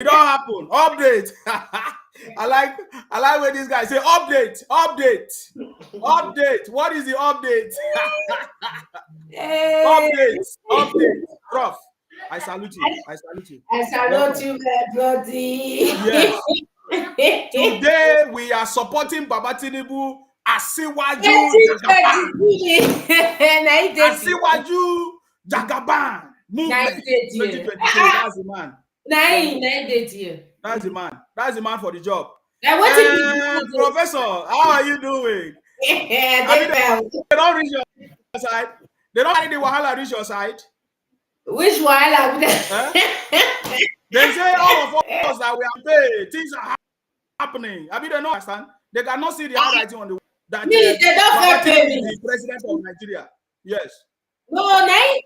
It don't happen. Update. I like when this guy say update. What is the update? Update. Prof. I salute you. I salute you, everybody. Yes. Today we are supporting Baba Tinubu Asiwaju Jagaban. Asiwaju Jagaban movement. 2022. That's the man. That's the man. That's the man for the job. Professor, how are you doing? They don't reach your side. They don't need the wahala reach your side. Which wahala? They say all of us that we are paid, things are happening. I mean, they don't understand. They cannot see the handwriting on the that they don't pay me. The president of Nigeria. Yes. No, me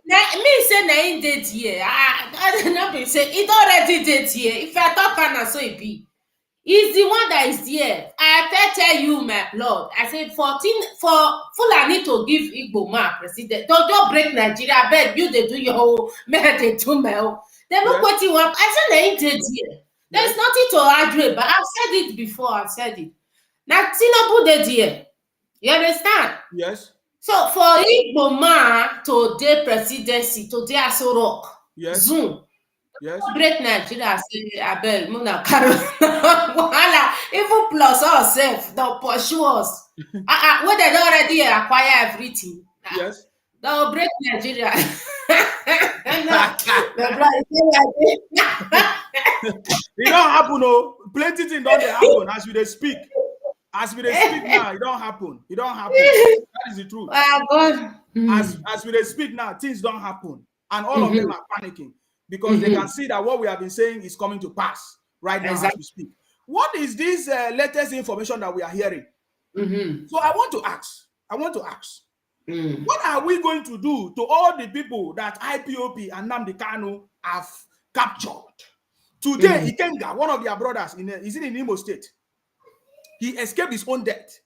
say na in date here. I not be say it already date here. If I talk and so it be. He's the one that is there. I tell you, my blood. I said 14 for Fulani to give Igbo man president. Don't break Nigeria. I beg you, they do your whole man, they do my own. They look what you want. I said, they ain't dead here. There's nothing to argue, but I've said it before. I've said it. Now, Tinubu dead here. You understand? Yes. So for Igbo man to the presidency, to the Aso Rock, yes. Zoom. Yes. Break Nigeria, say Abel, Muna Karo. Even plus ourselves, they'll pursue us. When they already acquire everything. Yes. They'll break Nigeria. It don't happen, no. Plenty things don't happen as we speak. As we speak now, it don't happen. It don't happen. That is the truth. As we speak now, things don't happen. And all of them are panicking. Because they can see that what we have been saying is coming to pass right now as we speak. What is this latest information that we are hearing? So I want to ask, what are we going to do to all the people that IPOP and Nnamdi Kanu have captured? Today, Ikenga, one of their brothers, is in Imo State. He escaped his own death.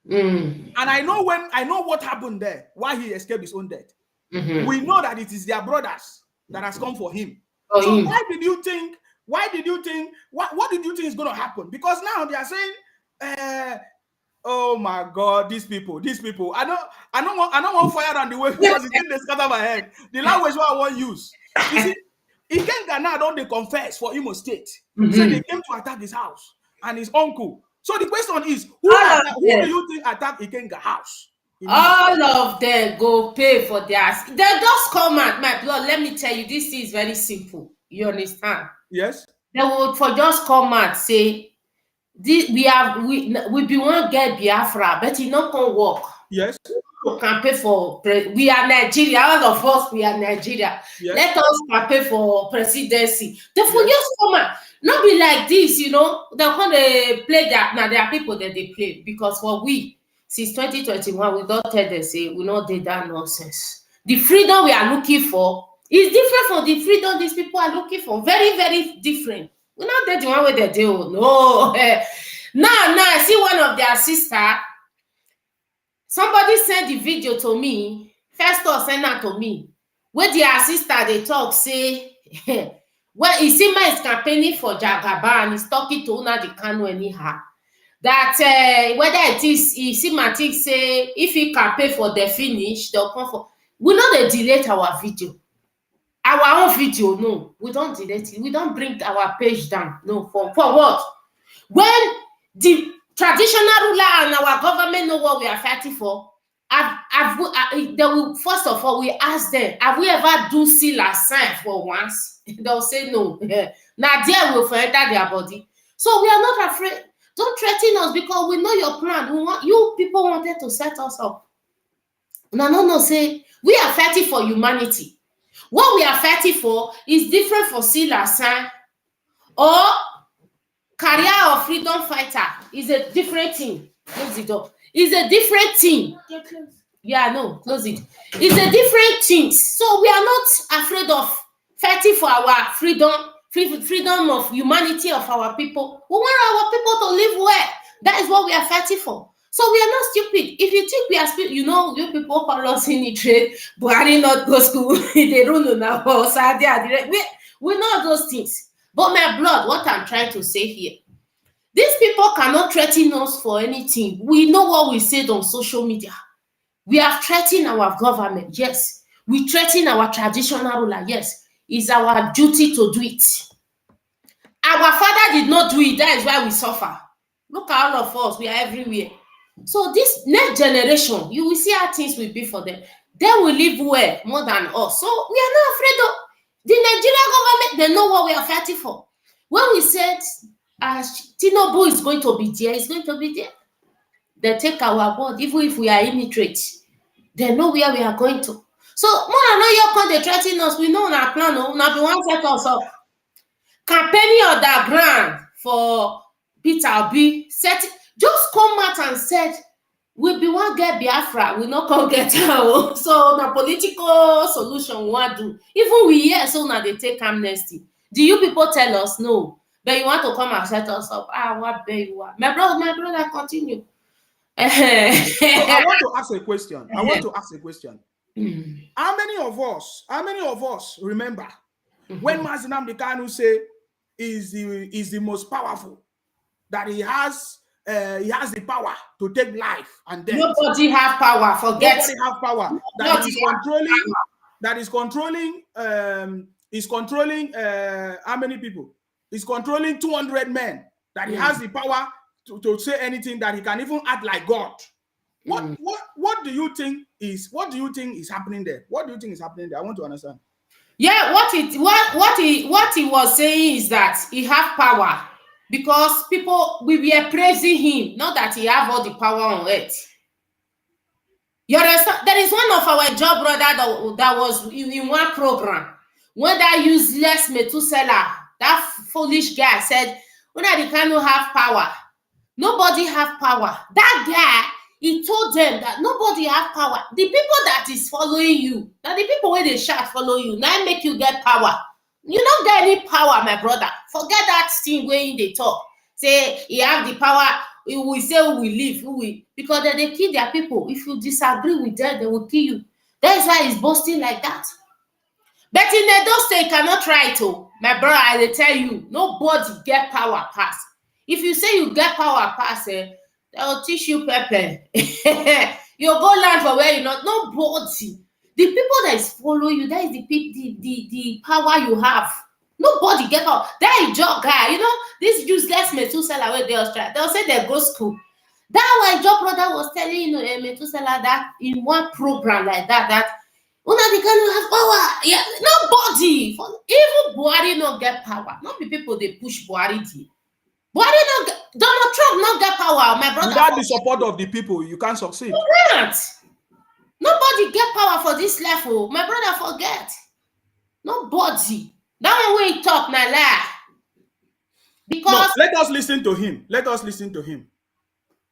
And I know what happened there, why he escaped his own death. We know that it is their brothers that has come for him. So what did you think is going to happen? Because now they are saying, oh my God, these people. I don't want fire on the way because it didn't scatter my head. The language what I want to use. You see, Ikenga now don't they confess for Imo State. So they came to attack his house and his uncle. So the question is, who do you think attacked Ikenga house? All of them go pay for theirs. They just come out, my blood. Let me tell you, this is very simple. You understand? Yes. They would for just come out say, we be one get Biafra, but it not gonna work. Yes. We can pay for. We are Nigeria. All of us, we are Nigeria. Yes. Let us campaign for presidency. They for just come out. Not be like this, you know. They're gonna play that. Now there are people that they play because for we. Since 2021, we don't tell them, say, we not did that nonsense. The freedom we are looking for is different from the freedom these people are looking for. Very, very different. We're not dead the one way they do. No. Now, I see one of their sister. Somebody sent the video to me. First or send that to me. Where their sister, they talk, say, well, Isima is campaigning for Jagaban. He's talking to Nnamdi Kanu anyhow. That whether it is Isimatic say if he can pay for the finish, they'll come for. We know they delete our video. Our own video, no. We don't delete it. We don't bring our page down. No, for what? When the traditional ruler and our government know what we are fighting for, they will, first of all, we ask them, have we ever do seal a sign for once? They'll say no. Now there will enter their body. So we are not afraid. Don't threaten us because we know your plan. We want you people wanted to set us up. No. Say we are fighting for humanity. What we are fighting for is different for seal sign or career of freedom fighter is a different thing. Close the door. It's a different thing. Yeah, no, close it. It's a different thing. So we are not afraid of fighting for our freedom of humanity of our people. We want our people to live well. That is what we are fighting for. So we are not stupid. If you think we are stupid, you know, you people call us in the trade, Buhari not go school, they don't know now. We know those things. But my blood, what I'm trying to say here, these people cannot threaten us for anything. We know what we said on social media. We have threatened our government, yes. We threaten our traditional ruler, yes. It's our duty to do it. Our father did not do it, that is why we suffer. Look at all of us, we are everywhere. So this next generation, you will see how things will be for them. They will live well more than us. So we are not afraid of the Nigerian government. They know what we are fighting for. When we said Tinubu is going to be there, it's going to be there. They take our word, even if we are illiterate. They know where we are going to. So more than not, you come they threaten us. We know our plan. Now we want set us up. Campaigning on that ground for Peter Obi set just come out and said we be one get Biafra, we not come get her. So na political solution we want do. Even we hear so now they take amnesty. Do you people tell us no? But you want to come and set us up? What be you are? My brother, continue. So I want to ask a question. How many of us remember when Mazi Nnamdi Kanu say is the most powerful, that he has the power to take life and death? Nobody have power. Forget. Nobody have power. That is controlling how many people? He's controlling 200 men. That he has the power to say anything, that he can even act like God. What do you think is happening there? What do you think is happening there? I want to understand. Yeah, what he was saying is that he have power because people we were praising him, not that he have all the power on earth. You understand? There is one of our job brother that was in one program when that useless Methuselah, that foolish guy said, when they cannot have power. Nobody have power. That guy, he told them that nobody have power. The people that is following you, that the people where they shout follow you, now make you get power. You don't get any power, my brother. Forget that thing where they talk. Say he have the power. We say we will leave. Because they kill their people. If you disagree with them, they will kill you. That is why he's boasting like that. But in Edo State, you cannot try it. My brother, I will tell you, nobody get power pass. If you say you get power pass, they'll teach you pepper. You go land for where you not. Nobody. The people that is following you, that is the power you have. Nobody get power. That is job guy. You know, this useless Methuselah where they'll say they go school. That why job brother was telling Methuselah that in one program like that una they cannot have power. Yeah, nobody. Even Buhari not get power. Not the people they push Buhari. Donald Trump not get power, my brother. Without the support of the people, you can't succeed. You can't. Nobody get power for this level. My brother, forget. Nobody. That one way he talk na lie. Because no, let us listen to him.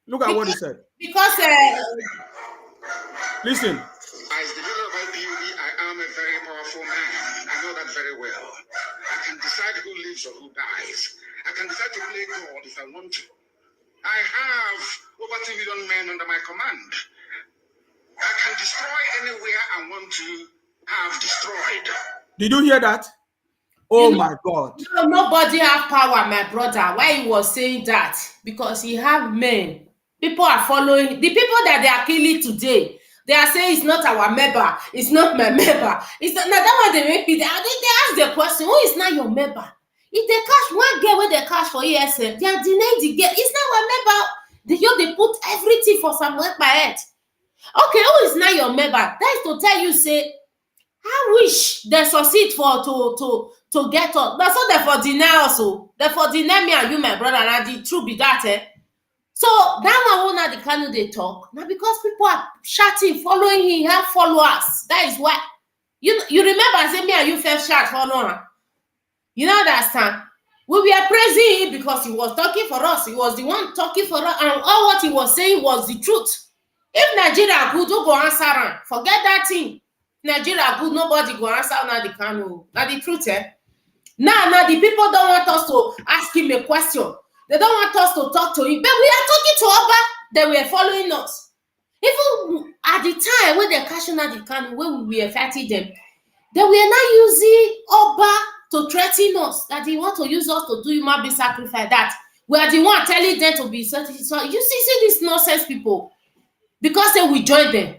Look at what he said. Because listen. As the leader of IDUU, I am a very powerful man. I know that very well. I can decide who lives or who dies. I can decide to play God if I want to. I have over 2 million men under my command. I can destroy anywhere I want to have destroyed. Did you hear that? Oh my God. No, nobody have power, my brother. Why he was saying that? Because he have men. People are following. The people that they are killing today, they are saying it's not our member. It's not my member. It's not. Now that one they make people. They ask the question, who is not your member? If they cash one girl where they cash for ESM, they are denying the girl. It's not our member. They put everything for some work by head. Okay, who is not your member? That is to tell you, say, I wish they succeed for to get up. That's what they for deny also. They for deny me and you, my brother, and the truth be that. So that one now the Kanu they talk. Now because people are shouting, following him, have followers. That is why. You remember say me and you first shout follower. You know understand? We were praising him because he was talking for us. He was the one talking for us, and all what he was saying was the truth. If Nigeria good, don't go answer him. Forget that thing. Nigeria good, nobody go answer now the Kanu. Now the truth, Now the people don't want us to ask him a question. They don't want us to talk to him. But we are talking to Oba. They were following us. Even at the time when they're cashing out the Kanu, when we were fighting them, they were not using Oba to threaten us, that they want to use us to do human being sacrifice, that we are the one telling them to be certain. So you see these nonsense people, because we join them.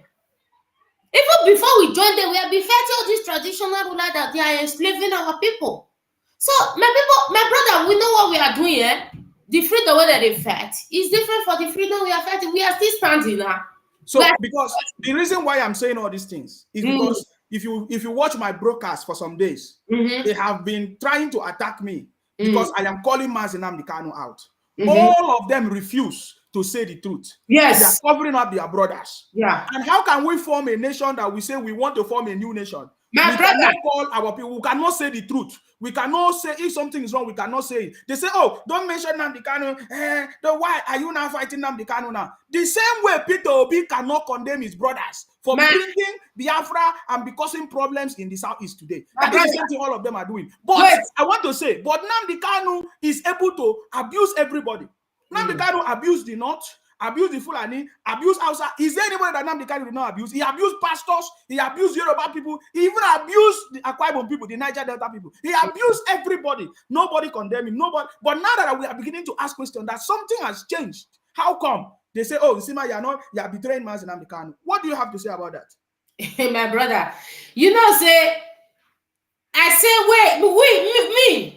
Even before we join them, we have been fighting all these traditional rulers that they are enslaving our people. So my people, my brother, we know what we are doing. The freedom that they fight is different for the freedom we are fighting. We are still standing now. So because the reason why I'm saying all these things is because if you watch my broadcast for some days, they have been trying to attack me because I am calling Mazi Nnamdi Kanu out. All of them refuse to say the truth. Yes. They are covering up their brothers. Yeah. And how can we form a nation that we say we want to form a new nation? My brother, cannot call our people. We cannot say the truth. We cannot say if something is wrong. We cannot say it. They say, "Oh, don't mention Nnamdi Kanu." Why are you now fighting Nnamdi Kanu now? The same way Peter Obi cannot condemn his brothers for bringing Biafra and be causing problems in the southeast today. That is the same thing all of them are doing. But I want to say, but Nnamdi Kanu is able to abuse everybody. Nnamdi Kanu abused the North, abused the Fulani, abused Hausa. Is there anybody that Nnamdi Kanu did not abuse? He abused pastors, he abused Yoruba people, he even abused the Akwa Ibom people, the Niger Delta people. He abused everybody. Nobody condemned him. Nobody. But now that we are beginning to ask questions, that something has changed. How come? They say, "Oh, Sima, you are betraying Mazi Nnamdi Kanu." What do you have to say about that? My brother, you know, I say, wait, me.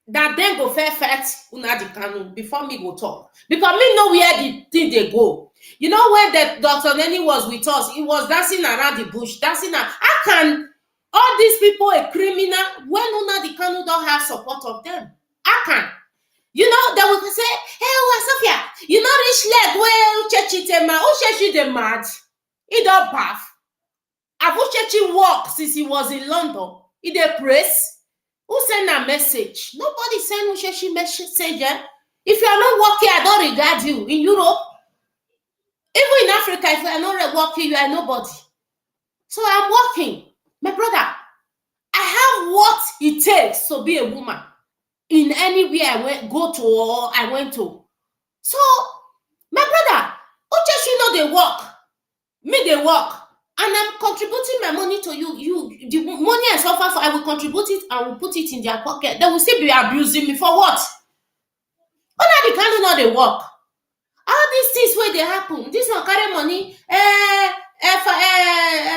That then go fair fight Nnamdi Kanu before me go talk, because me know where the thing they go. You know, when the Dr. Nenny was with us, he was dancing around the bush, dancing. How can all these people a criminal when Nnamdi Kanu don't have support of them? How can? You know, they will say, "Hey, Sophia, you know rich leg where Uchechi the mad, he don't bath. Have Uchechi walk since he was in London? He dey praise." Who send a message? Nobody send Usheshi message. If you are not working, I don't regard you. In Europe, even in Africa, if you are not working, you are nobody. So I'm working. My brother, I have what it takes to be a woman in anywhere go to or I went to. So, my brother, Usheshi know they work. Me, they work. And I'm contributing my money to you. The money I suffer for, I will contribute it and will put it in their pocket. They will still be abusing me for what? Nnamdi Kanu know they work. All these things where they happen. This one carry money.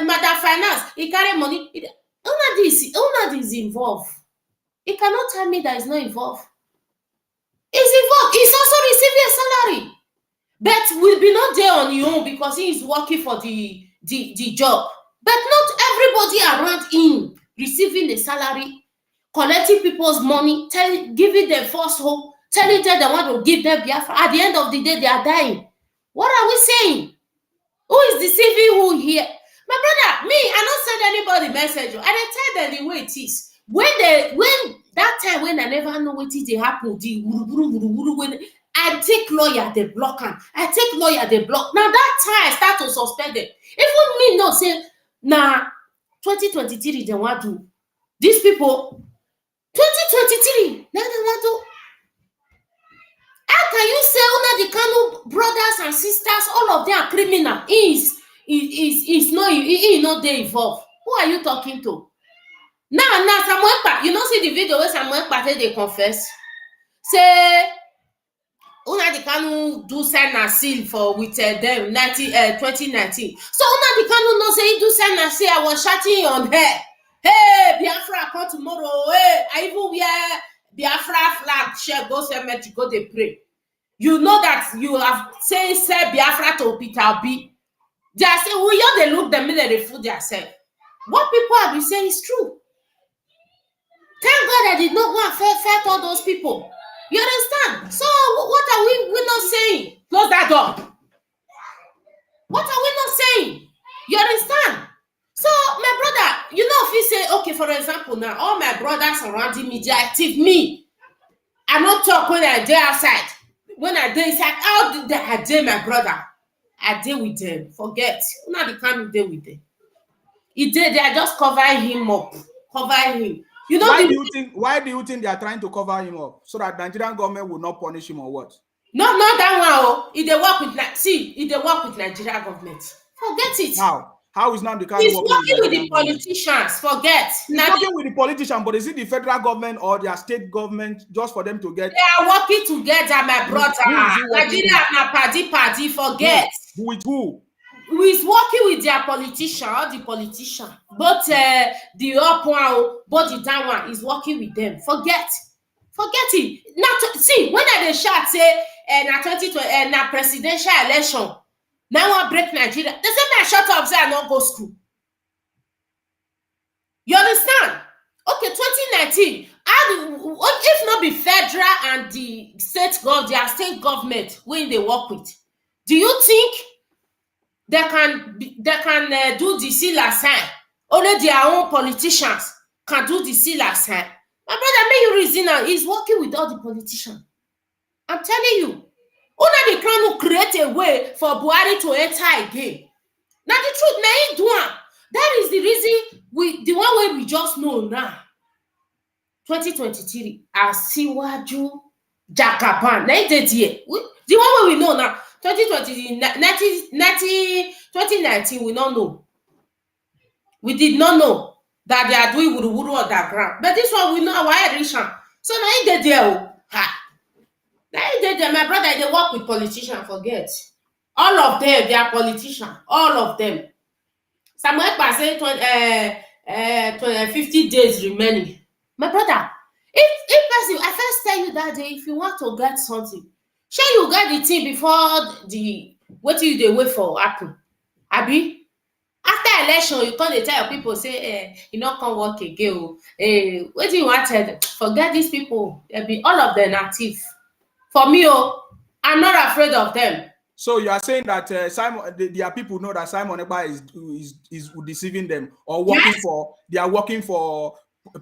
Madam Finance, he carry money. Nnamdi is involved. He cannot tell me that he's not involved. He's involved. He's also receiving a salary. But will be not there on your own because he is working for the job. But not everybody around him receiving the salary, collecting people's money, giving them false hope, telling them they want to give them Biafra. At the end of the day, they are dying. What are we saying? Who is deceiving who here? My brother, me, I don't send anybody message. And I tell them the way it is. When that time when I never know what it happen, when I take lawyer, they block him. I take lawyer, they block. Now that time I start to suspend them. Even me not say, nah, 2023 they want to. These people, 2023, now they want to. How can you say Nnamdi Kanu brothers and sisters, all of them are criminal? He not they involved. Who are you talking to? Now Samuel Ekpa, you don't see the video where Samuel Ekpa they confess. Say Nnamdi Kanu do sign a seal for with them 2019. So Nnamdi Kanu no say he do sign a seal. I was shouting on her. Hey, Biafra come tomorrow. Hey, I even wear Biafra flag. Share go cemetery go they pray. You know that you have say Biafra to Peter Obi. They are saying, well, you they look them in they fool themselves. What people have been saying is true. Thank God I did not go and fight all those people. You understand? So what are we not saying? Close that door. What are we not saying? You understand? So my brother, you know, if you say, okay, for example, now all my brothers surrounding me, they active me. I not talk when I dey outside. When I dey inside, how did I dey my brother? I dey with them. Forget. Nnamdi Kanu dey with them. He did. They are just covering him up. Covering him. You know, why do you think they are trying to cover him up? So that Nigerian government will not punish him or what? No, not that one. Oh. If they work with Nigerian government. Forget it. How? How is Nnamdi Kanu He's working with the politicians? Forget. He's working with the politicians, but is it the federal government or their state government just for them to get? They are working together, my brother. Nigeria and party. Forget. Who with who? Who is working with their politician, all the politicians. But the up one, but the down one is working with them. Forget it. Now, see, when I shout say na 2020 na presidential election, now I break Nigeria. They say I shut up, say I not go school. You understand? Okay, 2019. If not be federal and the their state government when they work with, do you think they can do the seal sign? Only their own politicians can do the seal sign. My brother, may you reason now, he's working with all the politicians. I'm telling you. Only they can create a way for Buhari to enter again. Now the truth, may he do it. That is the reason the one way we just know now. 2023, Asiwaju, Jagaban. The one way we know now. 2019, we don't know. We did not know that they are doing wuru underground. But this one we know our edition. So now he did there. Now he did there. My brother, they work with politicians, forget. All of them, they are politicians. All of them. Samuel Pase 50 days remaining. My brother, if person, I first tell you that day, if you want to get something, sure you get the thing before the what you wait for happen. Abi, after election, you come to tell your people say, you not come work again. What do you want to forget these people? They be all of them active. For me, I'm not afraid of them. So you are saying that their people know that Simon Ekpa is deceiving them or working for? They are working for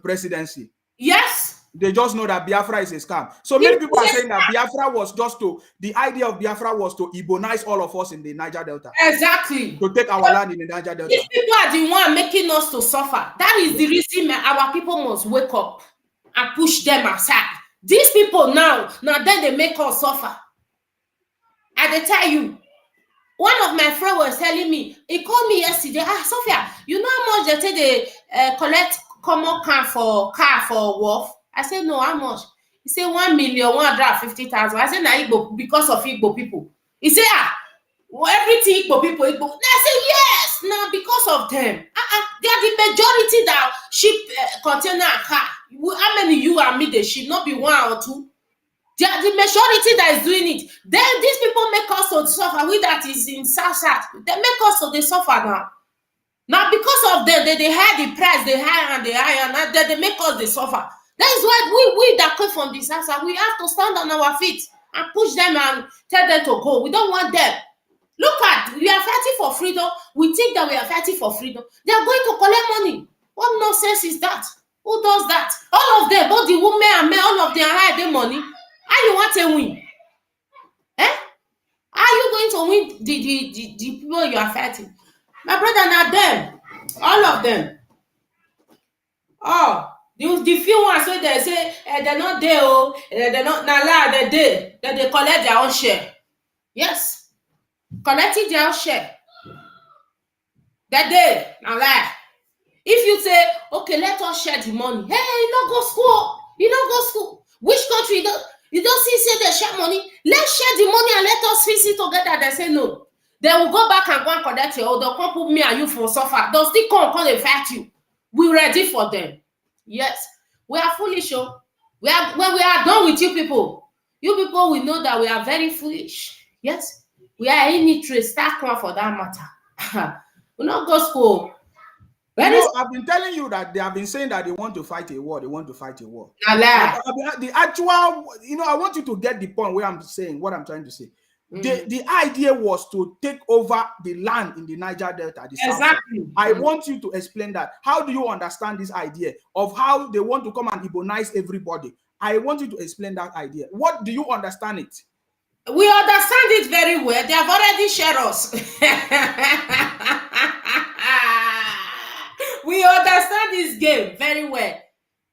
presidency. Yes. They just know that Biafra is a scam. So many people are saying that Biafra was the idea of Biafra was to Igbonize all of us in the Niger Delta. Exactly. To take our land in the Niger Delta. These people are the one making us to suffer. That is the reason our people must wake up and push them aside. These people now then they make us suffer. I tell you, one of my friends was telling me, he called me yesterday, Sophia, you know how much they collect common car for Wolf? I said, no, how much? He said 1,150,000. I said, nah, Igbo, because of Igbo people. He said, everything Igbo people. I said, yes, now because of them. They are the majority that ship container car. How many you and me they ship? Not be one or two. They are the majority that is doing it. Then these people make us to suffer. We that is in South. They make us to suffer now. Now because of them, they high the price, they high and now they make us suffer. That is why we that come from this house, we have to stand on our feet and push them and tell them to go. We don't want them. Look at, we are fighting for freedom. We think that we are fighting for freedom. They are going to collect money. What nonsense is that? Who does that? All of them, both the women and men, all of them hide their money. How you want to win? How are you going to win the people you are fighting? My brother, not them. All of them. Oh, the few ones where they say they're not there, they're not now they're there. That they collect their own share. Yes. Collecting their own share. That day, now lie. If you say, okay, let us share the money. Hey, you don't go school. You don't go school. Which country you don't see say they share money? Let's share the money and let us fix it together. They say no. They will go back and go and collect you. Or they'll come put me and you for suffer. They'll still come and fight you. We're ready for them. Yes. We are foolish. When we are done with you people will know that we are very foolish. Yes. We are in it start one for that matter. We not go school. I've been telling you that they have been saying that they want to fight a war. The actual, I want you to get the point where I'm saying what I'm trying to say. The idea was to take over the land in the Niger Delta. Exactly. I want you to explain that. How do you understand this idea of how they want to come and Igbonize everybody? I want you to explain that idea. What do you understand it? We understand it very well. They have already shared us. We understand this game very well.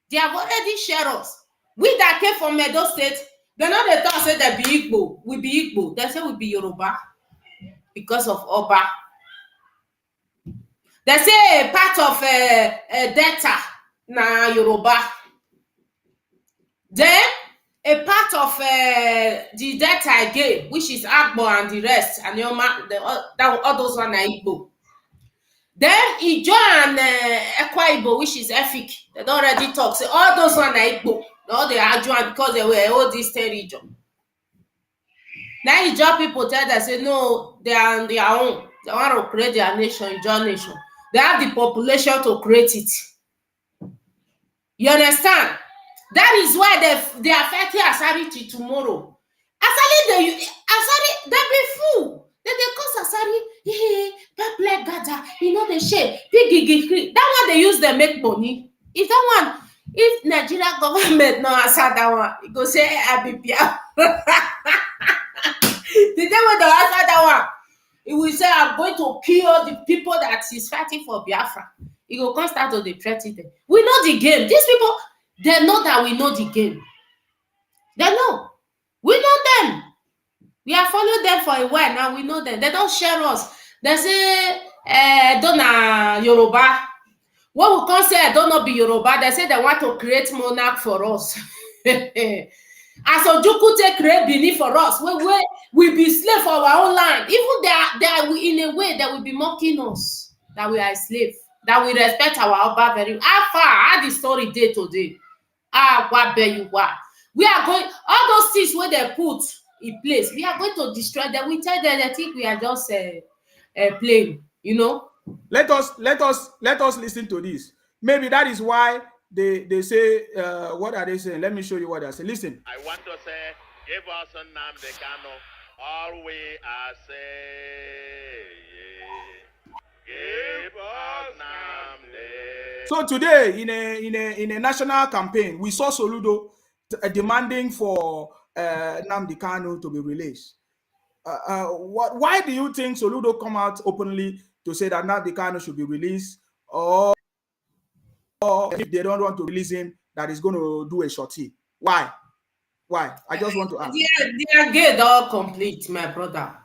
They have already shared us. We that came from Edo State, they know they thought say they be Igbo. We be Igbo. They say we be Yoruba because of Oba. They say part of Delta na Yoruba. Then a part of the Delta again, which is Agbo and the rest, and all those one are Igbo. Then Ijo and Ekwa Igbo, which is Efik, they don't already talk. So all those one are Igbo. All they are joined because they were all these 10 regions. Now Ijo people tell them, say no, they are on their own. They want to create their nation, Ijo nation. They have the population to create it. You understand? That is why they are fighting Asari till tomorrow. Asari, they be fool. They cause Asari, black gata, the shape, that one they use, they make money. If Nigeria government no answer that one, it go say Abibia. The day when they answer that one, it will say, I'm going to kill the people that is fighting for Biafra. It will come start to the threaten them. We know the game. These people, they know that we know the game. They know. We know them. We have followed them for a while now. We know them. They don't share us. They say, don't Yoruba. What we can say, don't know be Yoruba. They say they want to create monarch for us. As Ojuku take create Benin for us, we be slave for our own land. Even they are in a way that will be mocking us that we are a slave, that we respect our Oba very. How the story day today? What bear you what? We are going all those things where they put in place. We are going to destroy them. We tell them they think we are just playing. Let us listen to this. Maybe that is why they say, what are they saying? Let me show you what they say. Listen. I want to say, give us a Nnamdi Kanu. All we are saying, give us Nnamdi. So today, in a national campaign, we saw Soludo demanding for Nnamdi Kanu to be released. Why do you think Soludo come out openly to say that Nnamdi Kanu should be released, or if they don't want to release him, that is going to do a shorty? Why? I just want to ask. Their gate all complete, my brother.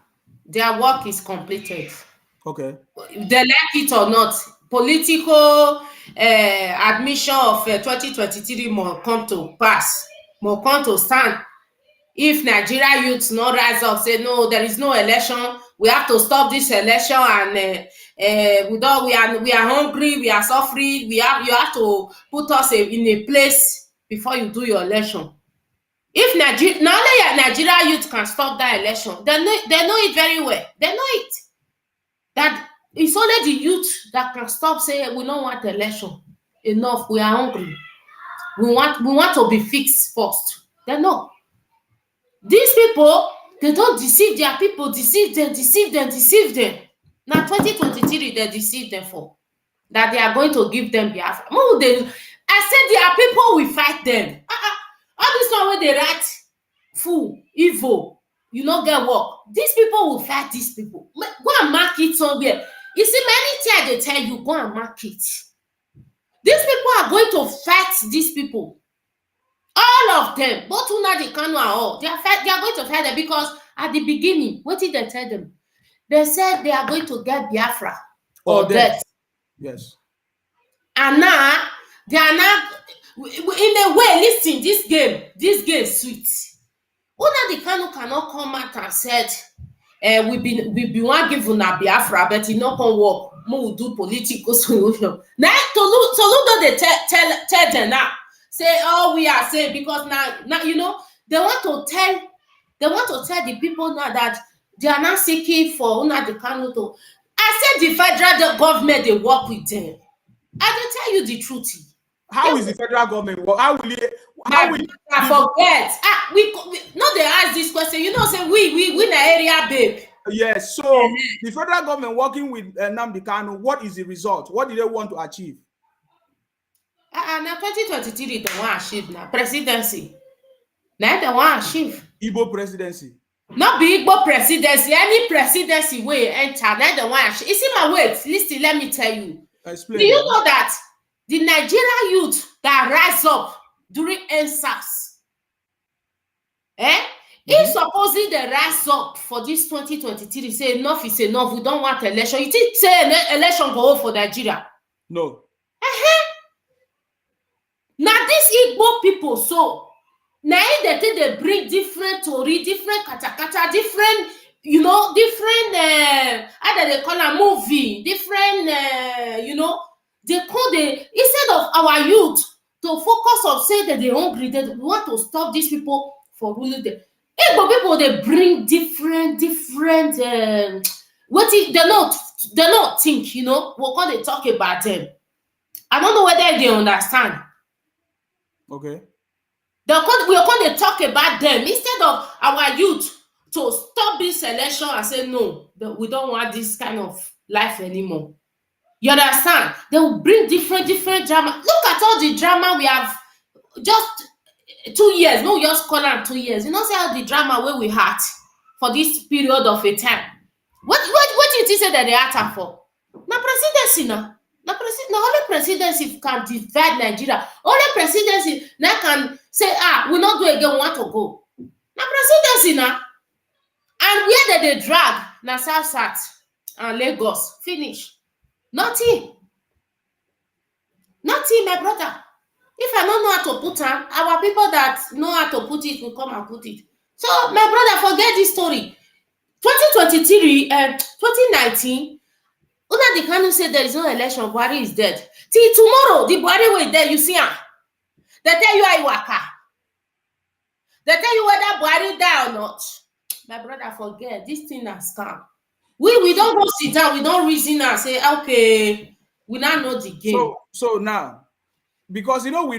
Their work is completed. Okay. They like it or not, political admission of 2023 more come to pass, more come to stand. If Nigeria youths not rise up, say no, there is no election, we have to stop this election, and we are hungry, we are suffering, you have to put us in a place before you do your election. If Nigeria youth can stop that election, they know it very well. They know it. That it's only the youth that can stop saying we don't want election. Enough, we are hungry. We want to be fixed first. They know. These people, they don't deceive their people, deceive them. Now 2023, they deceive them for that they are going to give them Biafra. I said their people will fight them. All this one where they write fool, evil, get work. These people will fight these people. Go and mark it somewhere. You see, many times they tell you, go and mark it. These people are going to fight these people. All of them, both Nnamdi Kanu and all, they are going to fight them because at the beginning, what did they tell them? They said they are going to get Biafra or death. Yes. And now, they are not, in a way, listen, this game sweet. Nnamdi Kanu cannot come out and said, we be one given a Biafra, but it not gonna work. We'll do political solution. Now, Soludo they tell them now. Say, oh, we are saying because now they want to tell the people now that they are not seeking for Nnamdi Kanu to. I said the federal government they work with them. I will tell you the truth. How is the federal government? How will it? I forget. We not they ask this question. Say we win an area, babe. Yes. So the federal government working with Nnamdi Kanu, what is the result? What do they want to achieve? Now 2023 they want to achieve now presidency. Now they want to achieve Igbo presidency. Not be Igbo presidency. Any presidency way enter. Now they want to achieve. You see my words. Listen, let me tell you. Explain. Do you know that the Nigerian youth that rise up during NSAS, he's supposed purposely they rise up for this 2023, say enough is enough, we don't want election. You think say election go for Nigeria? No. Now these Igbo people, so now they bring different story, different kata, different, you know, different how they call a movie, different you know, they call the, instead of our youth to focus on saying that they're hungry, that we want to stop these people for ruling them. Igbo people, they bring different what they not think, you know, what can they talk about them? I don't know whether they understand. Okay. We are going to talk about them instead of our youth to stop this election and say no, we don't want this kind of life anymore. You understand? They will bring different drama. Look at all the drama we have. Just 2 years, no, just call it 2 years. You know, see all the drama where we had for this period of a time. What do you think that they are for? Now presidency now. Now only presidency can divide Nigeria. Only presidency now can say, we not do again, we want to go. Now presidency now. And where did they drag? Now South and Lagos. Finish. Nothing, my brother. If I don't know how to put it, our people that know how to put it will come and put it. So, my brother, forget this story. 2023, 2019, Una the Kanu said there is no election, Buhari is dead. Till tomorrow, the Buhari will dead, you see him. They tell you I waka. They tell you whether Buhari die or not. My brother, forget, this thing has come. We don't go sit down, we don't reason and say, okay, we now know the game. So now, because you know, we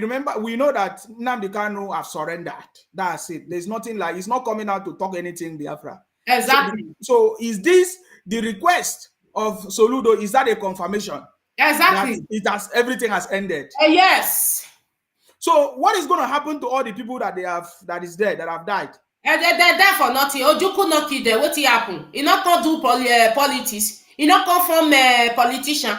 know that Nnamdi Kanu have surrendered. That's it. There's nothing like, he's not coming out to talk anything Biafra. Exactly. So is this the request of Soludo? Is that a confirmation? Exactly. Everything has ended. Yes. So what is going to happen to all the people that is dead, that have died? They die for nothing. Ojuku no kill them. What happen? He not come do politics. He not come from politician.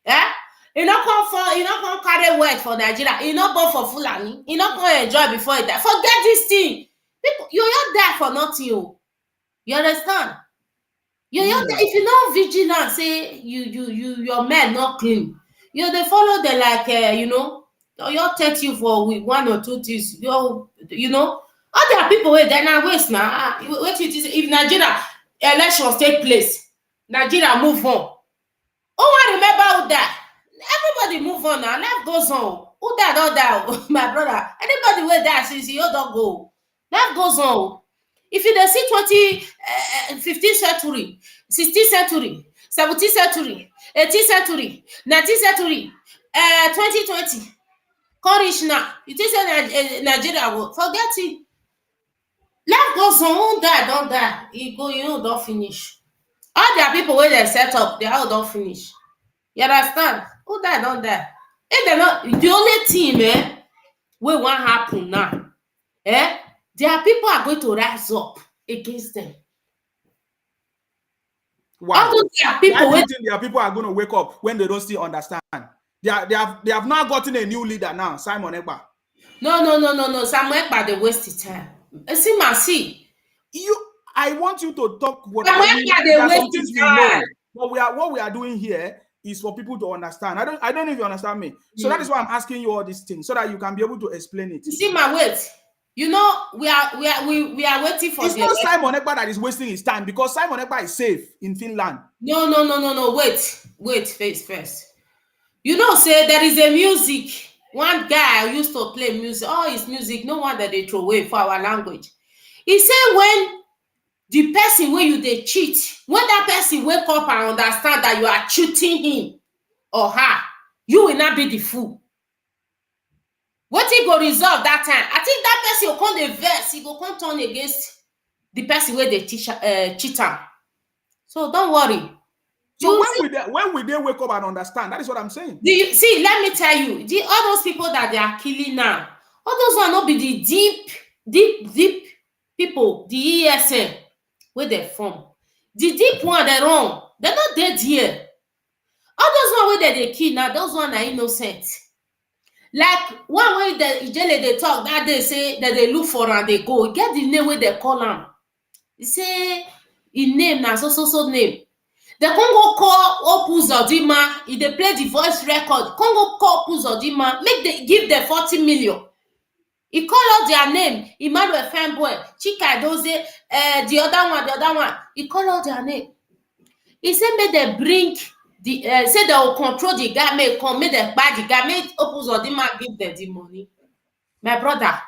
Yeah. He not come carry word for Nigeria. He not born for Fulani. He not come enjoy before he die. Forget this thing. People, you not die for nothing. Oh. You understand? You if you not vigilant, say your men not clean. They follow the like you know. You'll take you for 1 or 2 things. You know. All there are people where they're not waste now. If Nigeria elections take place, Nigeria move on. Oh, I remember who that. Everybody move on now. Life goes on. Who that don't die? My brother. Anybody where that since you don't go. Life goes on. If you see 15th century, 16th century, 17th century, 18th century, 19th century, 2020, courage now. You think Nigeria will forget it. Life goes on, won't die, don't die. You don't finish. All their people where they set up, they all don't finish. You understand? Who die, don't die. If they're not, the only team, where what happen now, their people are going to rise up against them. Wow. Their people are going to wake up when they don't still understand. They have now gotten a new leader now, Simon Ekpa. No. Simon Ekpa, they waste the time. See. I want you to talk what there are some things we know. But what we are doing here is for people to understand. I don't know if you understand me. So that is why I'm asking you all these things, so that you can be able to explain it. You see my wait. You know, we are waiting for. It's not Simon Ekpa that is wasting his time, because Simon Ekpa is safe in Finland. No. Wait, first. You know, say there is a music. One guy used to play music. Oh, his music, no one that they throw away for our language. He said when the person where they cheat, when that person wake up and understand that you are cheating him or her, you will not be the fool. What he go resolve that time? I think that person will come the verse, he will come turn against the person where they cheat him. So don't worry. So when will they wake up and understand? That is what I'm saying. Do you see? Let me tell you, all those people that they are killing now, all those one not be the deep people, the ESN, where they're from. The deep one, they're wrong. They're not dead here. All those one where they kill now, those one are innocent. Like one way the they talk that they say that they look for and they go. Get the name where they call them. He say his name na so name. The Congo call Opu Zodima. If they play the voice record, Congo call Opu Zodima, make they give the 40 million. He call out their name. Emmanuel Fanboy, Chika Doze, the other one. He call out their name. He said, make they bring the say they will control the guy, make they buy the guy, make Opu Zodima give them the money. My brother,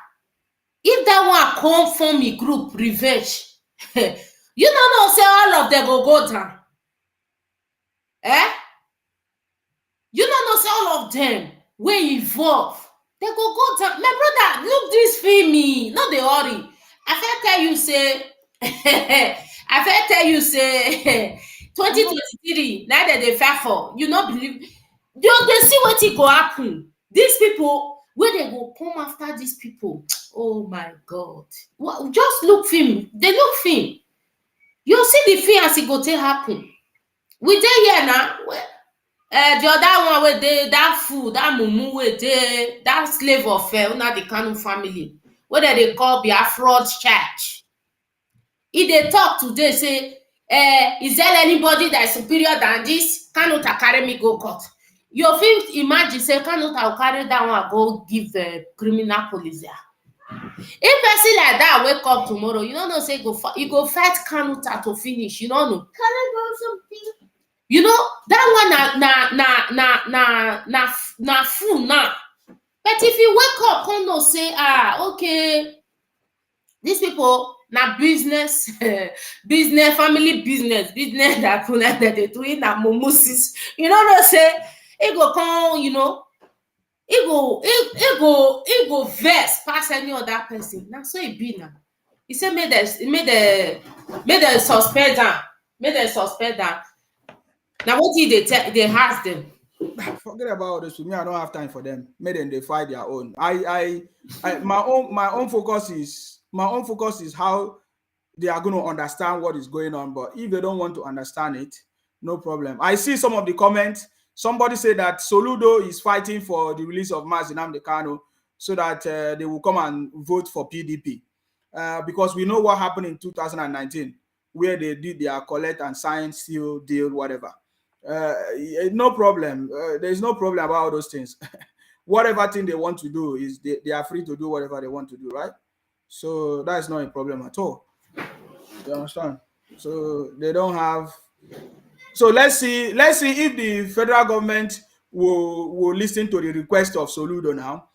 if that one come from a group revenge, you don't know, say all of them go down. You don't know, say all of them will involve. They go down. My brother, look this film, not the hurry. I tell you say 2023, now that they fight for, you not believe. They see what it go happen. These people, where they go come after these people. Oh my God. Just look film. They look film. You see the film as it go to happen. We dey here now. The other one where they that fool, that mumu where they that slave of una the Kanu family, where they call Biafra church. If they talk today, say, is there anybody that is superior than this? Kanu ta carry me go court. You feel imagine say Kanu ta carry that one go give the criminal police there. If person like that wake up tomorrow, you don't know say you go fight Kanu ta to finish. You don't know. Can I go something? You know that one na fool now. But if you wake up, come no say okay, these people na business, business, family business that they doing na momusis. You know say it go come, you know, it go vex pass any other person. Now so it be now. He said made the suspect down, Now what did they ask them? Forget about this. Me, I don't have time for them. Make them they fight their own. My own focus is how they are going to understand what is going on. But if they don't want to understand it, no problem. I see some of the comments. Somebody said that Soludo is fighting for the release of Mazi Nnamdi Kanu so that they will come and vote for PDP. Because we know what happened in 2019, where they did their collect and sign, seal, deal, whatever. No problem. There's no problem about all those things. Whatever thing they want to do is they are free to do whatever they want to do, right? So that is not a problem at all. You understand? So they don't have. So let's see if the federal government will listen to the request of Soludo now,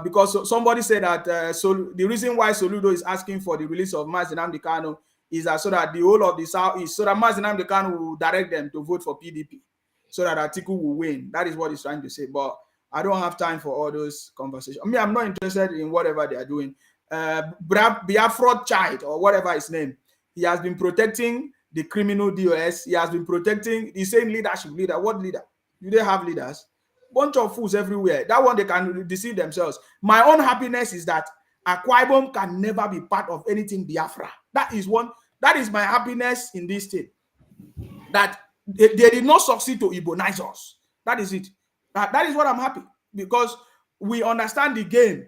because somebody said that the reason why Soludo is asking for the release of Mazi Nnamdi Kanu is that so that the whole of the Southeast, so that Mazi Nnamdi Kanu will direct them to vote for PDP, so that Atiku will win. That is what he's trying to say. But I don't have time for all those conversations. I mean, I'm not interested in whatever they are doing. Biafra child or whatever his name, he has been protecting the criminal DOS. He has been protecting the same leadership leader. What leader? Do they have leaders? Bunch of fools everywhere. That one they can deceive themselves. My own happiness is that Akwa Ibom can never be part of anything Biafra. That is my happiness in this state. That they did not succeed to Ibonize us. That is it. That is what I'm happy, because we understand the game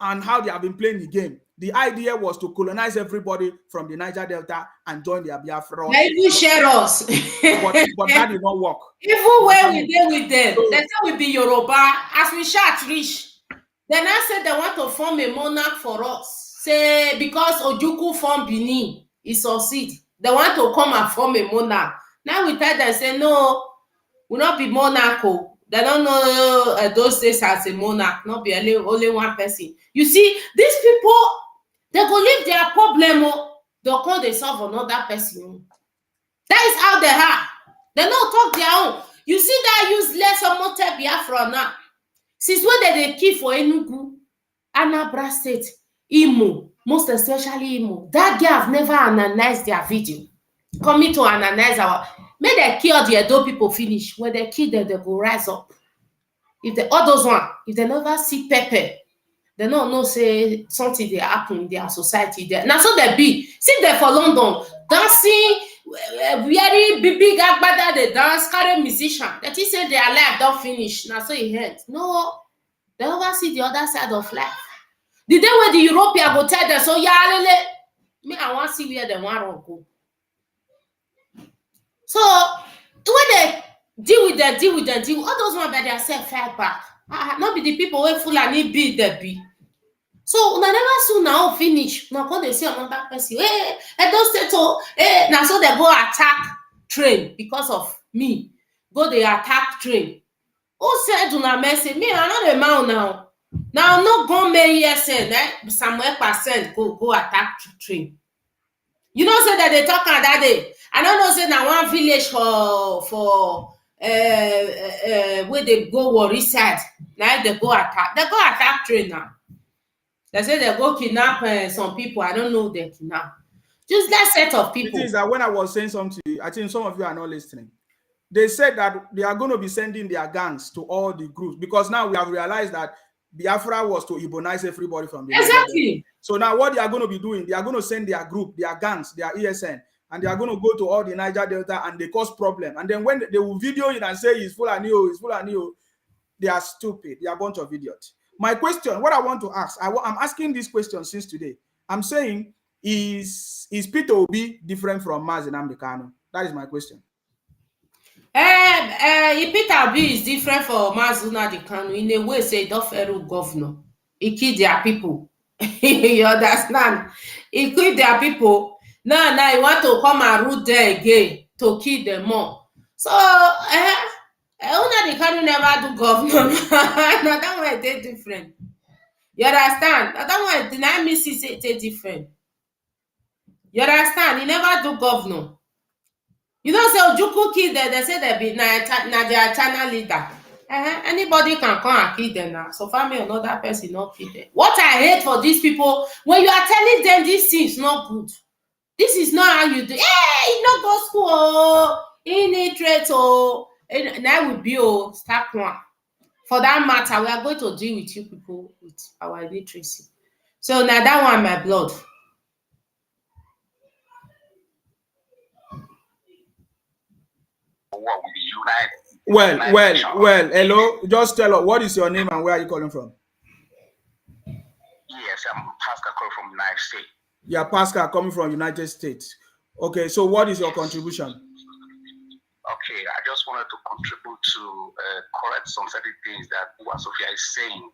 and how they have been playing the game. The idea was to colonize everybody from the Niger Delta and join the Biafra. They even share us. but that did not work. Even when we deal with them, so, they say we be Yoruba. As we shall reach, then I said they want to form a monarch for us. Say because Ojuku formed Benin, he succeed. They want to come and form a monarch. Now we tell them, say no, we not be monarch. They don't know those days as a monarch, not be only one person. You see, these people, they go leave their problem, they'll call they solve another person. That is how they are. They don't talk their own. You see that useless Omote Biafra now. Since when they kill for Enugu, Anambra State, Imo, most especially Imo, that girl have never analyzed their video. Coming to analyze our. May they kill the Edo people finish. When they kill them, they go rise up. If they all those one, if they never see pepper, they don't know say something they happen in their society there. Now so they be. See them for London dancing, wearing big agbada, they dance, carry musician. That is say their life don't finish. Now so it ends. No, they never see the other side of life. The day when the European go tell them, so yeah, me I want want to see where they want to go. So when they deal with them, all those ones by themselves fight back. Not be the people who Fulani beat the be. So na never soon now finish. Now when they see another person, I don't say so. Now so they go attack train because of me. Go they attack train. Who said do not mess me? I'm not a man now. Now no go many years somewhere percent go attack train. You know say that they talk on that day. I don't know say now one village for where they go worry side. Now they go attack train now. They say they go kidnap some people. I don't know they kidnap. Just that set of people. It is that when I was saying something, I think some of you are not listening. They said that they are going to be sending their gangs to all the groups because now we have realized that Biafra was to Ibonize everybody from the exactly. So now what they are going to be doing, they are going to send their group, their gangs, their ESN, and they are going to go to all the Niger Delta and they cause problem. And then when they will video it and say it's full and new, they are stupid. They are a bunch of idiots. My question, what I want to ask, I'm asking this question since today. I'm saying, is Peter Obi different from Mazi Nnamdi Kanu? That is my question. Peter Obi is different from Mazi Nnamdi Kanu in a way say don't follow governor. He kill their people. You understand? He kill their people. Now he want to come and root them again to kill them more. So Nnamdi Kanu never do governor. Now that one they different. You understand? That one deny me see say they different. You understand? He never do governor. You know, say Ojukwu kill them, they say they be na their channel leader. Anybody can come and kill them now. So family another person not kill them. What I hate for these people, when you are telling them these things not good. This is not how you do. Hey, you not go school, illiterate, now will be start one. For that matter, we are going to deal with you people with our illiteracy. So now that one my blood. Well, hello. Just tell us, what is your name and where are you calling from? Yes, I'm Pascal calling from United States. Yeah, Pascal coming from United States. Okay, so what is your contribution? Okay, I just wanted to contribute to correct some certain things that Wasofia is saying.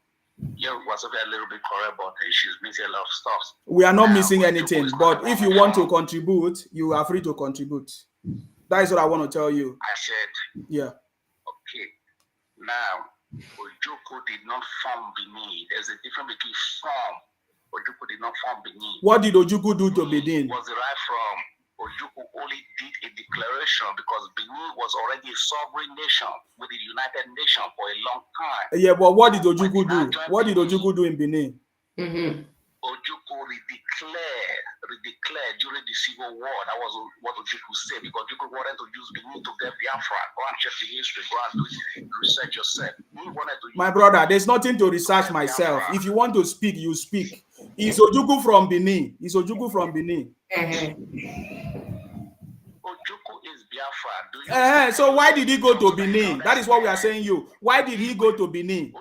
Yeah, Wasofia a little bit correct, but she's missing a lot of stuff. We are not missing anything, but if you want to contribute, you are free to contribute. That is what I want to tell you. I said, yeah. Okay, now, Ojukwu did not form Benin. There's a difference between form. Ojukwu did not form Benin. What did Ojukwu do to Benin? Was derived from Ojukwu only did a declaration because Benin was already a sovereign nation with the United Nations for a long time. Yeah, but what did Ojukwu do? What did Ojukwu do in Benin? Ojukwu redeclared during the Civil War. That was what Ojukwu said because Ojukwu wanted to use Benin to get Biafra. Go and check the history. Go and do research yourself. He wanted to use my brother, there's nothing to research myself. If you want to speak, you speak. Is Ojukwu from Benin? Is Ojukwu from Benin? Ojukwu is Biafra. So why did he go to Benin? That is what we are saying you. Why did he go to Benin?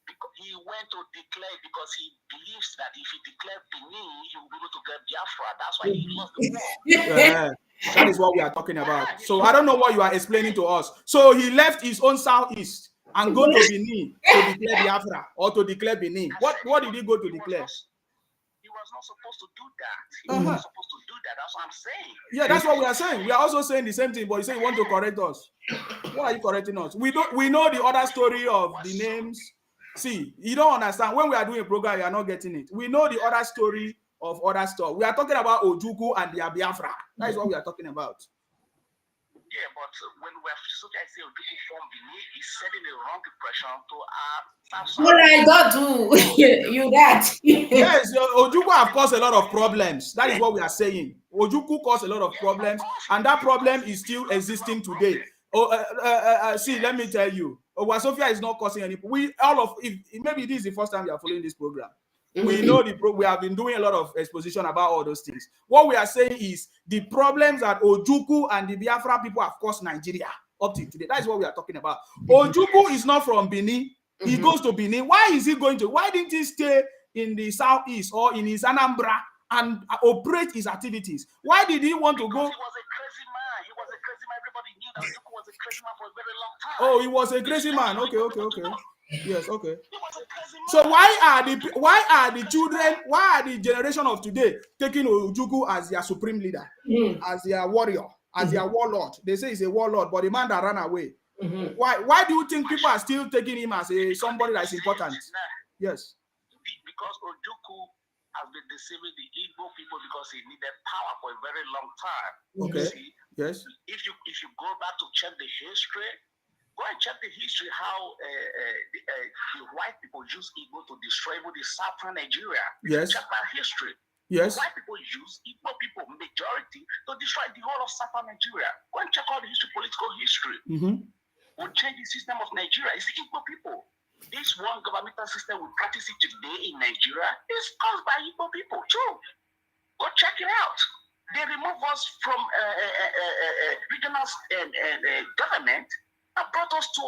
Because he went to declare because he believes that if he declared Benin, he will be able to get Biafra. That's why he lost the war. That is what we are talking about. So I don't know what you are explaining to us. So he left his own southeast and go to Benin to declare Biafra or to declare Benin. What did he go to declare? He was not supposed to do that. He was not supposed to do that. That's what I'm saying. Yeah, that's what we are saying. We are also saying the same thing, but you say you want to correct us. Why are you correcting us? We know the other story of the names. See, you don't understand. When we are doing a program, you are not getting it. We know the other story of other stuff. We are talking about Ojukwu and the Biafra. That is what we are talking about. Yeah, but when we're so I say Ojukwu from Benin, he's setting the wrong impression to what I don't do, you that. Yes, Ojukwu have caused a lot of problems. That is what we are saying. Ojukwu caused a lot of problems, and that problem is still existing today. See, let me tell you, Wasofia is not causing any. Maybe this is the first time you are following this program. We know we have been doing a lot of exposition about all those things. What we are saying is the problems that Ojukwu and the Biafra people have caused Nigeria up to today. That is what we are talking about. Ojukwu is not from Benin. He goes to Benin. Why is he going to? Why didn't he stay in the southeast or in his Anambra and operate his activities. Why did he want to go? He was a crazy man. He was a crazy man. Everybody knew that Ojukwu was a crazy man for a very long time. Oh, he was a crazy man. Okay. Yes, okay. He was a crazy man. So why are the children, why are the generation of today taking Ojukwu as their supreme leader, as their warrior, as their warlord? They say he's a warlord, but the man that ran away. Why do you think people are still taking him as somebody that's important? Yes. Because Ojukwu has been deceiving the Igbo people because he needed power for a very long time. Okay. See? Yes. If you go back to check the history, go and check the history how the white people use Igbo to destroy the southern Nigeria. Yes. Check that history. Yes. White people use Igbo people, majority, to destroy the whole of southern Nigeria. Go and check all the history, political history. We'll change the system of Nigeria. It's the Igbo people. This one governmental system we practice it today in Nigeria is caused by Igbo people too. Go check it out. They remove us from regional government and brought us to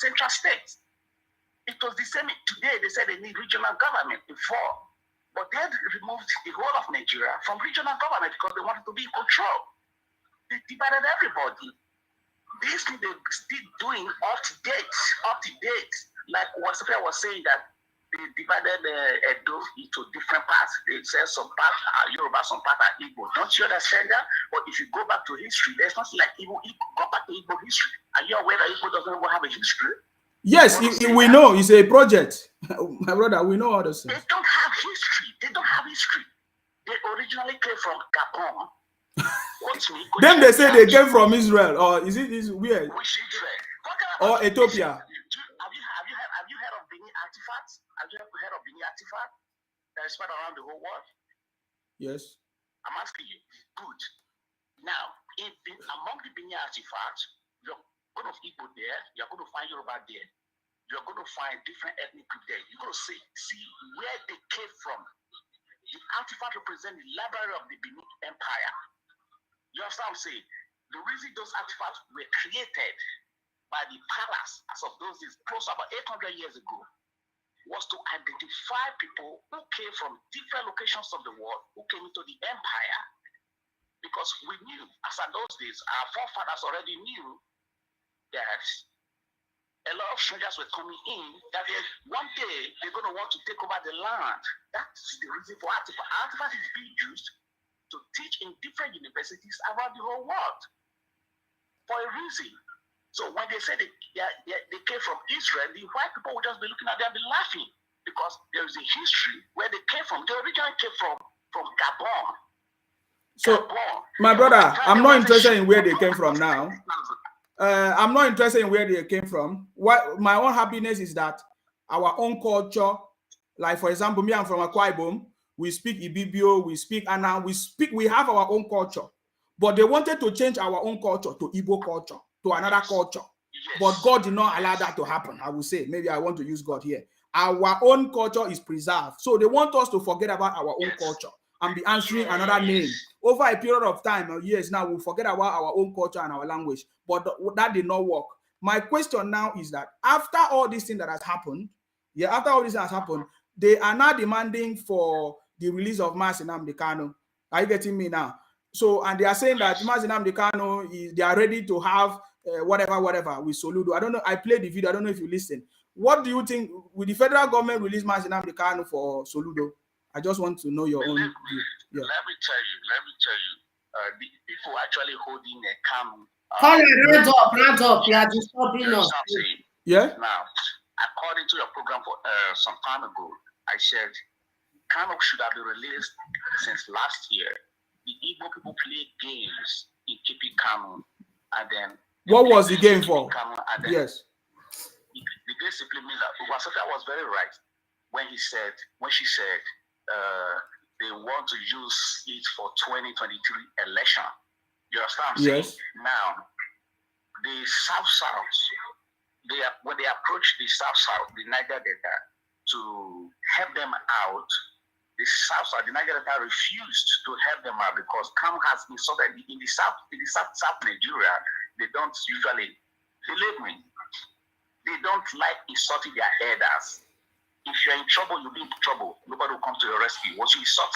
central states. It was the same today. They said they need regional government before, but they removed the whole of Nigeria from regional government because they wanted to be in control. They divided everybody. This thing they're still doing up to date. Like what Sophia was saying, that they divided Edo into different parts. They said some parts are Yoruba, some parts are Igbo. Don't you understand that? But if you go back to history, there's nothing like Igbo. Go back to Igbo history. Are you aware that Igbo doesn't have a history? Yes, we know. It's a project. My brother, we know all those things. They don't have history. They originally came from Gabon. Then they say they came from Israel, or is it weird? Which Israel? Or Ethiopia? Have you heard of Benin artifacts? Have you heard of Benin artifact that is spread around the whole world? Yes. I'm asking you. Good. Now, among the Benin artifacts, you're going to Igbo there. You're going to find Yoruba there. You're going to find different ethnic groups there. You're going to see where they came from. The artifact represents the library of the Benin Empire. You understand what I'm saying? The reason those artifacts were created by the palace as of those days, close about 800 years ago, was to identify people who came from different locations of the world, who came into the empire. Because we knew, as at those days, our forefathers already knew that a lot of strangers were coming in, that one day they're going to want to take over the land. That's the reason for artifact. Artifact is being used to teach in different universities around the whole world for a reason. So when they say they came from Israel, the white people will just be looking at them and be laughing because there is a history where they came from. They originally came from Gabon. So, my brother, I'm not interested in where they came from now. I'm not interested in where they came from. My own happiness is that our own culture, like for example, me, I'm from Akwa Ibom. We speak Ibibio, we speak Ana, we have our own culture. But they wanted to change our own culture to Igbo culture, to another culture. But God did not allow that to happen, I will say. Maybe I want to use God here. Our own culture is preserved. So they want us to forget about our own culture and be answering another name. Over a period of time, or years now, we'll forget about our own culture and our language. But that did not work. My question now is that after all this thing that has happened, they are now demanding for the release of Mazi Nnamdi Kanu. Are you getting me now? So, and they are saying that Mazi Nnamdi Kanu, they are ready to have whatever with Soludo. I don't know. I played the video. I don't know if you listen. What do you think? Will the federal government release Mazi Nnamdi Kanu for Soludo? I just want to know your own view. Yeah. Let me tell you. The people actually holding a Kanu. Round up. You are disturbing us. Yeah. Now, according to your program for some time ago, I said Kanu should have been released since last year. The Igbo people play games in keeping Kanu, and then what was the game for? Yes. The game simply means that Uwasoka was very right when she said they want to use it for 2023 election. You understand? Yes. Now, the South, when they approach the South, the Niger Delta, to help them out, the South, the Niger Delta refused to help them out because Kanu has been so that in the South Nigeria, they don't usually, believe me, they don't like insulting their elders. If you're in trouble, you'll be in trouble. Nobody will come to your rescue. Once you start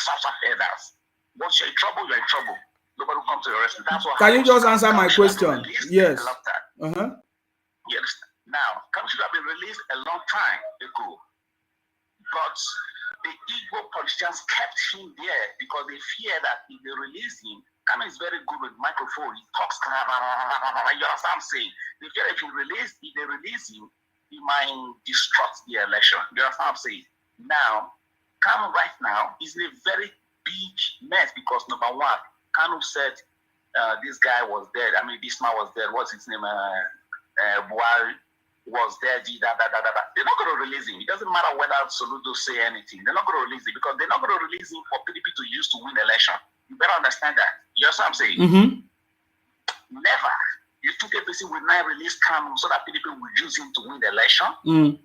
headers, once you're in trouble, you're in trouble. Nobody will come to your rescue. That's what. Can you just answer my question? Yes. Yes. Now, country should have been released a long time ago, but the Igbo politicians kept him there because they fear that if they release him, Kanu is very good with microphone. He talks. You understand what I'm saying? They fear if they release him, he might disrupt the election. You understand what I'm saying? Now, Kanu right now is in a very big mess because number one, Kanu said this guy was dead. I mean, this man was dead. What's his name? Buhari was there. They're not going to release him. It doesn't matter whether Soludo say anything. They're not going to release him because they're not going to release him for PDP to use to win election. You better understand that. You know what I'm saying? Never. You think APC will not release Kanu so that PDP will use him to win the election?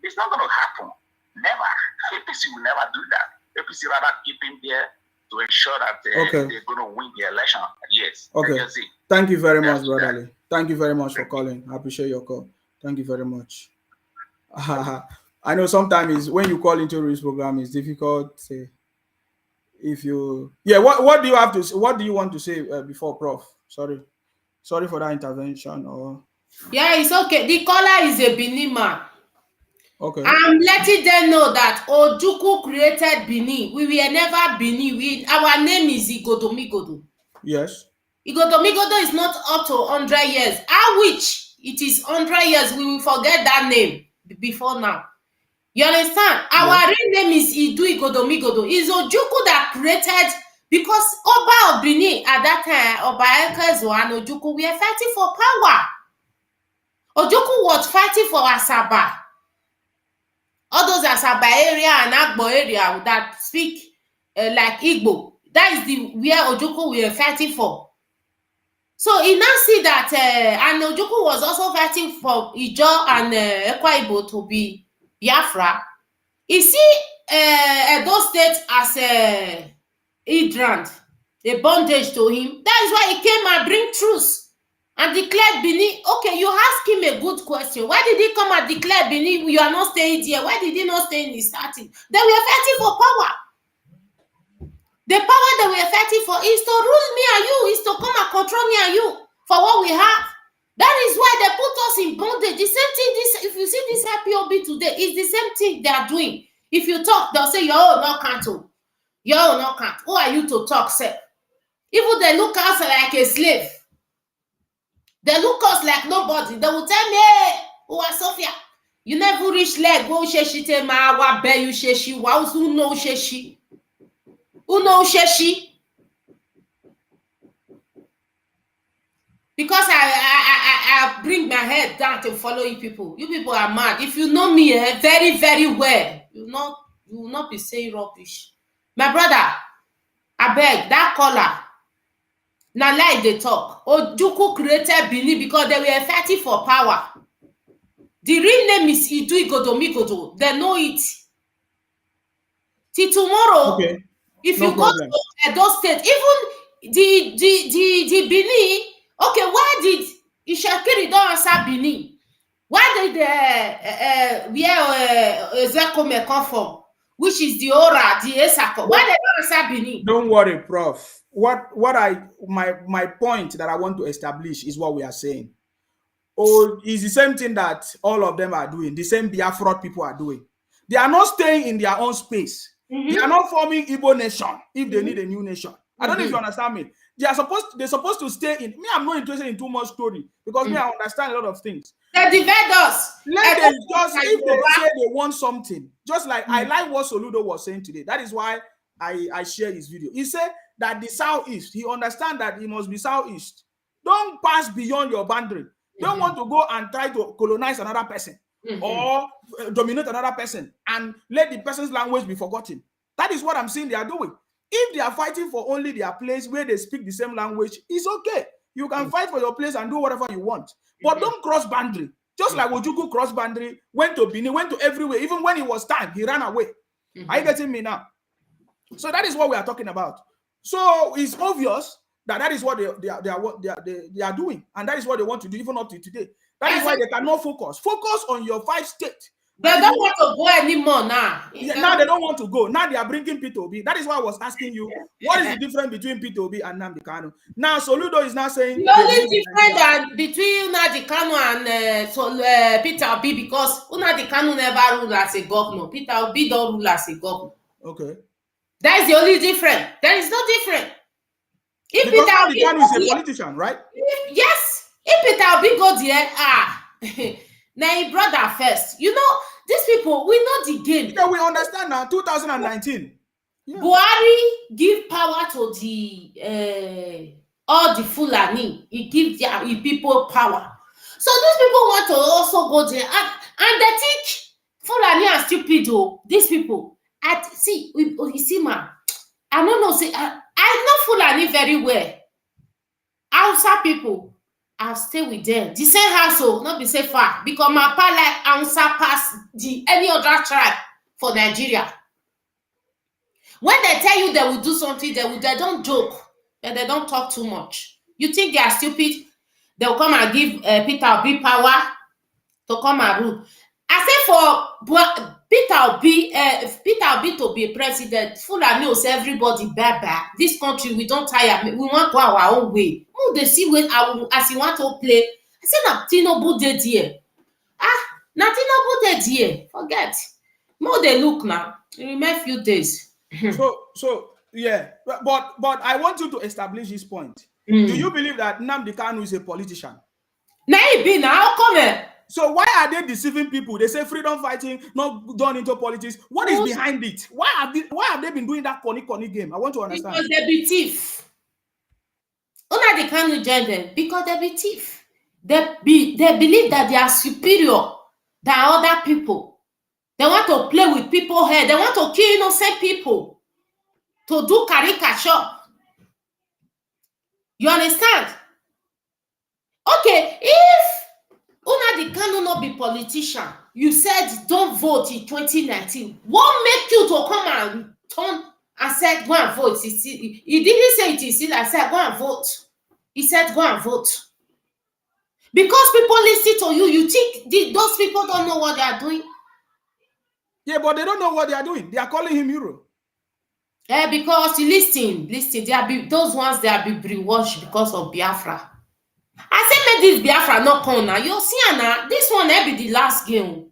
It's not going to happen. Never. APC will never do that. APC rather keep him there to ensure that they're going to win the election. Yes. Okay. Thank you very much, Brother Ali. Thank you very much for calling. I appreciate your call. Thank you very much. I know sometimes when you call into this program, it's difficult. If you, what do you have to? What do you want to say before, Prof? Sorry for that intervention. Or it's okay. The caller is a Benin man. Okay. I'm letting them know that Ojukwu created Benin. We were never Benin. Our name is Igodomigodo. Yes. Igodomigodo is not up to 100 years. I wish it is 100 years. We will forget that name before now. You understand? Our real name is Idu Igodomigodo. It's Ojukwu that created, because Oba of Benin at that time, Oba Ekezo and Ojukwu were fighting for power. Ojukwu was fighting for Asaba. All those Asaba area and Agbo area that speak like Igbo. That is where Ojukwu were fighting for. So he now see that and Ojukwu was also fighting for Ijo and Ekwa Igbo to be Biafra. He see Edo State as a hydrant, a bondage to him. That is why he came and bring truce and declared Benin. Okay, you ask him a good question. Why did he come and declare Benin? You are not staying here. Why did he not stay in the starting? They were fighting for power. The power that we are fighting for is to rule me and you, is to come and control me and you for what we have. That is why they put us in bondage. The same thing, if you see this IPOB today, it's the same thing they are doing. If you talk, they'll say, you're not can't. You're not can't. Who are you to talk, sir? Even they look us like a slave. They look us like nobody. They will tell me, hey, who are Sophia? You never reach leg. Who sheshite ma wa be you sheshi? Who know sheshi? Who knows sheshi? Because I bring my head down to follow you people. You people are mad. If you know me very, very well, you will not be saying rubbish. My brother, I beg that caller. Now like they talk. Ojukwu created Benin because they were fighting for power. The real name is Idu Igodomigodo. They know it. Till tomorrow. Okay. If you go to Edo State, even the Benin, okay, why did Ishakiri don't answer Benin? Why did Ezekome come from? Which is the Ora, the Esako? Why they don't answer Benin? Don't worry, Prof. My point that I want to establish is what we are saying. It's the same thing that all of them are doing. The same Biafra people are doing. They are not staying in their own space. They are not forming Igbo nation if they need a new nation. I don't know if you understand me. They're supposed to stay in. Me, I'm not interested in too much story because me, I understand a lot of things. They divide us. Let them just, if they say they want something, just like I like what Soludo was saying today. That is why I share his video. He said that the Southeast, he understands that he must be Southeast. Don't pass beyond your boundary. Don't want to go and try to colonize another person. Or dominate another person and let the person's language be forgotten. That is what I'm saying they are doing. If they are fighting for only their place where they speak the same language, it's okay. You can fight for your place and do whatever you want. But don't cross boundary. Just like Ojukwu cross boundary, went to Benin, went to everywhere. Even when it was time, he ran away. Are you getting me now? So that is what we are talking about. So it's obvious that is what they are doing. And that is what they want to do even up to today. That is why they cannot focus. Focus on your 5 states. They don't want to go anymore now. Now they don't want to go. Now they are bringing P2B. That is why I was asking you, what is the difference between P2B and Nnamdi Kanu? Now Soludo is now saying the only difference between Nnamdi Kanu and Peter Obi, because Nnamdi Kanu never ruled as a governor. Peter Obi don't rule as a governor. Okay. That is the only difference. There is no difference. If because Peter Obi Kanu is a politician, right? Yes. If Peter Obi go there, now he brother first. You know, these people, we know the game. Yeah, we understand now. 2019. Yeah. Buhari give power to the all the Fulani. He gives their people power. So these people want to also go there, and they think Fulani are stupid. Oh, these people. You see, man. I don't know. Say, I know Fulani very well. Hausa people, I'll stay with them. The same household, not be say far, because my pa like Hausa pass any other tribe for Nigeria. When they tell you they will do something, they don't joke, and they don't talk too much. You think they are stupid? They'll come and give Peter Obi power to come and rule. I say for Peter Obi to be president, Fulani knows everybody bad. This country, we don't tire. We want to go our own way. Oh, they see when as you want to play. I say na Tinubu dey there. Na Tinubu dey there. Forget. More they look now. It remain few days. So yeah, but I want you to establish this point. Do you believe that Nnamdi Kanu is a politician? Now he be now. How come? So why are they deceiving people? They say freedom fighting, not done into politics. What is behind it? Why have they been doing that corny game? I want to understand. Because they be thief. Nnamdi Kanu join them because they be thief. They believe that they are superior than other people. They want to play with people's head. They want to kill innocent people. To do caricature. You understand? Okay, if Nnamdi Kanu not be politician, you said don't vote in 2019. What make you to come and turn and said go and vote? He didn't say it is still. I said go and vote. He said go and vote. Because people listen to you, you think those people don't know what they are doing? Yeah, but they don't know what they are doing. They are calling him hero. Because listen, those ones they are be brainwashed because of Biafra. I say make this Biafra not come now. You see now, this one may be the last game.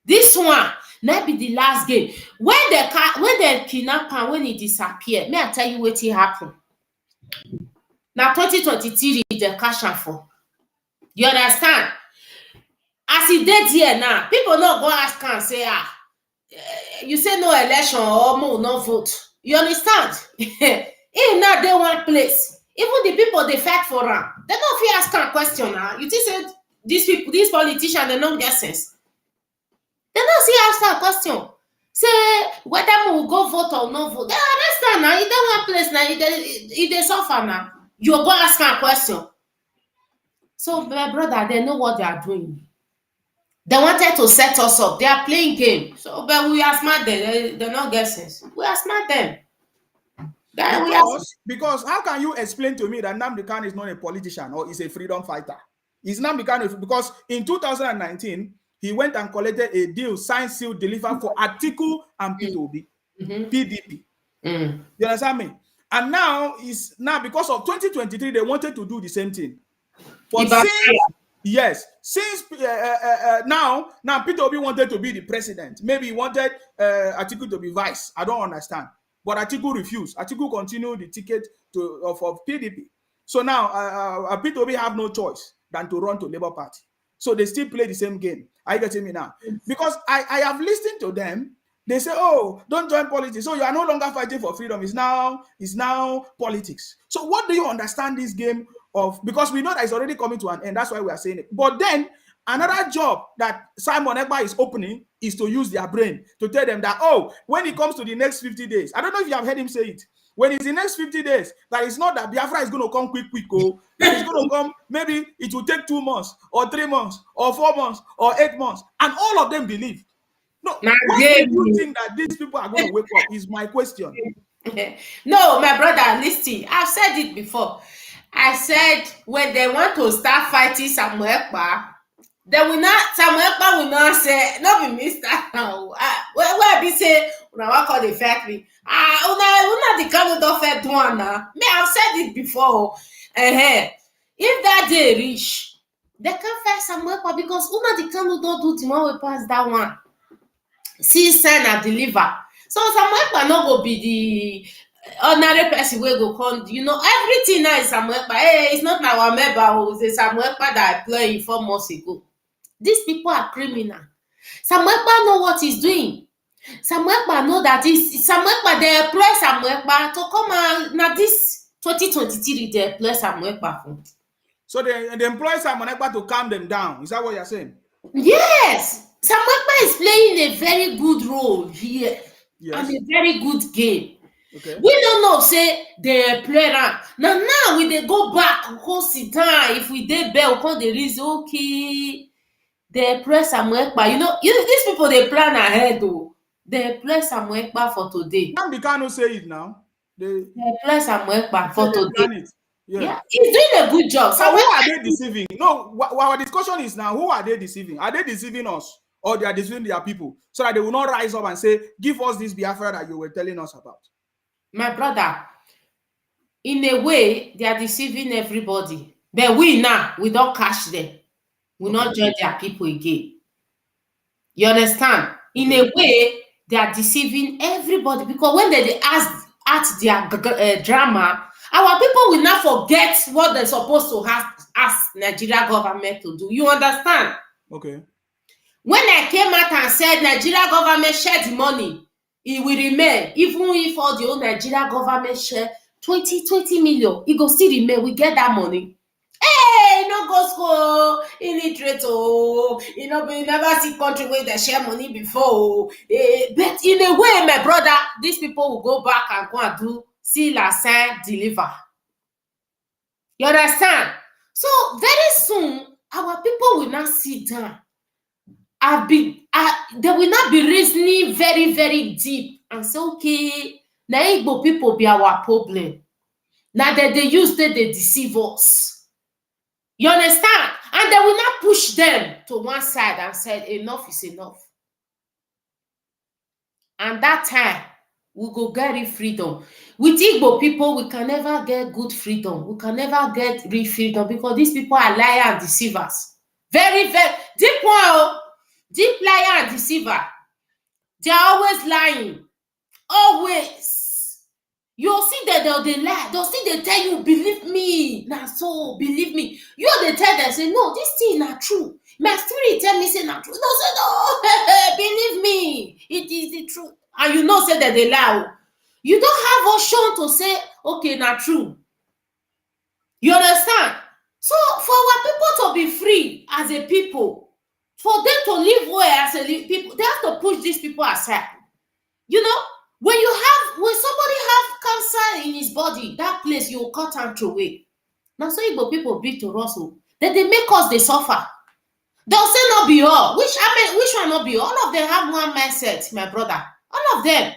This one may be the last game. When they kidnap him, when he disappear, may I tell you what happened? Now 2023 they cash am for. You understand? As he did here now, people not go ask and say, you say no election or more no vote. You understand? If not they one place. Even the people they fight for him, they don't fit ask a question now. You think say these politicians they don't get sense. They don't see ask a question. Say whether we will go vote or no vote. They understand now. You don't one place now. They suffer now. You go ask a question. So my brother, they know what they are doing. They wanted to set us up. They are playing game. So but we are smart them. They don't get sense. We are smart them. Because how can you explain to me that Nnamdi Kanu is not a politician or is a freedom fighter? Is Nnamdi Kanu, because in 2019 he went and collected a deal, signed, sealed, delivered for Atiku and P2B, PDP. You understand me? And now because of 2023 they wanted to do the same thing. But since now P2B wanted to be the president. Maybe he wanted Atiku to be vice. I don't understand. But Atiku refused. Atiku continued the ticket of PDP. So now P2B have no choice than to run to Labour Party. So they still play the same game. Are you getting me now? Because I have listened to them. They say, oh, don't join politics. So you are no longer fighting for freedom. It's now politics. So what do you understand this game of? Because we know that it's already coming to an end. That's why we are saying it. But then another job that Simon Ekpa is opening is to use their brain to tell them that, oh, when it comes to the next 50 days, I don't know if you have heard him say it. When it's the next 50 days, that it's not that Biafra is going to come quick, oh, that it's going to come, maybe it will take 2 months, or 3 months, or 4 months, or 8 months. And all of them believe. No, why do you think that these people are going to wake up is my question. No, my brother, listen, I've said it before. I said when they want to start fighting Samuel Ekpa, Then we not Samuel Ekpa will not say, no be Mr. Where be say una what call the factory. Una the kind of fair one now. Me, I've said it before. If that day reach, they can find Samuel Ekpa because una the kind of don't do the one we pass that one. See, send and deliver. So Samuel Ekpa no go be the ordinary person wey go come, everything now is Samuel Ekpa. Hey, it's not our member, it's a Samuel Ekpa that I play 4 months ago. These people are criminal. Samuel Ekpa know what he's doing. Samuel Ekpa know that Samuel Ekpa, they employ Samuel Ekpa to come and now this 2023 they employ Samuel Ekpa. So they employ Samuel Ekpa to calm them down. Is that what you're saying? Yes. Samuel Ekpa is playing a very good role here. Yes. And a very good game. Okay. We don't know, say they play around. Now we they go back, go sit down. If we dey bell, come the reason, okay. They play Samuel Ekpa. These people they plan ahead though. They play Samuel Ekpa for today. Nnamdi Kanu say it now. They play Samuel Ekpa for today. Yeah, he's doing a good job. So who are they deceiving? No, our discussion is now, who are they deceiving? Are they deceiving us or they are deceiving their people so that they will not rise up and say, give us this Biafra that you were telling us about? My brother, in a way, they are deceiving everybody. But we don't catch them. We not join their people again. You understand? In a way, they are deceiving everybody because when they ask their drama, our people will not forget what they're supposed to ask Nigeria government to do. You understand? Okay. When I came out and said Nigeria government share the money, it will remain. Even if all the old Nigeria government share 20 million, it go still remain. We get that money. Hey, no go school, illiterate, we never see country where they share money before. But in a way, my brother, these people will go back and go and do seal and sign, deliver. You understand? So very soon, our people will not sit down. They will not be reasoning very, very deep and say, okay, now Igbo people be our problem. Now that they use they deceive us. You understand? And they will not push them to one side and say, enough is enough. And that time, we go get freedom. With Igbo people, we can never get good freedom. We can never get real freedom because these people are liars and deceivers. Very, very deep one. Deep liar and deceiver. They are always lying. Always. You'll see that they lie. They'll see they tell you, believe me. Now so, believe me. You they tell them, say, no, this thing is not true. My spirit tell me, say, not true. No, say, no, believe me. It is the truth. And you know, say that they lie. You don't have option to say, okay, not true. You understand? So, for our people to be free as a people, for them to live well as a people, they have to push these people aside. When somebody have cancer in his body, that place you will cut and throw away. Now, so Igbo people beat to Russell, then they make us they suffer. They'll say not be all. Which one not be all? All of them have one mindset, my brother. All of them.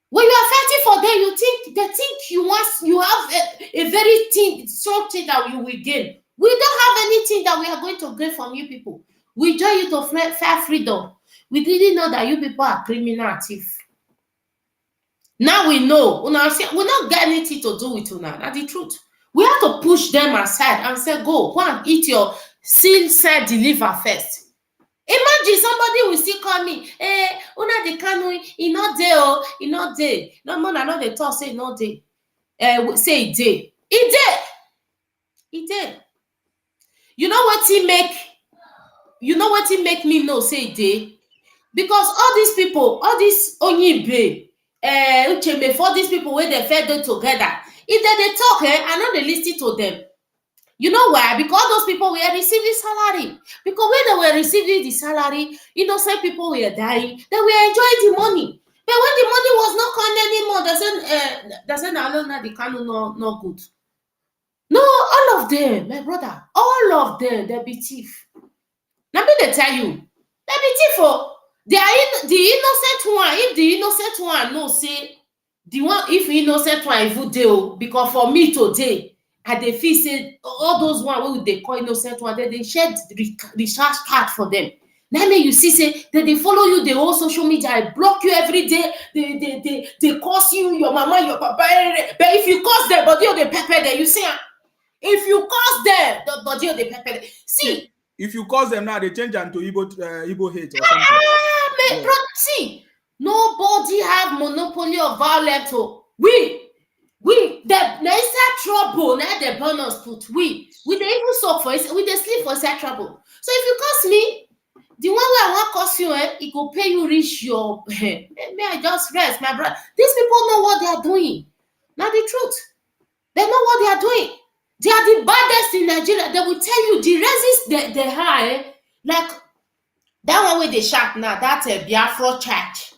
When you are fighting for them, they think you have a very strong thing that you will gain. We don't have anything that we are going to gain from you people. We join you to fair freedom. We didn't know that you people are criminal and thief. Now we know. We not get anything to do with Una. That's the truth. We have to push them aside and say, go and eat your seal, sell, deliver first. Imagine somebody will still call me, Una the Kanu, he not there, oh, he not there. No, man, I know they talk, say not there. Say he there. He there. He there. You know what he make me know, say he there? Because all these people, all these Onyibe, for these people where they fed them together, if they talk, I know they listen to them. You know why? Because those people were receiving salary. Because when they were receiving the salary, innocent people were dying. They were enjoying the money. But when the money was not coming anymore, they said, no, the Kanu no good. No, all of them, my brother, all of them, they be thief. Let me tell you, they be thief. They are the innocent one. If the innocent one no say the one, if innocent one evil deal, because for me today, and they feel say all those one wey they call innocent one, they share recharge card for them. Now make you see say they follow you, the whole social media, block you every day, they curse you, your mama, your papa. But if you curse them, body of the pepper there, you see, if you curse them, the body of the pepper there. See, if you curse them now, they change them to Igbo hate or something. Yeah. See, nobody have monopoly of violence. We the inside trouble. Now the bonus put we they even suck for it. We they sleep for inside trouble. So if you curse me, the one way I want curse you, it will pay you reach your. May I just rest, my brother. These people know what they are doing. Now the truth, they know what they are doing. They are the baddest in Nigeria. They will tell you the resist the high, like that one where they shout now. That's a Biafra church.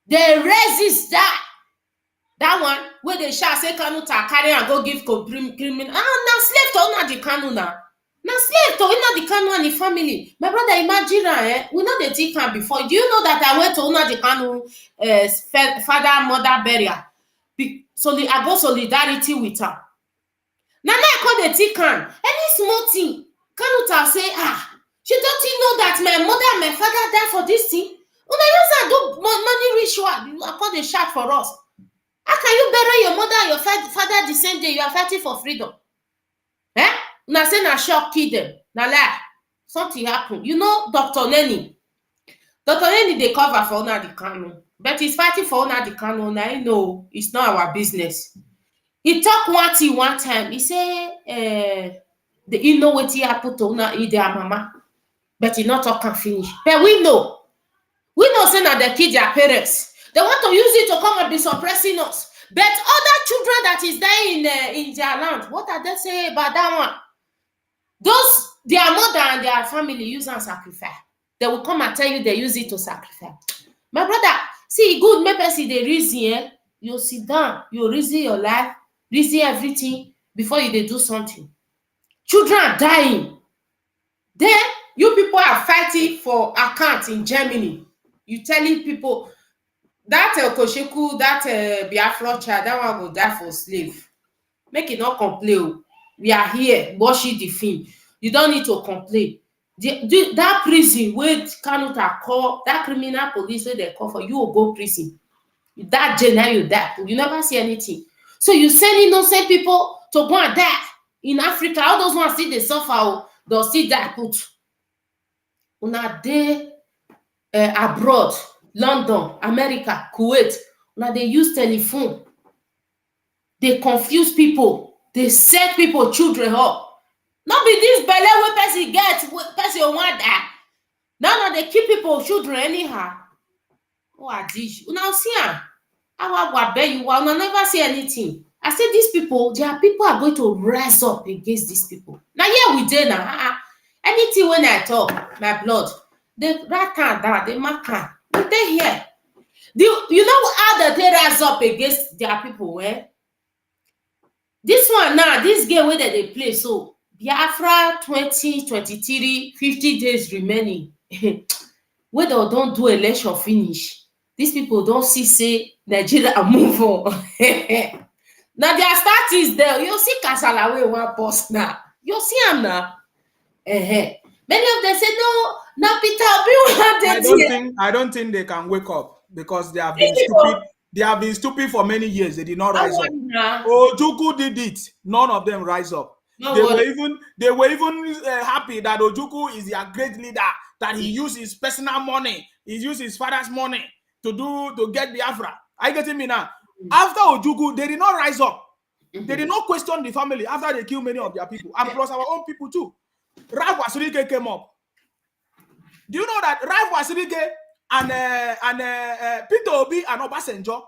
They resist that. That one where they shout say Kanu ta carry and go give criminal. Now slave to una the Kanu now. Now slave to una the Kanu and the family. My brother, imagine we know the Tikan before. Do you know that I went to una the Kanu father mother burial? I go solidarity with her. Now I call the Tikan. Any small thing, Kanu ta say she don't know that my mother and my father died for this thing. Una use do money ritual. I call the shout for us. How can you bury your mother and your father the same day? You are fighting for freedom. Now say na shock kill them. Now lie. Something happened. You know Dr. Nenny. Dr. Nenny they cover for una the Kanu. But he's fighting for una the Kanu. Now you know it's not our business. He talk one thing one time. He say you know what he happened to una their mama. But he not talk and finish. But we know say that they kill their parents. They want to use it to come and be suppressing us. But other children that is there in their land, what are they saying about that one? Those, their mother and their family use and sacrifice. They will come and tell you they use it to sacrifice. My brother, see, good, maybe see the reason, you sit down, you reason your life, reason everything before you do something. Children are dying. Then, you people are fighting for account in Germany. You telling people, that Kosheku, that Biafra child, that one will die for slave. Make it not complain. We are here, watching the film. You don't need to complain. That prison where Kanuta call, that criminal police where they call for, you will go prison. That jail, you die. You never see anything. So you send innocent people to go and die in Africa. All those ones see they suffer, they'll see that put. Una day abroad. London, America, Kuwait, now they use telephone. They confuse people. They set people, children up. Not be this belly where person gets, person want that. Now they keep people, children anyhow. Oh, I dish. Now see, I bet you will never see anything. I said these people, their people are going to rise up against these people. Now here we did now. Anything when I talk, my blood, they rat down, they mark her. But they here. You know how they rise up against their people, This one now, this game where they play, so Biafra 2023, 50 days remaining. Where they don't do election finish. These people don't say Nigeria move on. Now their start is there. You see Kasala way one boss now. You see him now. Many of them say no. Now Peter I don't think they can wake up because they have been stupid. They have been stupid for many years. They did not rise up. Ojukwu did it. None of them rise up. They were even happy that Ojukwu is their great leader. That he used his personal money. He used his father's money to get Biafra. I get me now. After Ojukwu, they did not rise up. They did not question the family after they killed many of their people, and plus our own people too. Ralph Wasirike came up. Do you know that Ralph Wasirike and Peter Obi and Obasanjo,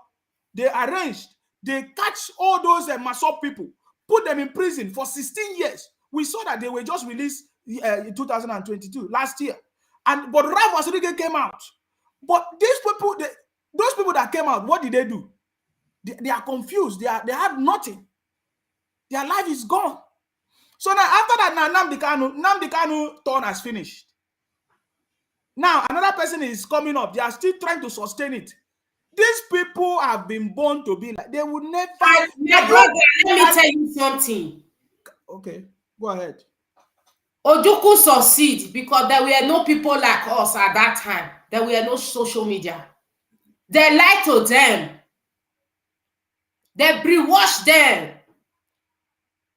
they arranged, they catch all those Masop people, put them in prison for 16 years. We saw that they were just released in 2022, last year. But Ralph Wasirike came out. But these people, those people that came out, what did they do? They are confused. They have nothing. Their life is gone. So now after that, now Nnamdi Kanu turn has finished. Now another person is coming up. They are still trying to sustain it. These people have been born to be like, they would never. My brother, let me tell you something. Okay, go ahead. Ojukwu succeed because there were no people like us at that time. There were no social media. They lied to them. They brainwashed them.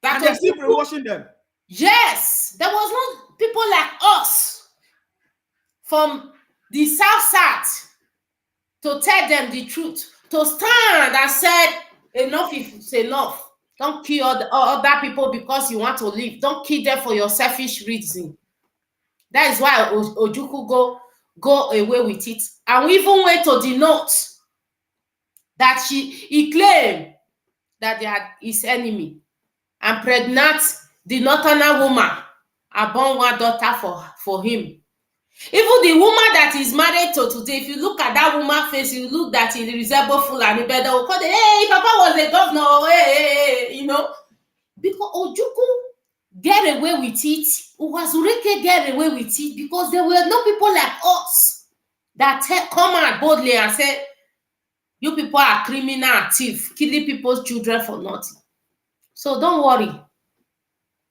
And they're still brainwashing them. Yes, there was no people like us from the south to tell them the truth, to stand and said, enough is enough. Don't kill other people because you want to live. Don't kill them for your selfish reason. That is why Ojukwu go away with it. And we even went to the note that he claimed that they are his enemy and pregnant the northerner woman and born one daughter for him. Even the woman that is married to today, if you look at that woman's face, you look that he resembles Fulani, but they will call it, hey, Papa was a governor, hey, you know. Because Ojukwu get away with it, Uwazurike get away with it because there were no people like us that come out boldly and say, you people are criminal, thief, killing people's children for nothing. So don't worry.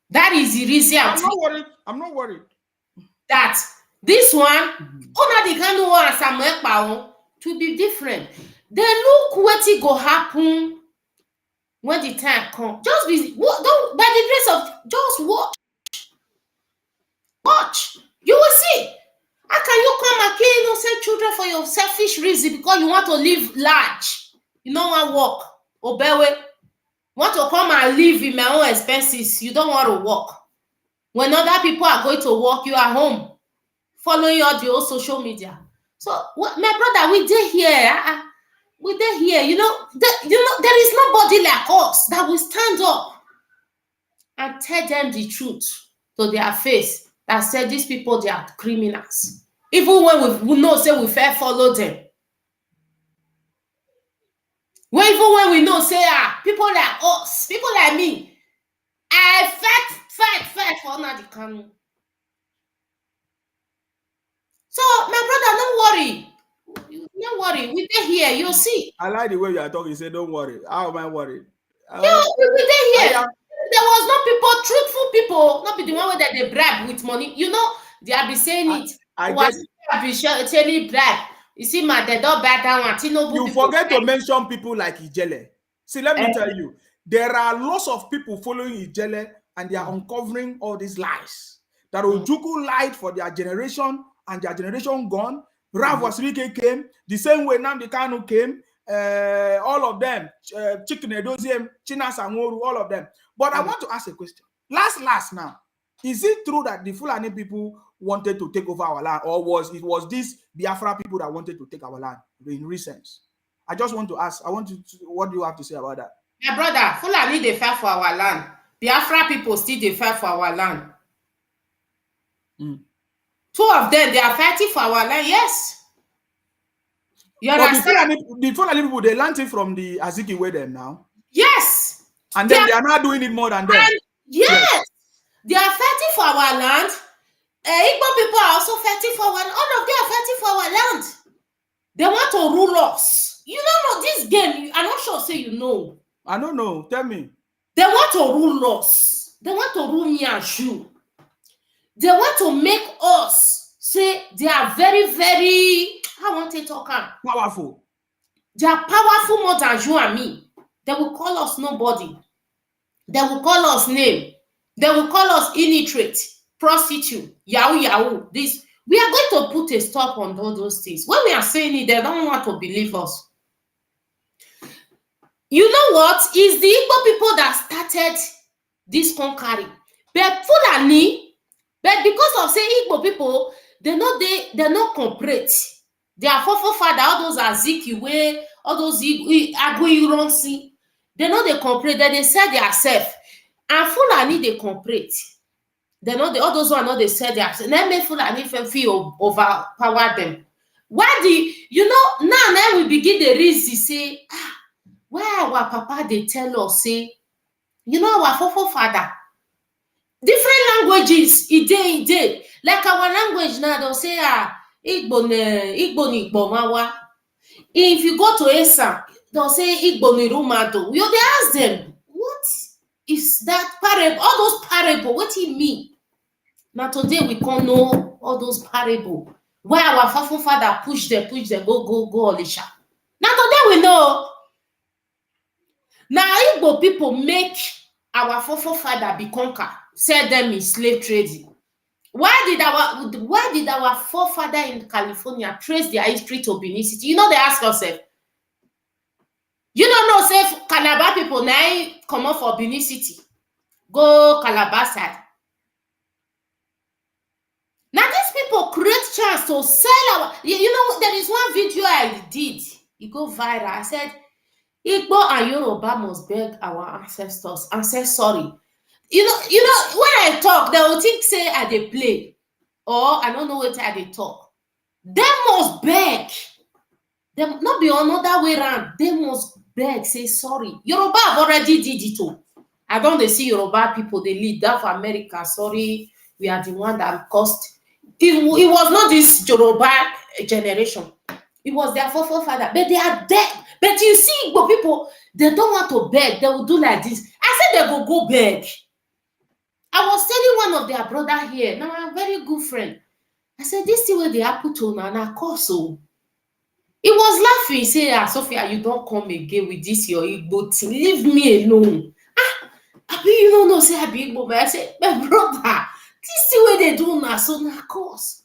That is the reason I'm not worried. That this one, the kind of one Samuel to be different. They look what it go happen when the time comes. Just be don't by the grace of just watch. You will see. How can you come and kill innocent children for your selfish reason because you want to live large? You don't want to work. Obey. Want to come and live in my own expenses. You don't want to work. When other people are going to work, you are home, following all the old social media. So, my brother, we did here. We did here. You know, there is nobody like us that will stand up and tell them the truth to their face that said these people, they are criminals. Even when we know, say we fair follow them. Even when we know, say, people like us, people like me, I fight for Nnamdi Kanu. So, my brother, don't worry. Don't worry. We dey here. You'll see. I like the way you are talking. You say, don't worry. How am I worried? We dey here. There was no people, truthful people, not be the one that they bribe with money. You know, they have been saying it. I guess. Telling bribe. You see, they don't buy that one. You forget to mention people like Ijele. See, let me tell you, there are lots of people following Ijele and they are uncovering all these lies. That Ojukwu lied for their generation and their generation gone. Rav Wasirike came, the same way Nnamdi Kanu came, all of them, Chicken Edoziem, Chinas Anworu, all of them. But I want to ask a question. Last now, is it true that the Fulani people wanted to take over our land, or was this Biafra people that wanted to take our land in recent? I just want to ask, what do you have to say about that? My brother, Fulani, they fight for our land. Biafra people still they fight for our land. Two of them, they are fighting for our land, yes. You understand? The Fulani people, they learned from the Azikiwe them now. Yes. And then they are not doing it more than them. Yes. They are fighting for our land. Igbo people are also fighting for our land. All of them are fighting for our land. They want to rule us. You don't know this game. I'm not sure, say you know. I don't know. Tell me. They want to rule us. They want to rule me and you. They want to make us say they are very, very, how want to talk? Powerful. They are powerful more than you and me. They will call us nobody. They will call us name. They will call us illiterate, prostitute, yahoo. This. We are going to put a stop on all those things. When we are saying it, they don't want to believe us. You know what? It's the Igbo people that started this conquering. But Fulani, but because of say Igbo people, they're not complete. They are forefather, all those Azikiwe, all those Aguironsi. They know they complete. They said they are safe. And Fulani, they complete. They know all those one know they said they are safe. Then make Fulani feel overpower them. Why now we begin the reason say, why our papa they tell us say, our forefather. Different languages, it day. Like our language now, they'll say, Igbo mawa. If you go to Esa, they'll say Igbo ni Rumado. They ask them, what? is that parable, all those parable, what he mean? Now today we can't know all those parable. Where our father push them, go, Olisha. Now today we know. Now Igbo people make our father be conquer, sell them in slave trading. Why did our forefather in California trace their history to Benin City? You know, they ask yourself. You don't know, say Calabar people now come up for Benin City, go Calabar side. Now these people create chance to sell our. You know, there is one video I did. It go viral. I said, Igbo and Yoruba must beg our ancestors and say sorry. You know, when I talk, they will think say I dey play, or I don't know what I dey talk. They must beg. Them not be another way around. They must beg, say sorry. Yoruba have already did it too. I don't dey see Yoruba people they lead that for America. Sorry, we are the one that caused. It was not this Yoruba generation. It was their forefather, but they are dead. But you see, Igbo people, they don't want to beg. They will do like this. I said they will go beg. I was telling one of their brother here, now I'm a very good friend. I said, this thing where they happen to Nana Koso. He was laughing, say, Sophia, you don't come again with this your Igbo thing. Leave me alone. You don't know, say I be Igbo, but I said, my brother, this thing where they do now, so na cause.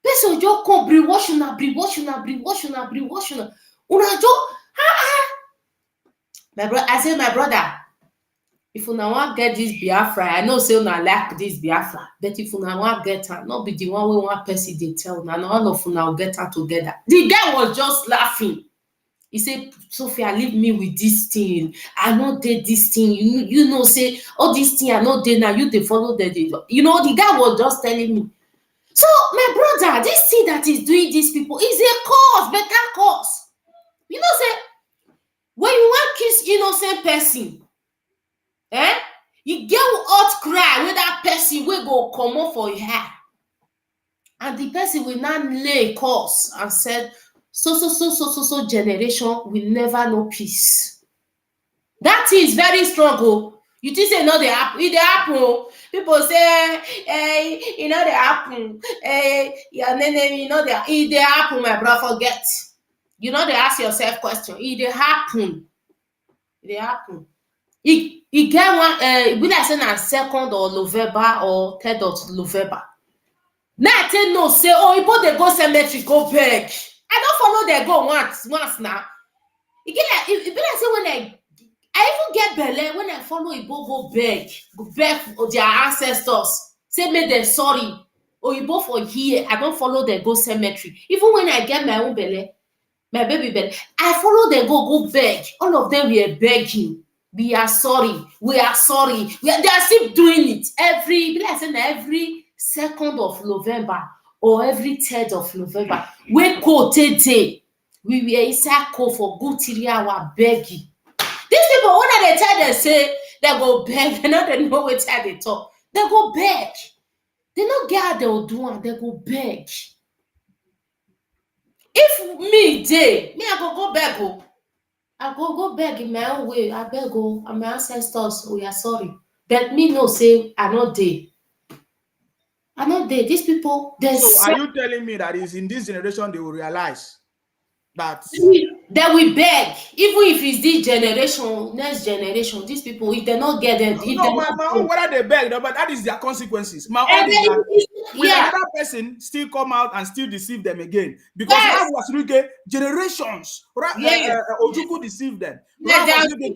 Person just come bring wash una. Una just my brother. I said, my brother, if una want get this Biafra, I know say una like this Biafra, but if una want get her, not be the one we one person they tell una, all of una will get her together. The guy was just laughing. He said, Sophia, leave me with this thing. I not did this thing. You know, say all this thing I not did now. You they follow the. You know, the guy was just telling me. So, my brother, this thing that is doing these people is a cause, better cause. You know, say, when you want kiss innocent person, you get out cry when that person will go come up for your hair. And the person will not lay cause and said, so generation will never know peace. That is very strong. You think say no, they happen. It happen. People say, hey, you know they happen. Hey, your name, you know they happen, my brother. Forget. You know they ask yourself question. It happen. It happen. It get one. We like say na 2nd of November or 3rd of November. Now I tell no say, oh, if they go cemetery, go beg. I don't follow they go once now. It get like it be like say when I even get belly when I follow Igbo go beg for their ancestors. Say make them sorry. Or Igbo for here. I don't follow them go cemetery. Even when I get my own belly, my baby belly, I follow them go beg. All of them were begging. We are sorry. We are sorry. They are still doing it every 2nd of November or every 3rd of November. We go day. We were inside call for good 3 hour begging. These people, when they tell them say they go beg, they know what time they talk. They go beg. They don't get how they'll do and they go beg. If me I go beg. I go beg in my own way. I beg and my ancestors, we are sorry. But me no say I not there. I not there. These people, so are you telling me that is in this generation they will realize that they will beg, even if it's this generation, next generation, these people, if they not get them, my own, whether they beg, but that is their consequences. My own is that another person still come out and still deceive them again. Because now was generations, Ojukwu deceived them.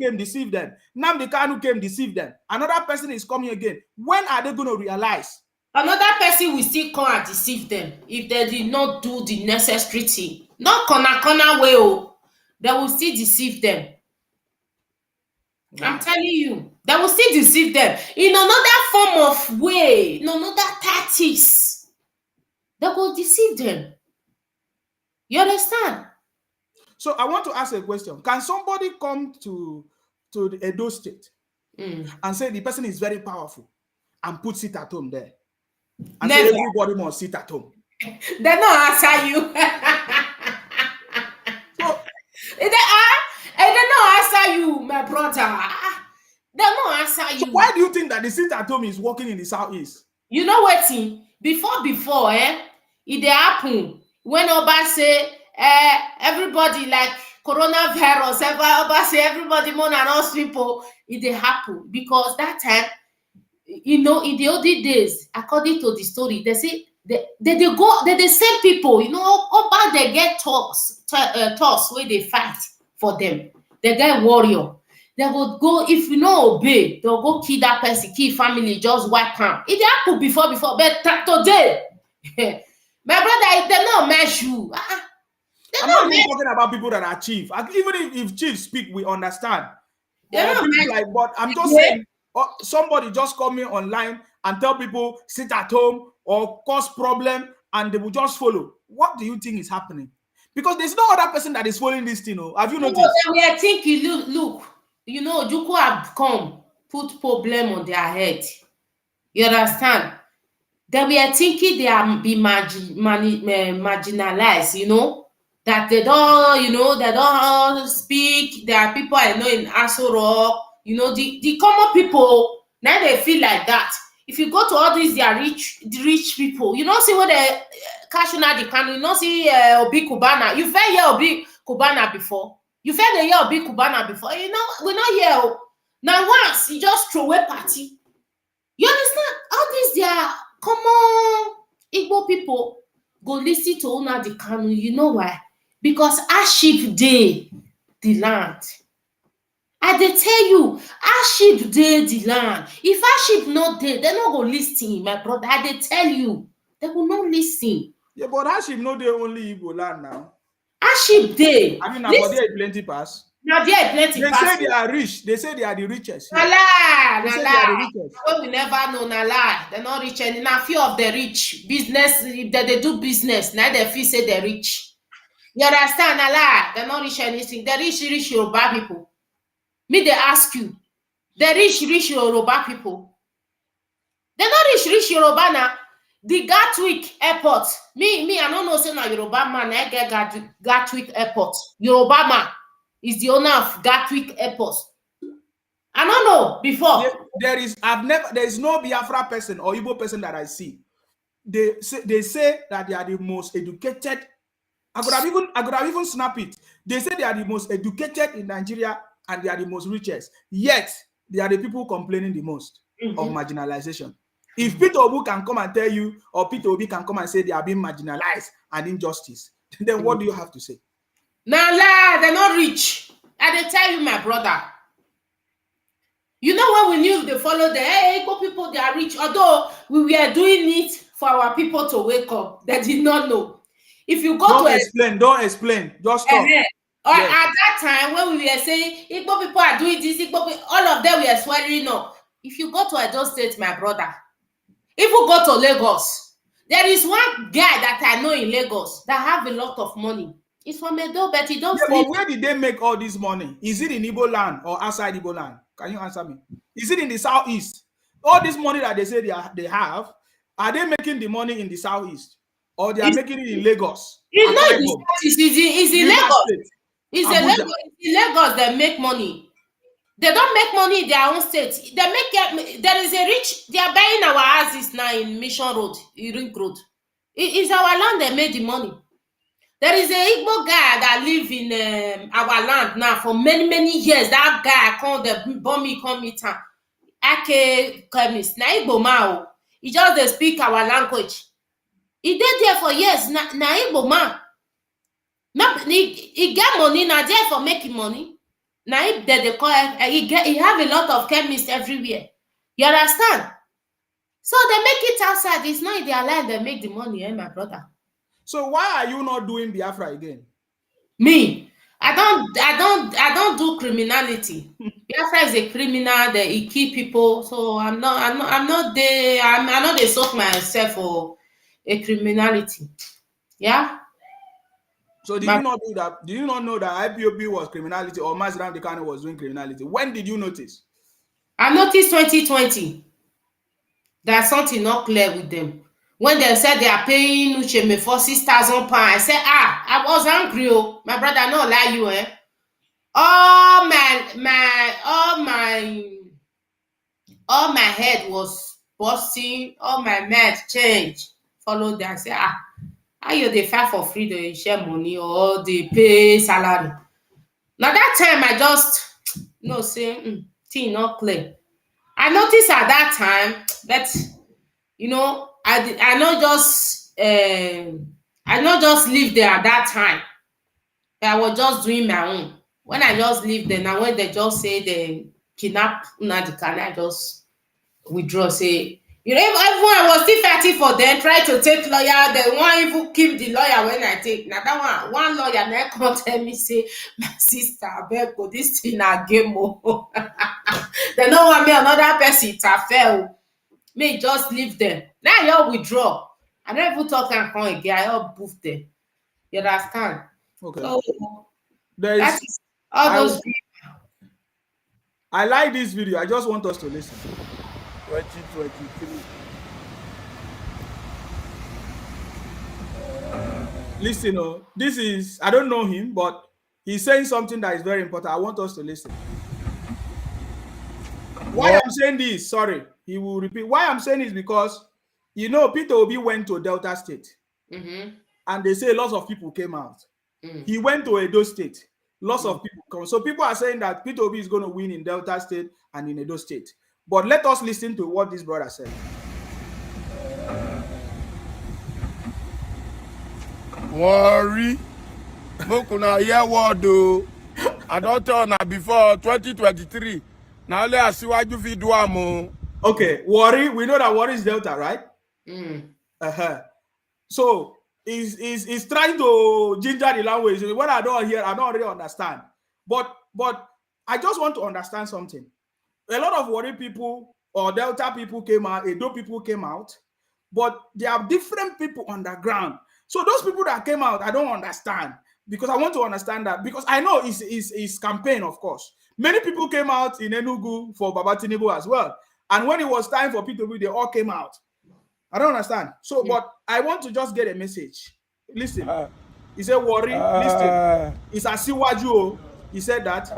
Came deceive them. Nnamdi Kanu came deceive them. Another person is coming again. When are they going to realize? Another person will still come and deceive them if they did not do the necessary thing. Not corner way, they will still deceive them. Wow. I'm telling you, they will still deceive them in another form of way, in another tactics. They will deceive them. You understand? So I want to ask a question. Can somebody come to the Edo State and say the person is very powerful and put sit at home there? And say everybody must sit at home. They don't answer you. So, they don't answer you, my brother. They no answer you. So why do you think that the sit-at-home is working in the southeast? You know what? Before, it dey happen when Oba say everybody like coronavirus, Oba say everybody more than us people, it dey happen because that time, in the olden days, according to the story, they say they send people, Oba they get talks where they fight for them. They get warrior. They would go, if you no obey, they'll go kill that person, kill family, just wipe am. It happened before, but today, my brother, they not mesh you. I'm not even talking about people that are chief. Even if chiefs speak, we understand. People like, but I'm just saying, somebody just come in online and tell people sit at home or cause problem, and they will just follow. What do you think is happening? Because there's no other person that is following this thing. Have you noticed? I think look, Juku have come, put problem on their head. You understand? They were thinking they are be marginalized, that they don't speak. There are people I know in Aso Rock, the common people, now they feel like that. If you go to all these, they are rich people. You don't see what they cash out the can. You don't see Obi Kubana. You've heard hear Obi Kubana before. You've heard hear Obi Kubana before. We're not here. Now once you just throw away party. You understand? All these, they are common Igbo people go listen to Una the Kanu. You know why? Because hardship dey the land. I dey tell you, hardship dey the land. If hardship not dey, they no go listen, my brother. I dey tell you, they will not listen. Yeah, but hardship no dey only Igbo land now. Hardship dey. I mean, now there is plenty pass. Now there plenty They pass. say they are rich. They say they are the richest. Na lie, They na say they are the lie. richest. Well, we never know, na lie. They're not rich, and na few of the rich business. If they do business, now they feel say they're rich. You understand? Na lie. They're not rich anything. The rich Yoruba people. Me, they ask you. The rich Yoruba people. They're not rich Yoruba now. The Gatwick Airport. Me, I don't know, say na Yoruba man, I get Gatwick Airport. Yoruba man is the owner of Gatwick Airport. I don't know before. There is no Biafra person or Igbo person that I see. They say that they are the most educated. I could have even snapped it. They say they are the most educated in Nigeria and they are the most richest. Yet they are the people complaining the most of marginalization. If Peter Obi can come and tell you, or Peter Obi can come and say they are being marginalized and injustice, then what do you have to say? Nah, they're not rich. I dey tell you, my brother. You know when we knew they follow the Igbo people, they are rich. Although we were doing it for our people to wake up, they did not know. If you go don't explain. Just talk. Or yes. At that time when we were saying Igbo people are doing this, Igbo people, all of them were swearing up. If you go to Edo State, my brother, if you go to Lagos, there is one guy that I know in Lagos that have a lot of money. It's from Edo, but he don't sleep. But where did they make all this money? Is it in Igbo land or outside Igbo land? Can you answer me? Is it in the southeast? All this money that they say they have, are they making the money in the southeast? Or they are making it in Lagos? It's not in the southeast, it's in Lagos. It's in Lagos that make money. They don't make money in their own state. There is a rich, they are buying our houses now in Mission Road, Ring Road. It's our land that made the money. There is a Igbo guy that live in our land now for many years. That guy called the Bommy come meet him. Ake chemist. Na Igbo man. He just they speak our language. He did there for years. Na Igbo man. He get money now there for making money. Now they call he have a lot of chemists everywhere. You understand? So they make it outside. It's not in their land they make the money, my brother. So why are you not doing Biafra again? Me, I don't do criminality. Biafra is a criminal. He kill people. So I'm not there. I'm not a soak myself for a criminality. Yeah. So did you not do that? Did you not know that IPOB was criminality or Mazram Dekano was doing criminality? When did you notice? I noticed 2020. There's something not clear with them. When they said they are paying Ucheme for 6,000 pounds, I said, I was angry. Oh, my brother, no lie you, eh? All my all my head was busting, all my mind changed. Follow them, say, how you dey fight for freedom, you share money or dey pay salary? Now that time I just know say thing not clear. I noticed at that time that I not just live there at that time. I was just doing my own. When I just leave there, now when they just say they kidnap Nnamdi Kanu, I just withdraw. Say, everyone was still fighting for them, try to take lawyer. They won't even keep the lawyer when I take. Now that one lawyer now come tell me, say, my sister, I beg go, this thing a game. They don't want me another person interfere. Me just leave them. Now y'all withdraw. I don't even talk and come again. I all boof them. You understand? Okay. So that is all those. I like this video. I just want us to listen. 2023. Listen, this is, I don't know him, but he's saying something that is very important. I want us to listen. Why I'm saying this, sorry, he will repeat. Why I'm saying is because, Peter Obi went to Delta State. And they say lots of people came out. He went to Edo State. Lots of people come. So people are saying that Peter Obi is going to win in Delta State and in Edo State. But let us listen to what this brother said. Worry. Mokuna hear word though. I don't tell now before 2023. Now let Asiwaju fi do am. Okay, worry. We know that worry is Delta, right? So he's trying to ginger the language. What I don't hear, I don't really understand. But I just want to understand something. A lot of worry people or Delta people came out, Edo people came out, but there are different people on the ground. So those people that came out, I don't understand, because I want to understand that, because I know it's campaign, of course. Many people came out in Enugu for Baba Tinubu as well. And when it was time for P2B, they all came out. I don't understand. So, but I want to just get a message. Listen. He said, worry, listen. It's Asiwaju. He said that.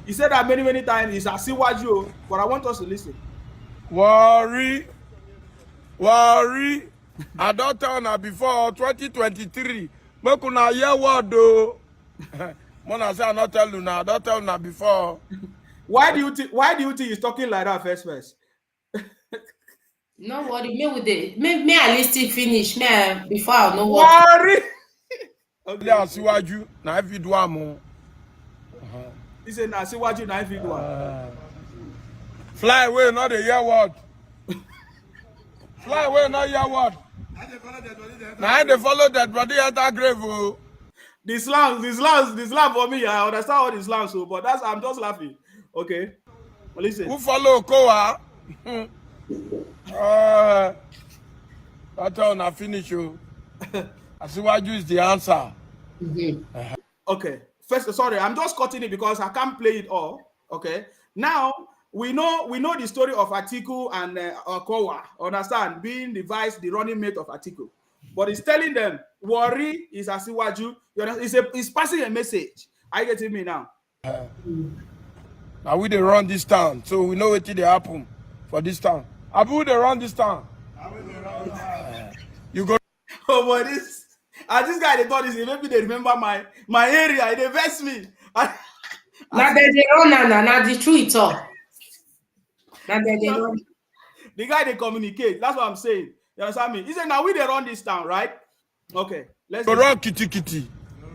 He said that many, many times. It's Asiwaju. But I want us to listen. Worry. I don't tell now before 2023. Mokuna hear word though. Mona say I not tell you now. I don't tell now before. Why do you think he's talking like that first? No worry, me I listen finish. Before I know what. Worry. Okay. Asiwaju na if you do am. He said na Asiwaju na if you do am. Fly away, not the hear word. Fly away, not hear word. Now they follow that body at that grave. The slang for me, I understand all the slang, so but I'm just laughing. Okay. Well, listen. Who follow Koa? That's all I finish you. Asiwaju is the answer. Okay. First, sorry, I'm just cutting it because I can't play it all. Okay. Now we know the story of Atiku and Kowa. Understand? Being the running mate of Atiku. But he's telling them, worry is Asiwaju. He's passing a message. Are you getting me now? Now we they run this town, so we know what they happen for this town. Abu they run this town. You go. Oh, but this guy they thought this. Maybe they remember my area. They vex me. Now they run now the truth all. Now they run. The guy they communicate. That's what I'm saying. You understand me? He said, now we they run this town, right? Okay. Let's run kitty.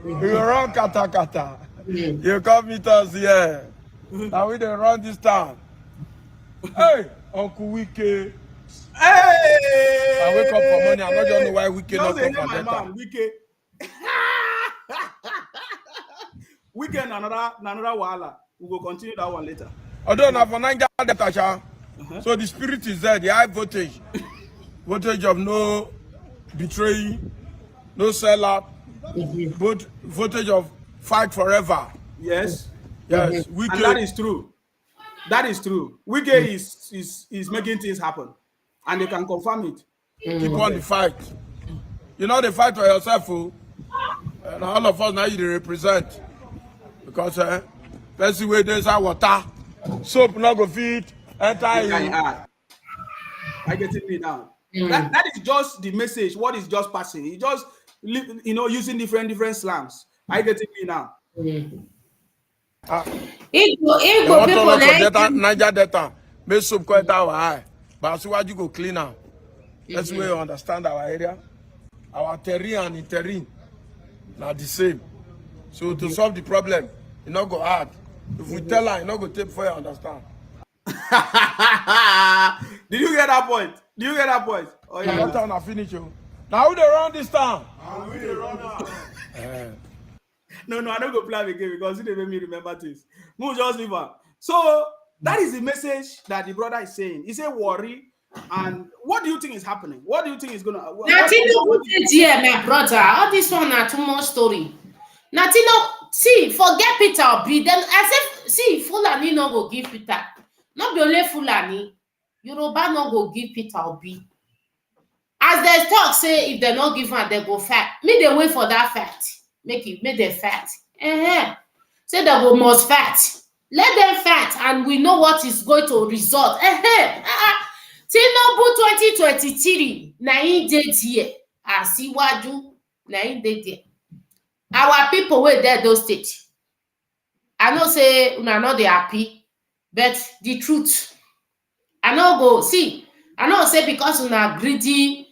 You run kata. You come meet us here. Now we they run this town. Hey, Uncle Wike. Hey! I wake up for money. I don't know why Wike not come for that. Weekend another wala. We will continue that one later. Although now for Niger Delta, so the spirit is there. The high voltage of no betraying, no sellout, but voltage of fight forever. Yes. Yes. And that is true. That is true. Wike is making things happen, and they can confirm it. Keep on the fight. You know the fight for yourself, and all of us now you represent, because person where there's our water, soap not go feed Enter. I get it now. That is just the message. What is just passing? It just using different slangs. I get it now. Igbo want people for Niger Delta. Make some quite our eye. But Asiwaju go clean now. That's where you understand our area. Our terrain and interrain are the same. So to solve the problem, it not go hard. If we tell her, it not go take for you understand. Did you get that point? Oh yeah. That town I finish you. Now who they run this town? No, I don't go play again because it made me remember things. Move just leave her. So that is the message that the brother is saying. He said worry. And what do you think is happening? What do you think is gonna my brother? All this one are too much story. Natino, see, forget Peter Obi. Then I said, see, Fulani no go give Peter. Not be only Fulani. Yoruba no go give Peter Obi. As they talk, say if they not give her, they go fight. Me they wait for that fight. Make them fight. Say they go must fight. Let them fight, and we know what is going to result. Tinubu 2023, na in date here. Asiwaju, na in date here. Our people were there those states. I know say una not they happy, but the truth. I know go see. I know say because una greedy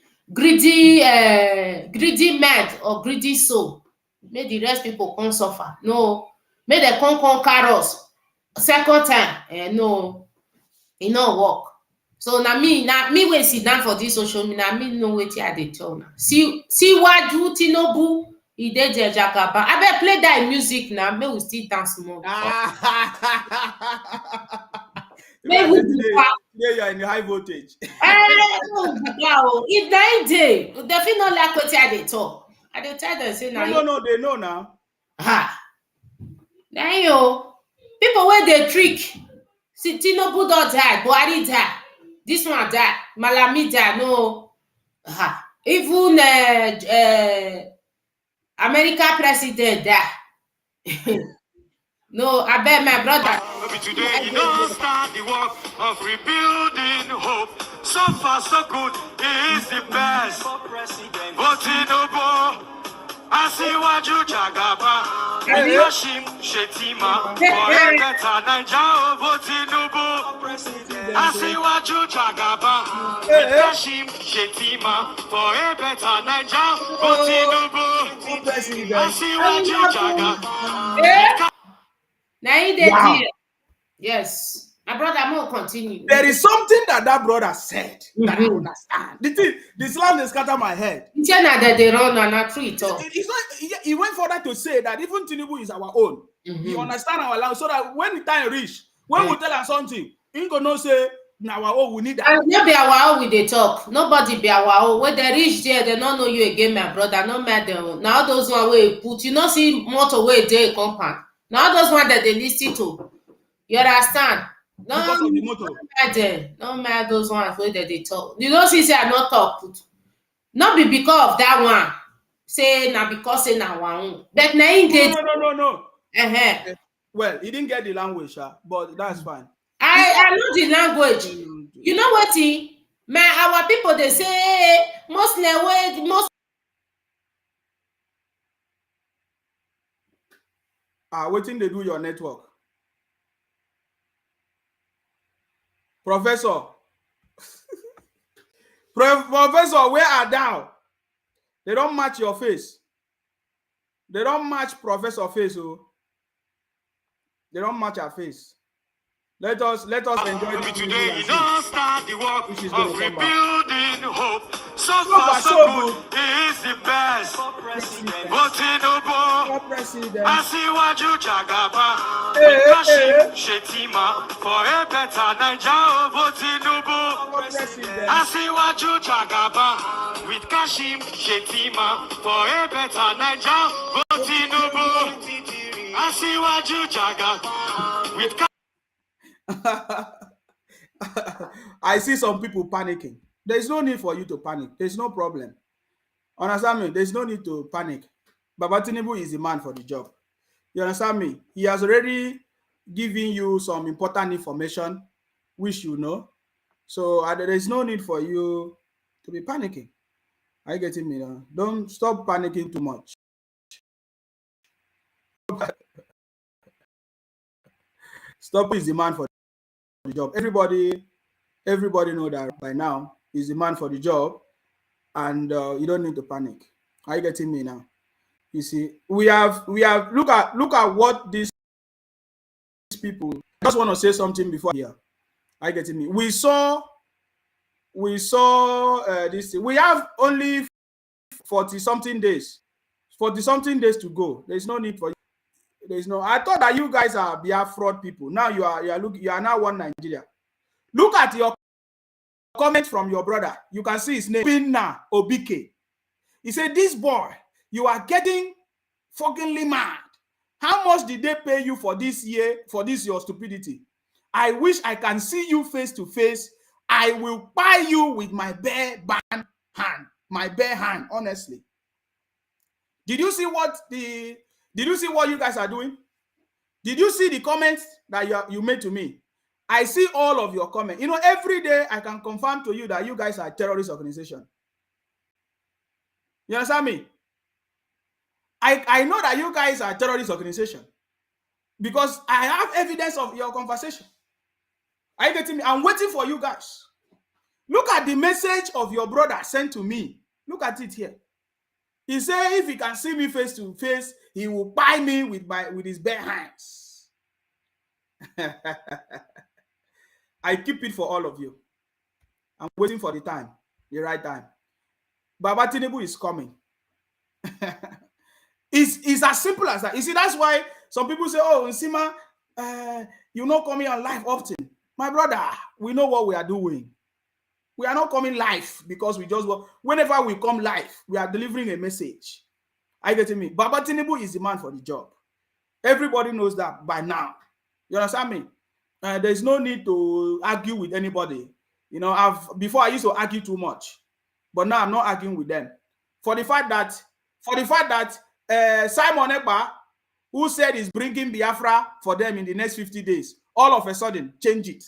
man or greedy soul, make the rest people come suffer. No, make they come conquer us. Second time, no, it no work. So now me when sit down for this social media, me know what I dey tell now. See what do Tinubu he did Jagaban. I better play that music now. May we still dance more. Today you are in the high voltage. Wow, it 9 day. They feel not like what I dey talk. I dey tell them say now. No, they know now. Now yo, people where they trick. See, Tinubu don't die, Buhari die. This one die, Malami die. No, even America president die. No, I bet my brother. Today, you don't start the work of rebuilding hope. So far, so good, he is the best. But Tinubu, Asiwaju Jagaban, Kashim Shetima, for a better Nigeria, but Tinubu, Asiwaju Jagaban, Kashim Shetima, for a better Nigeria, but Tinubu, Asiwaju Jagaban. Wow. Yes, my brother, I'm gonna continue. There is something that brother said that I understand. The slang is scatter my head. That they run and not true at all. He went further to say that even Tinubu is our own. You understand our language, so that when the time reach, when we tell her something, he gonna say, "Now our own, we need that." And not be our own with the talk. Nobody be our own. When they reach there, they don't know you again, my brother. No matter now those one way put, you know, see motor way they compound. Now those one that they listen to. You understand? No, because of the motor. No matter those ones where they talk. You know, say I not talk. Not be because of that one. Say now because say now one. But now he did. No. Well, he didn't get the language, but that's fine. I know the language. You know what? Our people they say most. Waiting they do your network. Professor. Professor, where are thou? They don't match your face. They don't match Professor face. Oh. They don't match our face. Let us enjoy this today. You don't start the work of rebuilding hope. So far, so good. He is the best. But Tinubu, Asiwaju Jagaban, Kashim Shetima, for a better Nigeria. But Tinubu, Asiwaju Jagaban, with Kashim Shetima, for a better Nigeria. But Tinubu, Asiwaju Jagaban, with I see some people panicking. There's no need for you to panic. There's no problem. Understand me? There's no need to panic. Baba Tinubu is the man for the job. You understand me? He has already given you some important information. which you know. So there is no need for you to be panicking. Are you getting me now? Don't stop panicking too much. Stop is the man for the job. Everybody know that by now is the man for the job, and you don't need to panic. Are you getting me now? You see, we have look at what these people. I just want to say something before here. Are you getting me? We saw this thing. We have only 40-something days. 40-something days to go. There's no need for you. There's no. I thought that you guys are fraud people. Now you are now one Nigeria. Look at your comment from your brother. You can see his name, Pinna Obike. He said, "This boy, you are getting fuckingly mad. How much did they pay you for this year, for this your stupidity? I wish I can see you face to face. I will buy you with my bare hand. My bare hand, honestly." Did you see what you guys are doing? Did you see the comments that you made to me? I see all of your comments. You know, every day I can confirm to you that you guys are a terrorist organization. You understand me? I know that you guys are a terrorist organization because I have evidence of your conversation. Are you getting me? I'm waiting for you guys. Look at the message of your brother sent to me. Look at it here. He said if he can see me face to face, he will buy me with his bare hands. I keep it for all of you. I'm waiting for the right time. Baba Tinubu is coming. It's as simple as that. You see, that's why some people say, "Oh, Nsima, you're not coming on live often." My brother, we know what we are doing. We are not coming live because we just work. Whenever we come live, we are delivering a message. Are you getting me? Baba Tinubu is the man for the job. Everybody knows that by now. You understand me? There's no need to argue with anybody. You know, before I used to argue too much, but now I'm not arguing with them. For the fact that Simon Ekpa, who said he's bringing Biafra for them in the next 50 days, all of a sudden change it.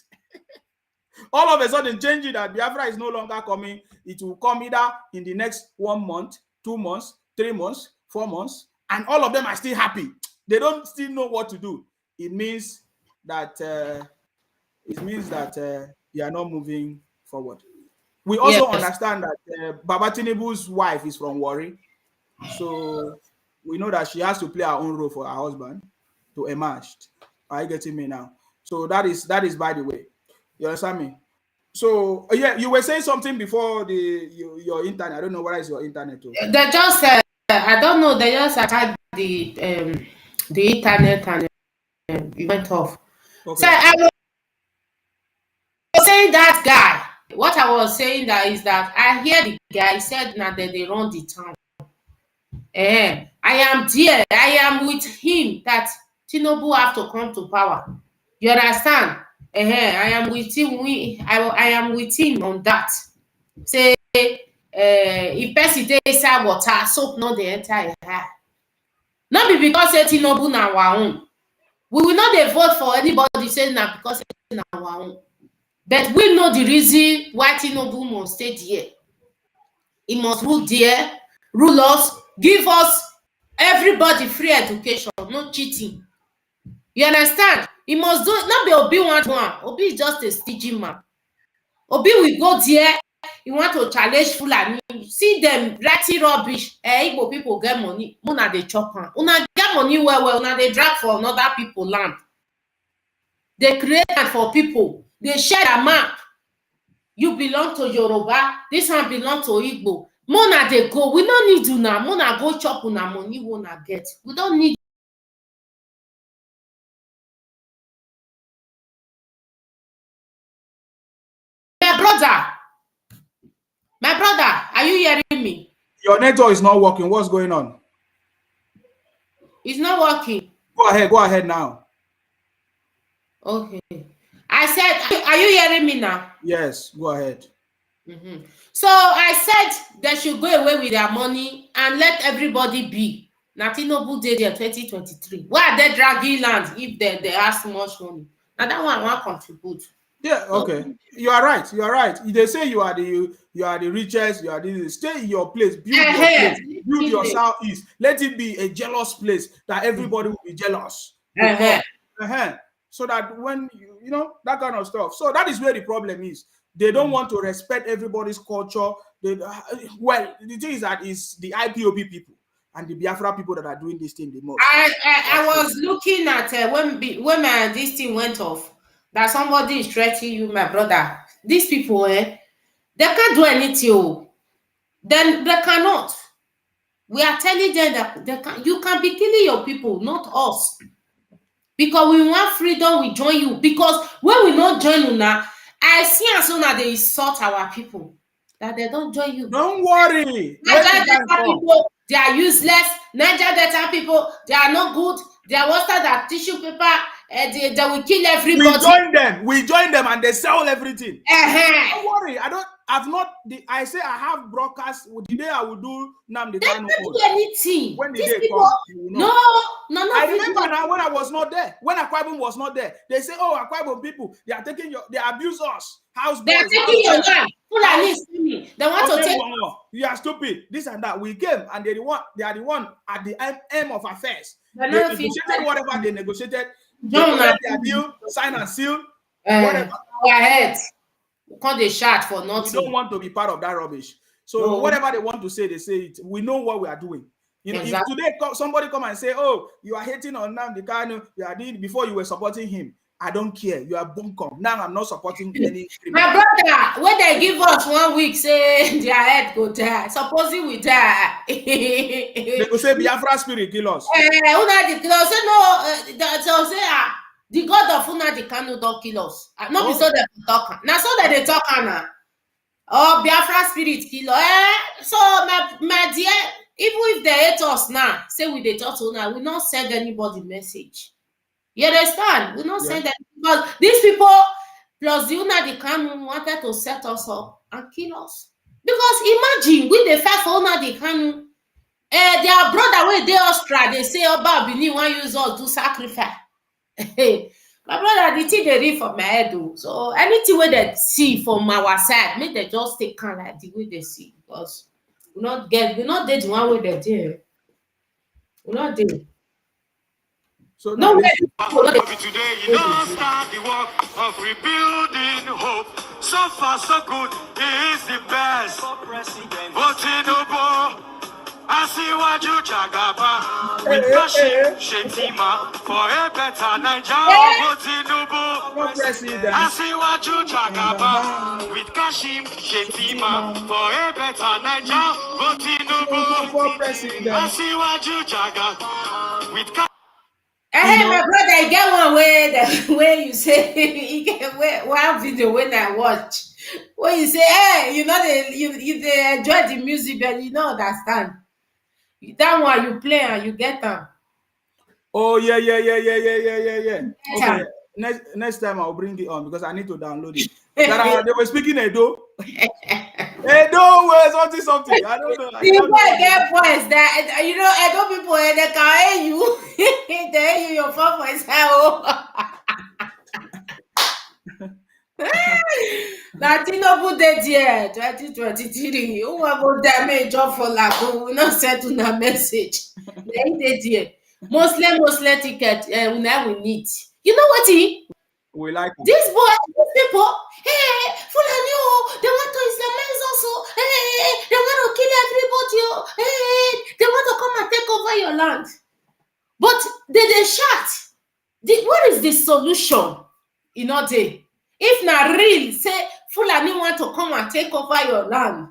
All of a sudden change it that Biafra is no longer coming. It will come either in the next 1 month, 2 months, 3 months, 4 months, and all of them are still happy. They don't still know what to do. It means that they are not moving forward. We also understand that Baba Tinubu's wife is from Warri, so we know that she has to play her own role for her husband to emerge. Are you getting me now? So that is by the way. You understand me? So yeah, you were saying something before your internet. I don't know what is your internet too. They just I don't know. They just attacked the internet and it went off. Okay. So I was saying that guy. What I was saying that is that I hear the guy said that they run the town. I am there. I am with him that Tinubu have to come to power. You understand? I am with him. I am with him on that. Say, if person dey inside water, soap not the entire hair. Not be because say Tinubu na our own. We will not dey vote for anybody saying that because say na our own. But we know the reason why Tinubu must stay there. He must rule there, rule us, give us everybody free education, no cheating. You understand? He must do not be Obi one. Obi is just a stingy man. Obi will go there. He want to challenge Fulani. See them writing rubbish. Igbo people get money. Una dey chop am. Una get money well. Una dey drag for another people land. They create land for people. They share a map. You belong to Yoruba. This one belong to Igbo. Mona dey go. We don't need una. Mona go chop una money. Una get. We don't need. My brother, are you hearing me? Your network is not working. What's going on? It's not working. Go ahead now. Okay. I said, are you hearing me now? Yes, go ahead. So I said they should go away with their money and let everybody be. Now Tinubu did there 2023. Why are they dragging land if they have so much money? Now that one I want to contribute. Yeah, okay. You are right. You are right. They say you are the richest, you are the stay in your place, build your place, build your southeast. Let it be a jealous place that everybody will be jealous to come. So that when you know that kind of stuff. So that is where the problem is. They don't want to respect everybody's culture. Well, the thing is that is the IPOB people and the Biafra people that are doing this thing the most. I was looking at when this thing went off, that somebody is threatening you, my brother. These people, they can't do anything. Then they cannot. We are telling them that you can be killing your people, not us. Because we want freedom, we join you. Because when we not join you now, I see as soon as they insult our people, that they don't join you. Don't worry. People, they are useless. Niger Delta people, they are not good. They are worse than tissue paper. They will kill everybody. We join them and they sell everything. Don't worry. I say I have broadcast. The day I will do Nnamdi Kanu. They don't do anything. When the These day people, comes, no. I remember now when I was not there, when Akwa Ibom was not there, they say, "Oh, Akwa Ibom people, they abuse us. House boys, they are taking your land. They want to take. You are stupid. This and that. We came and they are the one at the end of affairs. They negotiated whatever they negotiated. Their deal, sign and seal. Whatever. Go ahead. Can't they shout for nothing? We don't want to be part of that rubbish. So whatever they want to say, they say it. We know what we are doing. You know, if today somebody come and say, "Oh, you are hating on Nnamdi Kanu, you are doing before you were supporting him," I don't care. You are bunkum. Now I'm not supporting any. My brother, when they give us 1 week, say their head go die. Supposing we die, they go say Biafra spirit kill us. The God of Nnamdi Kanu don't kill us. Not be so that they talk. Now so that they talk now. Oh, Biafra spirit kill us. So my dear, even if they hate us now, say we they talk to now, we not send anybody message. You understand? We not send them because these people plus the Nnamdi Kanu wanted to set us up and kill us. Because imagine we the fight for Nnamdi Kanu. Their brother where they Austria, they say about Bini want use us do sacrifice. Hey, my brother, the thing they read from my head though. So anything where they see from our side, make they just take kind like the way they see because we not dead the one way they did. We're not dead. So no way. Today you don't start the work of rebuilding hope. So far so good, he is the best. Voting Obo, Asiwaju Jagaban, with Kashim Shetima for a better Nigeria. Voting Obo, Asiwaju Jagaban, with Kashim Shetima for a better Nigeria. Voting Obo, Asiwaju Jagaban, with Kashim. Hey, my brother, I get one where you say you get one video when I watch where you say, hey, you know they enjoy the music, but you don't understand. That one you play and you get them. Oh yeah. Okay. Next time I'll bring it on because I need to download it. They were speaking Edo. Edo was something. I don't know. People get voice that you know Edo people they can hear you. They hear you your phone voice. Latino put year 2023. Who will go damage job for Lago? We not send to a message. They Muslim ticket. We now we need. You know what he? We like it. These people, hey, Fulani, they want to Islamize also. Hey, they want to kill everybody. Hey, they want to come and take over your land. But they shout. What is the solution? You know, if not real, say Fulani want to come and take over your land.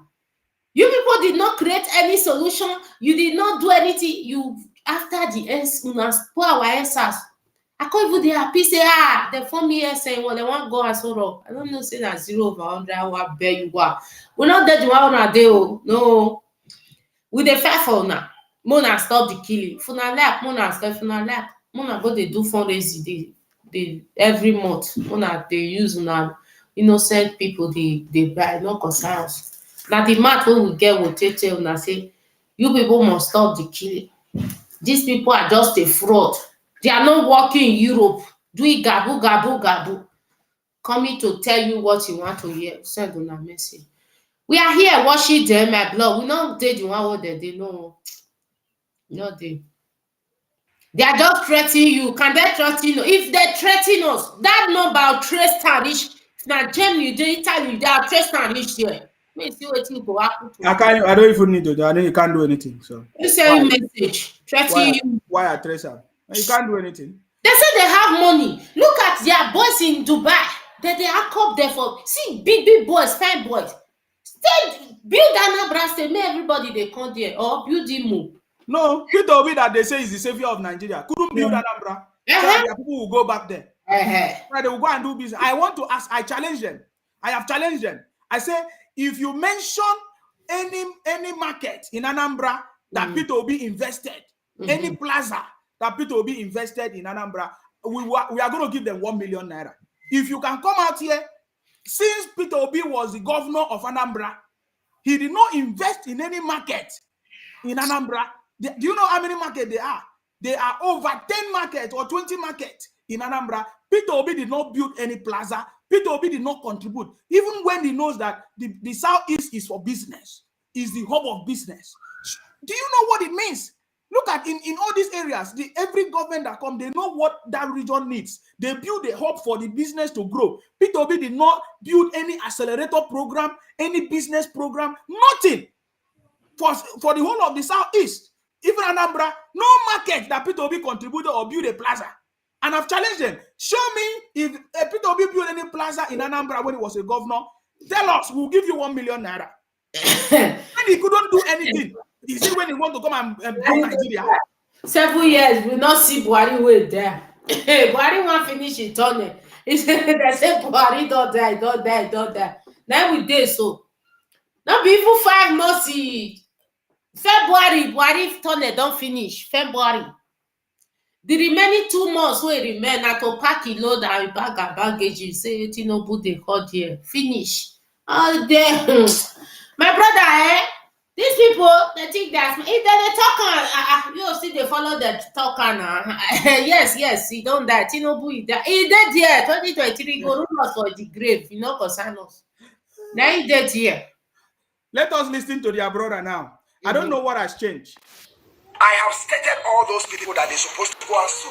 You people did not create any solution. You did not do anything. You after the our answers. I can't even they happy say they form me saying well they want to go and so I don't know say that 0/100 what bear you are. We're not dead one on a day. No, with the fight for now. Mona stop the killing. Funa lap, Mona stop Funa lap. Mona go they do fundraising they every month. Mona they use now innocent people they buy no concerns. Now the math we get will tell now say you people must stop the killing. These people are just a fraud. They are not working in Europe. Do it gabu. coming to tell you what you want to hear. Send on a message. We are here watching them, my blog. We not did the one what they know. Not they. They are just threatening you. Can they threaten you? If they threaten us, that number of trace tarnish. Now Germany, they Italy, they are trace tarnish here. Me see what you go happen to. I don't even need to do. I know you can't do anything. So you send message threatening you. Why a tracer? You can't do anything. They say they have money. Look at their boys in Dubai. They are up there for see big boys, fine boys. Stay build Anambra State, make everybody they come there or build him move. No, Peter Obi that they say is the savior of Nigeria couldn't build Anambra. So people will go back there. Right, they will go and do business. I want to ask. I challenge them. I have challenged them. I say if you mention any market in Anambra that Peter Obi invested, any plaza that Peter Obi invested in Anambra, we are going to give them 1 million naira. If you can come out here, since Peter Obi was the governor of Anambra, he did not invest in any market in Anambra. Do you know how many markets they are? There are over 10 markets or 20 markets in Anambra. Peter Obi did not build any plaza. Peter Obi did not contribute. Even when he knows that the Southeast is for business, is the hub of business. Do you know what it means? Look at in all these areas, every government that comes, they know what that region needs. They build a hub for the business to grow. Peter Obi did not build any accelerator program, any business program, nothing for the whole of the Southeast. Even Anambra, no market that Peter Obi contributed or built a plaza. And I've challenged them. Show me if Peter Obi built any plaza in Anambra when he was a governor. Tell us, we'll give you 1 million naira. And he couldn't do anything. Is it when he want to come and build Nigeria? 7 years, we not see Buhari way there. Buhari want finish it on it. They say Buhari don't die. Now we did so. Now be even 5 months. February, Buhari tunnel don't finish. February. The remaining 2 months will remain na to pack a load and bag and baggage. Say Tinubu they call there. Finish. Oh, there. My brother, these people they think that if they talk you see they follow the talk yes, he don't die. Tinubu he dead here. 2023 go rule us for the grave. You know, concern us. Now he dead here. Let us listen to their brother now. I don't know what has changed. I have stated all those people that they're supposed to go and sue.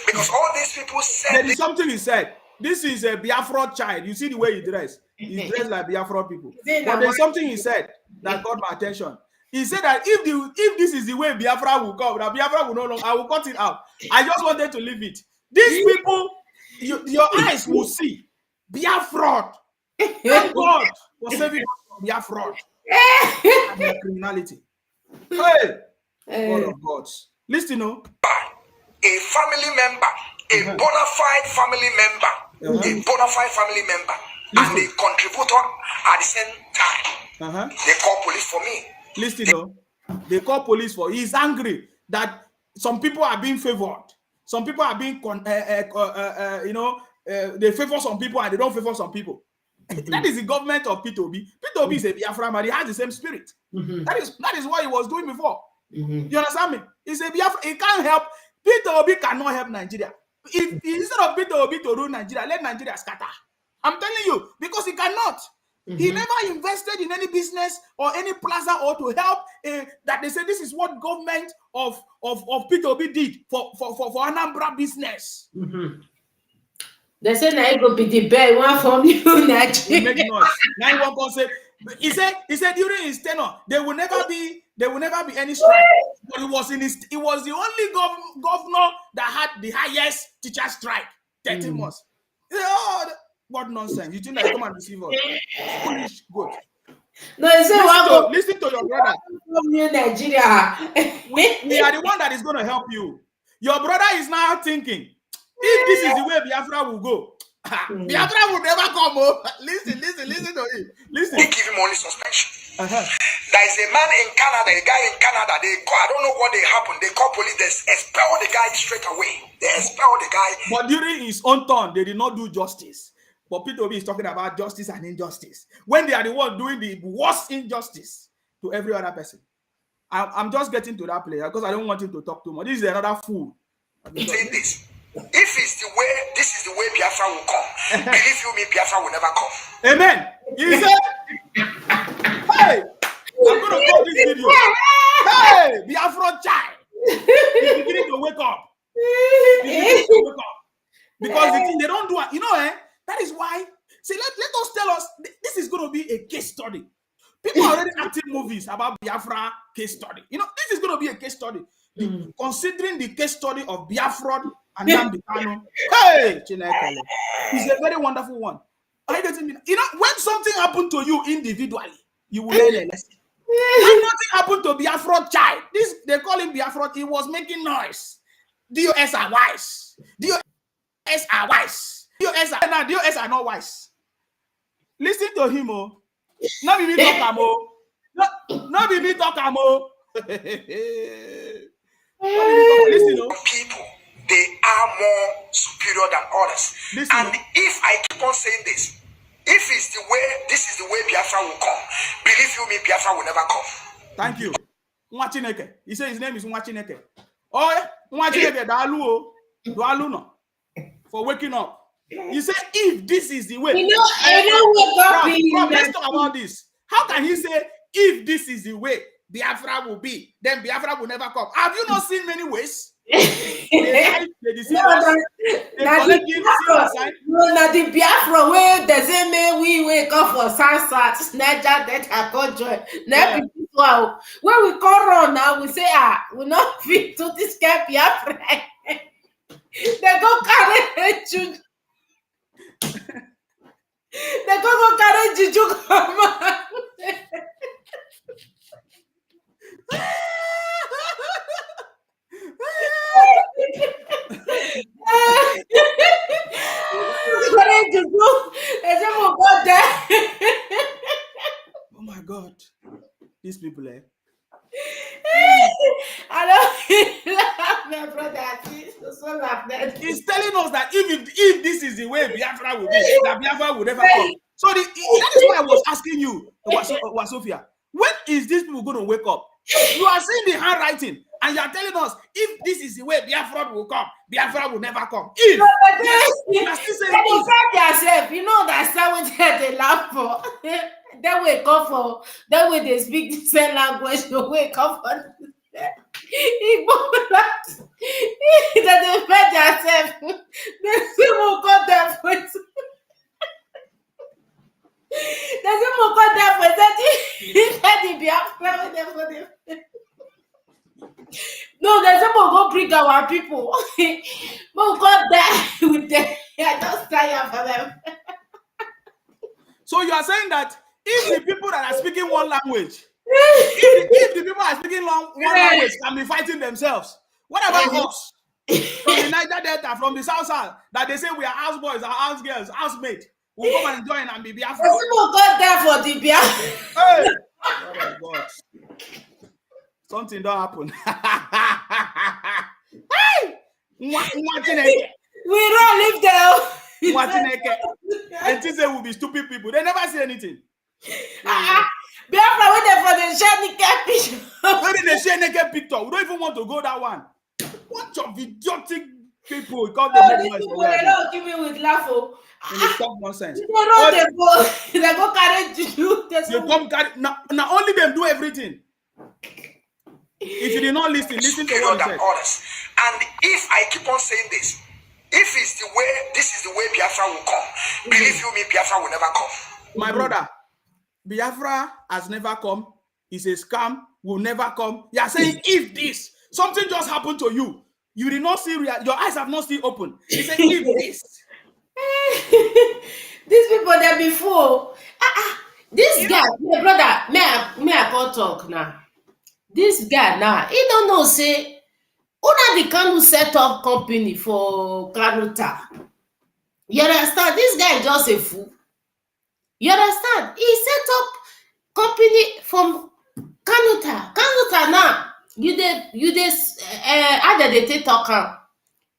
Because all these people said... There is something he said. This is a Biafra child. You see the way he dressed. He's dressed like Biafra people. But there's something he said that got my attention. He said that if this is the way Biafra will come, that Biafra will no longer... I will cut it out. I just wanted to leave it. These people, your eyes will see Biafra. Thank God for saving us from Biafra and their criminality. Hey! God of gods. Listen, a family member, a bona fide family member, and a contributor at the same time. They call police for me. Listen, they call police for. He's angry that some people are being favored. Some people are being, they favor some people and they don't favor some people. That is the government of Peter Obi. Peter Obi is a Biafra man. He has the same spirit. That is what he was doing before. You understand me? He's a Biafra. He can't help. Peter Obi cannot help Nigeria. If instead of Peter Obi to rule Nigeria, let Nigeria scatter. I'm telling you, because he cannot. He never invested in any business or any plaza or to help. That they say this is what government of Peter Obi did for Anambra business. They say now it will be the bear one from you, Nigeria. Make noise. Now one say. He said during his tenure there will never be any strike. But it was the only governor that had the highest teacher strike. 13 months. Oh, what nonsense! You think I come and deceive us? Foolish goat. No, he said listen to your brother. From you, Nigeria. We are the one that is going to help you. Your brother is now thinking, if this is the way Biafra will go, Biafra will never come home. Listen to him. Listen. They give him only suspension. There is a man in Canada, a guy in Canada, I don't know what happened. They call police, they expel the guy straight away. They expel the guy. But during his own turn, they did not do justice. But Peter Obi is talking about justice and injustice. When they are the one doing the worst injustice to every other person. I'm just getting to that player because I don't want him to talk too much. This is another fool. Say this. If it's the way, this is the way Biafra will come. Believe you me, Biafra will never come. Amen. He said, hey, I'm going to call this video. Hey, Biafra child. He's beginning to wake up. He's beginning to wake up. Because they don't do it. You know, that is why. See, let us tell us, this is going to be a case study. People are already acting movies about Biafra case study. You know, this is going to be a case study. Considering the case study of Biafra and Nnamdi Kanu. Hey, Chineke. It's a very wonderful one. Are you getting me? You know, when something happened to you individually, you will learn a lesson. When nothing happened to Biafra child, this they call him Biafra, he was making noise. DOS are wise. DOS are wise. DOS are not wise. Listen to him, oh. No be me talk am, oh. No be me talk am, oh. Listen, oh. People, they are more superior than others. Listen, and if I keep on saying this, if it's the way, this is the way Biafra will come. Believe you me, Biafra will never come. Thank you. Nwachineke. He said his name is Nwachineke. Oh, Nwachineke, Dalu no. For waking up. He said, if this is the way. Let's talk about this. How can he say, if this is the way Biafra will be, then Biafra will never come? Have you not seen many ways? They deceive us. They collect the Biafra way the same way we wake up for sunset, Niger Delta conjoy. When we come around now, we say, we not fit to this guy Biafra. They go carry juju. They go carry juju come on. Oh my God, these people, I don't laugh, my brother. So laugh that. He's telling us that if this is the way Biafra will be, that Biafra will never come. So that is why I was asking you, Wasofia, when is these people going to wake up? You are seeing the handwriting, and you are telling us if this is the way Biafra will come, Biafra will never come. If you are still saying yourself, you know that's what they laugh for. They wake up for. That way they speak the same language. They wake up for. That they fed themselves. They still will cut their foot. They still will cut their foot. That the Biafra with them for them. No, there's someone go bring our people. We'll got that with them. I just tired for them. So you are saying that if the people that are speaking one language, if the people are speaking one language can be fighting themselves, what about us from the Niger Delta, from the South, that they say we are houseboys, our house girls, housemates, we'll come and join and be Biafra. Someone got there for the Biafra. Hey! Oh my God. Something don't happen. Hey! We don't live there. And they will be stupid people. They never say anything. Biafra waiting for the share naked picture. Where did they share naked picture? We don't even want to go that one. Bunch of idiotic people. They don't give me with laugh. Talk nonsense. They go carry you. They come carry. Now only them do everything. If you did not listen to what he said. And if I keep on saying this, if it's the way, this is the way Biafra will come. Believe you me, Biafra will never come. My brother, Biafra has never come. It's a scam, will never come. You are saying if this, something just happened to you, you did not see, your eyes have not still opened. You say if this. These people there before. This guy, my brother, may I go talk now? This guy now, he don't know, say, Una the Kanu set up company for Kanuta. You understand? This guy is just a fool. You understand? He set up company from Kanuta. Kanuta now, you how they take talk.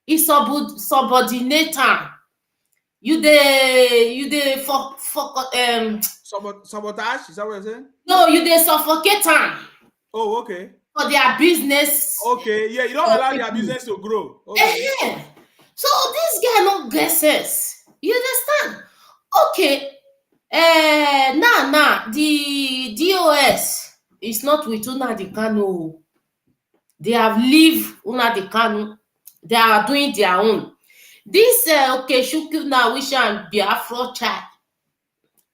He subordinate. You for sabotage? Is that what you're saying? No, you they suffocate. Oh, okay. For their business. Okay, yeah, you don't allow their business to grow. Okay. So this guy no get sense. You understand? Okay. Now the DOS is not with Nnamdi Kanu. They have leave Nnamdi Kanu. They are doing their own. This Okechukwu now wish and Biafra child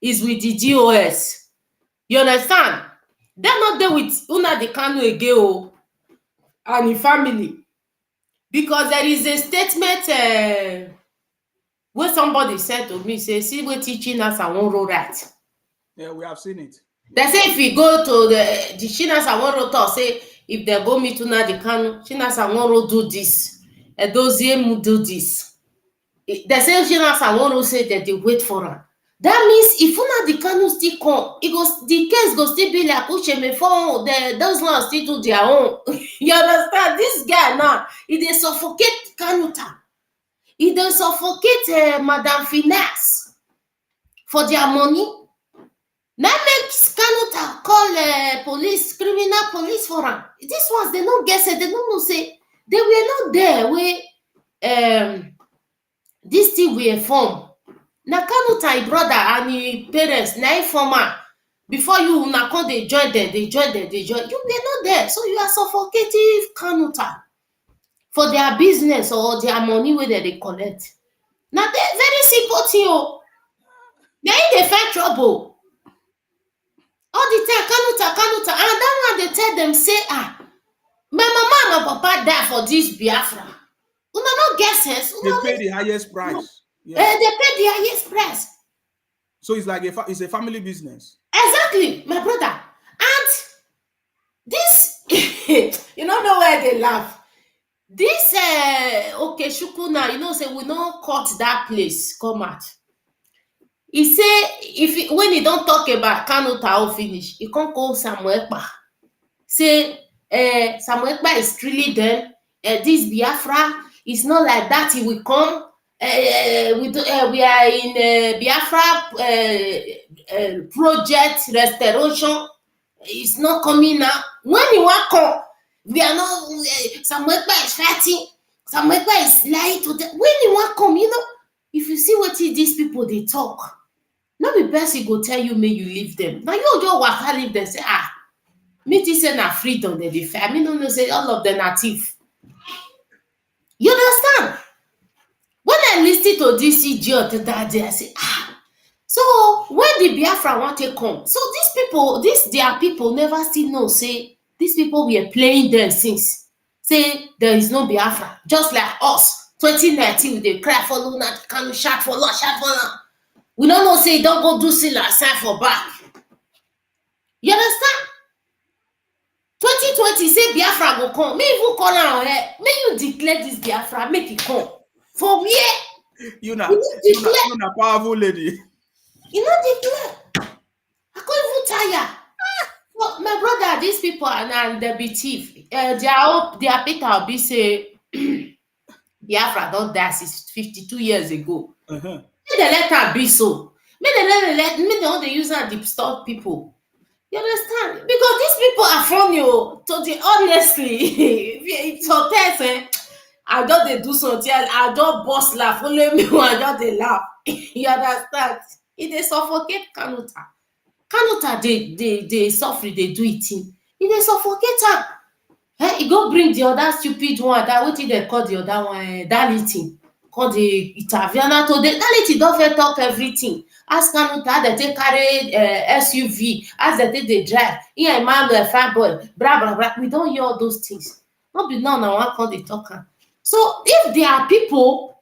is with the DOS. You understand? They're not there with Nnamdi Kanu again and his family. Because there is a statement where somebody said to me, say, see we're teaching us and one road right. Yeah, we have seen it. They say if we go to the Chinas and one road talk, say if they go meet Nnamdi Kanu, Chinas and one road do this, and those do this. They say Chinas and one road say that they wait for her. That means if Nnamdi Kanu still come, the case go still be like Ucheme those ones still do their own. You understand? This guy now, he dey suffocate Kanuta. He dey suffocate Madam Finesse for their money. Now makes Kanuta call police, criminal police for him. These ones they don't guess it. They don't know say they were not there where this thing we form. Now Kanuta brother and his parents now former before you now come they join them. You were not there, so you are suffocating Kanuta for their business or their money where they collect. Now they very simple thing. They ain't find trouble. All the time, Kanuta, and that one they tell them say, my mama and my papa die for this Biafra. Una no get sense. They pay the highest price. Yeah. They pay the highest price. So it's like it's a family business. Exactly, my brother. And this, you don't know where they laugh. This Okechukwu now, you know, say we don't cut that place. Come out. He say when he don't talk about Kanuta finish, he can't call Samuel Ekpa. Say Samuel Ekpa is really them. This Biafra is not like that. He will come. We are in Biafra project restoration. It's not coming now. When he want come, we are not. Samuel Ekpa is fighting. Samuel Ekpa is lying to them. When he want come, you know, if you see what these people they talk. No be person go tell you may you leave them. Now you just waka leave them say me this say na freedom they dey fair. Me no know say all of them are thief. You understand? When I listen to this idiot that day, I say so when the Biafra want to come, so these people, their people never still know say these people were playing them since. Say there is no Biafra, just like us. 2019 they cry for Luna, can shout for Lord, shout for Lord. We don't know say don't go do Sila sign for back. You understand? 2020 say Biafra go come. May even call on her. May you declare this Biafra, make it come. For where? You know powerful lady. You know declare. I can't even tire. Well, my brother, these people are now they be thief. Their Peter will be say Biafra don't die since 52 years ago. May they let her be so. May they don't use her to stop people. You understand? Because these people are funny. Honestly, it's hotel. I don't they do something. I don't boss laugh. Only me, I don't they laugh. You understand? If they suffocate Kanuta, they suffer. They do it. If they suffocate her, he go bring the other stupid one. That what they call the other one? Dality. Call the Itaviana to the Dality don't fair talk everything. Ask Kanuta they take carry SUV. Ask that they drive. Here man the fat boy. Blah blah blah. We don't hear all those things. Not be now one call the talker. So if there are people,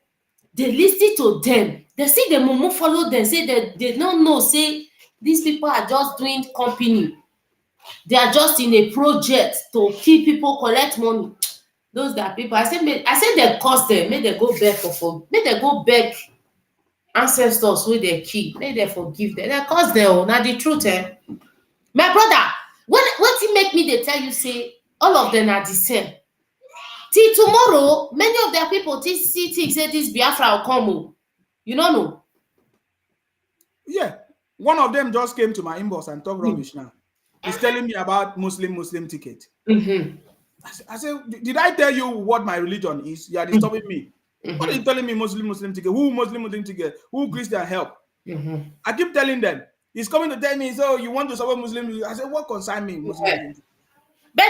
they listen to them. They see the mumu follow them. Say that they don't know. Say these people are just doing company. They are just in a project to keep people collect money. Those that people. I said they cost them. May they go beg for. May they go beg ancestors with their key. May they forgive them. They cost them. Now the truth, my brother. What he make me? They tell you say all of them are the same. Till tomorrow, many of their people think say this Biafra will come. You don't know. Yeah, one of them just came to my inbox and talk rubbish now. He's telling me about Muslim ticket. I said, did I tell you what my religion is? You are disturbing me. What are you telling me? Muslim together? Who Muslim together? Who Christian help? I keep telling them. He's coming to tell me, so you want to support Muslims? I said, what concern me? Muslim. But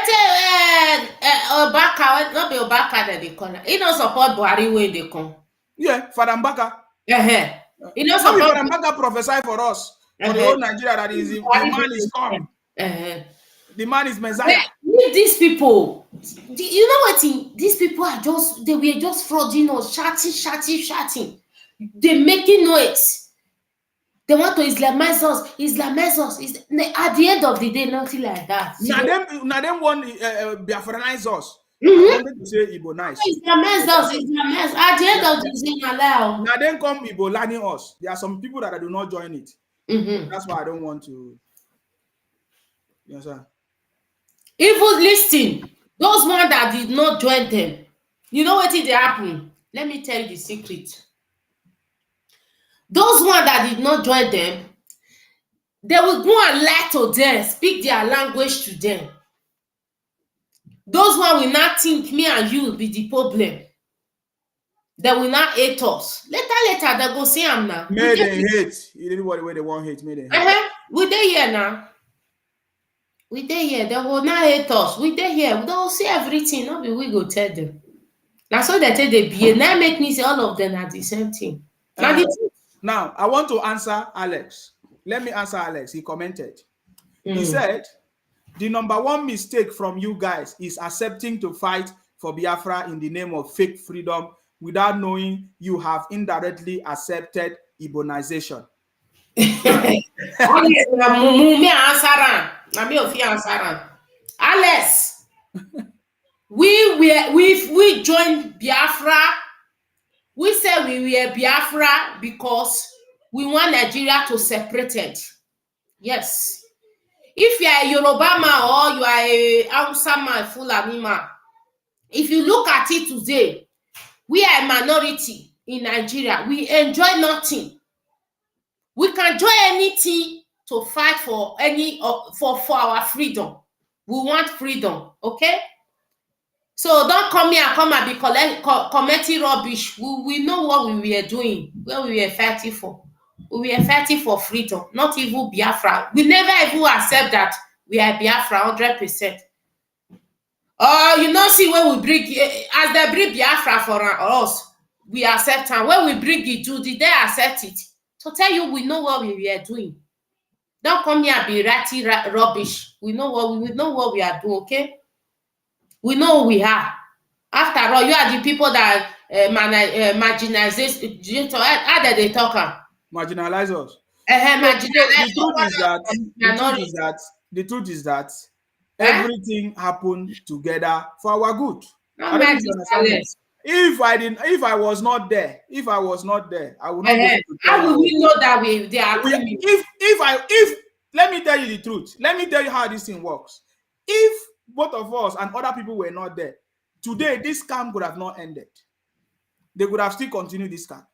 Obaka, not be Obaka that they call. He don't support Buhari when they come. Yeah, Father Mbaka. He don't support. Father Mbaka prophesy for us for the whole Nigeria that is the man is come. The man is Messiah. With these people, you know what? These people are they were just frauding us, shouting. They're making noise. They want to Islamize us. At the end of the day, nothing like that. Now them want Biafranize us. I wanted to say Igbo nice. Islamize us. At the end of the day, allow. Now then come Igbo learning us. There are some people that do not join it. That's why I don't want to. Yes, sir. Even listen, those ones that did not join them, you know what did happen? Let me tell you the secret. Those ones that did not join them, they will go and lie to them, speak their language to them. Those ones will not think me and you will be the problem. They will not hate us. Later, they go see them now. May they hate. You didn't want the way they want hate. May they hate. We there here now. We there here. They will not hate us. We there here. They will see everything. Not be we go tell them. Now so they tell they be. Now make me say all of them are the same thing. Now I want to answer Alex. Let me answer Alex. He commented. He said, the number one mistake from you guys is accepting to fight for Biafra in the name of fake freedom without knowing you have indirectly accepted Ibonization. Alex, we joined Biafra. We said we were Biafra because we want Nigeria to separate it. Yes. If you are a Yoruba man or you are a Hausa man, Fulani man, if you look at it today, we are a minority in Nigeria. We enjoy nothing. We can join anything to fight for for our freedom. We want freedom, okay? So don't come here and come and be commenting rubbish. We know what we were doing, what we were fighting for. We were fighting for freedom, not even Biafra. We never even accept that we are Biafra 100%. You know, see when we bring, as they bring Biafra for us, we accept, and when we bring it to, did they accept it? To tell you, we know what we were doing. Don't come here and be ratty rubbish. We know what we are doing, okay? We know who we are. After all, you are the people that marginalize. How did they talk? Marginalize us. The truth is that everything happened together for our good. If I was not there, I would not be able to tell how will we know that they are if let me tell you the truth. Let me tell you how this thing works. If both of us and other people were not there, today this scam could have not ended. They could have still continued this scam.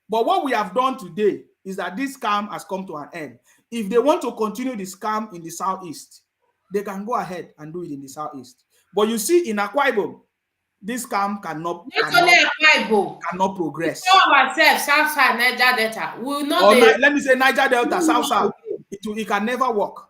But what we have done today is that this scam has come to an end. If they want to continue the scam in the southeast, they can go ahead and do it in the southeast. But you see, in Akwa Ibom, this scam cannot progress. Ourselves, South Side, Niger Delta. Let me say Niger Delta, South South. It can never work.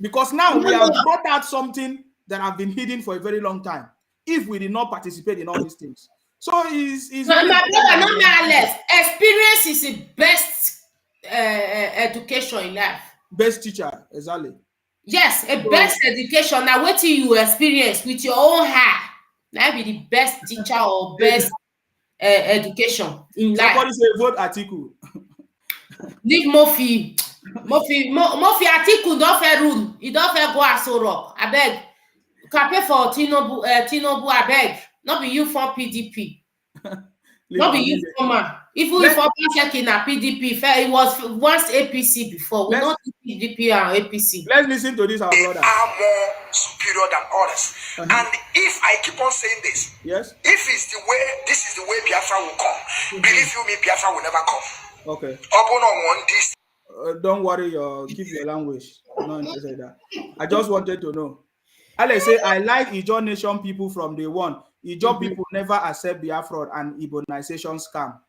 Because now we have brought out something that have been hidden for a very long time. If we did not participate in all these things. So it's my brother, not my less. Experience is the best education in life. Best teacher, exactly. Yes, best education. Now, what you experience with your own heart, that be the best teacher or best education in life. Somebody say vote Atiku. Leave Mofi Atiku don't fair rule. He don't fair go Aso Rock. I beg. Campaign for Tinubu. I beg. Not be you for PDP. Not be you for man. If we for checking a PDP, it was once APC before. We not PDP and APC. Let's listen to this, our brother. They are more superior than others. And if I keep on saying this, yes, if this is the way Biafra will come, believe you me, Biafra will never come. Okay. Upon on this. Don't worry, keep your language. No interested in that. I just wanted to know. Alex say, I like Ijaw Nation people from day one. Ijaw people never accept Biafra and Ibonization scam.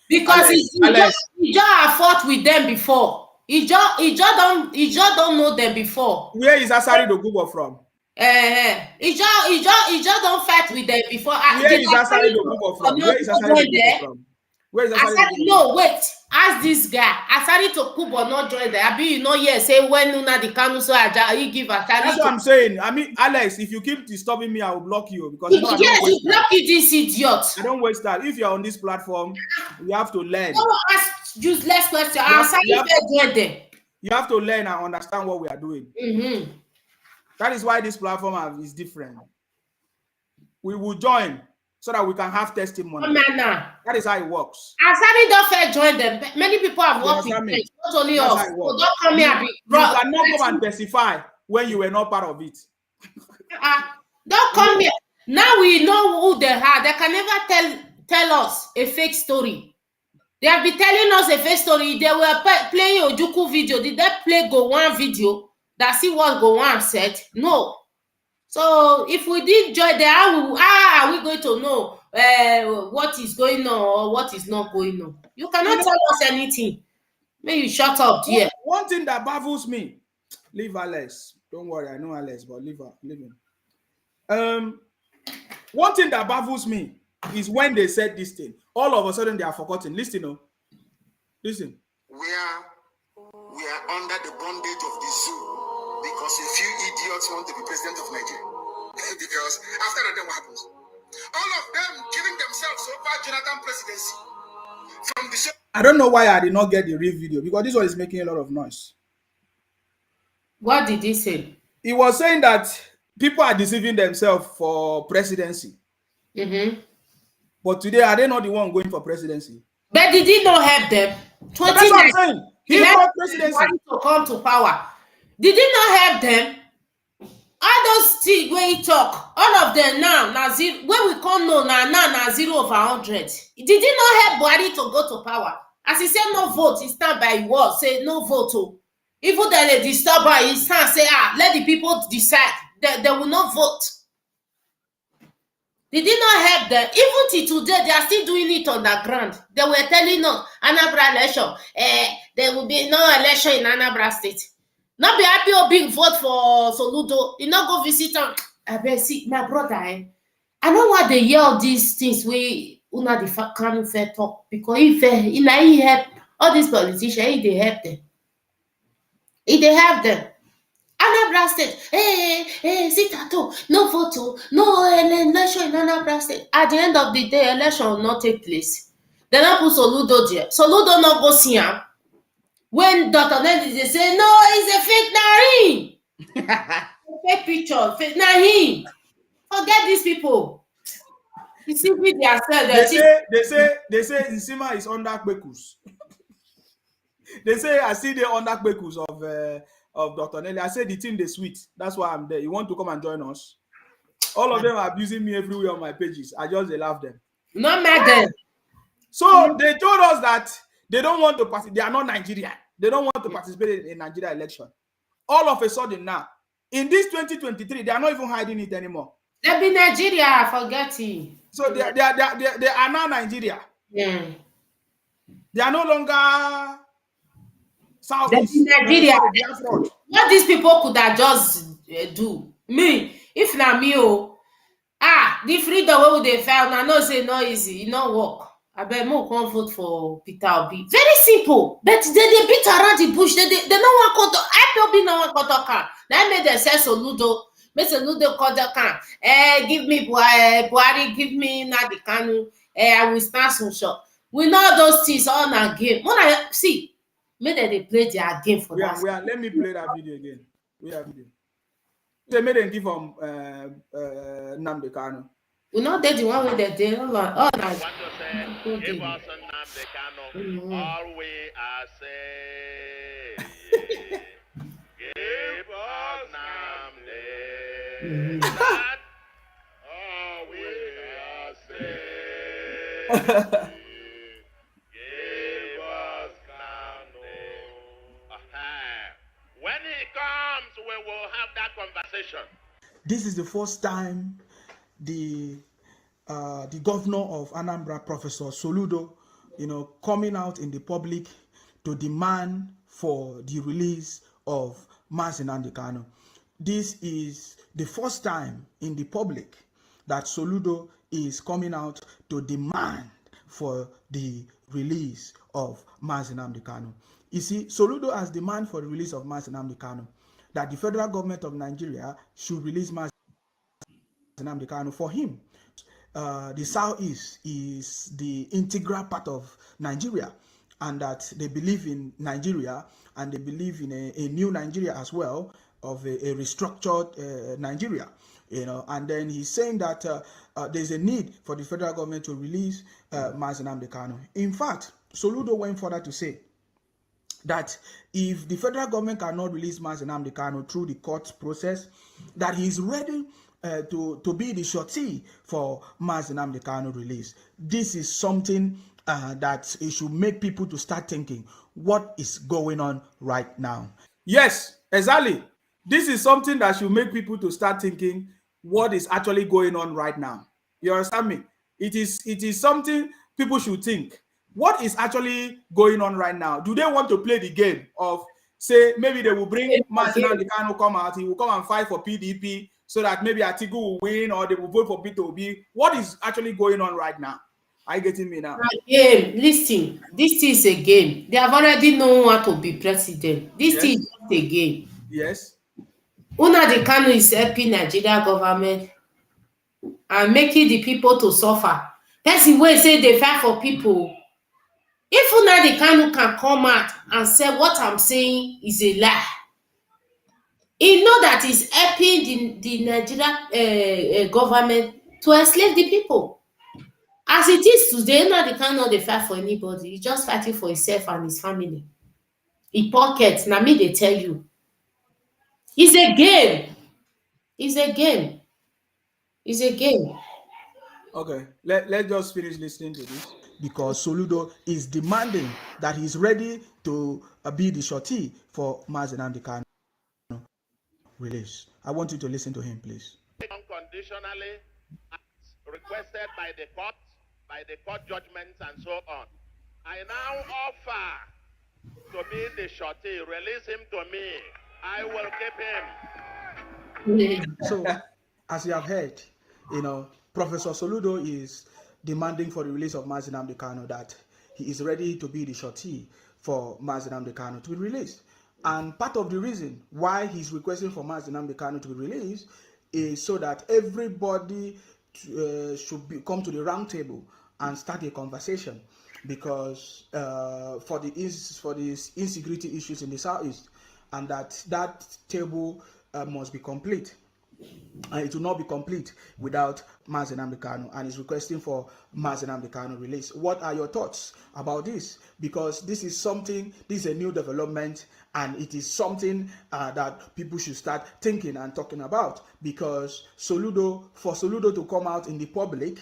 Because Ijaw have fought with them before. Ijaw don't know them before. Where is Asari Dokubo from? Ijaw don't fight with them before. Where is Asari Dokubo from? Where is Asari Dokubo from? Where is Asari? No, wait. Ask this guy. Asari Tokubo not join there. I mean, you know, yes. Say when Una the Kanu so he give Asari. That's what I'm saying. I mean, Alex, if you keep disturbing me, I will block you because you block you, this idiot. I don't waste that. If you're on this platform, you have to learn. Don't ask useless question. You have to learn and understand what we are doing. That is why this platform is different. We will join so that we can have testimony. That is how it works. Asari don't fair join them. Many people have worked with them. Not only us. So don't come here. You cannot come and testify when you were not part of it. Don't come here. Now we know who they are. They can never tell us a fake story. They have been telling us a fake story. They were playing Ojuku video. Did they play Gowon video that see what Gowon said? No. So if we did join there, how are we going to know what is going on or what is not going on? You cannot tell us anything. May you shut up, dear. One thing that baffles me, leave Alex. Don't worry, I know Alex, but leave him. One thing that baffles me is when they said this thing, all of a sudden they are forgotten. Listen. We are under the bondage of the zoo. Because a few idiots want to be president of Nigeria. Because after that, then what happens? All of them giving themselves over Jonathan presidency. From the show. I don't know why I did not get the real video because this one is making a lot of noise. What did he say? He was saying that people are deceiving themselves for presidency. But today, are they not the one going for presidency? But did he not help them? That's what I'm saying. He got presidency to come to power. Did he not help them? All those things where he talk, all of them now zero. When we come now 0 over 100. Did he not help Buhari to go to power? As he said no vote, he stand by his word, say no vote. Even then they disturb by his stand, say let the people decide. They will not vote. Did he not help them? Even till today, they are still doing it on the ground. They were telling us Anambra election. There will be no election in Anambra State. Not be happy or big vote for Soludo. You not go visit him. I bet see my brother. I know why they hear all these things we una the can fair talk because if he help all these politicians, they help them. If they help them. Anambra State, sit at home, no photo, no election in Anambra State. At the end of the day, election will not take place. They not put Soludo there. Soludo not go see him. When Dr. Nelly they say no, it's a fake Nari. Fake picture, fake Nari. Forget these people. You see with themselves. They say Nsima is under Kwekus. They say I see the under Kwekus of Dr. Nelly. I say the team they sweet. That's why I'm there. You want to come and join us? All of them are abusing me everywhere on my pages. I just love them. Not matter. So they told us that they don't want to participate. They are not Nigerian. They don't want to participate in Nigeria election. All of a sudden now, in this 2023, they are not even hiding it anymore. They be Nigeria, forget it. So they are now Nigeria. Yeah. They are no longer Southeast. They be Nigeria. What these people could have just do. Me, if not me, the freedom wey they found, I know say no easy, it not work. I bet more come vote for Peter Obi. Very simple. But they beat around the bush. They don't want to. IPOB no want to come. That made them say Soludo. Make Soludo call the can. Give me Buhari. Give me Nnamdi Kanu. I will start some shot. We know those things all na game. When I see, make them they play their game for us. Let me play that video again. We have video. They made them give them Nnamdi Kanu. We know they the one with the day. Want to say, give us a Nnamdi Kanu. All we are saying, give us Nnamdi. That all we are saying, give us Nnamdi. When he comes, we will have that conversation. This is the first time the governor of Anambra, Professor Soludo, coming out in the public to demand for the release of Mazi Nnamdi Kanu. This is the first time in the public that Soludo is coming out to demand for the release of Mazi Nnamdi Kanu. You see, Soludo has demanded for the release of Mazi Nnamdi Kanu, that the federal government of Nigeria should release Mazi Nnamdi Kanu. For him, the Southeast is the integral part of Nigeria, and that they believe in Nigeria, and they believe in a new Nigeria as well, of a restructured Nigeria. And then he's saying that there's a need for the federal government to release Mazi Nnamdi Kanu. In fact, Soludo went further to say that if the federal government cannot release Mazi Nnamdi Kanu through the court process, that he's ready to be the shorty for Mazi Nnamdi Kanu release. This is something that it should make people to start thinking, what is going on right now? Yes, exactly. This is something that should make people to start thinking what is actually going on right now. You understand me? It is something people should think. What is actually going on right now? Do they want to play the game of, say, maybe they will bring Mazi Nnamdi Kanu come out, he will come and fight for PDP so that maybe Atiku will win, or they will vote for Peter Obi? What is actually going on right now? Are you getting me now? Listen, this is a game. They have already known how to be president. This is just a game. Yes. Nnamdi Kanu is helping Nigeria government and making the people to suffer. That's the way say they fight for people. If Nnamdi Kanu can come out and say what I'm saying is a lie, he know that he's helping the Nigeria government to enslave the people. As it is today, Nnamdi Kanu no dey fight for anybody. He's just fighting for himself and his family. He pocket. Now me they tell you. It's a game. It's a game. It's a game. Okay, let's just finish listening to this, because Soludo is demanding that he's ready to be the shorty for Mazi Nnamdi Kanu release. I want you to listen to him, please. Unconditionally, as requested by the court judgments and so on. I now offer to be the shorty. Release him to me. I will keep him. So, as you have heard, Professor Soludo is demanding for the release of Mazi Nnamdi Kanu, that he is ready to be the shorty for Mazi Nnamdi Kanu to be released. And part of the reason why he's requesting for Mazi Nnamdi Kanu to be released is so that everybody should come to the round table and start a conversation, because for the insecurity issues in the Southeast, and that table must be complete. And it will not be complete without Mazi Nnamdi Kanu, and is requesting for Mazi Nnamdi Kanu release. What are your thoughts about this? Because this is a new development, and it is something that people should start thinking and talking about, because for Soludo to come out in the public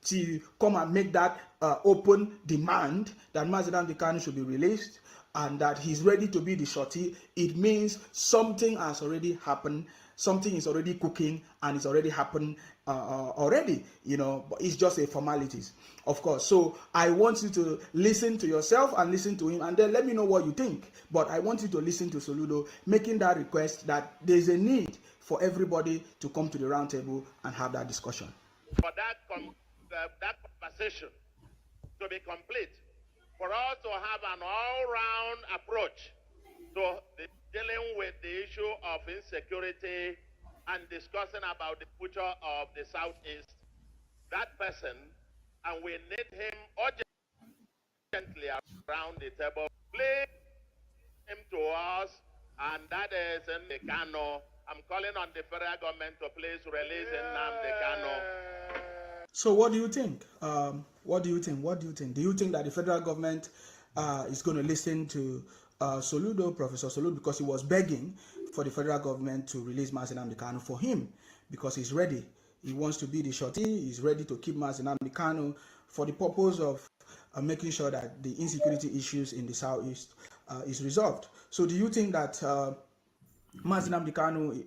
to come and make that open demand that Mazi Nnamdi Kanu should be released, and that he's ready to be the shorty, it means something has already happened. Something is already cooking, and it's already happened already, but it's just a formalities, of course. So I want you to listen to yourself and listen to him, and then let me know what you think. But I want you to listen to Soludo making that request, that there's a need for everybody to come to the round table and have that discussion. For that conversation to be complete, for us to have an all-round approach to dealing with the issue of insecurity and discussing about the future of the Southeast, that person, and we need him urgently around the table. Please him to us, and that is Nnamdi Kanu. I'm calling on the federal government to please release Nnamdi Kanu. So what do you think? What do you think? Do you think that the federal government is going to listen to Soludo, Professor Soludo, because he was begging for the federal government to release Mazi Nnamdi Kanu for him, because he's ready. He wants to be the shorty. He's ready to keep Mazi Nnamdi Kanu for the purpose of making sure that the insecurity issues in the Southeast is resolved. So do you think that Mazi Nnamdi Kanu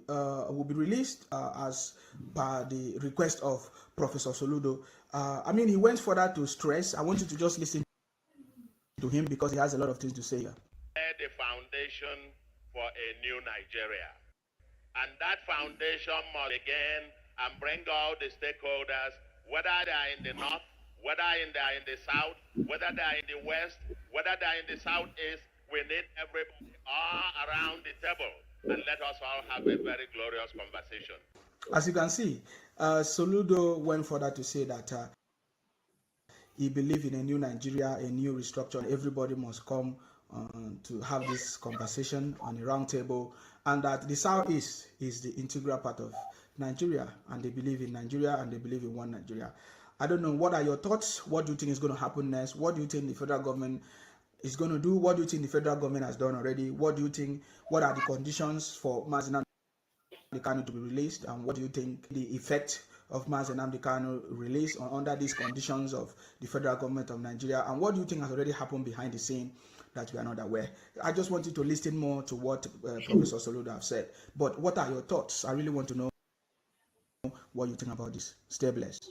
will be released as per the request of Professor Soludo. I mean, he went further to stress. I want you to just listen to him because he has a lot of things to say here. The foundation for a new Nigeria. And that foundation must begin and bring all the stakeholders, whether they are in the north, whether they are in the south, whether they are in the west, whether they are in the southeast. We need everybody all around the table, and let us all have a very glorious conversation. As you can see, Soludo went further to say that he believed in a new Nigeria, a new restructure. Everybody must come to have this conversation on a round table, and that the Southeast is the integral part of Nigeria, and they believe in Nigeria, and they believe in one Nigeria. I don't know, what are your thoughts? What do you think is going to happen next? What do you think the federal government is going to do? What do you think the federal government has done already? What do you think, what are the conditions for Mazi Nnamdi Kanu to be released, and what do you think the effect of Mazi Nnamdi Kanu release under these conditions of the federal government of Nigeria, and what do you think has already happened behind the scene that we are not aware? I just want you to listen more to what Professor Soludo have said, but what are your thoughts? I really want to know what you think about this. Stay blessed.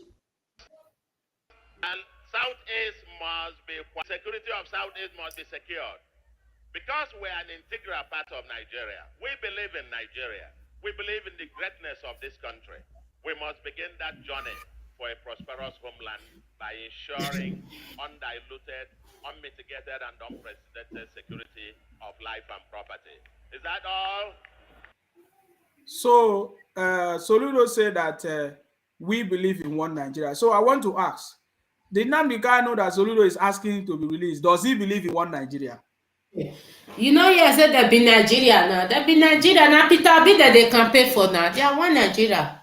And Southeast must be, security of Southeast must be secured. Because we are an integral part of Nigeria. We believe in Nigeria. We believe in the greatness of this country. We must begin that journey for a prosperous homeland by ensuring undiluted, unmitigated, and unprecedented security of life and property. Is that all? So, Soludo said that we believe in one Nigeria. So I want to ask, the Nnamdi Kanu that Soludo is asking to be released, does he believe in one Nigeria? You know, yes, there be Nigeria now. There be Nigeria now. Peter Obi that they can pay for now. They are one Nigeria.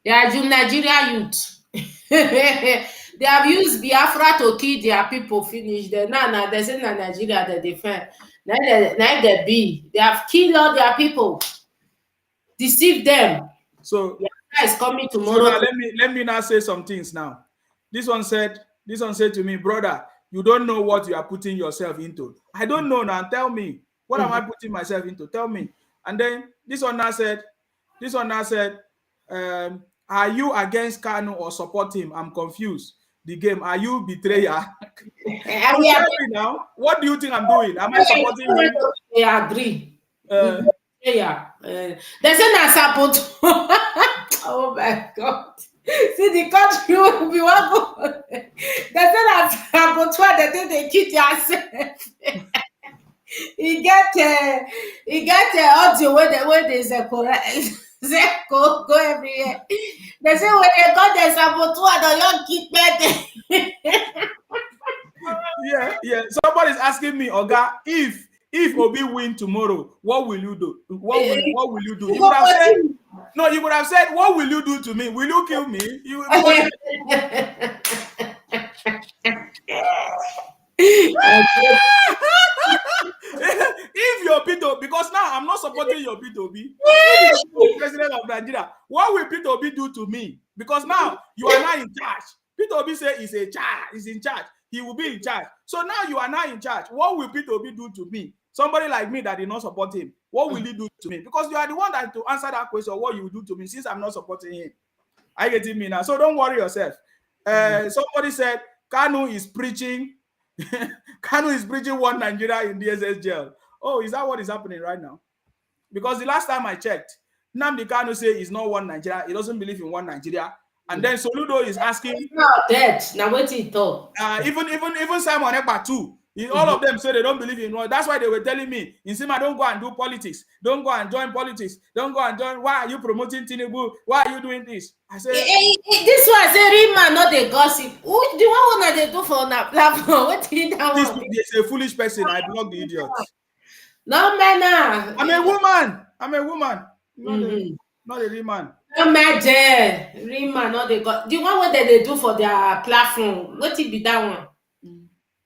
They are Nigeria youth. They have used Biafra to kill their people. Finish them. Now they say na Nigeria they defend. Now they be. They have killed all their people. Deceive them. So is coming tomorrow. So now let me now say some things now. This one said to me, brother, you don't know what you are putting yourself into. I don't know now. Tell me, what am I putting myself into? Tell me. And then this one now said, are you against Kanu or support him? I'm confused. The game, are you betrayer? Tell me now, what do you think I'm doing? Am I supporting him? I agree. Yeah. They say na support. Oh my God. See the country will be one. They say na support. They think they cheat yourself. He get audio where there's a correct. Go everywhere. They say when they got the saboteur, they don't keep better. Yeah. Somebody's asking me, Oga, if Obi win tomorrow, what will you do? What will you do? You would have said, no, you would have said, what will you do to me? Will you kill me? If you're P2, because now I'm not supporting your P2B. If you're president of Nigeria, what will P2B do to me? Because now you are now in charge. P2B say he's in charge. He will be in charge. So now you are now in charge. What will P2B do to me? Somebody like me that did not support him, what will he do to me? Because you are the one that to answer that question, what you will do to me, since I'm not supporting him. I get it me now. So don't worry yourself. Somebody said Kanu is preaching. Kanu is preaching one Nigeria in DSS jail. Oh, is that what is happening right now? Because the last time I checked, Nnamdi Kanu say he's not one Nigeria. He doesn't believe in one Nigeria. And then Soludo is asking. He's not dead. Now what he thought? Even Simon Ekpa too. All of them say they don't believe in one. That's why they were telling me, Insima, don't go and do politics. Don't go and join politics. Don't go and join. Why are you promoting Tinubu? Why are you doing this? I said, this one say Rima, not the gossip. Who the one that they do for on that platform? What did that this one? is a foolish person. I block the idiot. No man. I'm a woman. Not a Rima. No matter. Rima, not the gossip. The one that they do for their platform. What it be that one?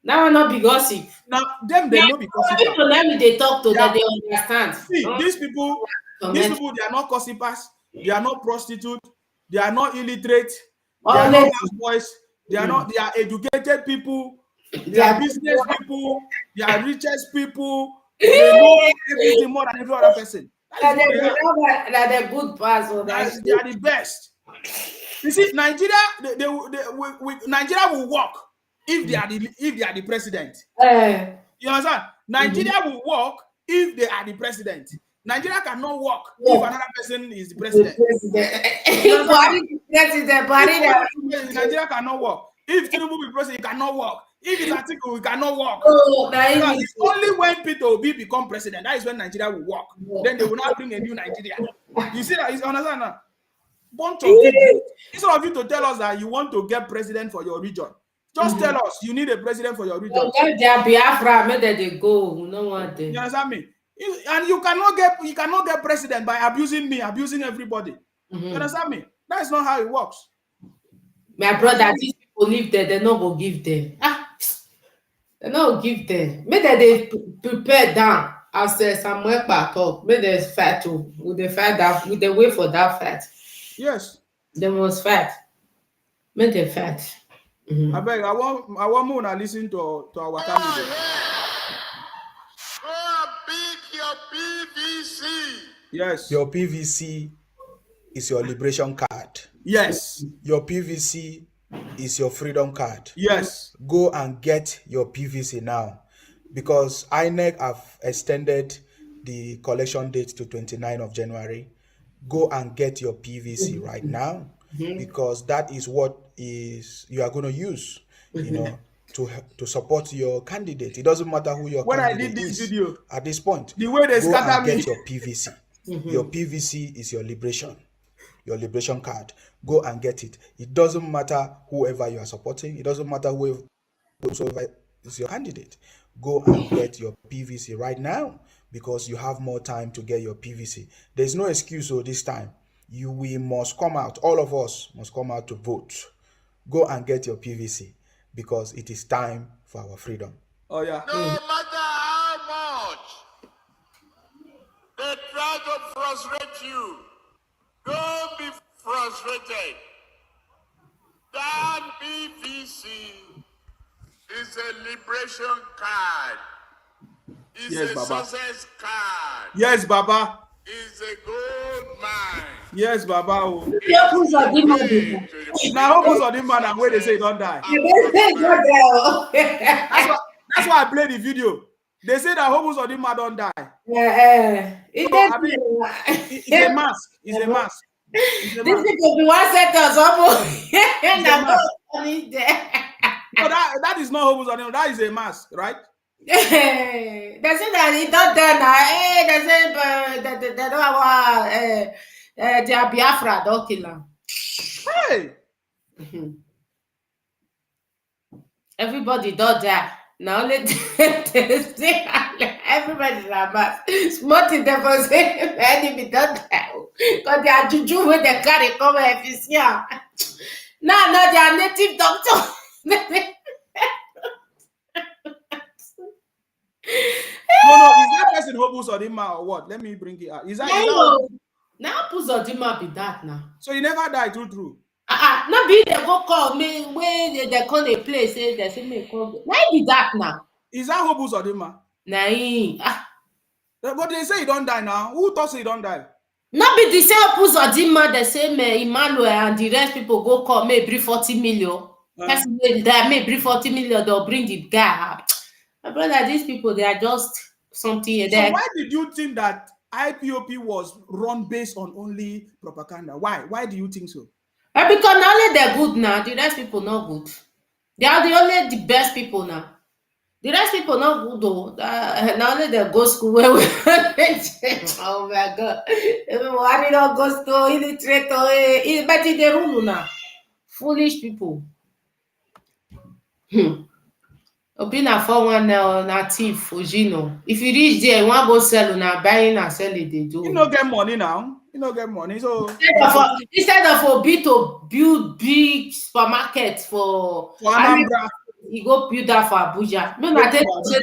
That one not be gossip. Now them they know because they talk to that they understand. See, these people they are not gossipers, they are not prostitutes, they are not illiterate, they are not boys, they are educated people, they are business people, they are richest people, they know everything more than every other person. That they're good pass. They are the best. You see, Nigeria, Nigeria will work if they are the president. You understand? Nigeria will work if they are the president. Nigeria cannot work if another person is the president. Nigeria cannot work. If Tinubu be president, it cannot work. If it's Atiku, it cannot work. It's only when Peter Obi become president that is when Nigeria will work. Then they will not bring a new Nigeria. You see that? You understand now? Bunch of people. Instead of you to tell us that you want to get president for your region, just tell us you need a president for your region. Biafra, maybe they go. You know what? You understand me? And you cannot get president by abusing me, abusing everybody. You understand me? That is not how it works. My brother, these people live there, they not go give them. They not give them. Maybe they prepare down as Samuel talk. Maybe they fight too. With the fight that with the way for that fight. Yes. They must fight. Maybe they fight. I beg, I want more to listen to our candidate. Go and pick your PVC. Yes. Your PVC is your liberation card. Yes. Your PVC is your freedom card. Yes. Go and get your PVC now, because INEC have extended the collection date to 29th of January. Go and get your PVC right now, because that is what you are going to use, to support your candidate. It doesn't matter who your candidate is. When I did this video, at this point, the way they scatter me, get your PVC. Your PVC is your liberation card. Go and get it. It doesn't matter whoever you are supporting. It doesn't matter whoever is your candidate. Go and get your PVC right now, because you have more time to get your PVC. There's no excuse this time. We must come out. All of us must come out to vote. Go and get your PVC, because it is time for our freedom. Oh yeah. No matter how much they try to frustrate you, don't be frustrated. That PVC is a liberation card. It's a success card. Yes, Baba. It's a gold mine. Yes, Baba. Now, who's on the man and where they say don't die? That's why I played the video. They say that Hobos or the man don't die. It's a mask. It's a mask. This is the one sentence almost. No, that is not Hobos or the man. That is a mask, right? They say that he don't die now. They say they don't have their Biafra don't kill him. Hey. Everybody don't die. Now only everybody's a mass. Smarty never say enemy don't die. Because they are juju when they carry come efficient. No, they are native doctor. No, is that person Hobos or the man or what? Let me bring it out. Is that now Puzodima be that now? So he never died, true. Not be they go call me when they call a place, they say me call. Why be that now? Is that Hobos or the man? Nah. But they say he don't die now. Who thought he don't die? Not be the same Puzodima, the same Emmanuel and the rest people go call maybe 40 million. Person that maybe 40 million, they'll bring the guy up. My brother, these people, they are just something. So why did you think that IPOP was run based on only propaganda? Why? Why do you think so? Because not only they're good now, the rest people not good. They are the best people now. The rest people not good though. Not only they go school where we oh my God. Why don't go school illiterate but they rule now. Foolish people. Opina for one native Ojino. If you reach there, you want to go sell now, buying and sell it, they do. You don't get money now. You don't get money. So instead of Obi to build big supermarket for Anambra, he go build that for Abuja. No, I tell you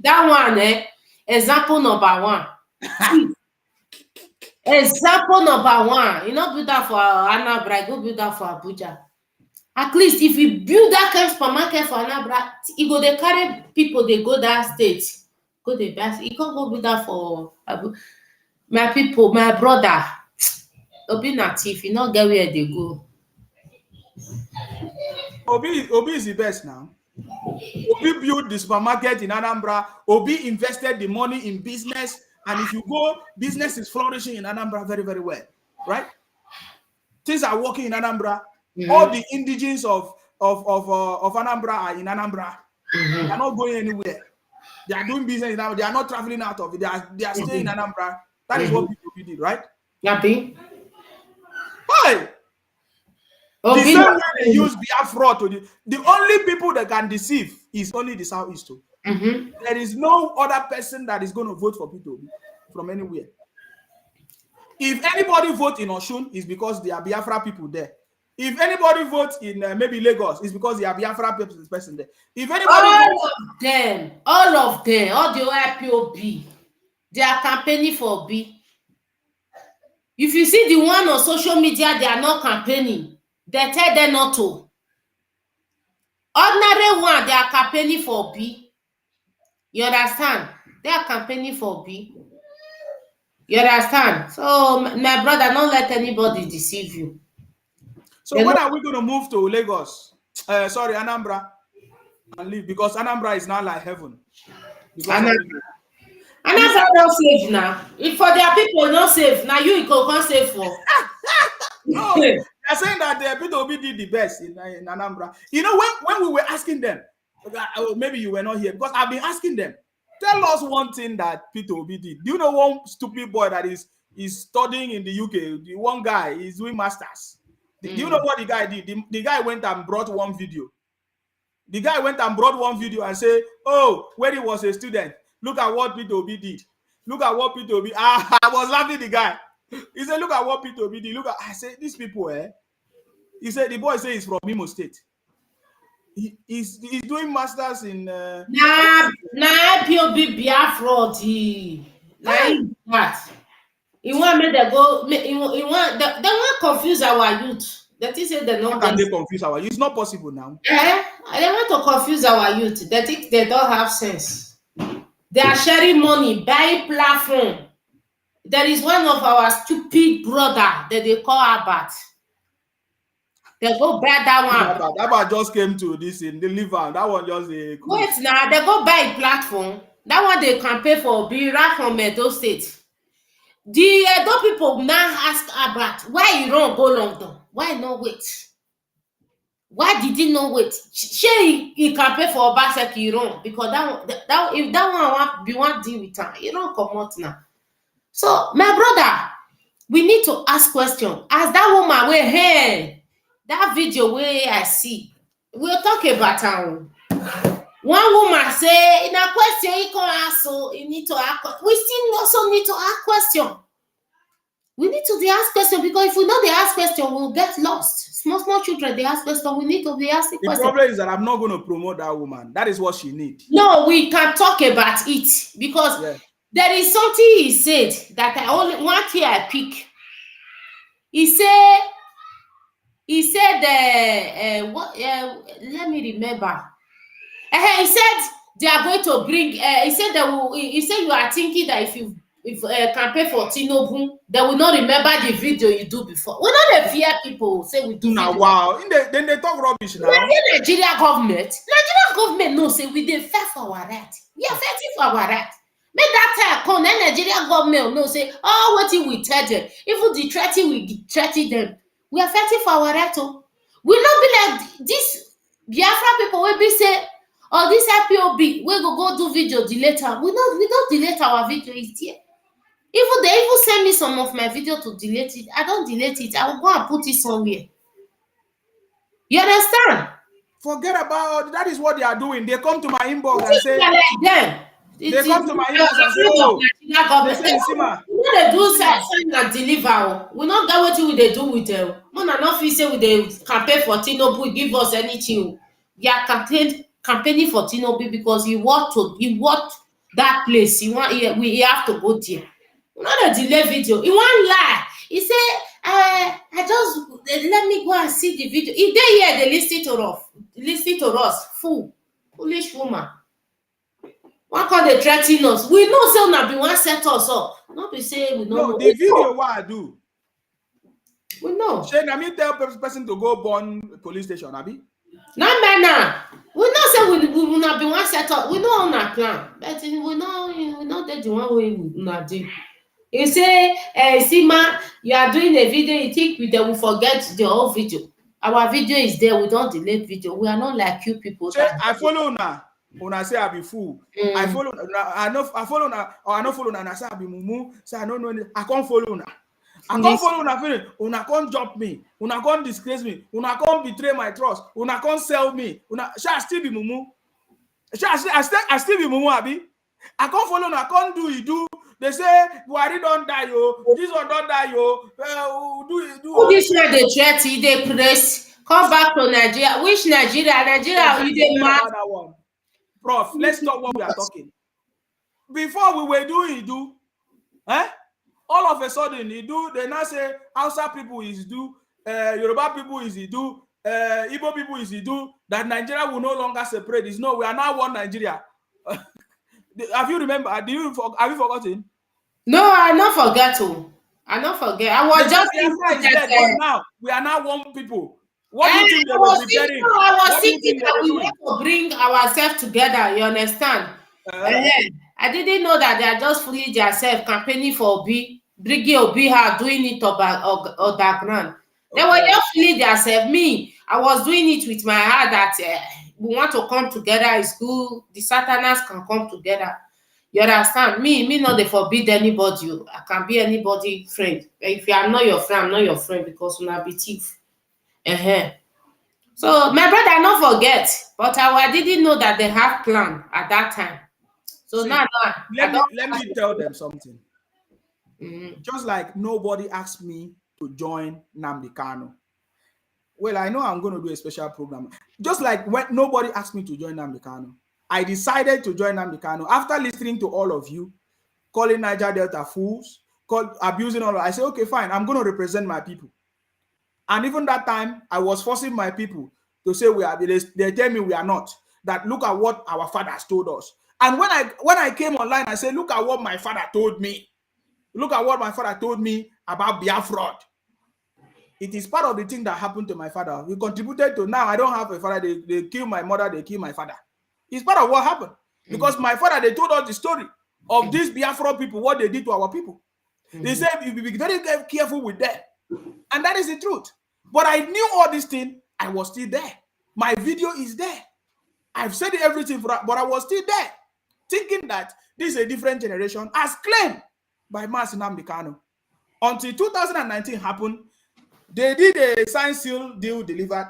that one, example number one. Example number one. You know, build that for Anambra, go build that for Abuja. At least if you build that kind of supermarket for Anambra, you go they carry people, they go that state, go the best. You can't go build that for Abuja. My people, my brother, Obi na thief, you not get where they go. Obi is the best now. Obi built the supermarket in Anambra. Obi invested the money in business. And if you go, business is flourishing in Anambra very, very well. Right? Things are working in Anambra. All the indigenes of Anambra are in Anambra. They are not going anywhere. They are doing business in Anambra. They are not traveling out of it. They are staying in Anambra. That is what Obi did, right? Yappy. Why? The same way they use Biafra to the only people that can deceive is only the Southeast. There is no other person that is going to vote for Peter Obi from anywhere. If anybody votes in Oshun, it's because there are Biafra people there. If anybody votes in maybe Lagos, it's because there are Biafra person there. If anybody all of them, all the IPOB, they are campaigning for Obi. If you see the one on social media, they are not campaigning. They tell them not to. Ordinary one, they are campaigning for Obi. You understand? They are campaigning for Obi. You understand? So, my brother, don't let anybody deceive you. So when are we going to move to Lagos? Sorry, Anambra, and leave? Because Anambra is now like heaven. Anambra not safe now. If for their people not safe, now you can't save for. No, they're saying that Peter Obi did the best in Anambra. You know, when we were asking them, maybe you were not here, because I've been asking them, tell us one thing that Peter Obi did. Do you know one stupid boy that is studying in the UK? The one guy is doing masters. Do you know what the guy did? The guy went and brought one video. The guy went and brought one video and said, oh, when he was a student, look at what Peter Obi did. Look at what Peter Obi. I was laughing the guy. He said, look at what Peter Obi did. Look at, I said, these people, He said, the boy said he's from Imo State. He's doing masters in POB Biafra. Like he want me to go. He want they want confuse our youth. That is it. How can they confuse our youth? It's not possible now. They want to confuse our youth. They think they don't have sense. They are sharing money, buying platform. There is one of our stupid brother that they call Abat. They go buy that one. That just came to this in the liver. That one just wait now. They go buy a platform. That one they campaign for be right from Edo State. The Edo people now ask Abat, why you don't go London? Why not wait? Why did he not wait? He campaign for Obaseki, you don't, because that if that one want be one deal with him, you don't come out now. So my brother, we need to ask question. As that woman where hey, that video where I see, we'll talk about one woman say in a question you can answer, you need to ask. We still also need to ask question. We need to ask question, because if we don't ask question, we'll get lost. Small children, they ask question. We need to be asking question. The problem is that I'm not going to promote that woman. That is what she needs. No, we can talk about it, because there is something he said that I only one thing I pick. He said what? Let me remember. He said they are going to bring. He said they will. He said you are thinking that if campaign for Tinubu, they will not remember the video you do before. We don't fear people say we do now. Wow, then they talk rubbish now. Nigeria government no say we dey fight for our right. We are fighting for our right. Make that time come, then Nigerian government no say, oh, what we tell them. Even the threatening we threaten them. We are fighting for our right. We not be like this Biafra people will be say, oh, this IPOB, we go do video delete. We don't delete our video. It's here. Even they even send me some of my video to delete it. I don't delete it. I will go and put it somewhere. You understand? Forget about that. Is what they are doing. They come to my inbox and say, like them. They come to my inbox and say, oh, they do send and deliver. We not get what they do with them. We not feel say with the campaign for Tinubu give us anything. We are campaigning for Tinubu because he want that place. We have to go there. Not a delay video. He won't lie. He say, I just let me go and see the video. If they hear, they listen to us. Foolish woman. Why can't they threaten us? We know say una be one set us up. Not be say we don't know. The video what I do. We know. Shane, I mean tell person to go burn police station, Abi. No man, we know say we not be one set up. We know on our plan, but we know that the one way we not do. You say, Sima, you are doing a video. You think we will forget the whole video? Our video is there. We don't delete video. We are not like you people. Say, I follow now. When I say I be fool, I follow. I follow now, or I not follow now. And I say I be mumu. Say I don't know. I can't follow now. I can't follow now. Una can't drop me. Una can't disgrace me. Una can't betray my trust. Una can't sell me. Shall I still be mumu? I still be mumu, Abi? I can't follow now. I can't do it. Do they say Buhari don't die, yo? This one don't die, yo? Who this one they threat? They press. Come back to Nigeria. Which Nigeria? Nigeria, you dey mad? Prof, let's talk what we are talking. Before we were doing IDUU, all of a sudden IDUU, they now say Hausa people is IDUU, Yoruba people is IDUU, Igbo people is IDUU, that Nigeria will no longer separate. It's no, we are now one Nigeria. Have you remember? Have you forgotten? No, I not forget to. I not forget. I was just but now we are now one people. What do you think they were preparing? I was thinking that we want to bring ourselves together. You understand? I didn't know that they are just fully themselves campaigning for Obi, bringing Obi her doing it or background. They were just fully themselves. Me, I was doing it with my heart that we want to come together. It's good. The Satanas can come together. You understand? Me not they forbid anybody. I can be anybody friend. If you are not your friend, I'm not your friend because we are be thief. So my brother not forget, but I didn't know that they have plan at that time. So now let me tell them something. Just like nobody asked me to join Nnamdi Kanu. Well, I know I'm going to do a special program. Just like when nobody asked me to join Nnamdi Kanu, I decided to join Nnamdi Kanu after listening to all of you calling Niger Delta fools, abusing all. I said, okay, fine, I'm going to represent my people. And even that time, I was forcing my people to say we are. They tell me we are not. That look at what our fathers told us. And when I came online, I said, look at what my father told me. Look at what my father told me about Biafra. It is part of the thing that happened to my father. We contributed to now. I don't have a father. They kill my mother. They kill my father. It's part of what happened because my father. They told us the story of these Biafra people. What they did to our people. They said you be very careful with them, and that is the truth. But I knew all these things. I was still there. My video is there. I've said everything, but I was still there, thinking that this is a different generation, as claimed by Mazi Nnamdi Kanu. Until 2019 happened, they did a sign seal deal delivered.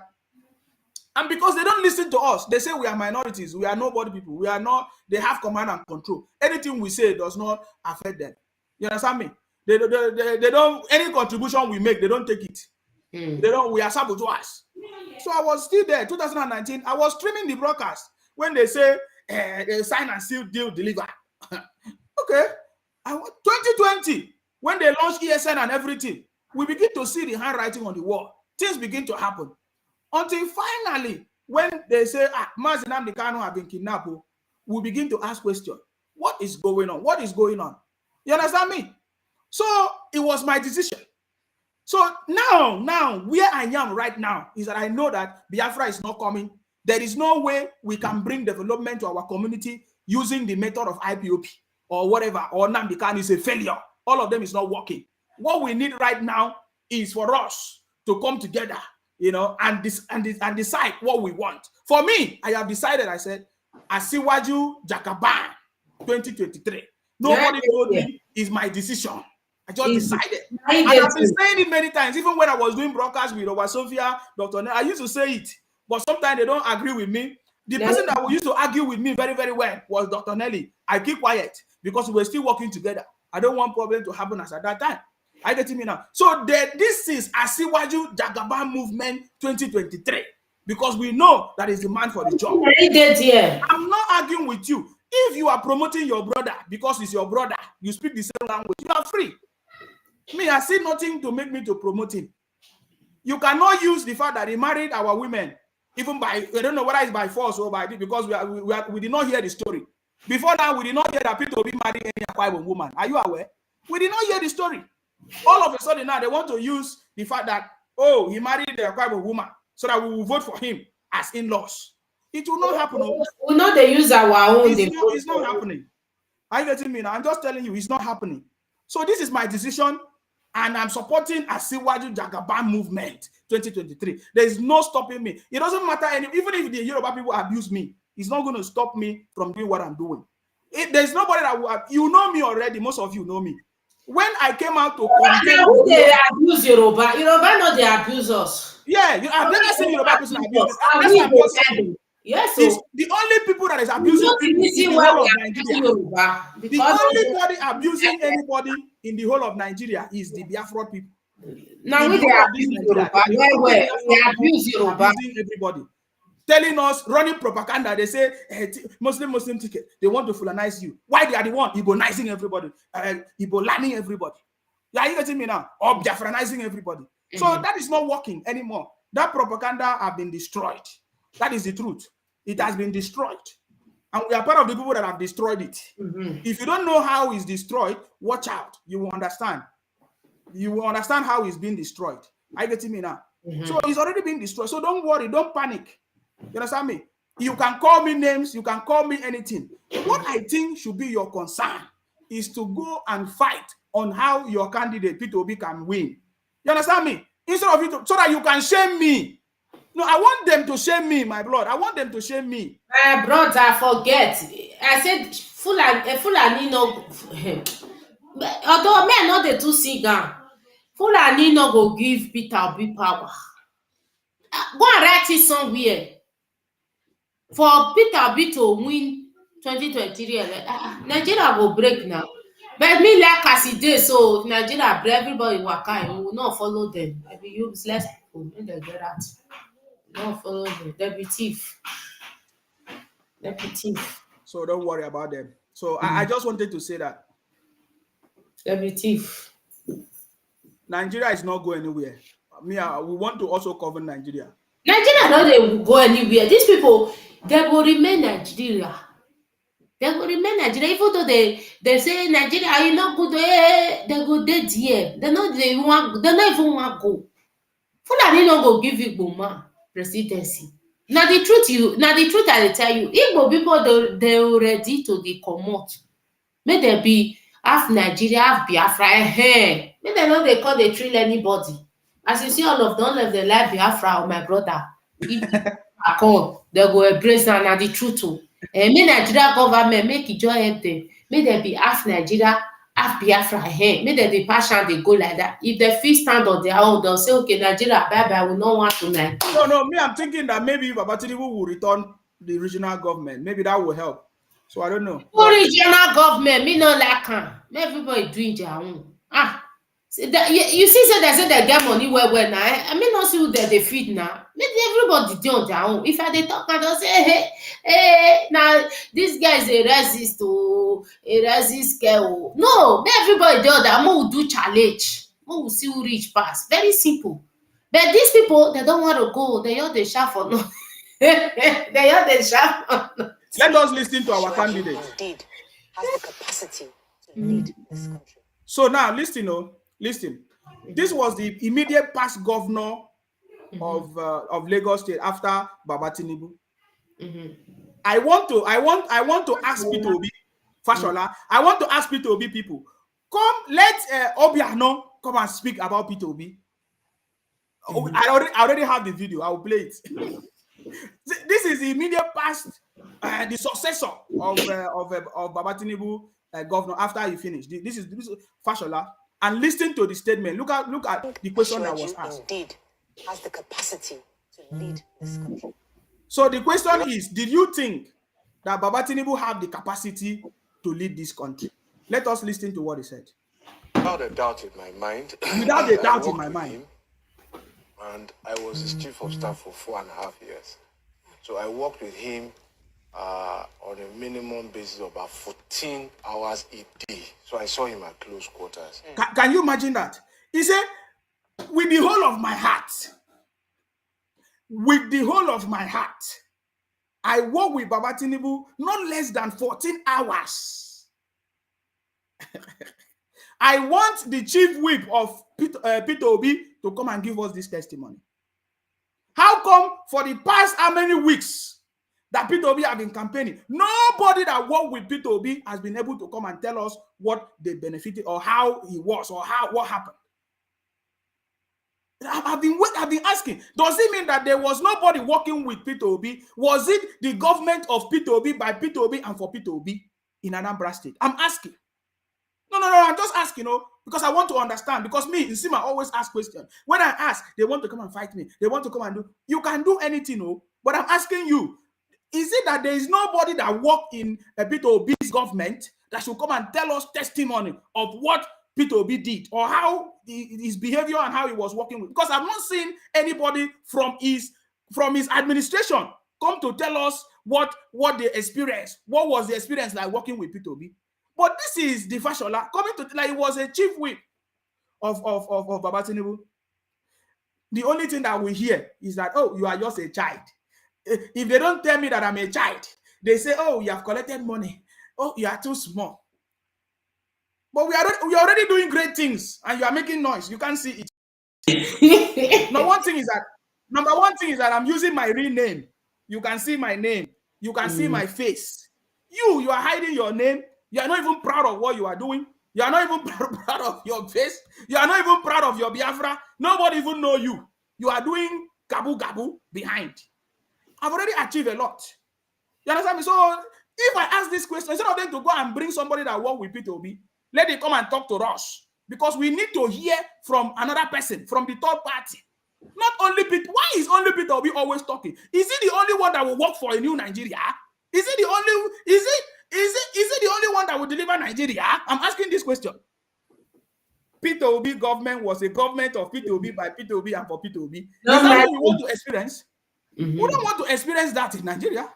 And because they don't listen to us, they say we are minorities, we are nobody people, we are not, they have command and control. Anything we say does not affect them. You understand me? They don't, any contribution we make, they don't take it. They don't, we are saboteurs. So I was still there, 2019. I was streaming the broadcast when they say they sign and seal deal delivered. Okay. 2020, when they launched ESN and everything, we begin to see the handwriting on the wall. Things begin to happen. Until finally, when they say, Mazi Nnamdi Kanu have been kidnapped, we begin to ask questions. What is going on? What is going on? You understand me? So it was my decision. So now, where I am right now is that I know that Biafra is not coming. There is no way we can bring development to our community using the method of IPOP or whatever, or Nnamdi Kanu is a failure. All of them is not working. What we need right now is for us to come together, you know, and decide what we want. For me, I have decided, I said, Asiwaju Jagaban 2023. Nobody told me it's my decision. I just decided. And I've been saying it many times, even when I was doing broadcasts with Oba Sophia, Dr. I used to say it, but sometimes they don't agree with me. The person that used to argue with me very, very well was Dr. Nelly. I keep quiet because we were still working together. I don't want problem to happen as at that time. I get me now. So this is Asiwaju Jagaban Movement 2023 because we know that is the man for the job. I'm not arguing with you. If you are promoting your brother because it's your brother, you speak the same language, you are free. Me, I see nothing to make me to promote him. You cannot use the fact that he married our women, even by, I don't know whether it's by force or by, because we did not hear the story. Before now, we did not hear that Peter Obi married any Akwa Ibom woman. Are you aware? We did not hear the story. All of a sudden now, they want to use the fact that, oh, he married the Akwa Ibom woman so that we will vote for him as in-laws. It will not happen. We know they use our own. It's not happening. Are you getting me now? I'm just telling you, it's not happening. So this is my decision, and I'm supporting Asiwaju Jagaban movement 2023. There is no stopping me. It doesn't matter, even if the Yoruba people abuse me, it's not going to stop me from doing what I'm doing. There's nobody that will, you know me already. Most of you know me. When I came out to condemn, who they abuse Yoruba? Yoruba not they abuse us. Yeah, I've never seen Yoruba person abuse us. Yes, so it's the only people that is abusing people in the whole of Nigeria. The only body abusing anybody in the whole of Nigeria is the Biafra people. Now we abuse Yoruba. We abuse Yoruba. Abusing everybody. Telling us, running propaganda. They say, hey, Muslim ticket. They want to Fulanize you. Why they are the one Igbo-nizing everybody? Igbo-landing everybody. Yeah, you getting me now? Or Biafranizing everybody. So that is not working anymore. That propaganda have been destroyed. That is the truth. It has been destroyed. And we are part of the people that have destroyed it. If you don't know how it's destroyed, watch out. You will understand. You will understand how it's being destroyed. Are you getting me now? So it's already been destroyed. So don't worry. Don't panic. You understand me? You can call me names. You can call me anything. What I think should be your concern is to go and fight on how your candidate, Peter Obi, can win. You understand me? Instead of it, so that you can shame me. No, I want them to shame me, my blood. I want them to shame me. My brother, forget. I said, Fulani no. Although men not the two singer, Fulani no go give Peter Obi power. Go and write it somewhere. For Peter Obi to win 2023, Nigeria will break now. But me like as it is, so Nigeria break, everybody waka, we will not follow them. Maybe useless people, when they get out. Don't follow them. They'll be thief. So don't worry about them. So I just wanted to say that. They'll be thief. Nigeria is not going anywhere. We want to also cover Nigeria. Nigeria no dey go anywhere. These people, they will remain Nigeria. They will remain Nigeria. Even though they say Nigeria, are you not good? They go dead here. They not even want to go. Fulani no go give Igbo presidency. Now the truth I will tell you, Igbo people they ready to the comot. May there be half Nigeria, half Biafra. May they know they call they trill anybody. As you see, all of them left the life Biafra, my brother. If they call, they go embrace now the truth too. May Nigeria government make it join help them. May there be half Nigeria, half Biafra. May there be passion they go like that. If they feel stand on their own, they'll say, okay, Nigeria, bye-bye, we don't want to Nigeria. No, me, I'm thinking that maybe Baba Tinubu will return the regional government. Maybe that will help. So I don't know. Regional government, me not like him. Everybody doing their own. You see, so they say they get money well now. I mean, not see who they feed now. Maybe everybody do on their own. If I they talk and they say, hey, now this guy is a racist girl. No, everybody do that. More will do challenge. More will see who reach pass. Very simple. But these people, they don't want to go. They all they shout for no. They all they shout for no. Let us listen to our candidate. Indeed, has the capacity to lead this country. So now, listen. This was the immediate past governor of Lagos State after Baba Tinubu. I want to ask Peter Obi, Fashola. I want to ask Peter Obi people, come let Obiano come and speak about Peter Obi. I already have the video. I will play it. This is the immediate past, the successor of Baba Tinubu governor after he finished. This is Fashola. And listen to the statement. Look at the question that was asked. Indeed, has the capacity to lead this country. So the question is, did you think that Baba Tinubu have the capacity to lead this country? Let us listen to what he said. Without a doubt in my mind. Without a doubt in my mind. And I was his chief of staff for 4.5 years. So I worked with him on a minimum basis of about 14 hours a day. So I saw him at close quarters. Can you imagine that? He said, with the whole of my heart, I worked with Baba Tinubu not less than 14 hours. I want the chief whip of Peter Obi to come and give us this testimony. How come for the past how many weeks that Peter Obi have been campaigning, nobody that worked with Peter Obi has been able to come and tell us what they benefited or how he was or what happened? I've been asking, does it mean that there was nobody working with Peter Obi? Was it the government of Peter Obi by Peter Obi and for Peter Obi in Anambra State? I'm asking. No, I'm just asking, because I want to understand. Because me, Nsima, always ask questions. When I ask, they want to come and fight me. They want to come and do. You can do anything, but I'm asking you, is it that there is nobody that worked in Peter Obi's government that should come and tell us testimony of what Peter Obi did or how his behavior and how he was working with? Because I've not seen anybody from his administration come to tell us what they experienced. What was the experience like working with Peter Obi? But this is the Fashola coming to, like, he was a chief whip of Baba Tinubu. The only thing that we hear is that, oh, you are just a child. If they don't tell me that I'm a child, they say, oh, you have collected money. Oh, you are too small. But we are already doing great things, and you are making noise. You can't see it. Number one thing is that I'm using my real name. You can see my name. You can see my face. You are hiding your name. You are not even proud of what you are doing. You are not even proud of your face. You are not even proud of your Biafra. Nobody even know you. You are doing gabu behind. I've already achieved a lot. You understand me? So if I ask this question, instead of them to go and bring somebody that work with Peter Obi, let them come and talk to us. Because we need to hear from another person, from the third party. Not only Peter. Why is only Peter Obi always talking? Is he the only one that will work for a new Nigeria? Is it the only one that will deliver Nigeria? I'm asking this question. Peter Obi government was a government of Peter Obi by Peter Obi and for Peter Obi. Is that what we want to experience? We don't want to experience that in Nigeria.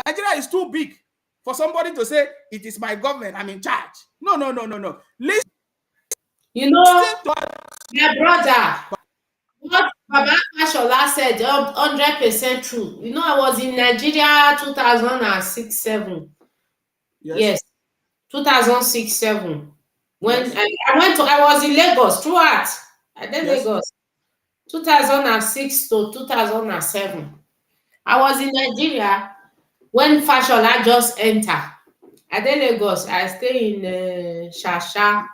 Nigeria is too big for somebody to say, it is my government, I'm in charge. No. Listen. My brother, what Baba Fashola said, 100% true. I was in Nigeria 2006-7. Yes, 2006-7. When I was in Lagos throughout. I did Lagos 2006 to 2007. I was in Nigeria when Fashola just entered. I did Lagos. I stay in Shasha,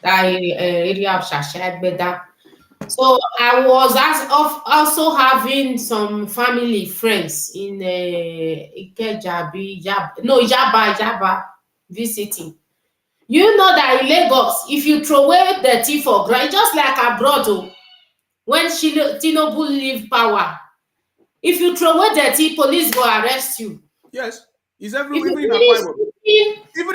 that area of Shasha, Beda. So I was also having some family friends in Ijaba visiting. You know that in Lagos, if you throw away dirty for ground, just like abroad, when Tinubu leave power, if you throw away dirty, police go arrest you. Yes, it's everywhere, even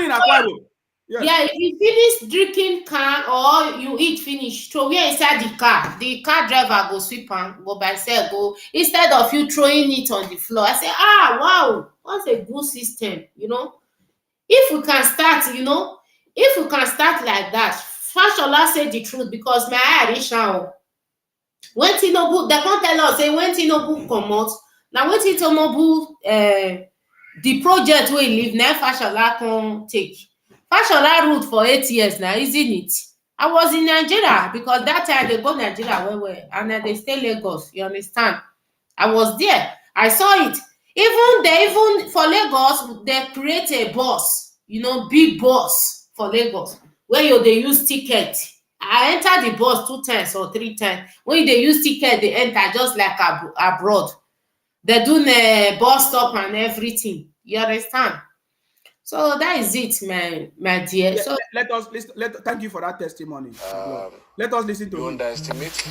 in Akwa Ibom. Yeah, if you finish drinking can or you eat finish, throw away inside the car driver go sweep and go by self go, instead of you throwing it on the floor. I say, wow, what's a good system, If we can start like that. Fashola said the truth, because my eye reach out. When Tinubu, they can't tell us, say when Tinubu come out, now when Tinubu the project we leave, now Fashola can take. Fashola route for 8 years now, isn't it? I was in Nigeria, because that time they go Nigeria and then they stay Lagos. You understand? I was there. I saw it. Even for Lagos, they create a bus, big bus for Lagos, where they use ticket. I entered the bus 2 times or 3 times. When they use ticket, they enter just like abroad. They do the bus stop and everything. You understand? So that is it, my dear. Yeah, so let us listen. Thank you for that testimony. Let us listen to him. You underestimate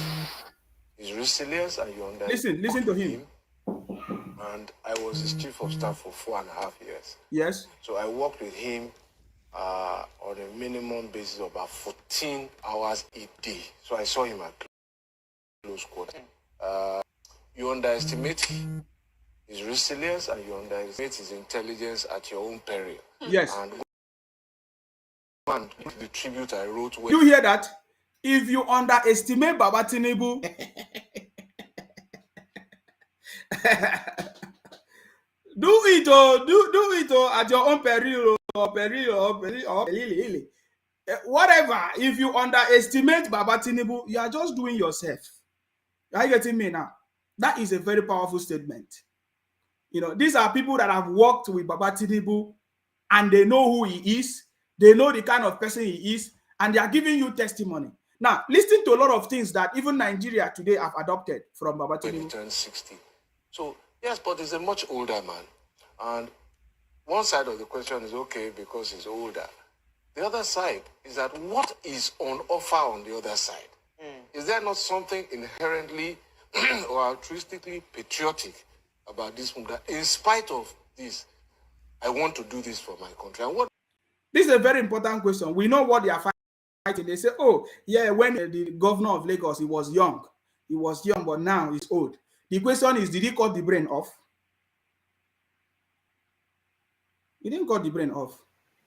his resilience, and you underestimate listen to him. And I was his chief of staff for 4.5 years. Yes. So I worked with him on a minimum basis of about 14 hours a day. So I saw him at close quarter. You underestimate his resilience, and you underestimate his intelligence at your own peril. Yes. And the tribute I wrote. You hear that? If you underestimate Baba Tinubu, Do it, at your own peril, or whatever. If you underestimate Baba Tinubu, you are just doing yourself. Are you getting me now? That is a very powerful statement. You know, these are people that have worked with Baba Tinubu and they know who he is. They know the kind of person he is, and they are giving you testimony. Now, listen to a lot of things that even Nigeria today have adopted from Baba Tinubu. When he turned 60. So, yes, but he's a much older man. And one side of the question is okay because he's older. The other side is that what is on offer on the other side? Is there not something inherently or altruistically patriotic about this one that in spite of this, I want to do this for my country? And what? This is a very important question. We know what they are fighting. They say, oh, yeah, when the governor of Lagos, he was young, but now he's old. The question is, did he cut the brain off? He didn't cut the brain off.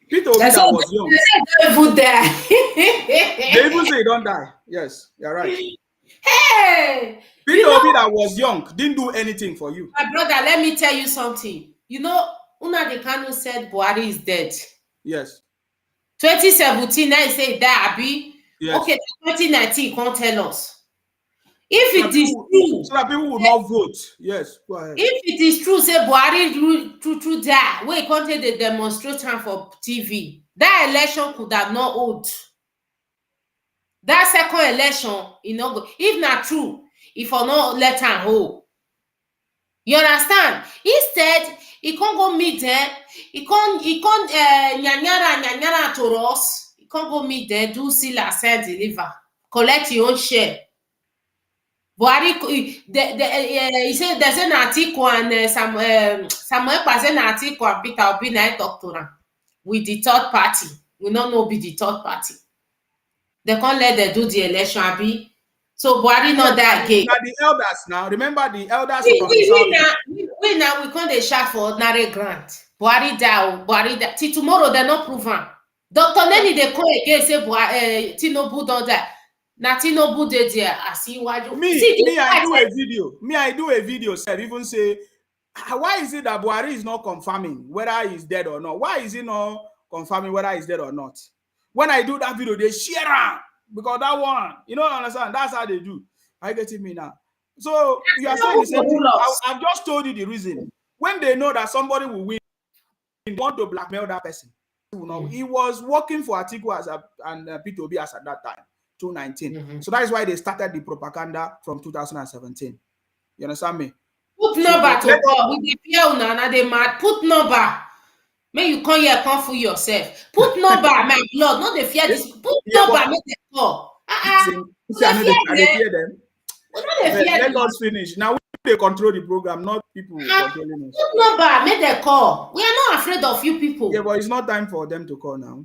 Peter Obi that was young. They even say he don't die. Yes, you're right. Hey! Peter Obi that was young didn't do anything for you. My brother, let me tell you something. You know, Nnamdi Kanu said Buhari is dead. Yes. 2017, I say that, Abi. Yes. Okay, 2019, can't tell us. If it is true, so that people will not vote. Yes, go ahead. If it is true, say Buhari true that, we can't take the demonstration for TV. That election could have not hold. That second election, you know, if not true, if or not let her hold. You understand? Instead, he can't go meet them. He can't nyanyara to us. He can't go meet them, do seal and deliver. Collect your own share. Buhari, he said there's an article and Samuel Paz an article and Peter Obi na talk to them with the third party. We don't know be the third party. They can't let them do the election, Abi. So Buhari not that again. Now the elders now, remember the elders from the we can't shout for ordinary grant. Buhari die. Till tomorrow they not proven. Dr. Nenny they call again say Tinubu don't die. Tinubu dey there. Asiwaju. I do a video. Sir, even say, why is it that Buhari is not confirming whether he's dead or not? Why is he not confirming whether he's dead or not? When I do that video, they share am because that one, you don't understand. That's how they do. Are you getting me now? So you are saying the same thing. I've just told you the reason. When they know that somebody will win, they want to blackmail that person. He was working for Atiku and Peter Obi at that time. 2019. So that is why they started the propaganda from 2017. You understand me? Put number to call. With the fear una they mad. Put number. May you come here, come for yourself. Put number, my blood. Not the fear this. Put number, make them call. Let us finish. Now they control the program, not people controlling us. Put number, make them call. We are not afraid of you people. Yeah, but it's not time for them to call now.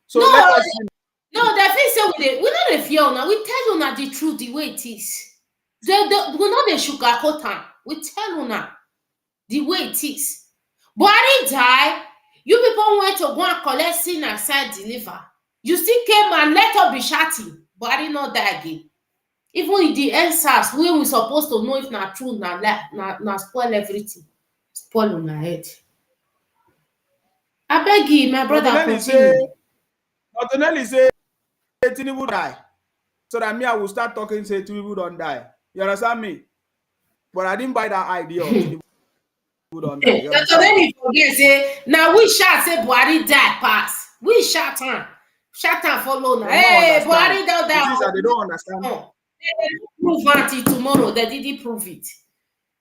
So let us finish. No, the thing say we not the fear now. We tell you now the truth, the way it is. We not the sugarcoat am. We tell you now the way it is. Buhari die. You people went to go and collect sin and side deliver. You still came and let us be shouting. Buhari not die again. Even in the answers, we supposed to know if not true, na spoil everything. Spoil on our head. I beg you, my brother, continue. Not say Tinubu die, so that me I will start talking say Tinubu don't die. You understand me? But I didn't buy that idea of Tinubu don't die. That's when he forget say now we shout say Buhari die pass. We shout on follow now. Hey, Buhari don't die. They don't understand. They prove until tomorrow. They didn't prove it.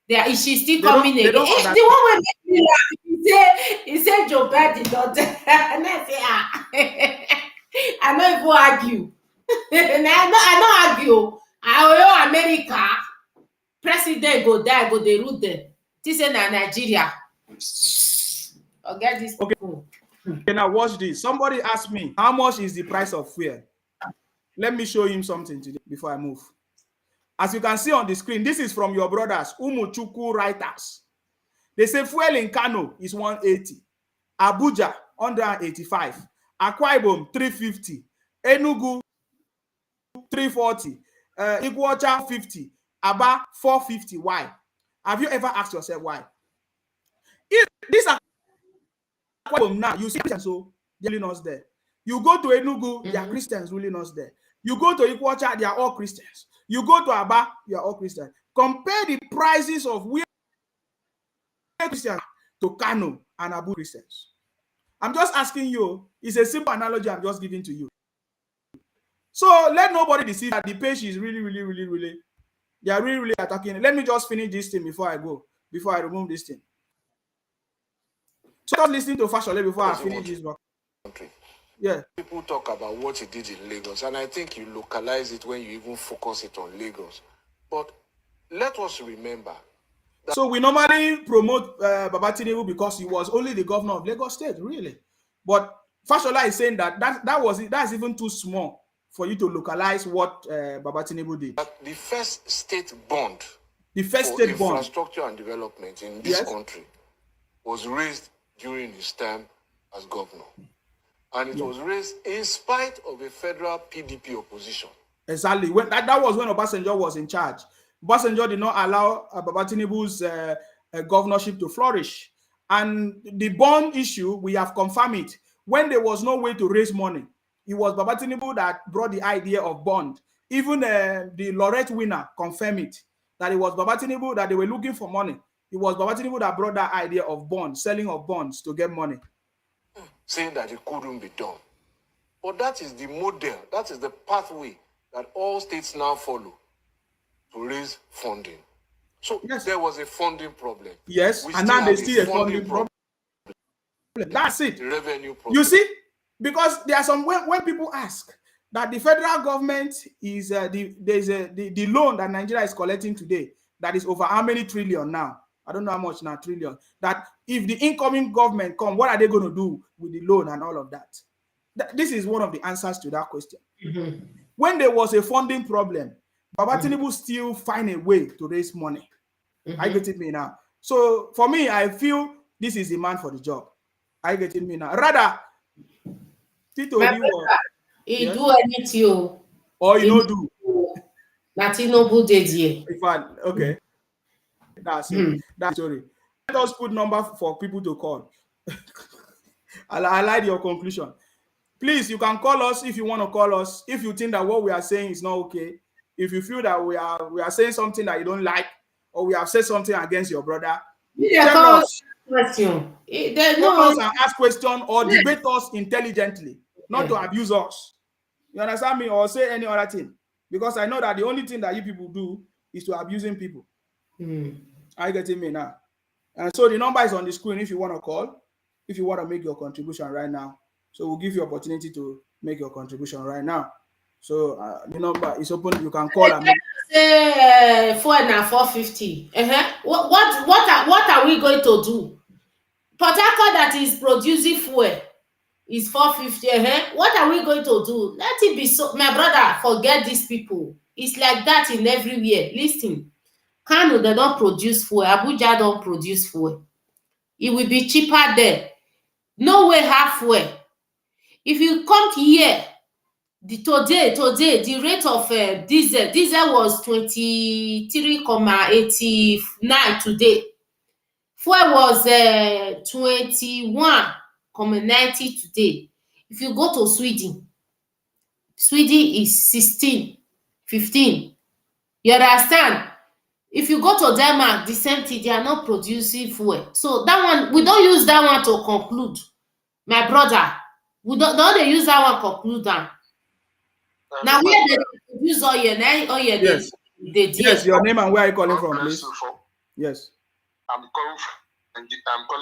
Is she still coming again? The one who make me laugh, he said Joe Biden don't die. And I say I don't even argue. I don't argue. I America president go die, go they root them. This is Nigeria. Get this. Okay, now watch this. Somebody asked me, how much is the price of fuel? Let me show him something today before I move. As you can see on the screen, this is from your brothers, Umuchuku writers. They say fuel in Kano is 180, Abuja 185. Akwa Ibom 350, Enugu 340, Iguacha 50, Aba 450. Why? Have you ever asked yourself why? If these are now, you see Christians, so they're ruling us there. You go to Enugu, there are Christians ruling us there. You go to Ikwacha, they are all Christians. You go to Aba, they are all Christians. Compare the prices of where Christians to Kano and Abu Christians. I'm just asking you, it's a simple analogy I'm just giving to you. So let nobody deceive that the page is really, they are really attacking. Let me just finish this thing before I go, before I remove this thing. So just listening to Fashole before I finish this work. Yeah. People talk about what he did in Lagos, and I think you localize it when you even focus it on Lagos. But let us remember. So we normally promote Baba Tinubu because he was only the governor of Lagos State, really. But Fashola is saying that's even too small for you to localize what Baba Tinubu did. The first state bond for infrastructure and development in this country was raised during his time as governor. And it was raised in spite of a federal PDP opposition. Exactly. That was when Obasanjo was in charge. Obasanjo did not allow Baba Tinubu's governorship to flourish. And the bond issue, we have confirmed it. When there was no way to raise money, it was Baba Tinubu that brought the idea of bond. Even the laureate winner confirmed it, that it was Baba Tinubu that they were looking for money. It was Baba Tinubu that brought that idea of bond, selling of bonds to get money. Saying that it couldn't be done. But that is the model, that is the pathway that all states now follow to raise funding. So there was a funding problem. Yes, and now there's still a funding problem. That's it. The revenue problem. You see, because there are some, when people ask that the federal government is, the loan that Nigeria is collecting today, that is over how many trillion now? I don't know how much now, trillion. That if the incoming government come, what are they going to do with the loan and all of that? This is one of the answers to that question. When there was a funding problem, Baba Tinubu still find a way to raise money. I get it me now. So for me, I feel this is the man for the job. I get it me now. Rather, Tito, he do anything, or you know do. Nothing noble did here. Okay. That's it. That's sorry. Let us put number for people to call. I like your conclusion. Please, you can call us if you want to call us. If you think that what we are saying is not okay, if you feel that we are saying something that you don't like, or we have said something against your brother, tell us. Call us and ask questions or debate us intelligently, not to abuse us. You understand me? Or say any other thing. Because I know that the only thing that you people do is to abusing people. Are you getting me now? And so the number is on the screen if you want to call, if you want to make your contribution right now. So we'll give you opportunity to make your contribution right now. So the number is open. You can call and make. Say 450. What are we going to do? Port Harcourt that is producing fuel is 450. What are we going to do? Let it be so. My brother, forget these people. It's like that in everywhere. Listen, Kano, they don't produce fuel. Abuja don't produce fuel. It will be cheaper there. No way halfway. If you come here, today, the rate of diesel was 23.89 today. Fuel was 21.90 today. If you go to Sweden is 16, 15. You understand? If you go to Denmark, the same thing, they are not producing fuel. So that one, we don't use that one to conclude. My brother, we don't use that one to conclude that. Now where they produce oil, yes. Yes, your name and where are you calling from, please? Yes. I'm calling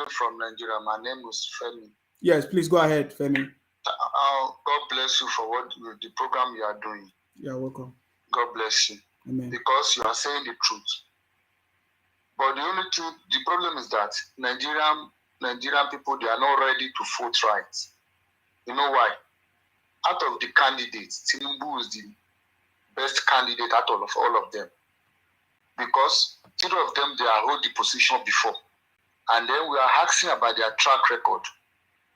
from Nigeria. My name is Femi. Yes, please go ahead, Femi. God bless you for the program you are doing. You're welcome. God bless you. Amen. Because you are saying the truth. But the only truth, the problem is that Nigerian people, they are not ready to vote right. You know why? Out of the candidates, Tinubu is the best candidate out of all of them. Because 3 of them, they are hold the position before. And then we are asking about their track record.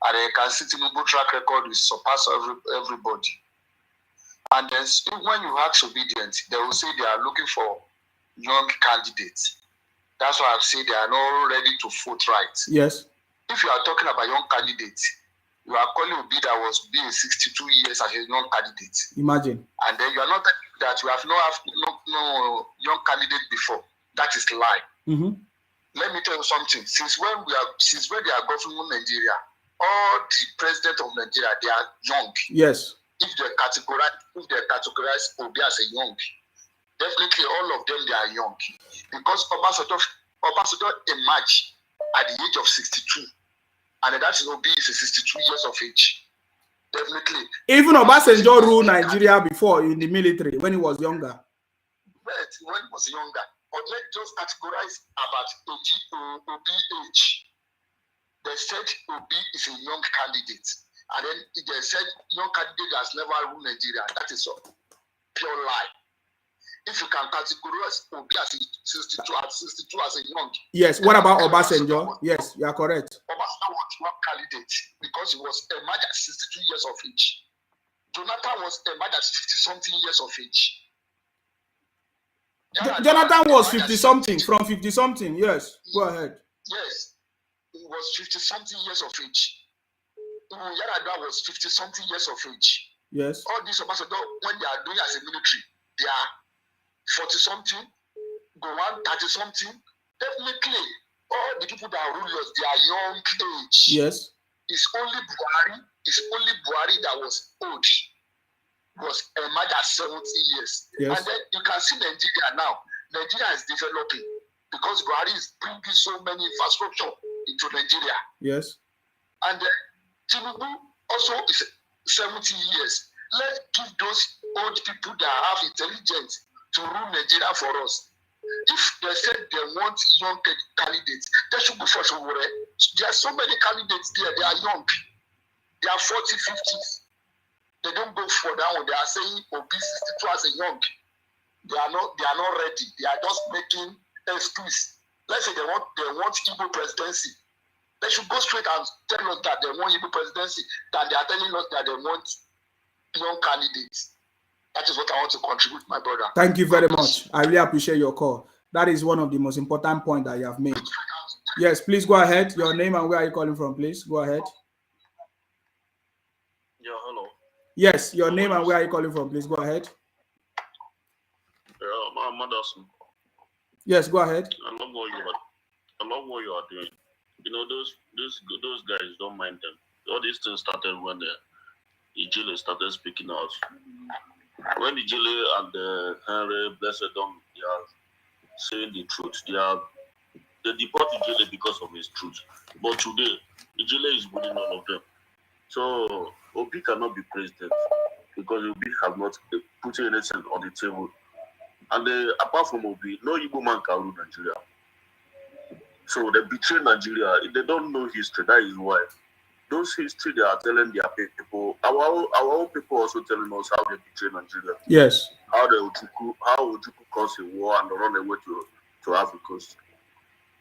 And you can see Tinubu track record will surpass everybody. And then when you ask obedient, they will say they are looking for young candidates. That's why I've said they are not ready to vote right. Yes. If you are talking about young candidates, you are calling Obi that was being 62 years as a young candidate. Imagine. And then you are not that you have no young candidate before. That is lie. Mm-hmm. Let me tell you something. Since when they are governing Nigeria, all the president of Nigeria, they are young. Yes. If they categorize Obi as a young, definitely all of them they are young. Because Obasanjo emerged at the age of 62. And that is Obi is 62 years of age. Definitely. Even Obasanjo ruled Nigeria before in the military when he was younger. Right, when he was younger. But let's just categorize about Obi age. They said Obi is a young candidate. And then they said young candidate has never ruled Nigeria. That is a pure lie. If you can categorize Obi as 62 as a young. Yes, what about Obasanjo? Yes, you are correct. Obasanjo was one candidate because he was emerged at 62 years of age. Jonathan was emerged at 50-something years of age. Jonathan was 50-something, from 50-something, yes. Go ahead. Yes, he was 50-something years of age. Yaradua was 50-something years of age. Yes. All these Obasanjo, when they are doing as a military, they are 40-something, go on 30-something. Definitely, all the people that are rulers, they are young age. Yes. It's only Buhari that was old. Was emerged at 70 years. Yes. And then you can see Nigeria now. Nigeria is developing because Buhari is bringing so many infrastructure into Nigeria. Yes. And Tinubu also is 70 years. Let's give those old people that have intelligence to rule Nigeria for us. If they said they want young candidates, they should go for Showore. There are so many candidates there. They are young. They are 40, 50s. They don't go for that one. They are saying Obi 62 as a young. They are not ready. They are just making excuse. Let's say they want Igbo presidency. They should go straight and tell us that they want Igbo presidency, than they are telling us that they want young candidates. That is what I want to contribute, my brother. Thank you very much. I really appreciate your call. That is one of the most important points that you have made. Yes, please go ahead. Your name and where are you calling from, please? Go ahead. Yeah, hello. Yes, your name and where are you calling from, please? Go ahead. I'm Madison. Yes, go ahead. I love what you are doing. You know, those guys, don't mind them. All these things started when the Ijele started speaking out. When Ijele and Henry Blessed Dom, they are saying the truth. They deport Ijele because of his truth. But today, Ijele is winning all of them. So Obi cannot be president because Obi have not put anything on the table. And apart from Obi, no Igbo man can rule Nigeria. So they betray Nigeria. If they don't know history, that is why. Those history they are telling their people, our own people also telling us how they betray Nigeria. Yes. How Ojukwu caused a war and run away to Africa.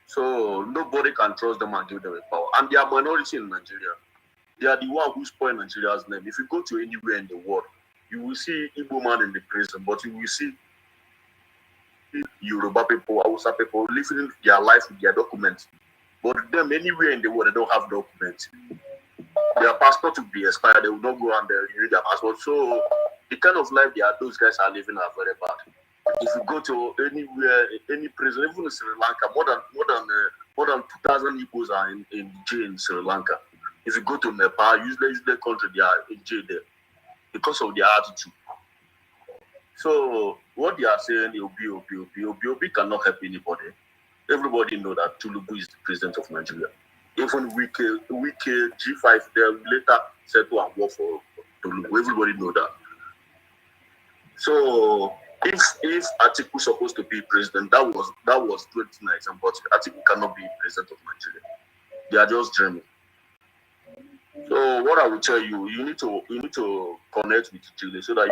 So nobody can trust them and give them a power. And they are minority in Nigeria. They are the one who spoil Nigeria's name. If you go to anywhere in the world, you will see Igbo man in the prison, but you will see Yoruba people, Hausa people living their life with their documents. But them anywhere in the world, they don't have documents. Their passport will be expired. They will not go and renew their passport. So the kind of life those guys are living are very bad. If you go to anywhere, any prison, even in Sri Lanka, more than 2,000 Igbos are in jail in Sri Lanka. If you go to Nepal, usually the country, they are in jail there because of their attitude. So what they are saying, Obi cannot help anybody. Everybody know that Tinubu is the president of Nigeria. Even Wike, G5, they later settle and work for Tinubu. Everybody know that. So if Atiku is supposed to be president, that was 2019, but Atiku cannot be president of Nigeria. They are just dreaming. So what I will tell you, you need to connect with Ijele so that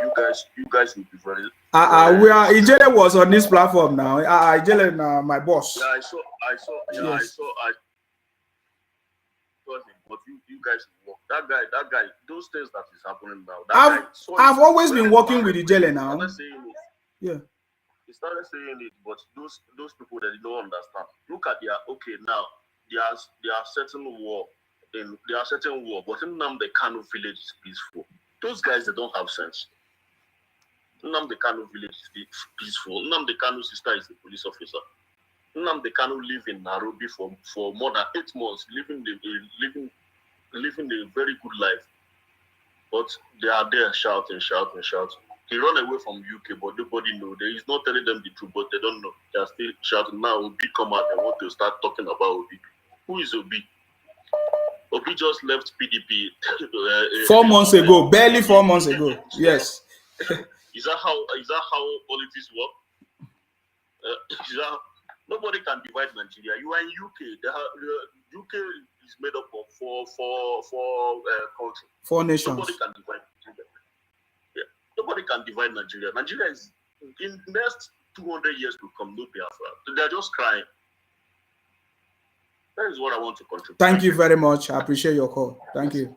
you guys will be very. Ijele was on this platform now. Ijele, my boss. Yeah, I saw. But you guys work. That guy, those things that is happening now. I've always been working with Ijele now. He He started saying it, but those people that don't understand. Look at now. They are certain war. They are certain war, but in Nnamdi Kanu village is peaceful. Those guys, they don't have sense. Nnamdi Kanu village is peaceful. Nnamdi Kanu's sister is a police officer. Nnamdi Kanu live in Nairobi for more than 8 months, living a very good life. But they are there shouting. He run away from UK, but nobody know. He's not telling them the truth, but they don't know. They are still shouting. Now Obi come out and want to start talking about Obi. Who is Obi? Obi just left PDP 4 months ago, barely 4 months ago. Yes. Is that how politics work? Nobody can divide Nigeria. You are in UK. UK is made up of four countries. 4 nations. Nobody can divide Nigeria. Yeah. Nobody can divide Nigeria. Nigeria is in the next 200 years to come. No Biafra. They're just crying. That is what I want to contribute. Thank you very much. I appreciate your call. Thank you.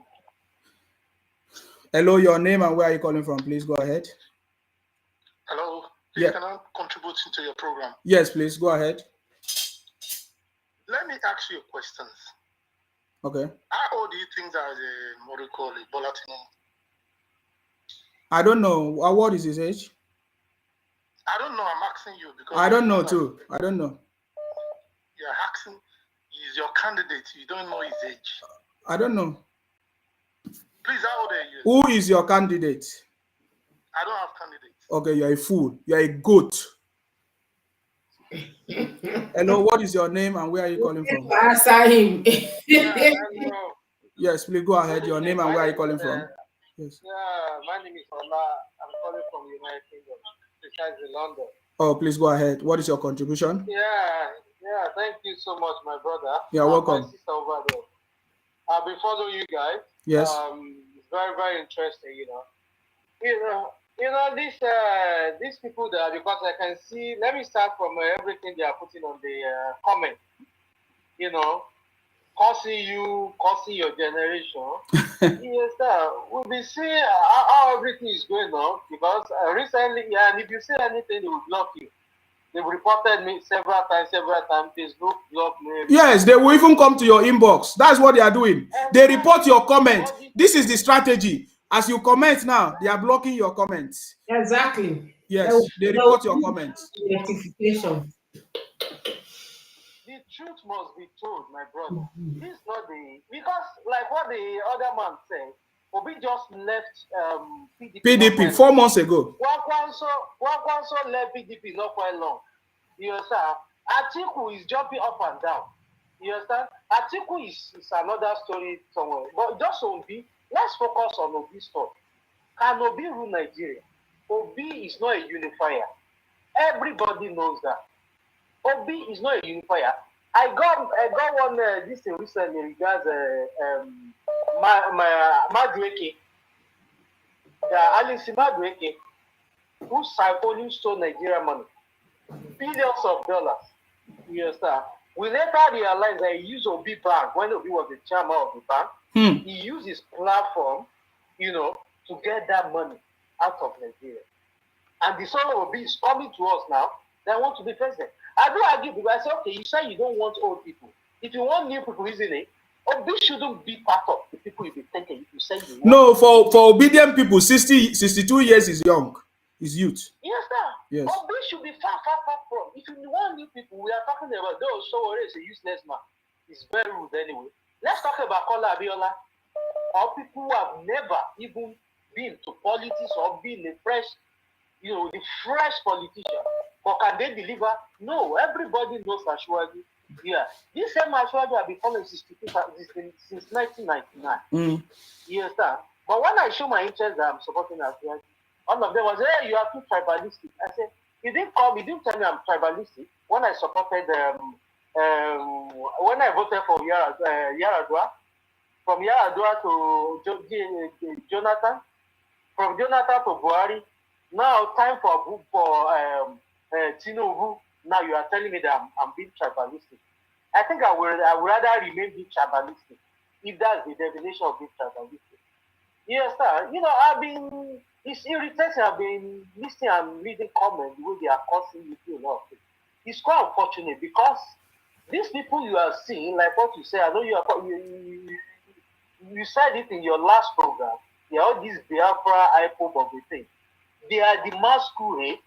Hello, your name and where are you calling from? Please go ahead. Hello. Yeah. Can I contribute to your program? Yes, please go ahead. Let me ask you questions. Okay. How old do you think that what do you call it, Bola Tinubu? I don't know. What is his age? I don't know. I'm asking you because I don't know too. I don't know. You're asking. He's your candidate. You don't know his age. I don't know. Please, how old are you? Who is your candidate? I don't have candidates. Okay, you're a fool. You're a goat. Hello, what is your name and where are you calling from? Answer him. Yes, please go ahead. Your name and where are you calling from? Yes. Yeah, my name is Ola. I'm calling from the United Kingdom, precisely London. Oh, please go ahead. What is your contribution? Yeah, thank you so much, my brother. You're welcome. My sister over there. I've been following you guys. Yes. It's very, very interesting, these people there, because I can see, let me start from everything they are putting on the comment. Cursing you, cursing your generation. Yes, sir. We'll be seeing how everything is going on because recently, and if you say anything, they will block you. They've reported me several times. Facebook blocked me. Yes, they will even come to your inbox. That's what they are doing. They report your comment. This is the strategy. As you comment now, they are blocking your comments. Exactly. Yes, they report your comments. Notification. The truth must be told, my brother. This is not because like what the other man said, Obi just left PDP 4 months ago. Wakwanso left PDP not quite long. You understand? Atiku is jumping up and down. You understand? Atiku is another story somewhere. But just Obi, let's focus on Obi's story. Can Obi rule Nigeria? Obi is not a unifier. Everybody knows that. Obi is not a unifier. I got one this thing recently regards Madueke, the Alice Madueke, who siphoned stole Nigeria money, billions of dollars. You understand? We later realized that he used Obi Bank when Obi was the chairman of the bank. He used his platform, to get that money out of Nigeria. And the son of Obi is coming to us now. They want to be president. I do argue because I say, okay, you say you don't want old people. If you want new people, isn't it? Obi shouldn't be part of the people you be thinking. If you say you want. No, for obedient people, 62 years is young, is youth. Yes, sir. Yes. Obi should be far from. If you want new people, we are talking about those. So is a useless man. He's very rude anyway. Let's talk about Kola Abiola. Or people who have never even been to politics or been a fresh, the fresh politician. But can they deliver? No, everybody knows Asiwaju. Yeah. This same Asiwaju have been following since 1999. Yes, sir. But when I show my interest that I'm supporting Asiwaju, one of them was, hey, you are too tribalistic. I said, you didn't tell me I'm tribalistic when I supported when I voted for Yaradua, from Yaradua to Jonathan, from Jonathan to Buhari. Now time for Tinubu. Now you are telling me that I'm being tribalistic. I think I would rather remain being tribalistic if that's the definition of being tribalistic. Yes, sir. I've been It's irritating. I've been listening and reading comments the way they are causing you a lot of things. It's quite unfortunate because these people you are seeing, like what you say, I know you said it in your last program. They are all these Biafra IPOB of the thing. They are the masquerade,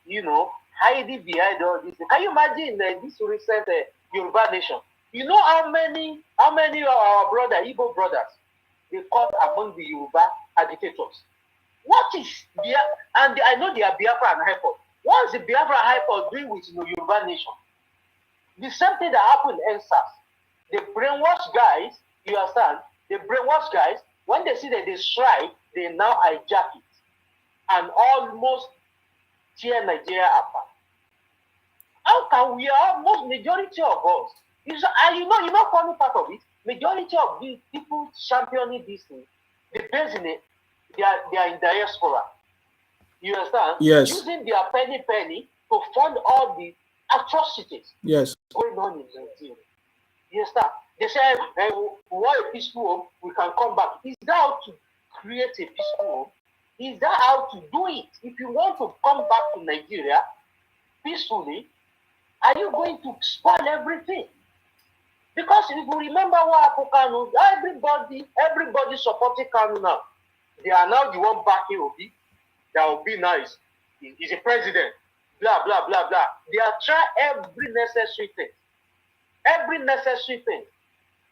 hiding behind all this. Can you imagine this recent Yoruba nation? You know how many of our Igbo brothers, they caught among the Yoruba agitators? What is and I know they are Biafra and IPOB. What is the Biafra IPOB doing with Yoruba nation? The same thing that happened in NSAS. They brainwash guys, you understand? They brainwash guys. When they see that they strike, they now hijack it and almost tear Nigeria apart. How can we almost majority of us? Funny part of it. Majority of the people championing this thing, they are in diaspora. You understand? Yes. Using their penny to fund all the atrocities going on in Nigeria. You understand? They say, we want a peaceful home, we can come back. Is that how to create a peaceful home? Is that how to do it? If you want to come back to Nigeria peacefully, are you going to spoil everything? Because if you remember what happened, everybody supporting Kanu now. They are now the one backing Obi. That Obi now is a president. Blah, blah, blah, blah. They are trying every necessary thing. Every necessary thing.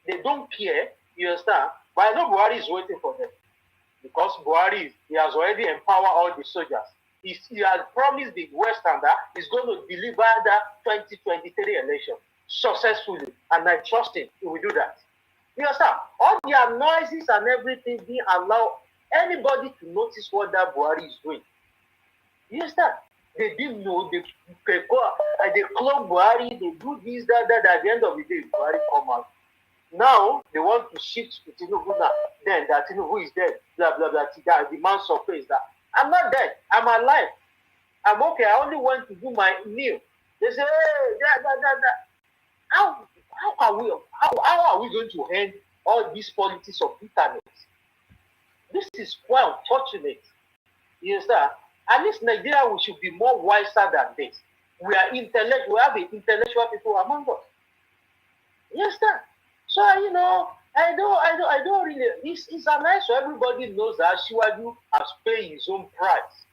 They don't care, you understand? But I know Buhari is waiting for them. Because Buhari, he has already empowered all the soldiers. He has promised the Western that he's going to deliver that 2023 election successfully. And I trust him, he will do that. You understand? All their noises and everything being allowed anybody to notice what that Buhari is doing. You understand? They didn't know, they go and they clone Buhari, they do this, that, at the end of the day, Buhari come out. Now they want to shift to Tinubu now. Then that Tinubu is dead. Blah blah blah. The man surface that I'm not dead. I'm alive. I'm okay. I only went to do my meal. They say, hey, that. How are we going to end all these politics of bitterness? This is quite unfortunate. You understand? At least Nigeria, we should be more wiser than this. We are intellectual. We have intellectual people among us. You understand? So, I don't really, it's nice so everybody knows that Asiwaju has paid his own price.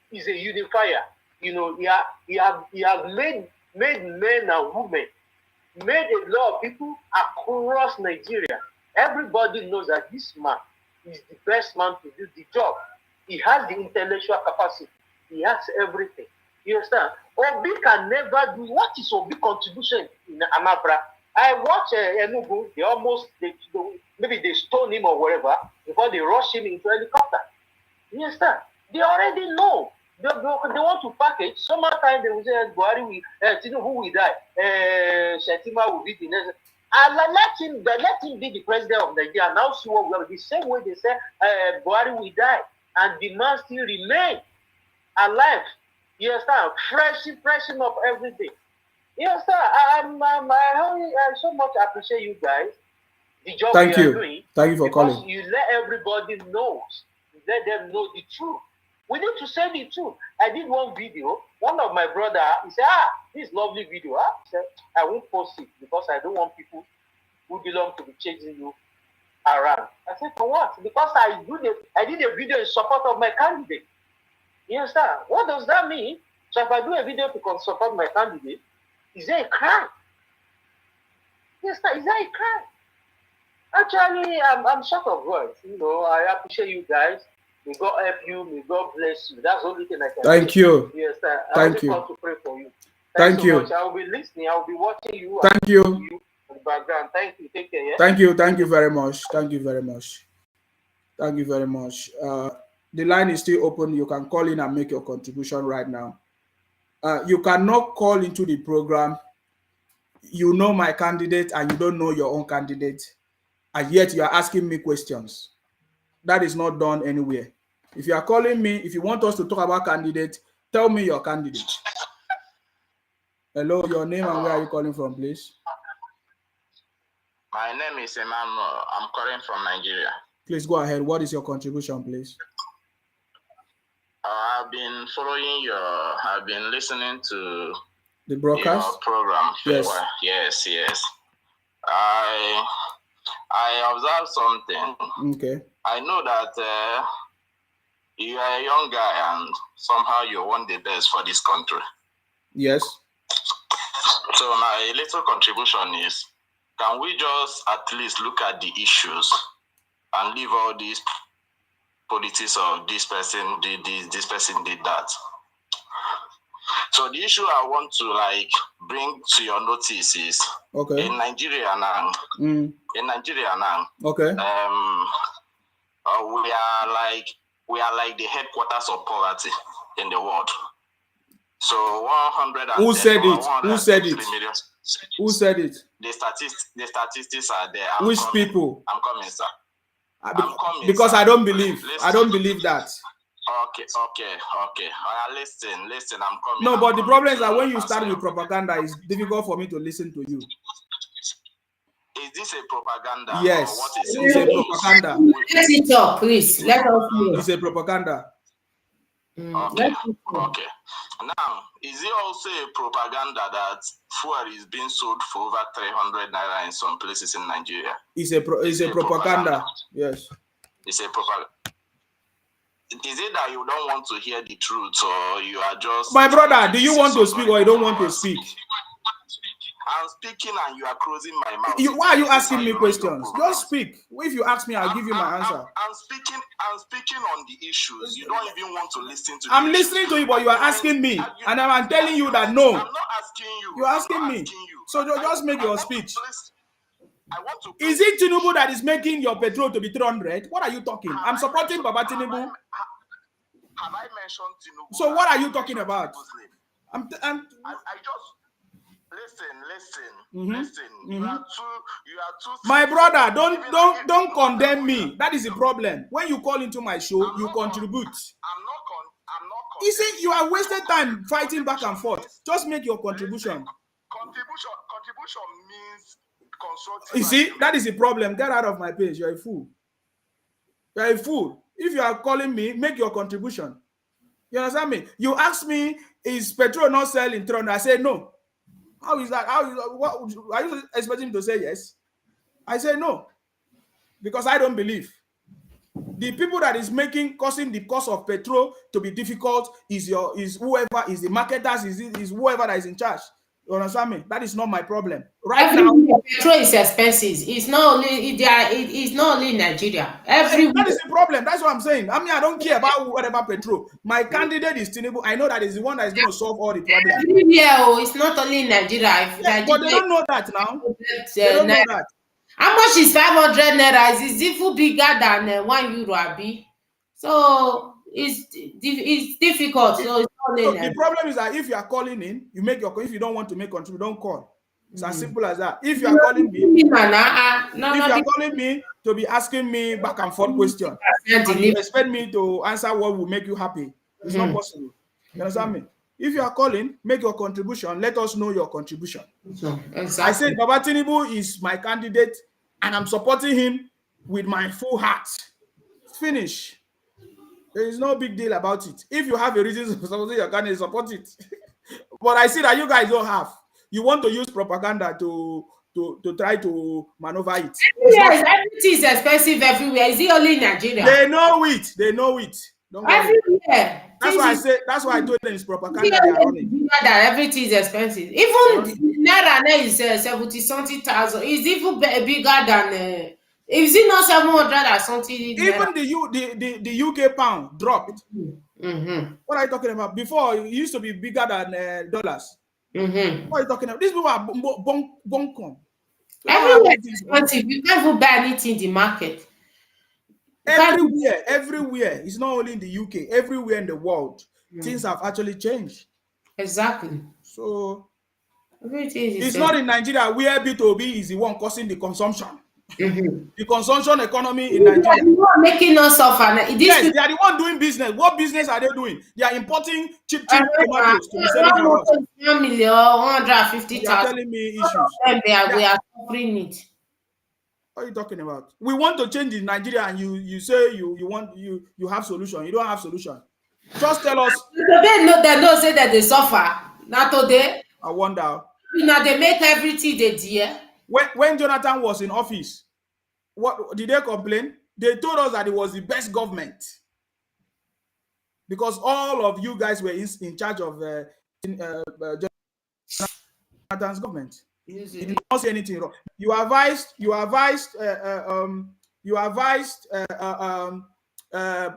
He's a unifier. He has made men and women, made a lot of people across Nigeria. Everybody knows that this man is the best man to do the job. He has the intellectual capacity. He has everything. You understand? Obi can never do, what is Obi's contribution in Anambra? I watch Enugu, maybe they stone him or whatever before they rush him into helicopter. You understand? They already know. They want to package. Sometimes they will say, Buhari Tinubu will die. Shetima will be the next. Let him be the president of Nigeria. Now see what we have. The same way they say Buhari will die. And the man still remain alive. You understand? Freshen up everything. Yes, sir. I so much appreciate you guys. The job you are doing. Thank you for calling. You let everybody know. You let them know the truth. We need to say the truth. I did one video. One of my brother, he said, this lovely video. He said, I won't post it because I don't want people who belong to be chasing you around. I said, for what? Because I did a video in support of my candidate. You understand? What does that mean? So if I do a video to support my candidate, is there a crime? Yes, is there a crime? Actually, I'm short of words. I appreciate you guys. May God help you. May God bless you. That's the only thing I can Thank say. you. Yes, sir. Thank you. I want to pray for you. Thank you. Much. I will be listening. I will be watching you. Thank you. In the background. Thank you. Take care. Yeah? Thank you. Thank you very much. Thank you very much. Thank you very much. The line is still open. You can call in and make your contribution right now. You cannot call into the program. You know my candidate and you don't know your own candidate, and yet you are asking me questions. That is not done anywhere. If you are calling me, if you want us to talk about candidate, tell me your candidate. Hello, your name and where are you calling from, please? My name is Emmanuel. I'm calling from Nigeria. Please go ahead. What is your contribution, please? I've been following I've been listening to the broadcast your program. Yes. Yes. I observed something. Okay. I know that you are a young guy and somehow you want the best for this country. Yes. So my little contribution is, can we just at least look at the issues and leave all these politics of this person did this person did that? So the issue I want to bring to your notice is, okay, in Nigeria now. Okay. We are like the headquarters of poverty in the world. So 100. Who said it? Who said it? Who said it? The statistics are there. Which people? I'm coming, sir. Because I don't believe. I don't believe that. Okay. Listen, I'm coming. No, but the problem is that when you start with propaganda, it's difficult for me to listen to you. Is this a propaganda? Yes, or what is it's a propaganda. Let it talk, please. Let us know. It's a propaganda. Okay. Now, is it also a propaganda that fuel is being sold for over 300 naira in some places in Nigeria? It's a propaganda. Yes. It's a propaganda. Is it that you don't want to hear the truth, or you are just... My brother, do you want to speak or you don't want to speak? I'm speaking and you are closing my mouth. Why are you asking me questions? Just speak. If you ask me, I'll give you my answer. I'm speaking on the issues. You don't even want to listen to. I'm listening to you, but you are asking me, and I'm telling you that no. I'm not asking you. You're asking me. So just make your speech. I want to. Is it Tinubu that is making your petrol to be 300? What are you talking? I'm supporting Baba Tinubu. Have I mentioned Tinubu? So what are you talking about? I just listen. You are too. My brother, don't condemn me. That is the problem. When you call into my show, you contribute. I'm not. You see, you are wasting time fighting back and forth. Just make your contribution. Contribution means constructive. You see, that is the problem. Get out of my page. You're a fool. You're a fool. If you are calling me, make your contribution. You understand me? You ask me, is petrol not selling 300? I say no. How is that? What are you expecting me to say yes? I say no, because I don't believe. The people that is causing the cost of petrol to be difficult is whoever is the marketers, is whoever that is in charge. You understand me? That is not my problem. Right now, petrol is expensive. It's not only it's not only in Nigeria. That is the problem. That's what I'm saying. I mean, I don't care about whatever petrol. My candidate is Tinubu. I know that is the one that is going to solve all the problems. It's not only in Nigeria. But they don't know that now. They don't know that. How much is 500 naira? It's even bigger than €1, Abi. So it's difficult. So the problem is that if you are calling in, you make your. If you don't want to make contribute, don't call. It's as simple as that. If you are calling me, to be asking me back and forth questions, and you expect me to answer what will make you happy, it's not possible. You understand me? If you are calling, make your contribution. Let us know your contribution. Exactly. I said Baba Tinubu is my candidate, and I'm supporting him with my full heart. Finish. There is no big deal about it. If you have a reason to support your candidate, support it. But I see that you guys don't have. You want to use propaganda to try to maneuver it. Yes, everything is expensive everywhere. Is it only in Nigeria? They know it. Don't worry. Everywhere. That's why I told them it's propaganda they are running. That everything is expensive. Even Naira is 70-something thousand. It's even bigger than. Is it not 700 or something? Even the UK pound dropped. What are you talking about? Before it used to be bigger than dollars. What are you talking about? These people are bonkom. Everywhere is expensive. You can't even buy anything in the market. Everywhere. It's not only in the UK. Everywhere in the world, things have actually changed. Exactly. So it's not in Nigeria where B2B is the one causing the consumption. The consumption economy in Nigeria. You are making us suffer. Yes, they are the one doing business. What business are they doing? They are importing cheap tomatoes to be selling for us. 1,150,000. You are telling me issues. We are suffering it. What are you talking about? We want to change in Nigeria, and you say you have solution. You don't have solution. Just tell us. They know say that they suffer. Not today. I wonder. Now they make everything they dear. When Jonathan was in office, what did they complain? They told us that it was the best government because all of you guys were in charge of Jonathan's government. He did not say anything wrong. You advised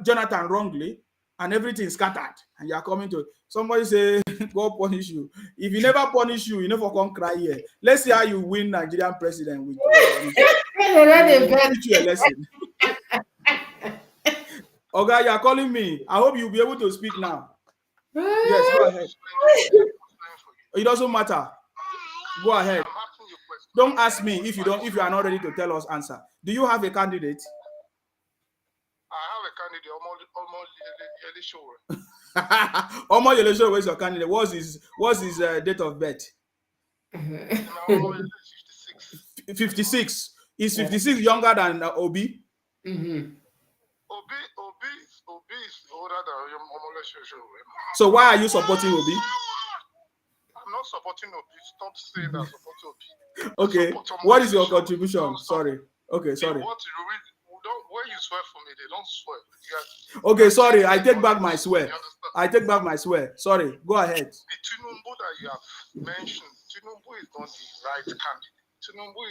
Jonathan wrongly, and everything scattered. And you are coming to somebody say God punish you. If he never punish you, you never come cry here. Let's see how you win Nigerian president with teach you a lesson. Okay, you are calling me. I hope you'll be able to speak now. Yes, go ahead. It doesn't matter. Go ahead. Don't ask me if you are not ready to tell us answer. Do you have a candidate? I have a candidate, Omo Yeleshowe is your candidate. What's his date of birth? 56. Is 56 younger than Obi? Obi is older than Omo Yeleshowe. So why are you supporting Obi? I'm not supporting Obi. Stop saying that support Obi. Okay. What is your contribution? Sorry. Okay, sorry. When you swear for me, they don't swear. Okay, sorry. I take back my swear. Sorry. Go ahead. The Tinubu that you have mentioned, Tinubu is not the right candidate. Tinubu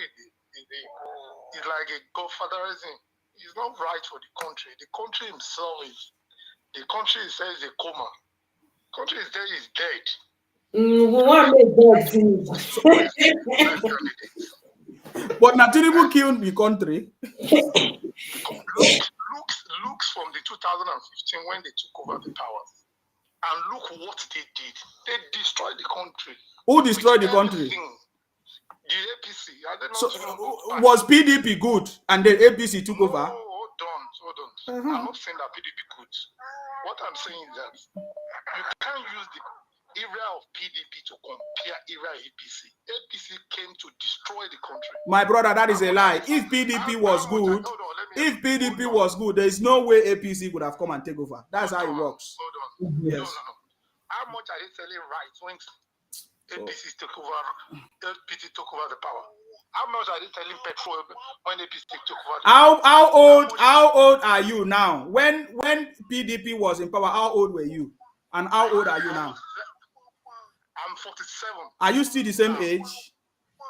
is like a godfatherism. He's not right for the country. The country himself is. The country says a coma. The country is there is dead. But Tinubu killed the country. Looks from the 2015 when they took over the powers, and look what they did. They destroyed the country. Who destroyed the country? The APC. So was PDP good, and then APC took over? Hold on. I'm not saying that PDP good. What I'm saying is that you can't use the era of PDP to compare era APC. APC came to destroy the country. My brother, that is a lie. If PDP was good, there is no way APC would have come and take over. That's how it works. Hold on. Yes. No. How much are they selling rights when APC took over the power? How much are they selling petrol when APC took over the power? How old are you now? When PDP was in power, how old were you? And how old are you now? I'm 47. Are you still the same age?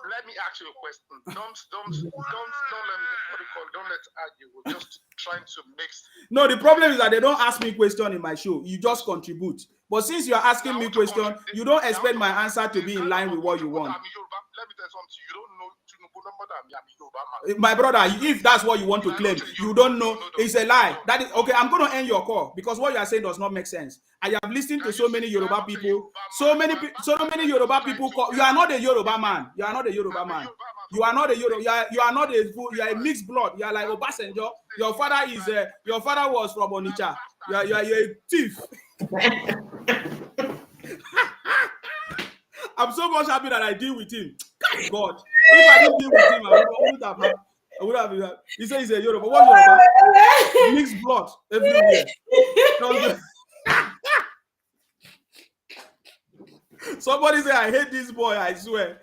Let me ask you a question. Don't let's argue. We're just trying to mix. No, the problem is that they don't ask me question in my show. You just contribute. But since you are asking me question, you don't expect my answer to be in line with what you want. Let me tell you something. You don't know Tinubu number than me. My brother, if that's what you want to claim, you don't know. It's a lie. That is okay. I'm going to end your call because what you are saying does not make sense. I have listened to so many Yoruba people. So many Yoruba people. You are not a Yoruba man. You are not a Yoruba man. You are not a Yoruba. You are not a. You are a mixed blood. You are like Obasanjo. Your father was from Onitsha. You are a thief. I'm so much happy that I deal with him. God, if I didn't deal with him, I would have. He said he's a Yoruba. What Yoruba? Mixed blood everywhere. Somebody say I hate this boy. I swear.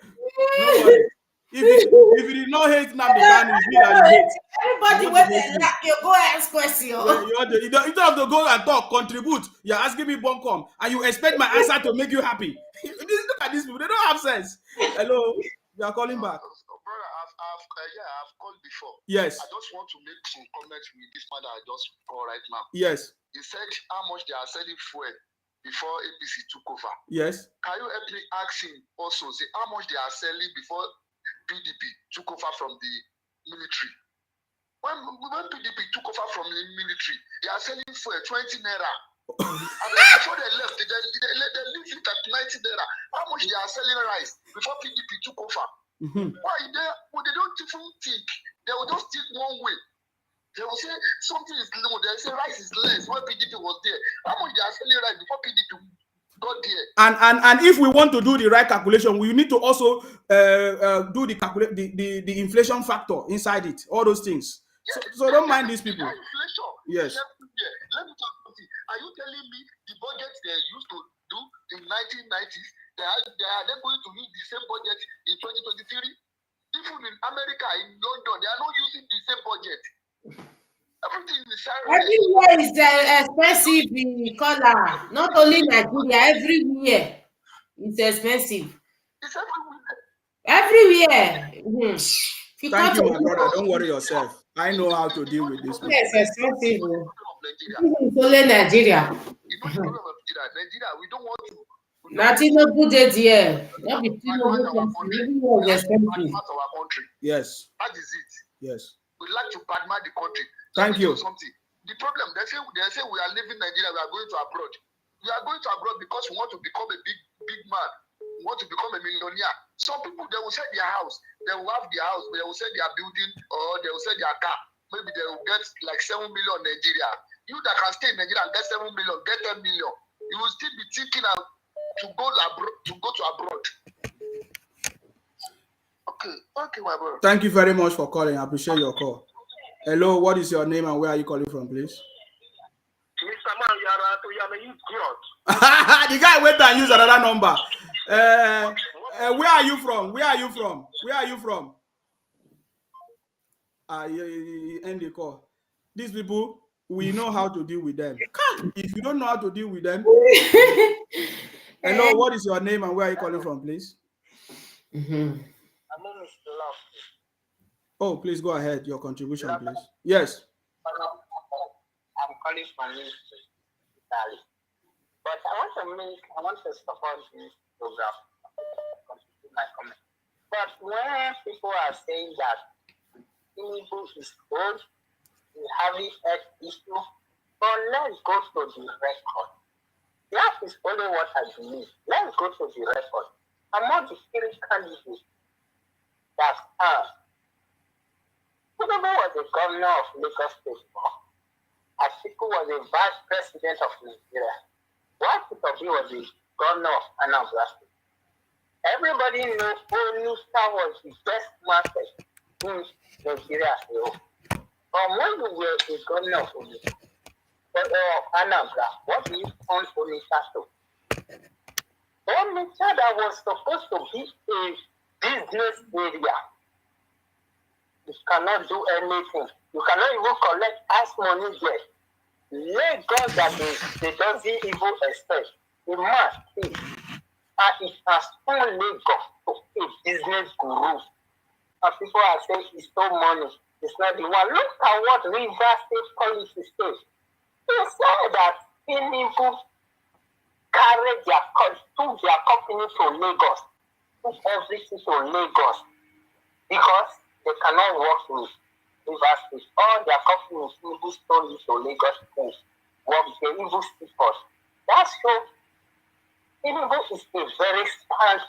Nobody. If you did not hate Nnamdi Kanu, it's me that you hate. Everybody when they laugh, you go ask question. You don't have to go and talk, contribute. You're asking me bonkom, and you expect my answer to make you happy. Look at these people, they don't have sense. Hello, you are calling back. Brother, I've called before. Yes. I just want to make some comments with this man that I just called right now. Yes. He said how much they are selling fuel before APC took over. Yes. Can you help me ask him also, say how much they are selling before PDP took over from the military? When PDP took over from the military, they are selling fuel 20 naira. And before they left, they leave it at 90 naira. How much they are selling rice before PDP took over? Why they don't even think? They will just think one way. They will say something is low. They say rice is less when PDP was there. How much they are selling rice before PDP got there? And if we want to do the right calculation, we need to also do the inflation factor inside it. All those things. So don't mind these people. Inflation. Yes. Let me talk about it. Are you telling me budget they used to do in 1990s, they are then going to use the same budget in 2023. Even in America, in London, they are not using the same budget. Everything is everywhere is expensive in color. Not only Nigeria, everywhere it's expensive. It's everywhere. Everywhere. Thank you, my brother. Don't worry yourself. I know how to deal with this. Yes, expensive. It's only Nigeria. It's not the problem of Nigeria. We don't want to. Nothing no good here. Not be everywhere is expensive. Our country. Yes. That is it. Yes. We like to badmouth the country. Thank you. Something. The problem, they say we are leaving Nigeria, we are going to abroad. We are going to abroad because we want to become a big man. We want to become a millionaire. Some people, they will sell their house. They will have their house, but they will sell their building or they will sell their car. Maybe they will get like 7 million Nigeria. You that can stay in Nigeria and get 7 million, get 10 million. You will still be thinking to go to abroad. Okay, my brother. Thank you very much for calling. I appreciate your call. Hello, what is your name and where are you calling from, please? Mr. Man, you are a idiot. The guy went and used another number. Where are you from? Where are you from? Where are you from? End the call. These people, we know how to deal with them. If you don't know how to deal with them, hello, what is your name and where are you calling from, please? Oh, please go ahead. Your contribution, please. Yes. I'm calling from Italy. But I want to support this program. My comment. But when people are saying that Tinubu is old, we have it at issue, but let's go to the record. That is only what I believe. Let's go to the record. Among the 3 candidates that are Tinubu was the governor of Lagos State. Atiku was the vice president of Nigeria. While Peter was the governor of Anambra State. Everybody knows Onitsha was the best market in Nigeria. From when you were the governor of Anambra, what do you want Onitsha to? Onitsha that was supposed to be a business area. You cannot do anything. You cannot even collect tax money there. Lagos that they doesn't even expect. It must be. And it has turned Lagos to a business guru. And people are saying it's no money. It's not the one. Look at what Rivers State policy says. They say that people carry their company to Lagos. Put everything to Lagos. Because they cannot work with Rivers State. All their companies even stole it to Lagos State. Work the evil speakers. That's true. Tinubu is a very smart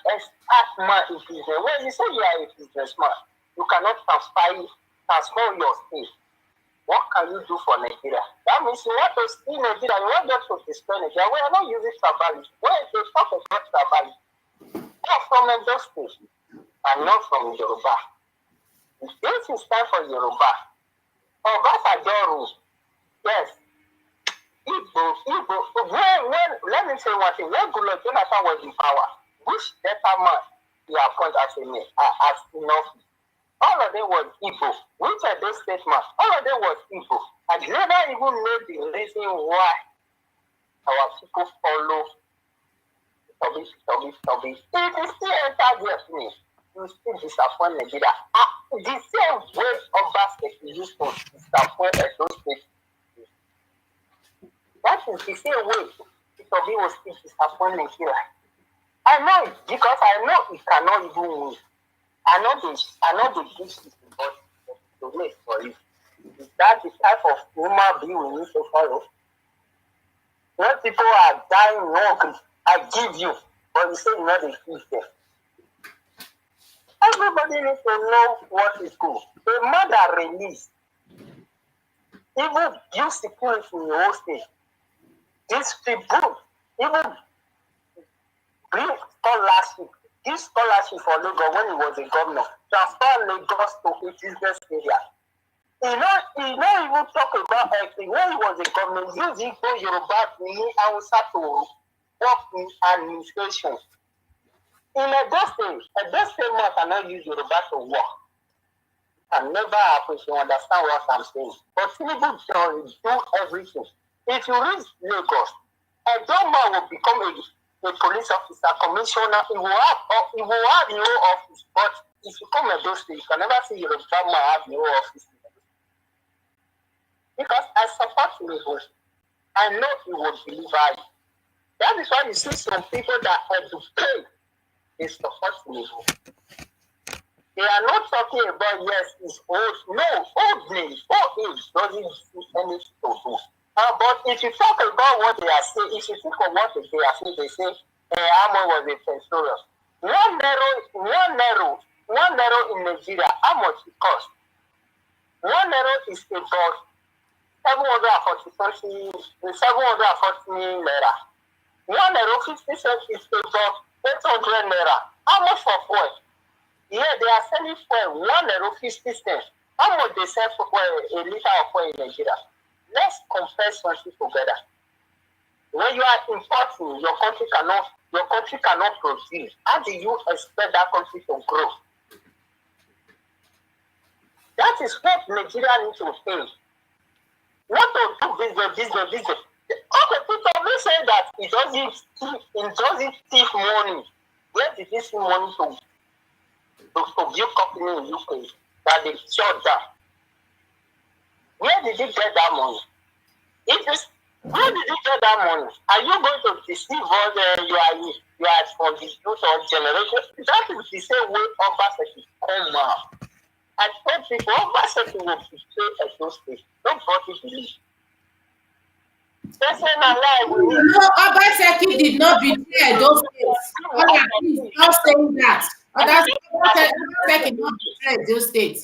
man in business. When you say you are a businessman, you cannot transform your state. What can you do for Nigeria? That means you want to steal Nigeria, you want them to destroy Nigeria. We are not using tribalism. Where is the talk about tribalism? Not from Edo State and not from Yoruba. This is time for Yoruba. Obasanjo, yes. Igbo. Let me say one thing. When Goodluck Jonathan was in power, which better man he appointed as enough? All of them was Igbo. Which are those statements? All of them was Igbo. And they never even know the reason why our people follow Toby. If you still enter there, please, you still disappoint Nigeria. The same way of basket is used to disappoint those states. That is the same way Toby was still disappointing Nigeria. I know it because I know it cannot even win. I know the dish is to make for it. Is that the type of human being we need to follow? When people are dying hungry, I give you, but you say you know the give them. Everybody needs to know what is good. A man that released, even give security in your own state, distribute, even bring scholarship. This scholarship for Lagos when he was a governor, transfer Lagos to a business area. He not even talk about when he was a government, using Yoruba meaning Hausa to work in administration. In Edo State man cannot use Yoruba to work. Can never happen. You understand what I'm saying? But Tinubu do everything. If you reach Lagos, a man will become a police officer, commissioner. He will have no office. But if you come Edo State, you can never see Yoruba man have no office. Because I support Tinubu. I know he will deliver it. That is why you see some people that educate, they support Tinubu. They are not talking about, yes, it's old. No, old age doesn't do anything to do. But if you talk about what they are saying, if you think of what they are saying, they say, Amo was a censorious. One narrow in Nigeria, how much it costs? 1 narrow is about 740 naira. 1 narrow 50 cents is about 800 naira. How much for fuel? Yeah, they are selling fuel 1 narrow 50 cents. How much they sell for a liter of fuel in Nigeria? Let's compare something together. When you are importing, your country cannot produce. How do you expect that country to grow? That is what Nigeria needs to think. Not to do business. Okay, people will say that it doesn't thief money. Where did he see money to build company in UK that they shut down? Where did he get that money? Where did you get that money? Are you going to deceive all you are from the youth or generation? That is the same way Obaseki come out. I told people Obaseki will betray at those states. Nobody believes. No, Obaseki did not betray those states. Please stop saying that. Obaseki did not betray those states.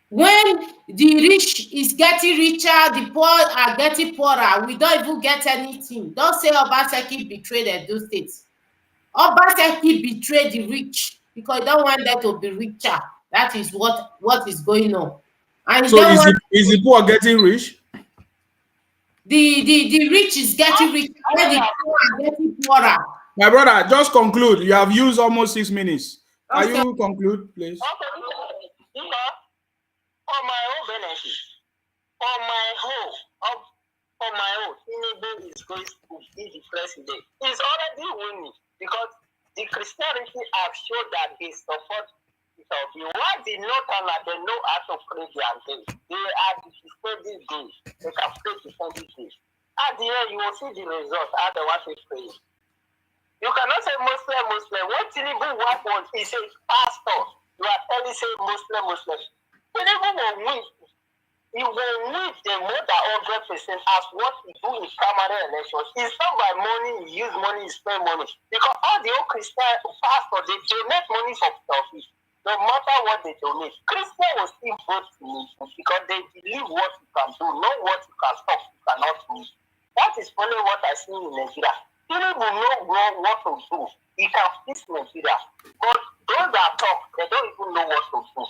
When the rich is getting richer, the poor are getting poorer, we don't even get anything. Don't say Obaseki betrayed those states. Obaseki betrayed the rich because he don't want them to be richer. That is what is going on. And so is the poor getting rich? The rich is getting richer, when the poor are getting poorer. My brother, just conclude. You have used almost 6 minutes. Can you conclude, please? For my own benefit, for my own, Tinubu is going to be the president. He's already winning because the Christianity have shown that they support Italy. Why the Northern, they know how to pray their day. They are the defending days. They can pray defending days. At the end, you will see the result. How they want to pray. You cannot say Muslim. What Tinubu was, he said, pastor. You are telling say Muslim. Tinubu will win. He will win the more than 100% as what he do in primary elections. It's not by money, he use money, he spend money. Because all the old Christian pastors, they donate money for office. No matter what they donate, Christian will still vote to me because they believe what you can do, not what you can stop, you cannot do. That is only what I see in Nigeria. Tinubu know what to do. He can fix Nigeria. But those that talk, they don't even know what to do.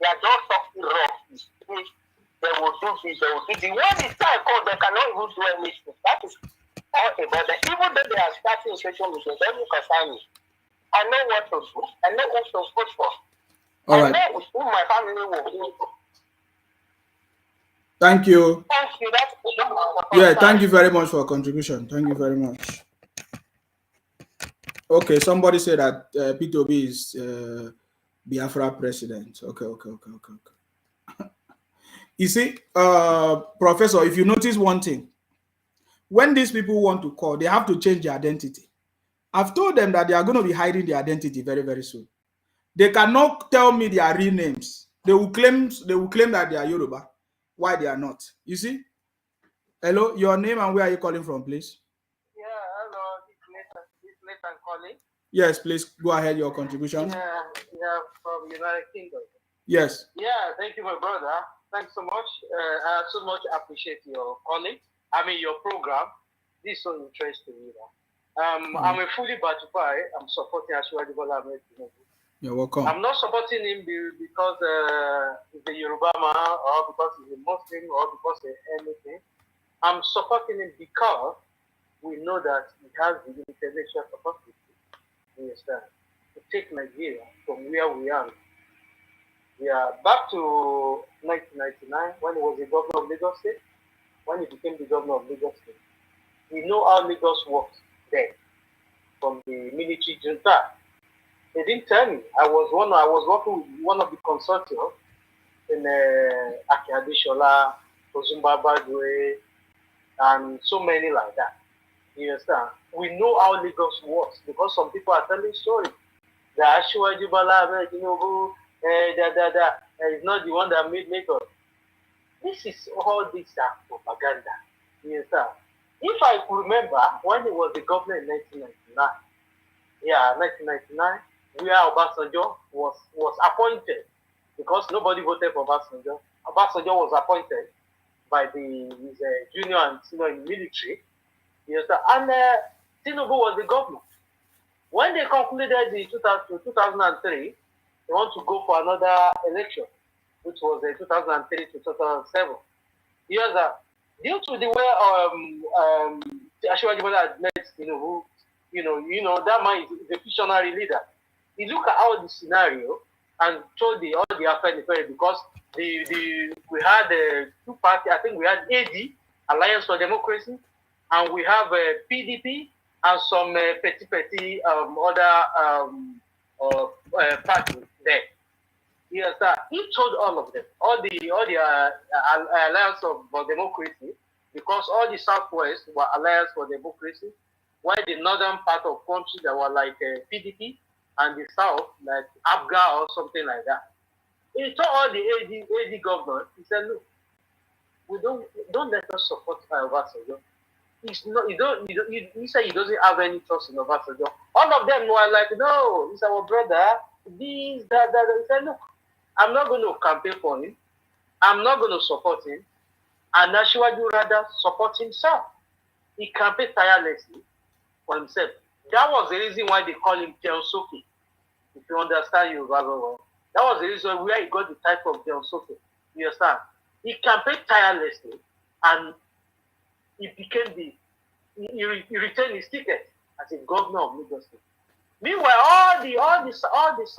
They are just talking wrong. They will do this, they will do this. When the time comes, they cannot even do anything. That is all about them. Even though they are starting social media, they don't concern me. I know what to do. I know who to vote for. All right. I know who my family will do. Thank you. Thank you. Thank you very much for your contribution. Thank you very much. Okay, somebody said that P2B is Biafra president. Okay. You see, Professor, if you notice one thing, when these people want to call, they have to change their identity. I've told them that they are going to be hiding their identity very, very soon. They cannot tell me their real names. They will claim that they are Yoruba. Why they are not? You see? Hello, your name and where are you calling from, please? Yeah, hello, it's Nathan calling. Yes, please go ahead, your contribution. Yeah, from United Kingdom. Yes. Yeah, thank you, my brother. Thanks so much. I so much appreciate your calling. Your program. This is so interesting, I'm a fully Batupai. I'm supporting Asiwaju. You're welcome. I'm not supporting him because he's a Yoruba man or because he's a Muslim or because of anything. I'm supporting him because we know that he has the intellectual capacity, you understand, to take Nigeria from where we are. Yeah, back to 1999 when he was the governor of Lagos State, when he became the governor of Lagos State. We know how Lagos worked then from the military junta. They didn't tell me. I was working with one of the consortium in Aki Adeshola, Ozumba Badwe, and so many like that. You understand? We know how Lagos works because some people are telling stories. The Asiwaju Bala, Tinubu, is not the one that made Lagos. This is all this propaganda. You understand? If I could remember when he was the governor in 1999, 1999, where Obasanjo was appointed, because nobody voted for Obasanjo. Obasanjo was appointed by his junior and senior in the military. You understand? And Tinubu was the governor. When they concluded the 2003, they want to go for another election, which was 2003 to 2007. Yes, due to the way Asiwaju Bola had met Tinubu, you know that man is a visionary leader. He looked at all the scenario and told all the affairs because we had two parties. I think we had AD, Alliance for Democracy, and we have PDP and some petty other parties there. Yes, he told all of them, all the Alliance for Democracy, because all the Southwest were Alliance for Democracy, while the northern part of countries that were like PDP and the south like Abga or something like that. He told all the AD governors, he said, look, we don't let us support Obasanjo. He said he doesn't have any trust in Obasanjo. All of them were like, no, he's our brother. This, that. He said, look, I'm not going to campaign for him. I'm not going to support him. And Asiwaju rather support himself. He campaigned tirelessly for himself. That was the reason why they call him Del Soke. If you understand Yoruba, that was the reason where he got the title of Del Soke. You understand? He campaigned tirelessly and he became he retained his ticket as a governor of Lagos State. Meanwhile, all the southwest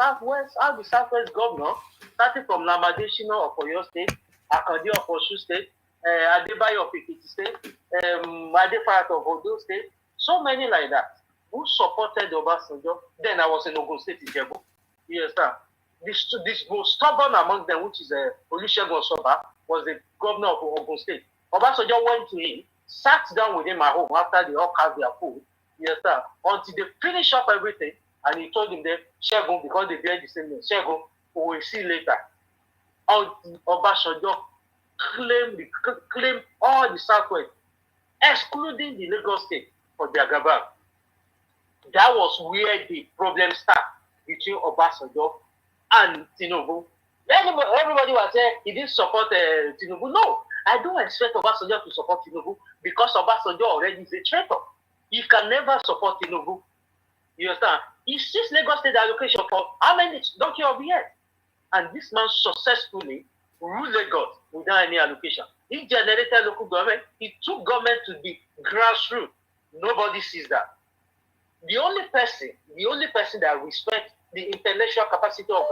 governors, starting from Lamadeshino of Oyo State, Akande of Osun State, Adebayo of Ekiti State, Adefayat of Ondo State, so many like that, who supported Obasanjo. Then I was in Ogun State in Jebu. You understand? This most stubborn among them, which is Olusegun Osoba, was the governor of Ogun State. Obasanjo went to him, sat down with him at home after they all cast their food. You understand? Until they finish up everything, and he told him that Shegun, because they bear the same name, Shegun, we will see later. Obasanjo claimed all the Southwest, excluding the Lagos State for Jagaban. That was where the problem started between Obasanjo and Tinubu. Everybody was saying he didn't support Tinubu. No, I don't expect Obasanjo to support Tinubu because Obasanjo already is a traitor. You can never support Tinubu. You understand? He sees Lagos State allocation for how many donkey of years? And this man successfully ruled Lagos without any allocation. He generated local government. He took government to the grassroots. Nobody sees that. The only person that respects the intellectual capacity of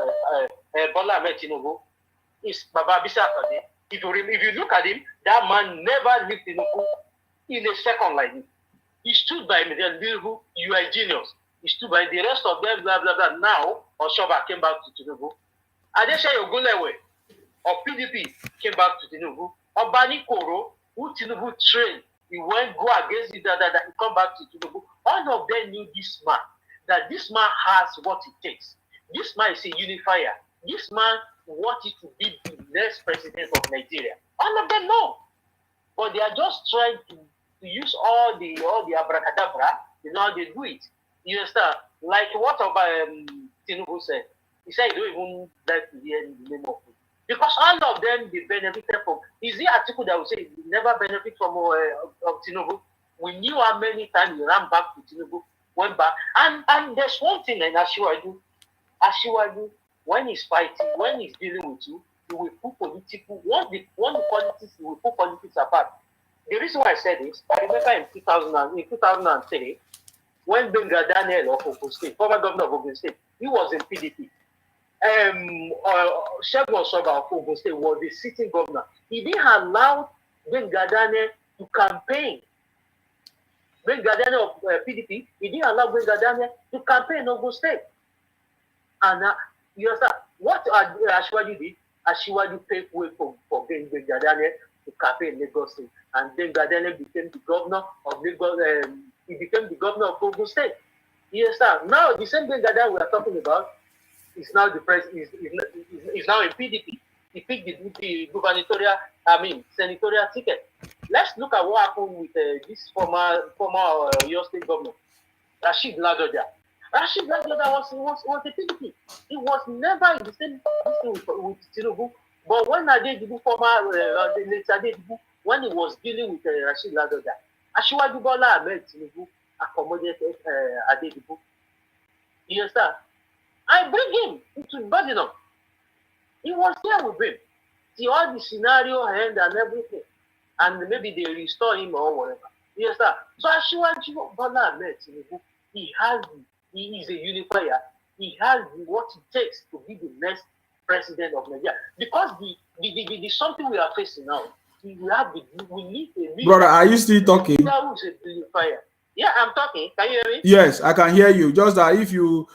Bola Ahmed Tinubu is Baba Bisa Akande. If you look at him, that man never lived Tinubu in a second like this. He stood by me. Then you are a genius. He stood by the rest of them, blah, blah, blah. Now, Oshoba came back to Tinubu. Adeshaye Ogunlewe of PDP came back to Tinubu. Obani Koro, who Tinubu trained, he went go against it, that he come back to Tinubu. All of them knew this man, that this man has what it takes. This man is a unifier. This man wanted to be the next president of Nigeria. All of them know. But they are just trying to use all the abracadabra, you know how they do it. You understand? Like what about Tinubu said. He said he don't even like to hear the name of it. Because all of them they benefited from. Is the article that will say he never benefit from of Tinubu? We knew how many times he ran back to Tinubu, went back. And there's one thing in Asiwaju Asiwaju, when he's fighting, when he's dealing with you, he will put political, once the politics, he will put politics apart. The reason why I said this, I remember in 2003, when Benga Daniel of Ogun State, former governor of Ogun State, he was in PDP. Shegun Osoba of Ogun State was the sitting governor. He didn't allow Benga Daniel to campaign. Benga Daniel of PDP, he didn't allow Benga Daniel to campaign in Ogun State. And you understand what Asiwaju did? Asiwaju paved way for Benga Daniel to campaign in Lagos State, and Benga Daniel became the governor of Lagos. He became the governor of Ogun State. You understand? Now the same Benga Daniel we are talking about is now the president. Is now in PDP. He picked the gubernatorial, senatorial ticket. Let's look at what happened with this former Oyo State governor, Rashid Ladoja. Rashid Ladoja was a PDP. He was never in the same with Tinubu. But when Adedibu, when he was dealing with Rashid Ladoja, Asiwaju Bola Ahmed Tinubu accommodated Adedibu. You understand? I bring him into Badinam. He was there with him. See all the scenario and everything. And maybe they restore him or whatever. You understand? So Asiwaju Bola Ahmed Tinubu, he is a unifier. He has what it takes to be the next president of Nigeria. Because the something we are facing now, we need a leader. Brother, are you still talking? Who is a unifier. Yeah, I'm talking. Can you hear me? Yes, I can hear you. Just that if you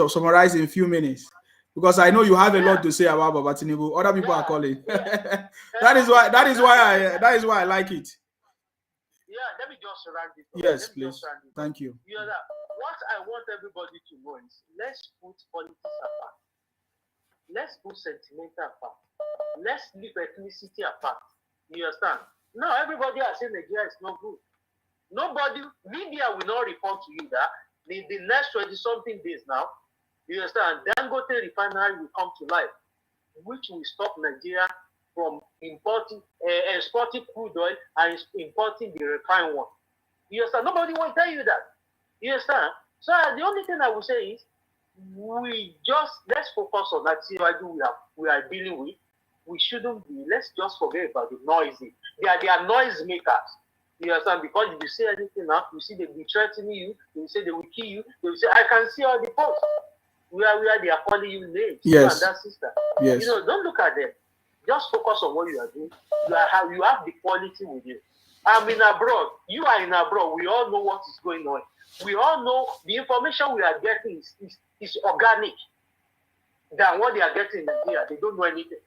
summarize in a few minutes, because I know you have a lot to say about Baba Tinubu. Other people are calling. that is why I like it. Yeah, let me just round it. Yes, please. Thank you. You know that what I want everybody to know is let's put politics apart. Let's put sentimental apart. Let's leave ethnicity apart. You understand? Now everybody has said Nigeria is not good. Nobody, media will not report to you that the next 20-something days now, you understand, Dangote refinery will come to life, which will stop Nigeria from exporting crude oil and importing the refined one. You understand? Nobody will tell you that. You understand? So the only thing I will say is, let's focus on that Asiwaju we are dealing with. We shouldn't be, let's just forget about the noisy. They are noise makers. You understand? Because if you say anything now, you see they will be threatening you, they will say they will kill you, they will say, I can see all the posts where they are calling you names. Yes. You and that sister. Yes. You know, don't look at them. Just focus on what you are doing. You have the quality with you. I'm in abroad. You are in abroad. We all know what is going on. We all know the information we are getting is organic than what they are getting in Nigeria. They don't know anything.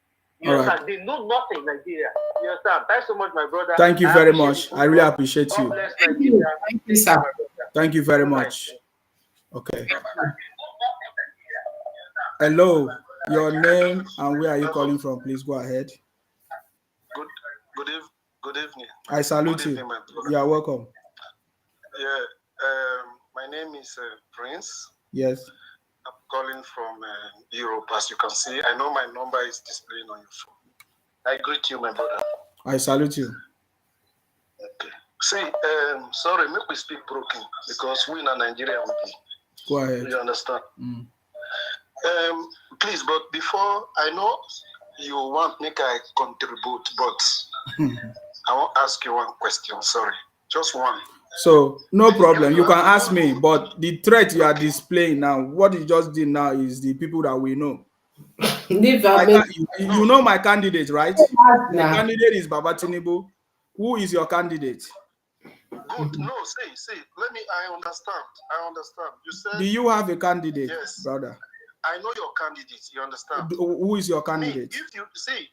You understand? Right. They know nothing in Nigeria. You understand? Thanks so much, my brother. Thank you very much. I really appreciate you. Thank you. Thank you, sir. Thank you very much. Okay. Hello. Your name and where are you calling from? Please go ahead. Good evening. I salute you. You are welcome. Yeah. My name is Prince. Yes. I'm calling from Europe, as you can see. I know my number is displaying on your phone. I greet you, my brother. I salute you. Okay. See, sorry, make me speak broken because we in Nigeria will be. Go ahead. You understand? Please, but before I know you want me to contribute, but I want to ask you one question. Sorry, just one. So no problem. You can ask me, but the threat you are displaying now, what you just did now is the people that we know. You know my candidate, right? My candidate is Baba Tinubu. Who is your candidate? Good. No, say. I understand. You said. Do you have a candidate, yes, brother? I know your candidate. You understand? Who is your candidate? If you see,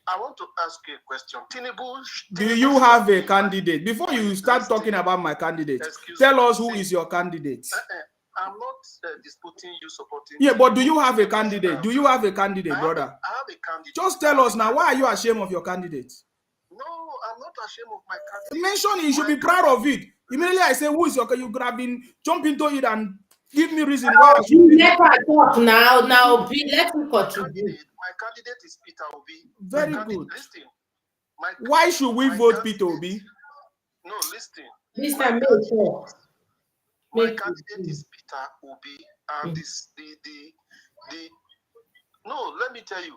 I want to ask you a question. Tinubu, do you have a candidate? Before you start talking about my candidate, tell us who is your candidate. I'm not disputing you supporting. Yeah, but do you have a candidate? Do you have a candidate, brother? I have a candidate. Just tell us now. Why are you ashamed of your candidate? No, I'm not ashamed of my candidate. Mention it. You should be proud of it. Immediately I say, who is your candidate? You could have been jumping into it and give me reason why. Let her talk now. Let me contribute. My candidate is Peter Obi. Very good. Listen. Why should we vote Peter Obi? No, listen. Mr. My candidate is Peter Obi, and tell you,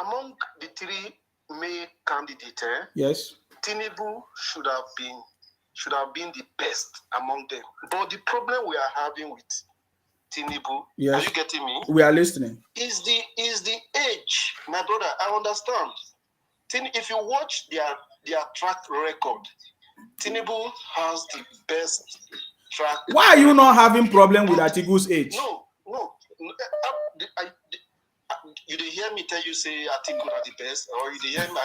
among the three main candidates, yes, Tinubu should have been the best among them. But the problem we are having with Tinubu, yes, are you getting me? We are listening. Is the age, my brother. I understand. If you watch their track record, Tinubu has the best track. Why are you not having problem with Atiku's age? No. You did hear me tell you say Atiku are the best, or you did hear me?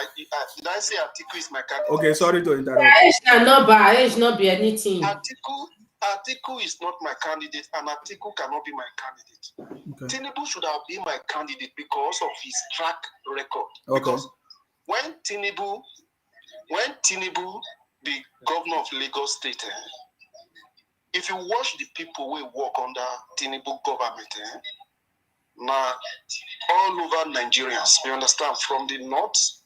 Did I say Atiku is my candidate? Okay, sorry to interrupt. Age not bad. Age not be anything. Atiku is not my candidate, and Atiku cannot be my candidate. Okay. Tinubu should have been my candidate because of his track record. Okay. Because when Tinubu be governor of Lagos State, if you watch the people who work under Tinubu government, now all over Nigerians, you understand, from the north,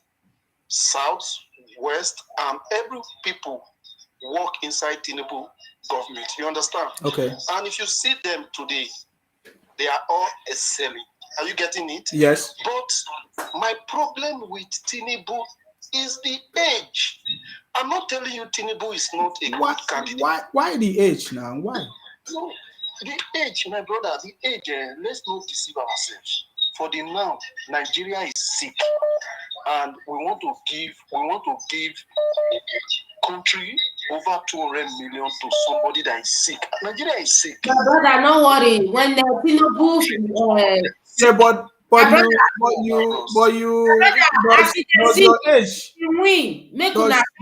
south, west, and every people work inside Tinubu government. You understand? Okay. And if you see them today, they are all excelling. Are you getting it? Yes. But my problem with Tinubu is the age. I'm not telling you Tinubu is not a good candidate. Why the age now? Why? No, the age, my brother, the age, let's not deceive ourselves. For the now, Nigeria is sick. And we want to give country over 200 million to somebody that is sick. Nigeria is sick. My brother, no worry. When the Tinubu, yeah, but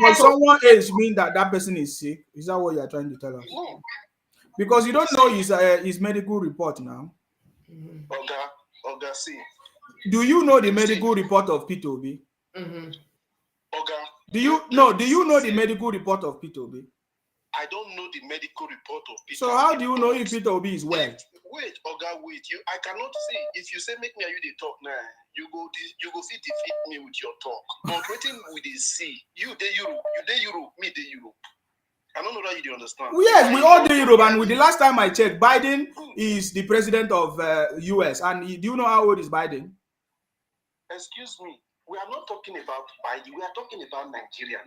does someone age mean that person is sick? Is that what you are trying to tell us? No. Because you don't know his medical report now. Oga, see. Do you know the medical report of P2B? Oga. Do you know the medical report of P2B? I don't know the medical report of P2B. So how do you know if P2B is well? Wait, Oga, wait. I cannot say. If you say make me and you dey talk now, you go fit defeat me with your talk. But waiting we dey see. You dey Europe, me dey Europe. I don't know that you do understand. Yes, we all do Europe, and with the last time I checked, Biden is the president of US. And do you know how old is Biden? Excuse me. We are not talking about Biden. We are talking about Nigeria.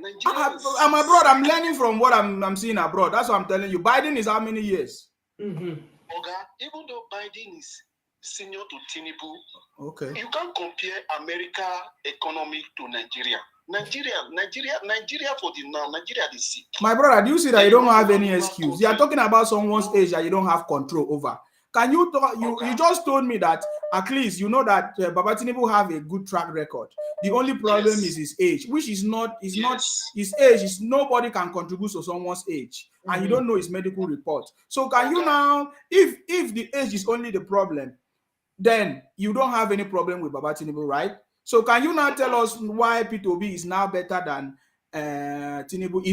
I'm abroad. I'm learning from what I'm seeing abroad. That's what I'm telling you. Biden is how many years? Oga, even though Biden is senior to Tinubu, okay, you can't compare America economy to Nigeria. Nigeria for the now. Nigeria is sick. My brother, do you see that you don't have any excuse? You are talking about someone's age that you don't have control over. Can you talk? You just told me that at least you know that Baba Tinubu have a good track record. The only problem is his age, which is not his age. Is nobody can contribute to someone's age, and you don't know his medical report. So can you now, if the age is only the problem, then you don't have any problem with Baba Tinubu, right? So can you now tell us why P2B is now better than Tinubu?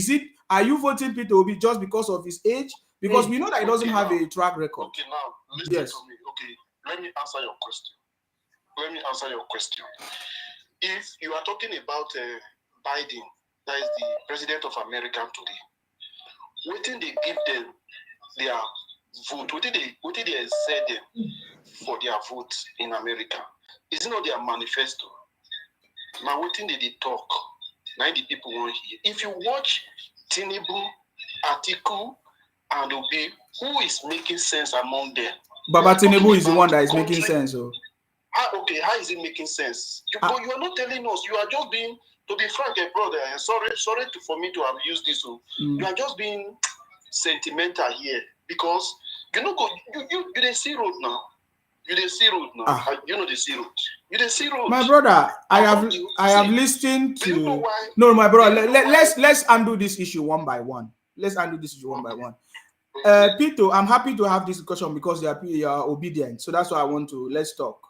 Are you voting P2B just because of his age? Because we know that he doesn't have a track record. Okay, now listen to me. Okay, let me answer your question. If you are talking about Biden, that is the president of America today, what did they give them their vote? What did they say them for their vote in America? Is it not their manifesto? Now, what did they talk? Now the people want to hear. If you watch Tinubu, Atiku, and Obi, who is making sense among them? Baba Tinubu is the one that is making sense. Okay, how is it making sense? You are not telling us. You are just being, to be frank, brother. And sorry for me to have used this. You are just being sentimental here because you know you dey see road now. You dey see road now. You know the see road. You dey see road. My brother, I have listened to. No, my brother. Let's undo this issue one by one. Pito, I'm happy to have this discussion because you are obedient. So that's why I want to. Let's talk.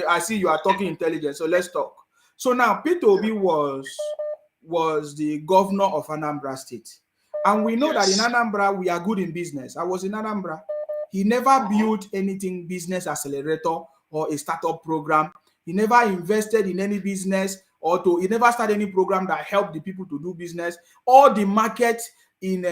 I see you are talking intelligent. So let's talk. So now Peter Obi was the governor of Anambra State. And we know that in Anambra, we are good in business. I was in Anambra. He never built anything business accelerator or a startup program. He never invested in any business he never started any program that helped the people to do business. All the market in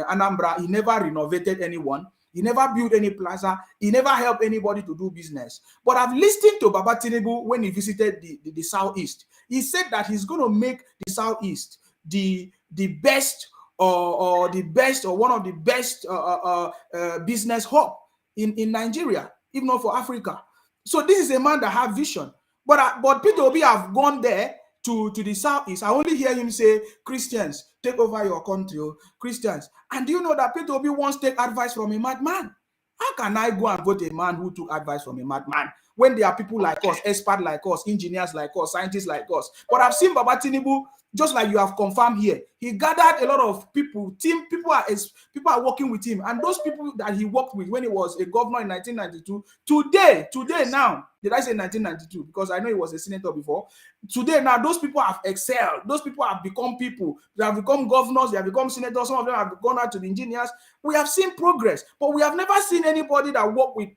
Anambra, he never renovated anyone. He never built any plaza. He never helped anybody to do business. But I've listened to Baba Tinubu when he visited the Southeast. He said that he's going to make the Southeast the best or one of the best business hub in Nigeria, if not for Africa. So this is a man that has vision. But Peter Obi have gone there to the Southeast. I only hear him say, Christians, take over your country, Christians. And do you know that Peter Obi wants to take advice from a madman? How can I go and vote a man who took advice from a madman when there are people like us, experts like us, engineers like us, scientists like us? But I've seen Baba Tinubu, just like you have confirmed here, he gathered a lot of people, people are working with him, and those people that he worked with when he was a governor in 1992, today now, did I say 1992? Because I know he was a senator before. Today now, those people have excelled. Those people have become people. They have become governors. They have become senators. Some of them have gone out to the engineers. We have seen progress, but we have never seen anybody that worked with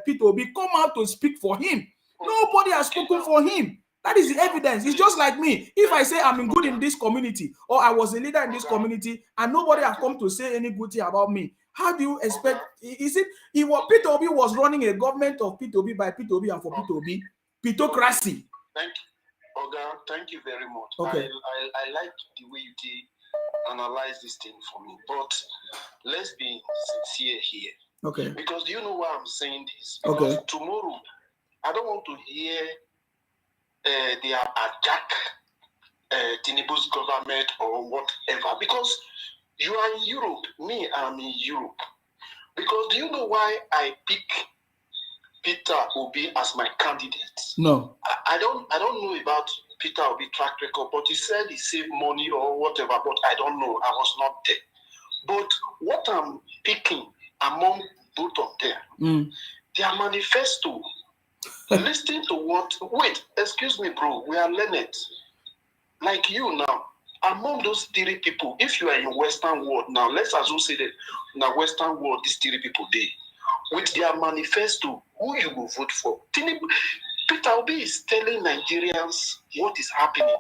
Peter Obi come out to speak for him. Nobody has spoken for him. That is the evidence. It's just like me. If I say I'm good in this community, or I was a leader in this community, and nobody has come to say any good thing about me, how do you expect? Is it? Peter Obi was running a government of Peter Obi by Peter Obi and for Peter Obi, Petocracy. Thank you, Oga. Thank you very much. Okay. I like the way you did analyze this thing for me, but let's be sincere here. Okay. Because do you know why I'm saying this? Okay. Because tomorrow, I don't want to hear they are attack Tinubu's government or whatever, because you are in Europe, me, I'm in Europe. Because do you know why I pick Peter Obi as my candidate? No. I don't know about Peter Obi track record, but he said he saved money or whatever, but I don't know. I was not there. But what I'm picking among both of them, their manifesto. Listen to what, wait, excuse me, bro, we are learned. Like you now, among those 3 people, if you are in Western world now, let's assume say that in the Western world, these 3 people there, with their manifesto, who you will vote for? Peter Obi is telling Nigerians what is happening,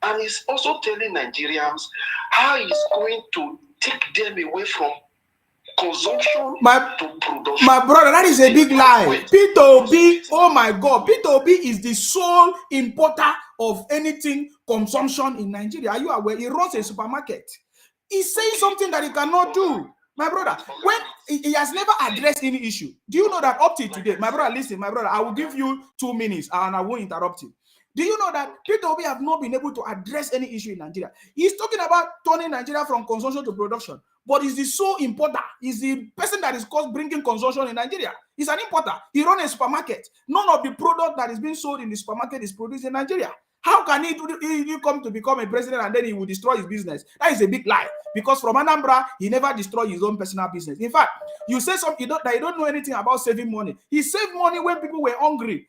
and he's also telling Nigerians how he's going to take them away from consumption to production. My brother, that is a big lie. Peter Obi, oh my God, Peter Obi is the sole importer of anything consumption in Nigeria. Are you aware? He runs a supermarket. He's saying something that he cannot do. My brother, when he has never addressed any issue. Do you know that up to today, my brother, listen, my brother, I will give you 2 minutes and I won't interrupt you. Do you know that Peter Obi have not been able to address any issue in Nigeria? He's talking about turning Nigeria from consumption to production, but he's the sole importer. He's the person that is bringing consumption in Nigeria. He's an importer. He runs a supermarket. None of the product that is being sold in the supermarket is produced in Nigeria. How can he come to become a president and then he will destroy his business? That is a big lie. Because from Anambra, he never destroyed his own personal business. In fact, you say something that you don't know anything about saving money. He saved money when people were hungry.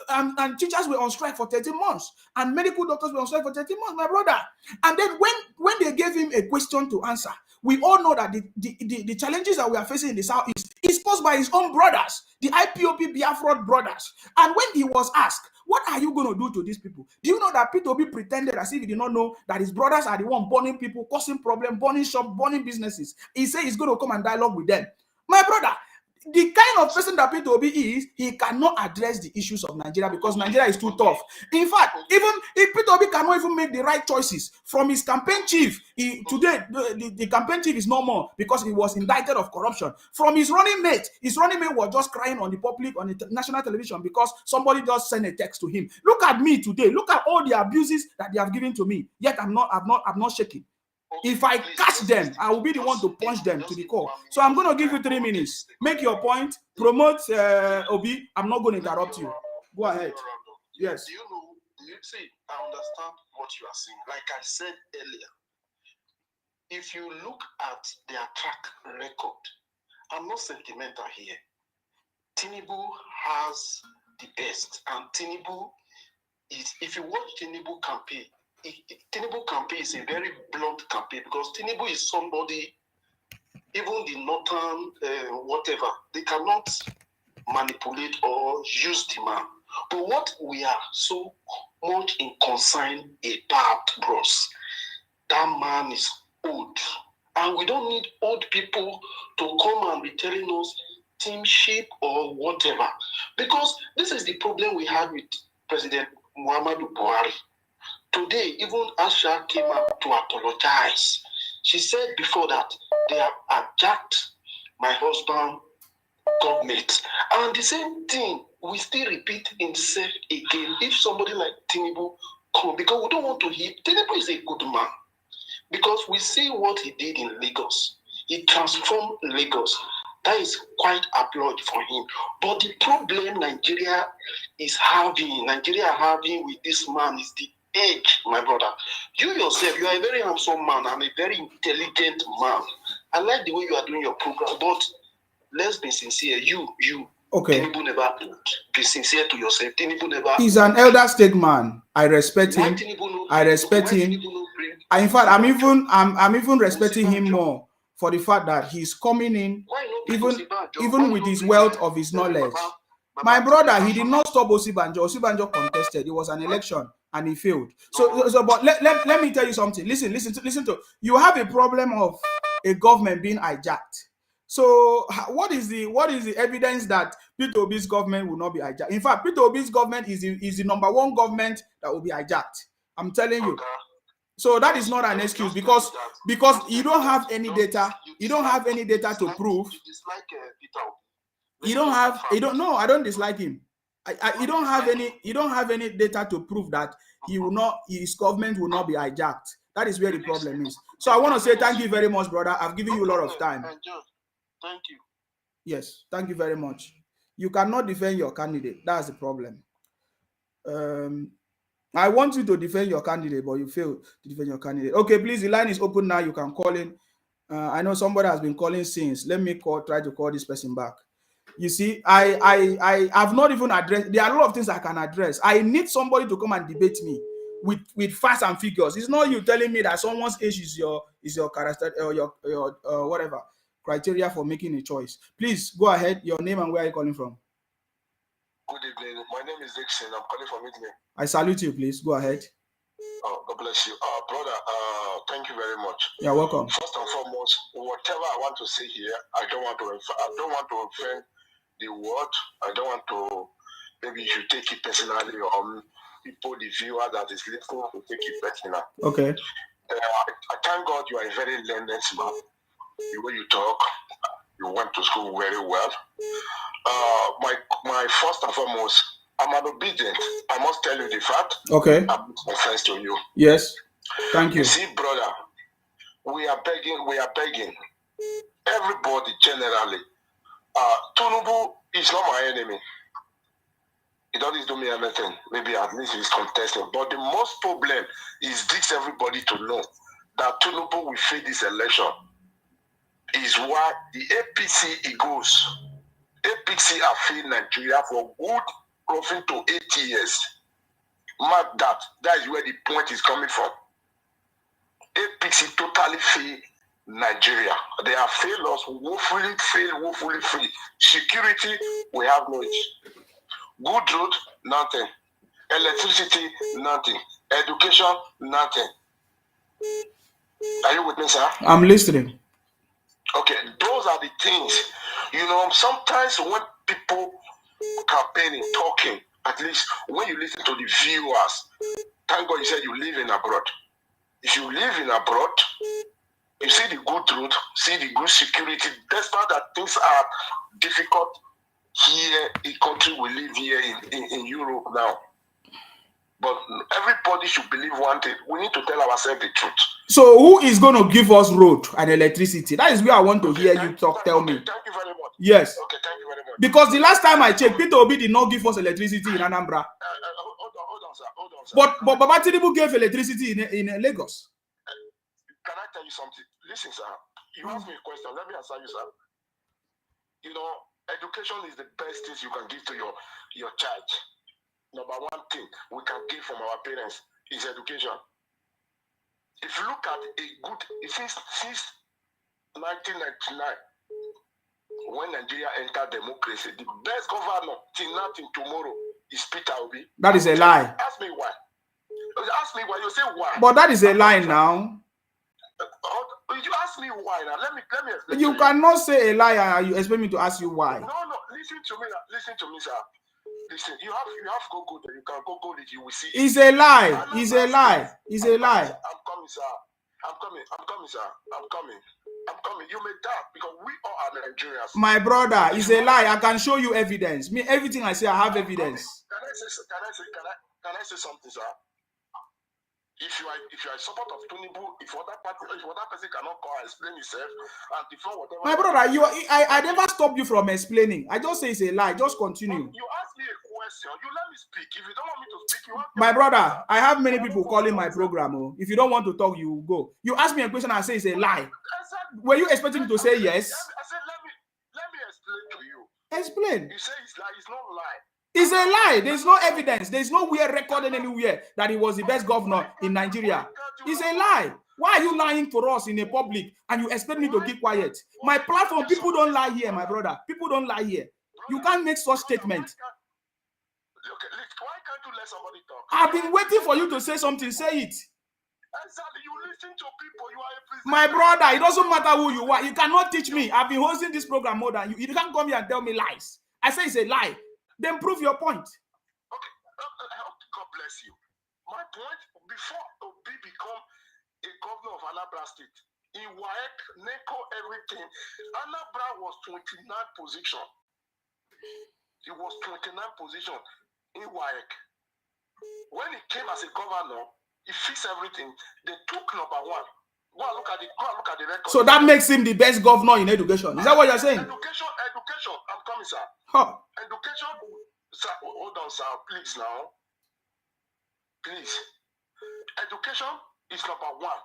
And teachers were on strike for 13 months. And medical doctors were on strike for 13 months, my brother. And then when they gave him a question to answer, we all know that the challenges that we are facing in the Southeast is posed by his own brothers, the IPOP Biafra brothers. And when he was asked, what are you going to do to these people? Do you know that Peter Obi pretended as if he did not know that his brothers are the one burning people, causing problems, burning shops, burning businesses? He said he's going to come and dialogue with them. My brother, the kind of person that Peter Obi is, he cannot address the issues of Nigeria because Nigeria is too tough. In fact, even if Peter Obi cannot even make the right choices from his campaign chief, today the campaign chief is no more because he was indicted of corruption. From his running mate was just crying on the public, on the national television because somebody just sent a text to him. Look at me today. Look at all the abuses that they have given to me. Yet I'm not shaking. If I catch them, I will be the one to punch them to the core. So I'm going to give you 3 minutes. Make your point. Promote Obi. I'm not going to interrupt you. Go ahead. Yes. Do you know? You see, I understand what you are saying. Like I said earlier, if you look at their track record, I'm not sentimental here. Tinubu has the best, and Tinubu is. If you watch Tinubu campaign. Tinubu campaign is a very blunt campaign because Tinubu is somebody, even the northern whatever, they cannot manipulate or use the man. But what we are so much in concern about, bros, that man is old. And we don't need old people to come and be telling us teamship or whatever. Because this is the problem we had with President Muhammadu Buhari. Today, even Asha came out to apologize. She said before that they have attacked my husband government. And the same thing we still repeat itself again. If somebody like Tinubu come, because we don't want to hear, Tinubu is a good man. Because we see what he did in Lagos. He transformed Lagos. That is quite applaud for him. But the problem Nigeria having with this man is the age, my brother. You yourself, you are a very handsome man and a very intelligent man. I like the way you are doing your program, but let's be sincere. You. Okay. Tinubu never be sincere to yourself. Tinubu never. He's an elder statesman. I respect him. I respect him. In fact, I'm even respecting him more for the fact that he's coming in, even with his wealth of his knowledge. My brother, he did not stop Osibanjo. Osibanjo contested. It was an election and he failed. But let me tell you something. Listen to. You have a problem of a government being hijacked. So what is the evidence that Peter Obi's government will not be hijacked? In fact, Peter Obi's government is the number one government that will be hijacked. I'm telling you. So that is not an excuse because you don't have any data. You don't have any data to prove. No, I don't dislike him. You don't have any data to prove that his government will not be hijacked. That is where the problem is. So I want to say thank you very much, brother. I've given you a lot of time. Thank you. Yes, thank you very much. You cannot defend your candidate. That's the problem. I want you to defend your candidate, but you fail to defend your candidate. Okay, please, the line is open now. You can call in. I know somebody has been calling since. Let me try to call this person back. You see, I have not even addressed. There are a lot of things I can address. I need somebody to come and debate me with facts and figures. It's not you telling me that someone's age is your character or your whatever criteria for making a choice. Please go ahead. Your name and where are you calling from? Good evening. My name is Dixon. I'm calling from Italy. I salute you. Please go ahead. Oh, God bless you, brother. Thank you very much. You're welcome. First and foremost, whatever I want to say here, I don't want to offend the word. I don't want to. Maybe you should take it personally, or people, the viewer that is listening, to take it personally. Okay. I thank God you are a very learned man. The way you talk, you went to school very well. My first and foremost, I'm an obedient. I must tell you the fact. Okay. I'm offense to you. Yes. Thank you. You see, brother, we are begging. Everybody generally. Tinubu is not my enemy. He doesn't do me anything. Maybe at least he's contesting. But the most problem is this: everybody to know that Tinubu will fail this election. Is why the APC it goes. APC have failed Nigeria for good roughly to 8 years. Mark that. That is where the point is coming from. APC totally failed Nigeria. They have failed us, woefully failed. Security, we have no issue. Good road, nothing. Electricity, nothing. Education, nothing. Are you with me, sir? I'm listening. Okay, those are the things. You know, sometimes when people campaigning, talking, at least when you listen to the viewers, thank God you said you live in abroad. If you live in abroad, you see the good road, see the good security. Despite that things are difficult here in country we live here in Europe now. But everybody should believe one thing. We need to tell ourselves the truth. So who is going to give us road and electricity? That is where I want to hear you talk. Tell me. Thank you very much. Yes. Okay, thank you very much. Because the last time I checked, Peter Obi did not give us electricity in Anambra. Hold on, sir. But Baba Tinubu gave electricity in Lagos. Can I tell you something? Listen, sir. You asked me a question. Let me answer you, sir. You know, education is the best thing you can give to your child. Number one thing we can give from our parents is education. If you look at since 1999, when Nigeria entered democracy, the best governor till nothing tomorrow is Peter Obi. That is a lie. Ask me why. Ask me why. You say why. But that is a lie now. You ask me why now. Let me explain. You cannot say a lie and you expect me to ask you why. No, listen to me. Listen to me, sir. Listen, you have Google there. You can Google it. You will see. It's a lie. It's a lie. It's a lie. I'm coming, sir. I'm coming, sir. I'm coming. You may doubt because we all are Nigerians. My brother, it's a lie. I can show you evidence. Me, everything I say, I have evidence. Can I say something, sir? If you are a support of Tinubu, if other person cannot come and explain himself and defend whatever. My brother, I never stopped you from explaining. I just say it's a lie. Just continue. You ask me a question. You let me speak. If you don't want me to speak, you want my brother, I have many people calling my program. Oh. If you don't want to talk, you go. You ask me a question, I say it's a lie. Were you expecting me to say yes? I said, let me explain to you. Explain. You say it's lie. It's not a lie. It's a lie. There's no evidence. There's nowhere recorded anywhere that he was the best governor in Nigeria. It's a lie. Why are you lying for us in a public and you expect me to keep quiet? My platform, people don't lie here, my brother. People don't lie here. You can't make such statements. Okay, why can't you let somebody talk? I've been waiting for you to say something. Say it. Exactly. You listen to people. You are a presenter. My brother, it doesn't matter who you are. You cannot teach me. I've been hosting this program more than you. You can't come here and tell me lies. I say it's a lie. Then prove your point. Okay, God bless you. My point, before Obi become a governor of Anambra State, in WAEC, NECO, everything, Anambra was 29th position. He was 29th position in WAEC. When he came as a governor, he fixed everything. They took number one. Go and look at the record. So that makes him the best governor in education. Is that what you're saying? Education. I'm coming, sir. Huh. Education, sir. Hold on, sir. Please now. Please. Education is number one.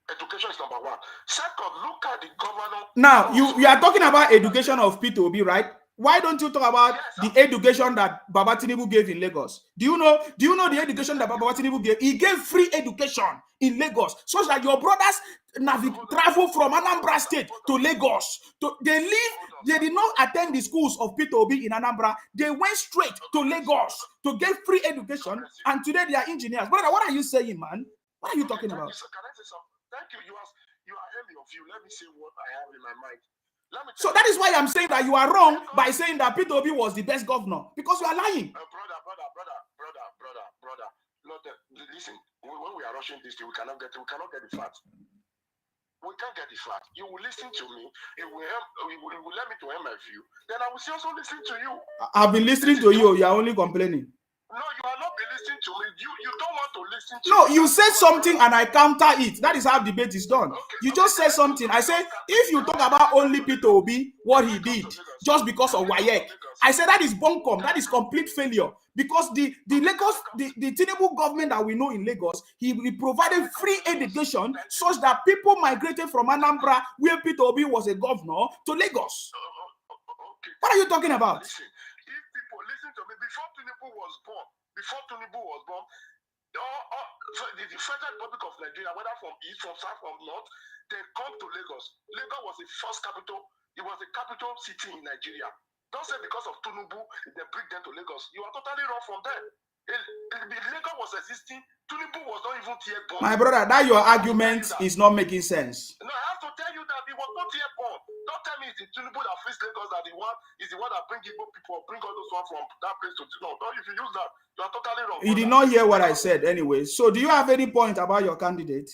Education is number one. Second, look at the governor. Now you are talking about education of P2B, right? Why don't you talk about the education that Baba Tinubu gave in Lagos? Do you know the education that Baba Tinubu gave? He gave free education in Lagos, so that your brothers travel from Anambra State to Lagos. They did not attend the schools of P2B in Anambra. They went straight to Lagos to get free education, and today they are engineers. Brother, what are you saying, man? What are you talking about? Can I say something? Thank you. You are early of you. Let me say what I have in my mind. So that is why I'm saying that you are wrong by saying that P2B was the best governor, because you are lying. Brother. Listen, when we are rushing this thing, we cannot get the facts. We can't get the facts. You will listen to me. You will let me to hear my view. Then I will also listen to you. I've been listening to you. You are only complaining. No, you are not be listening to me. You don't want to listen to No, me. you said something and I counter it. That is how debate is done. You just said something. I said, if you talk about only P2B, what he did, just because of WAEC, I said that is bunkum. That is complete failure. Because the Lagos, the Tinubu government that we know in Lagos, he provided free education such that people migrated from Anambra, where P2B was a governor, to Lagos. What are you talking about? Listen to me. Before Tinubu was born, the Federal Republic of Nigeria, whether from east, from south, from north, they come to Lagos. Lagos was the first capital. It was the capital city in Nigeria. Don't say because of Tinubu, they bring them to Lagos. You are totally wrong from them. Lagos was existing. Tinubu was not even tier born. My brother, that your argument is not making sense. No, I have to tell you that he was not tier born. Don't tell me it's the Tinubu that frees Lagos that is the one that bring Igbo people, bring all those ones from that place to no. If you use that, you are totally wrong. You did not hear what I said anyway. So do you have any point about your candidate?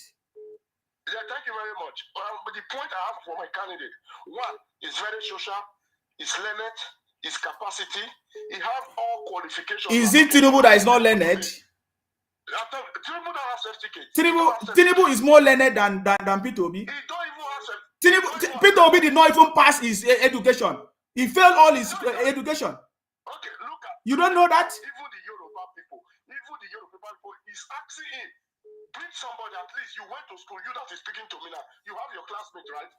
Yeah, thank you very much. But the point I have for my candidate, one, is very social, is learned, his capacity, he have all qualifications. Is it Tinubu that is not learned? Tinubu don't have certificate. Tinubu is more learned than P2B. He don't even have certificate. P2B did not even pass his education. He failed all his education. Okay, look at. You don't know that? Even the Yoruba people is asking him, bring somebody at least. You went to school. You that is speaking to me now. You have your classmate, right?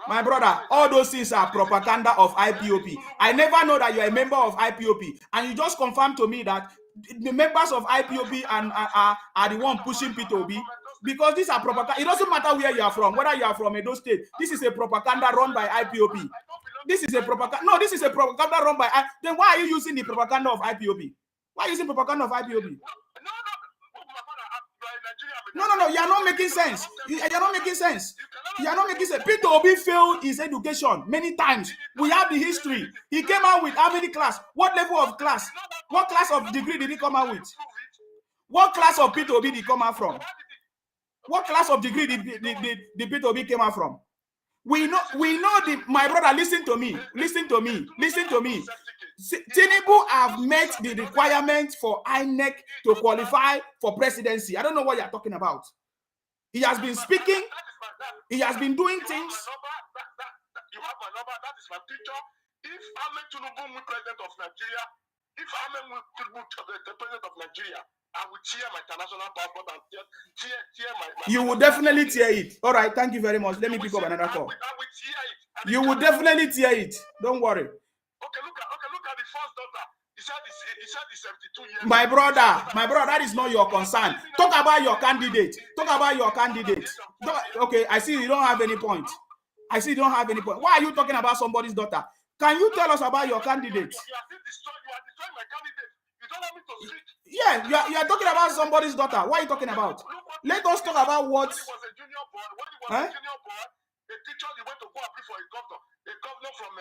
My brother, all those things are propaganda of IPOP. I never know that you're a member of IPOP, and you just confirmed to me that the members of IPOP are the one pushing P2B, because these are propaganda. It doesn't matter where you are from, whether you are from Edo State. This is a propaganda run by IPOP. This is a propaganda. No, this is a propaganda run by. Then why are you using the propaganda of IPOP? Why are you using propaganda of IPOP? No. You are not making sense. You are not making sense. You are not making sense. Peter Obi failed his education many times. We have the history. He came out with how many class? What level of class? What class of degree did he come out with? What class of Peter Obi did he come out from? What class of degree did Peter Obi came out from? We know my brother, listen to me. Tinubu have met the requirement for INEC to qualify for presidency. I don't know what you're talking about. He has been speaking. He has been doing things. You have my number. That is my picture. If Ahmed Tinubu were president of Nigeria, if Ahmed Tinubu the president of Nigeria, I would tear my international passport and tear my you will definitely tear it. All right, thank you very much. Let me pick up another call. I will tear it. You will definitely tear it. Don't worry. Okay, look at the first daughter. He said he's 72 years. My brother, that is not your concern. Talk about your candidate. Okay, I see you don't have any point. Why are you talking about somebody's daughter? Can you tell us about your candidate? You are destroying my candidate. You don't want me to speak. Yeah, you are talking about somebody's daughter. What are you talking about? Let us talk about what. When he was a junior boy, the teacher he went to go apply for a governor. A governor from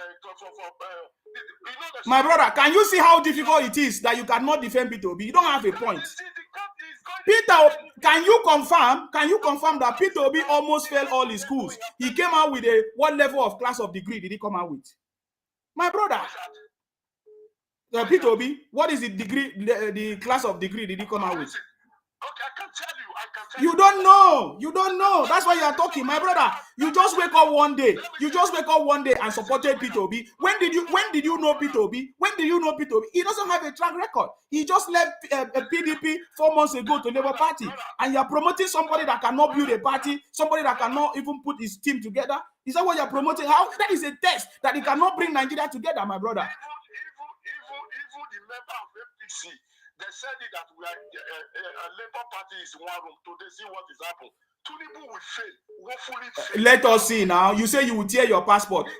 my brother, can you see how difficult it is that you cannot defend Peter Obi? You don't have a point. Peter, can you confirm that Peter Obi almost failed all his schools? He came out with what level of class of degree did he come out with? My brother, Peter Obi, what is the class of degree did he come out with? Okay, I can tell you. You don't know. That's why you are talking, my brother. You just wake up one day. And supported Peter Obi. When did you know Peter Obi? He doesn't have a track record. He just left PDP 4 months ago to Labour Party, and you are promoting somebody that cannot build a party, somebody that cannot even put his team together. Is that what you are promoting? How? That is a test that he cannot bring Nigeria together, my brother. Even the member of APC. They said that we are a Labour Party is one room. Today, see what is happening. Tinubu will fail. Woefully fail. Let us see now. You say you will tear your passport.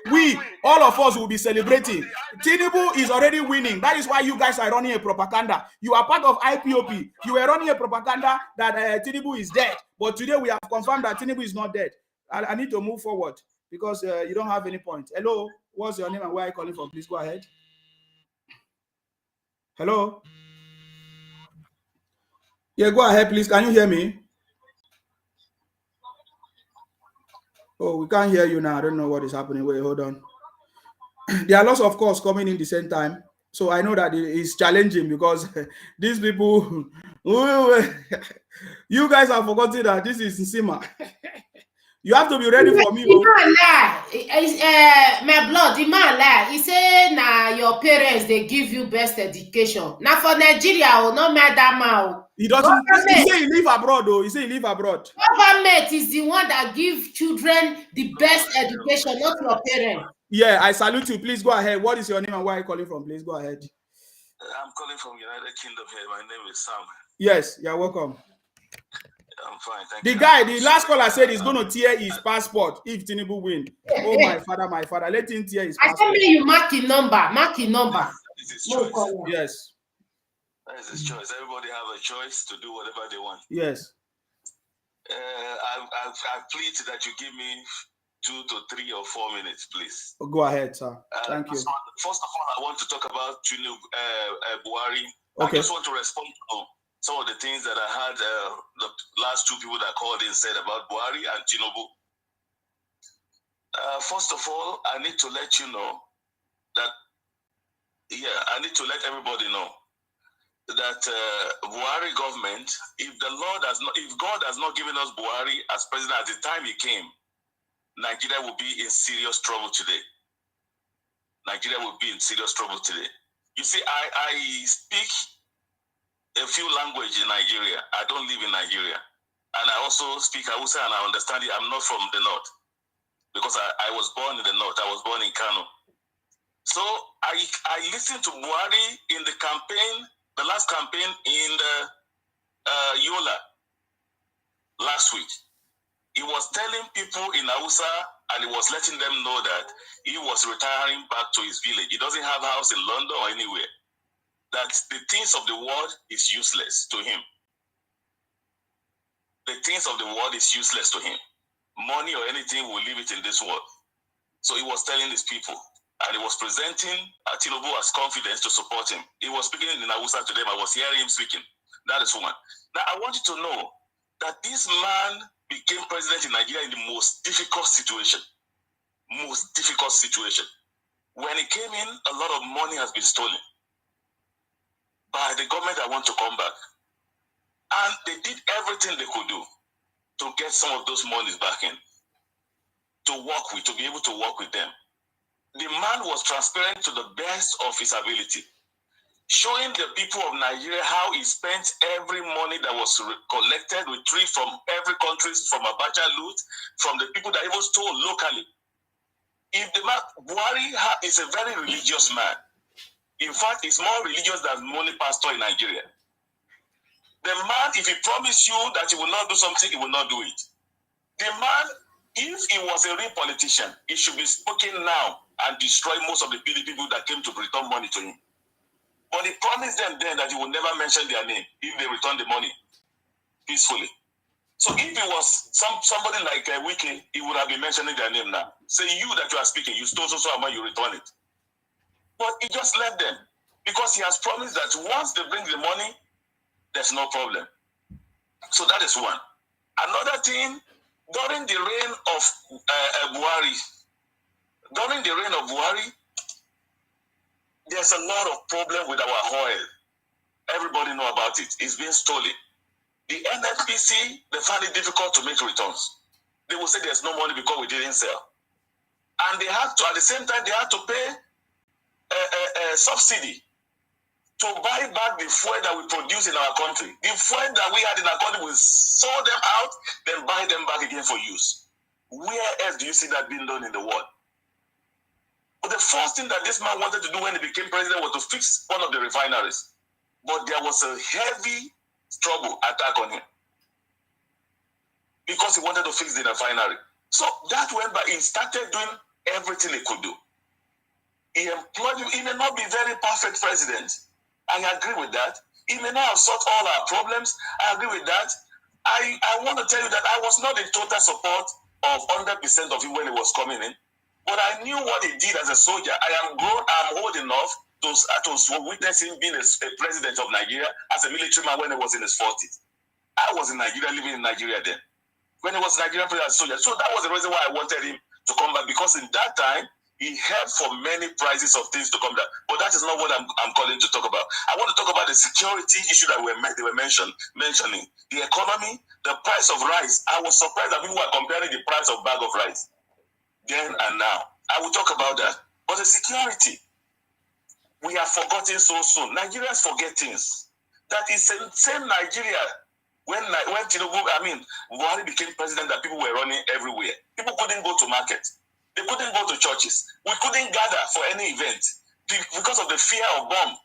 All of us will be celebrating. Tinubu is already winning. That is why you guys are running a propaganda. You are part of IPOP. You were running a propaganda that Tinubu is dead. But today we have confirmed that Tinubu is not dead. I need to move forward because you don't have any point. Hello, what's your name and where are you calling from? Please go ahead. Hello. Yeah, go ahead, please. Can you hear me? Oh, we can't hear you now. I don't know what is happening. Wait, hold on. There are lots of calls coming in the same time. So I know that it is challenging because these people, you guys have forgotten that this is Nsima. You have to be ready for me. My blood, the man lie. He say, nah, your parents, they give you best education. Now for Nigeria, not my that man. He doesn't. He say he live abroad, though. He say he live abroad. Government is the one that give children the best education, not your parents. Yeah, I salute you. Please go ahead. What is your name and where are you calling from? Please go ahead. I'm calling from United Kingdom here. My name is Sam. Yes, you're welcome. I'm fine, thank you. The last caller said he's going to tear his passport if Tinubu win. Oh, my father, let him tear his passport. I tell you, mark your number. That is his choice. Yes. That is his choice. Everybody have a choice to do whatever they want. Yes. I plead that you give me 2 to 3 or 4 minutes, please. Go ahead, sir. Thank you. First of all, I want to talk about Buhari. Okay. I just want to respond to some of the things that I had the last 2 people that called in said about Buhari and Tinubu. First of all, I need to let you know that, I need to let everybody know that Buhari government, if God has not given us Buhari as president at the time he came, Nigeria will be in serious trouble today. You see, I speak a few languages in Nigeria. I don't live in Nigeria. And I also speak Hausa and I understand it. I'm not from the north because I was born in the north. I was born in Kano. So I listened to Buhari in the campaign, the last campaign in Yola last week. He was telling people in Hausa and he was letting them know that he was retiring back to his village. He doesn't have a house in London or anywhere. That the things of the world is useless to him. the things of the world is useless to him. Money or anything will leave it in this world. So he was telling his people, and he was presenting Tinubu as confidence to support him. He was speaking in Hausa to them. I was hearing him speaking. That is one. Now, I want you to know that this man became president in Nigeria in the most difficult situation. Most difficult situation. When he came in, a lot of money has been stolen by the government that want to come back. And they did everything they could do to get some of those monies back in, to work with, to be able to work with them. The man was transparent to the best of his ability, showing the people of Nigeria how he spent every money that was collected, retrieved from every country, from Abacha loot, from the people that even stole locally. If the man, Buhari is a very religious man. In fact, he's more religious than many pastor in Nigeria. The man, if he promised you that he will not do something, he will not do it. The man, if he was a real politician, he should be speaking now and destroy most of the PDP people that came to return money to him. But he promised them then that he would never mention their name if they return the money peacefully. So if it was somebody like Wiki, he would have been mentioning their name now. Say, you that you are speaking, you stole so amount, you return it. But he just left them because he has promised that once they bring the money, there's no problem. So that is one. Another thing, during the reign of Buhari, there's a lot of problem with our oil. Everybody know about it. It's being stolen. The NNPC, they find it difficult to make returns. They will say there's no money because we didn't sell. And they have to, at the same time, they have to pay a subsidy to buy back the fuel that we produce in our country. The fuel that we had in our country, we sold them out, then buy them back again for use. Where else do you see that being done in the world? But the first thing that this man wanted to do when he became president was to fix one of the refineries. But there was a heavy struggle attack on him because he wanted to fix the refinery. So that went by. He started doing everything he could do. He employed him. He may not be very perfect president. I agree with that. He may not have solved all our problems. I agree with that. I want to tell you that I was not in total support of 100% of him when he was coming in. But I knew what he did as a soldier. I am old enough to witness him being a president of Nigeria as a military man when he was in his 40s. I was in Nigeria, living in Nigeria then. When he was Nigerian president as a soldier. So that was the reason why I wanted him to come back, because in that time, he helped for many prices of things to come down. But that is not what I'm calling to talk about. I want to talk about the security issue that they were mentioning. The economy, the price of rice. I was surprised that people were comparing the price of bag of rice then and now. I will talk about that. But the security, we have forgotten so soon. Nigerians forget things. That is the same Nigeria when Buhari became president, that people were running everywhere. People couldn't go to market. They couldn't go to churches. We couldn't gather for any event because of the fear of bomb.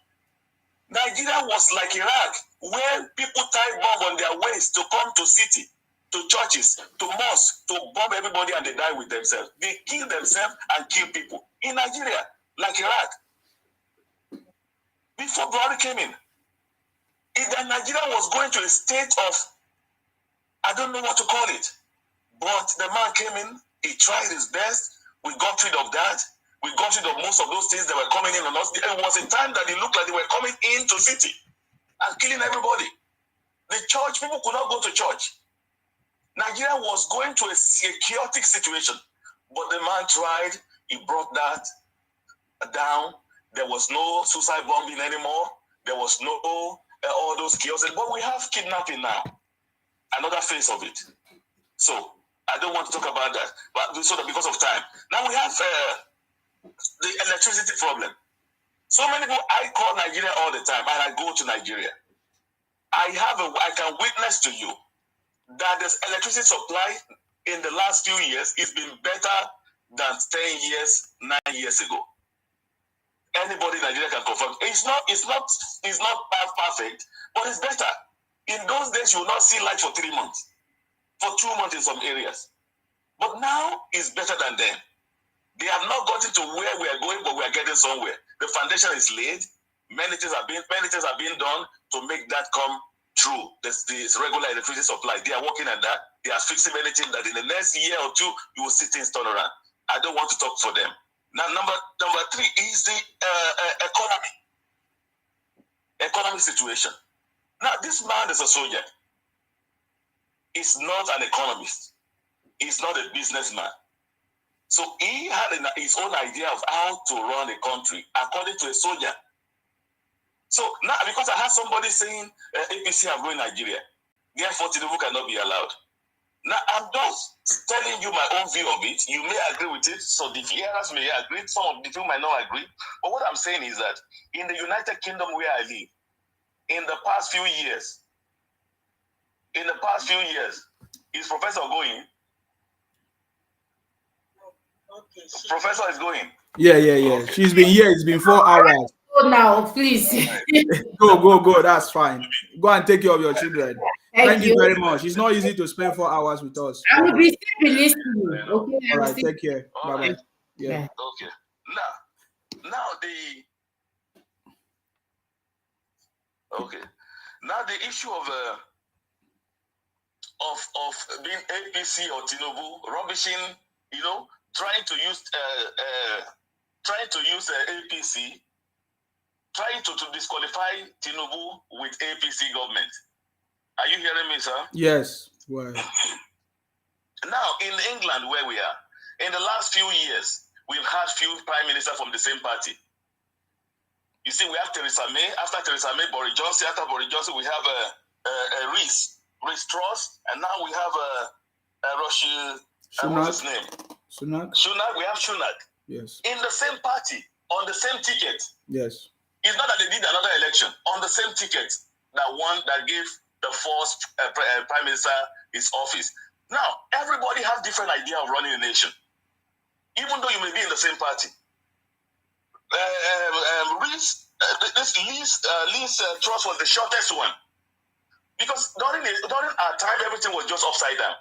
Nigeria was like Iraq, where people tied bomb on their waist to come to city, to churches, to mosques, to bomb everybody, and they die with themselves. They kill themselves and kill people. In Nigeria, like Iraq, before Buhari came in, Nigeria was going to a state of, I don't know what to call it, but the man came in, he tried his best, we got rid of that, we got rid of most of those things that were coming in on us. It was a time that it looked like they were coming into city and killing everybody. The church, people could not go to church. Nigeria was going to a chaotic situation, but the man tried, he brought that down. There was no suicide bombing anymore. There was no all those chaos. But we have kidnapping now, another phase of it. So I don't want to talk about that, but because of time. Now we have the electricity problem. So many people, I call Nigeria all the time, and I go to Nigeria. I can witness to you that the electricity supply in the last few years has been better than 10 years, 9 years ago. Anybody in Nigeria can confirm. It's not perfect, but it's better. In those days, you will not see light for 3 months, for 2 months in some areas. But now it's better than then. They have not gotten to where we are going, but we are getting somewhere. The foundation is laid. Many things are being done to make that come through this regular electricity supply. They are working at that. They are fixing anything that in the next year or two, you will see things turn around. I don't want to talk for them. Now, number 3 is the economic situation. Now, this man is a soldier. He's not an economist. He's not a businessman. So he had his own idea of how to run a country according to a soldier. So now, because I had somebody saying APC have ruined Nigeria, therefore Tinubu cannot be allowed. Now, I'm just telling you my own view of it. You may agree with it, so the hearers may agree, some of the people might not agree. But what I'm saying is that in the United Kingdom where I live, in the past few years, is Professor going? Okay, Professor is going. Yeah. Okay. She's been here. It's been 4 hours. Go now, please. Go. That's fine. Go and take care of your children. Thank you very much. It's not easy to spend 4 hours with us. I will be still listening. Okay. All right. Take care. Bye bye. Yeah. Okay. Now the issue of being APC or Tinubu rubbishing, trying to use APC, trying to disqualify Tinubu with APC government. Are you hearing me, sir? Yes. Well. Now, in England, where we are, in the last few years, we've had few prime ministers from the same party. You see, we have Theresa May. After Theresa May, Boris Johnson. After Boris Johnson, we have Reece Truss, and now we have what's his name? Sunak. We have Sunak. Yes. In the same party, on the same ticket. Yes. It's not that they did another election on the same ticket that gave the first prime minister his office. Now, everybody has different idea of running a nation, even though you may be in the same party. Liz Truss was the shortest one, because during our time everything was just upside down,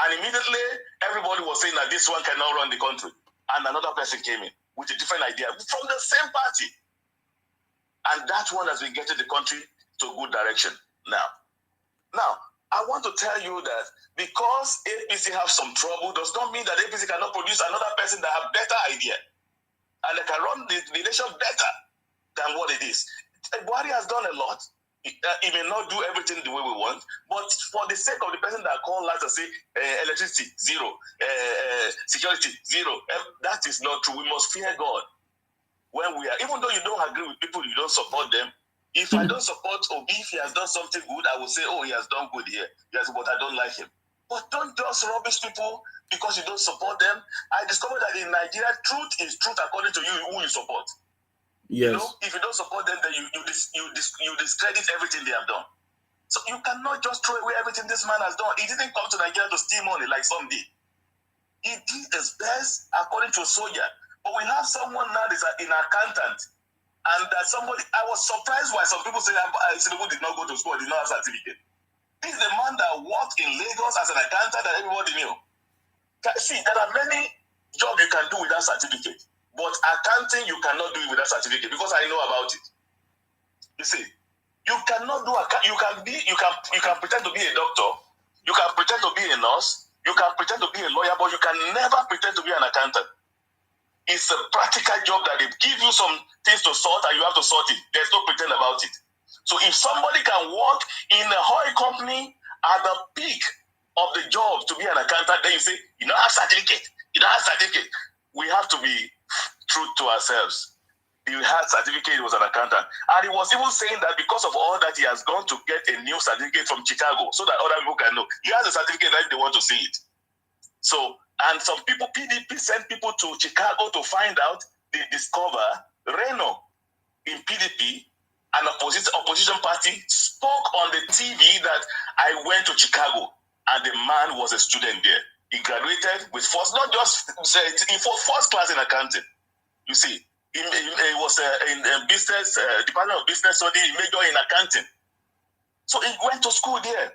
and immediately everybody was saying that this one cannot run the country, and another person came in with a different idea from the same party, and that one has been getting the country to a good direction. Now I want to tell you that because APC have some trouble does not mean that APC cannot produce another person that have better idea and they can run the nation better than what it is. Buhari has done a lot. He may not do everything the way we want, but for the sake of the person that called last and say electricity zero, security zero, that is not true. We must fear God. When we are, even though you don't agree with people, you don't support them. If I don't support Obi, if he has done something good, I will say, oh, he has done good here. Yes, but I don't like him. But don't just rubbish people because you don't support them. I discovered that in Nigeria, truth is truth according to you, who you support. Yes. If you don't support them, then you discredit everything they have done. So you cannot just throw away everything this man has done. He didn't come to Nigeria to steal money like some did. He did his best according to a soldier. But we have someone now that's an accountant. And that I was surprised why some people say Tinubu did not go to school, did not have a certificate. This is the man that worked in Lagos as an accountant that everybody knew. See, there are many jobs you can do without certificate, but accounting you cannot do it without certificate because I know about it. You see, you cannot do you can pretend to be a doctor, you can pretend to be a nurse, you can pretend to be a lawyer, but you can never pretend to be an accountant. It's a practical job that they give you some things to sort and you have to sort it. There's no pretend about it. So if somebody can work in a oil company at the peak of the job to be an accountant, then you say, you don't have certificate. You don't have certificate. We have to be true to ourselves. He had certificate, he was an accountant. And he was even saying that because of all that, he has gone to get a new certificate from Chicago so that other people can know. He has a certificate that they want to see it. So, and some people, PDP sent people to Chicago to find out, they discover Reno in PDP, an opposition party, spoke on the TV that I went to Chicago and the man was a student there. He graduated with first class in accounting. You see, he was in business, Department of Business Study, he majored in accounting. So he went to school there.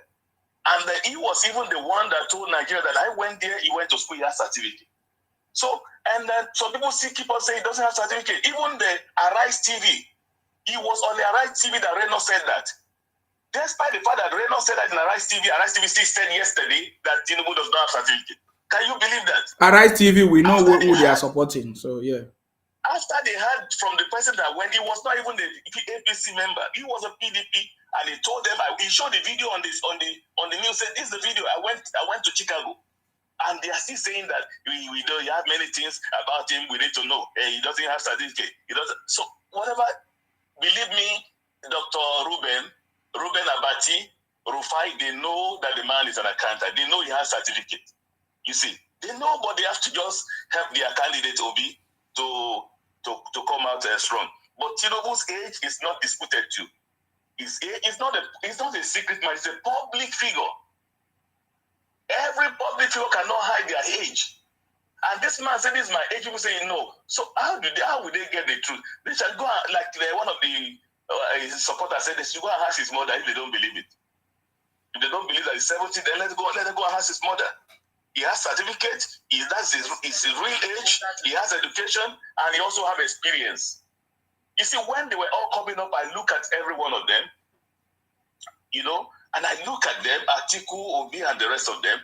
And he was even the one that told Nigeria that I went there, he went to school, he has certificate. So, and then some people keep on saying he doesn't have certificate. Even the Arise TV, he was on the Arise TV that Reno said that. Despite the fact that Reynolds said that in Arise TV still said yesterday that Tinubu does not have certificate. Can you believe that? Arise TV, we know who they are supporting. So, yeah. After they heard from the person that went, he was not even the APC member. He was a PDP, and he told them. He showed the video on the news. Said, "This is the video. I went to Chicago, and they are still saying that we know you have many things about him. We need to know. He doesn't have certificate. He doesn't. So whatever. Believe me, Dr. Ruben Abati, Rufai, they know that the man is an accountant. They know he has certificate. You see, they know, but they have to just help their candidate Obi to come out strong. But Tinubu's age is not disputed too. His age is not a secret man. It's a public figure. Every public figure cannot hide their age. And this man said, "This is my age." People say no. So how will they get the truth? They shall go like one of the supporters said, they should go and ask his mother if they don't believe it. If they don't believe that he's 70, then let them go and ask his mother. He has certificate. That's his real age. He has education, and he also have experience. You see, when they were all coming up, I look at every one of them, and I look at them, Atiku, Obi, and the rest of them,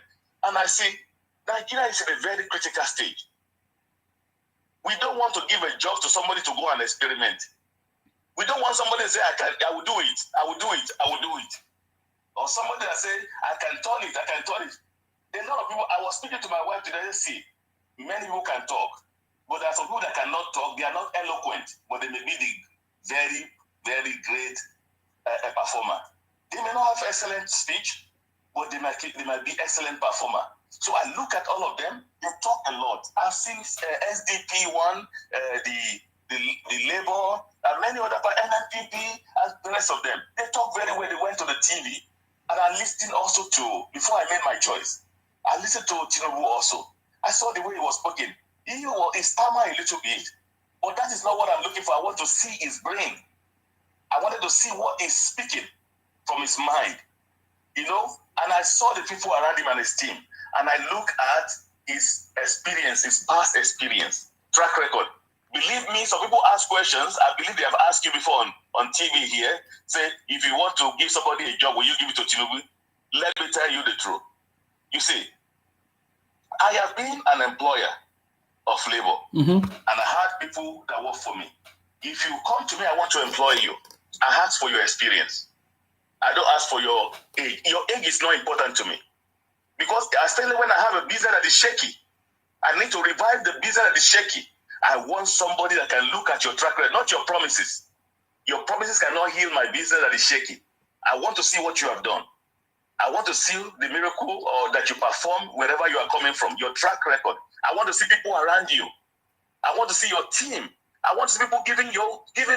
and I see Nigeria is in a very critical stage. We don't want to give a job to somebody to go and experiment. We don't want somebody to say, I will do it. Or somebody that say, I can turn it. There are a lot of people. I was speaking to my wife today. See, many people can talk, but there are some people that cannot talk. They are not eloquent, but they may be the very, very great performer. They may not have excellent speech, but they might be excellent performer. So I look at all of them. They talk a lot. I've seen SDP one, the Labour, and many other NPP, and the rest of them. They talk very well. They went to the TV, and I listened also to, before I made my choice, I listened to Tinubu also. I saw the way he was speaking. He stammered a little bit, but that is not what I'm looking for. I want to see his brain. I wanted to see what he's speaking from his mind, and I saw the people around him and his team, and I look at his experience, his past experience, track record. Believe me, some people ask questions. I believe they have asked you before on TV here. Say, if you want to give somebody a job, will you give it to Tinubu? Let me tell you the truth. You see, I have been an employer of labor, and I had people that work for me. If you come to me, I want to employ you. I ask for your experience. I don't ask for your age. Your age is not important to me. Because especially when I have a business that is shaky, I need to revive the business that is shaky. I want somebody that can look at your track record, not your promises. Your promises cannot heal my business that is shaky. I want to see what you have done. I want to see the miracle or that you perform wherever you are coming from, your track record. I want to see people around you. I want to see your team. I want to see people giving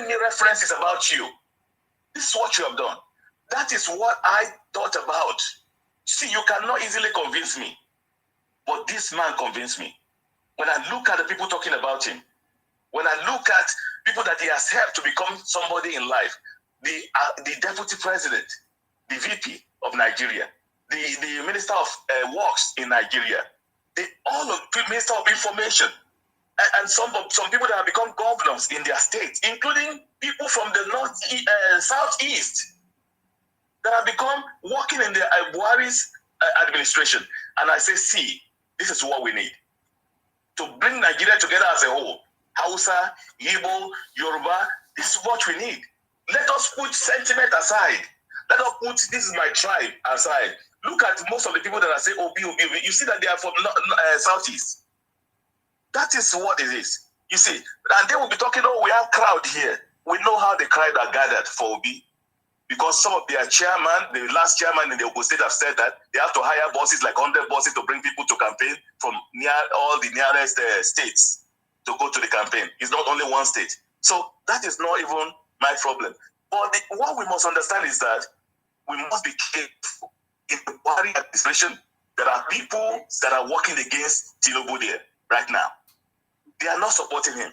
me references about you. This is what you have done. That is what I thought about. See, you cannot easily convince me, but this man convinced me. When I look at the people talking about him, when I look at people that he has helped to become somebody in life, the deputy president, the VP of Nigeria, the minister of works in Nigeria, the minister of information, and some people that have become governors in their states, including people from the southeast that have become working in the Buhari's administration. And I say, see, this is what we need to bring Nigeria together as a whole. Hausa, Igbo, Yoruba, this is what we need. Let us put sentiment aside. Let us put this is my tribe aside. Look at most of the people that are saying Obi. You see that they are from Southeast. That is what it is. You see, and they will be talking, oh, we have crowd here. We know how the crowd are gathered for Obi. Because some of their chairman, the last chairman in the Ogun State have said that they have to hire buses, like 100 buses, to bring people to campaign from all the nearest states to go to the campaign. It's not only one state. So that is not even my problem. But what we must understand is that we must be careful. In the Buhari administration, there are people that are working against Tinubu there right now. They are not supporting him.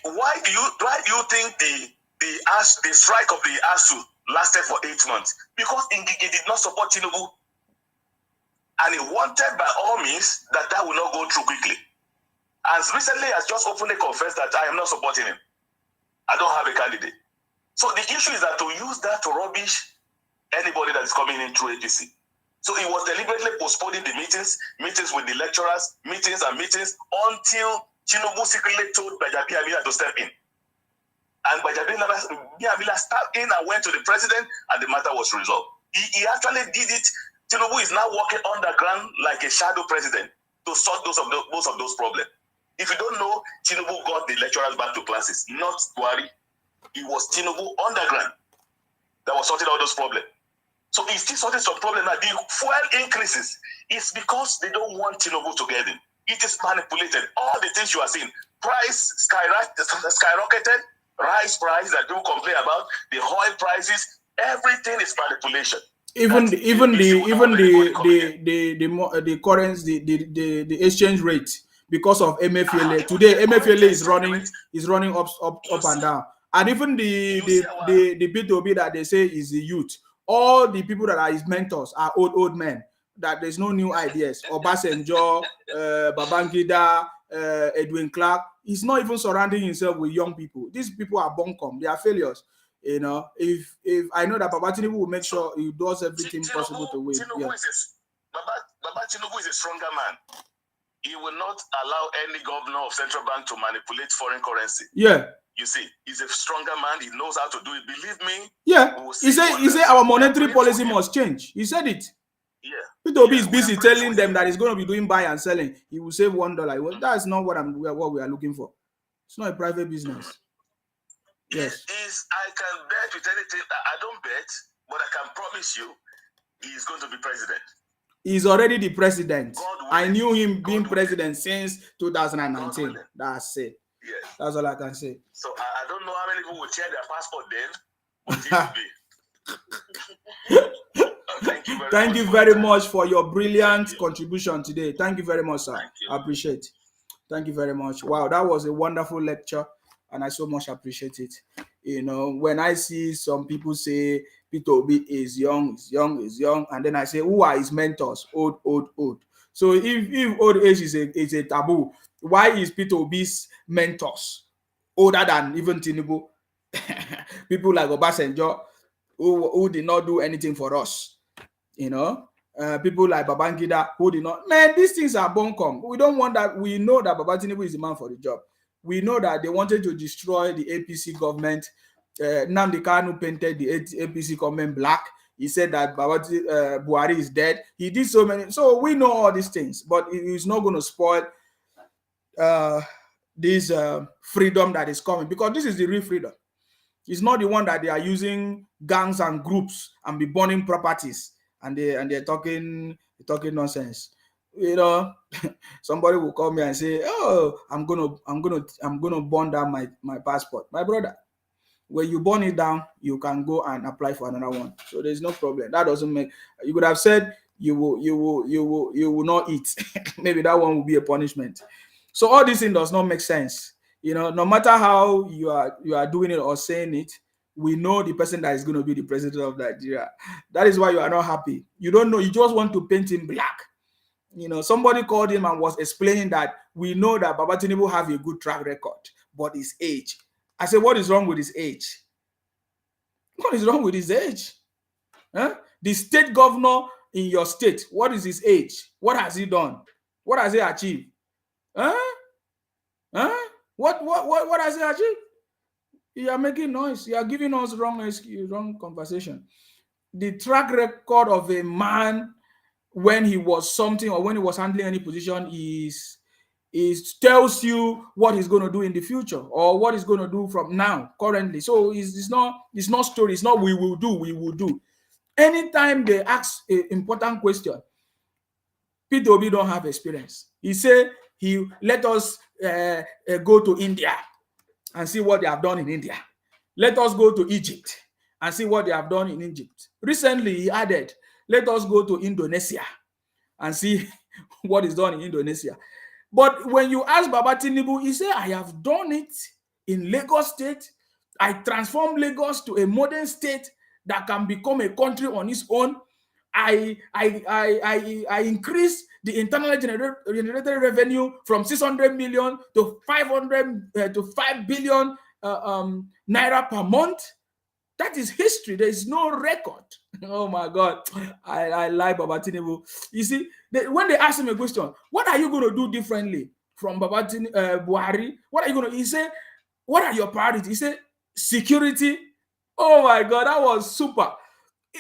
Why do you think the strike of the ASU lasted for 8 months? Because Ngige did not support Tinubu. And he wanted by all means that will not go through quickly. And recently has just openly confessed that I am not supporting him. I don't have a candidate. So the issue is that to use that to rubbish anybody that is coming in through APC. So he was deliberately postponing the meetings with the lecturers, meetings until Tinubu secretly told Gbajabiamila to step in. And Gbajabiamila stepped in and went to the president, and the matter was resolved. He actually did it. Tinubu is now working underground like a shadow president to sort most of those problems. If you don't know, Tinubu got the lecturers back to classes, not Buhari. It was Tinubu underground that was sorting all those problems. So he's still sorting some problem now. The fuel increases is because they don't want Tinubu to get in. It is manipulated. All the things you are seeing, price skyrocketed, rice price that do complain about, the oil prices, everything is manipulation. Even the currency, the exchange rate, because of MFLA. Today MFLA is running up and down. And even the B2B that they say is the youth, all the people that are his mentors are old men, that there's no new ideas. Obasanjo, Babangida, Edwin Clark, he's not even surrounding himself with young people. These people are bunkum, they are failures. You know, if I know that Baba Tinubu will make sure he does everything possible to win. Baba Tinubu is a stronger man. He will not allow any governor of central bank to manipulate foreign currency. Yeah. You see, he's a stronger man. He knows how to do it. Believe me. Yeah. He said our monetary policy must change. He said it. Yeah. P2B is busy telling them that he's going to be doing buy and selling. He will save $1. Well, that's not what we are looking for. It's not a private business. Yes. I can bet with anything. I don't bet, but I can promise you, he's going to be president. He's already the president. I knew him being president since 2019. That's it. Yes. That's all I can say. So I don't know how many people will share their passport then, but it will be. Thank you very much for your brilliant contribution today. Thank you very much, sir. I appreciate it. Thank you very much. Wow, that was a wonderful lecture, and I so much appreciate it. You know, when I see some people say P2B is young, and then I say, who are his mentors? Old. So if old age is a taboo, why is P2B's mentors older than even Tinubu? People like Obasanjo, who did not do anything for us, you know. People like Babangida, who did not. Man, these things are bunkum. We don't want that. We know that Baba Tinubu is the man for the job. We know that they wanted to destroy the APC government. Nnamdi Kanu painted the APC government black. He said that Buhari is dead. He did so many. So we know all these things, but it is not going to spoil this freedom that is coming, because this is the real freedom. It's not the one that they are using gangs and groups and be burning properties and they're talking nonsense. You know, somebody will call me and say, "Oh, I'm gonna burn down my passport." My brother, when you burn it down, you can go and apply for another one. So there's no problem. That doesn't make. You could have said you will not eat. Maybe that one will be a punishment. So all this thing does not make sense. You know, no matter how you are doing it or saying it, we know the person that is going to be the president of Nigeria. That is why you are not happy. You don't know. You just want to paint him black. You know, somebody called him and was explaining that we know that Baba Tinubu have a good track record, but his age. I said, what is wrong with his age? What is wrong with his age? Huh? The state governor in your state, what is his age? What has he done? What has he achieved? Huh? What has he achieved? You are making noise. You are giving us wrong conversation. The track record of a man when he was something or when he was handling any position is tells you what he's going to do in the future or what he's going to do from now currently. So it's not story. It's not we will do. Anytime they ask an important question, P2B don't have experience. He said he let us go to India and see what they have done in India. Let us go to Egypt and see what they have done in Egypt. Recently, he added, let us go to Indonesia and see what is done in Indonesia. But when you ask Baba Tinubu, he said, I have done it in Lagos State. I transformed Lagos to a modern state that can become a country on its own. I increased the internally generated revenue from 600 million to 5 billion naira per month. That is history. There is no record. Oh my God, I like Baba Tinubu. You see, when they ask him a question, what are you going to do differently from Buhari? What are you going to? He said, what are your priorities? He said, security. Oh my God, that was super.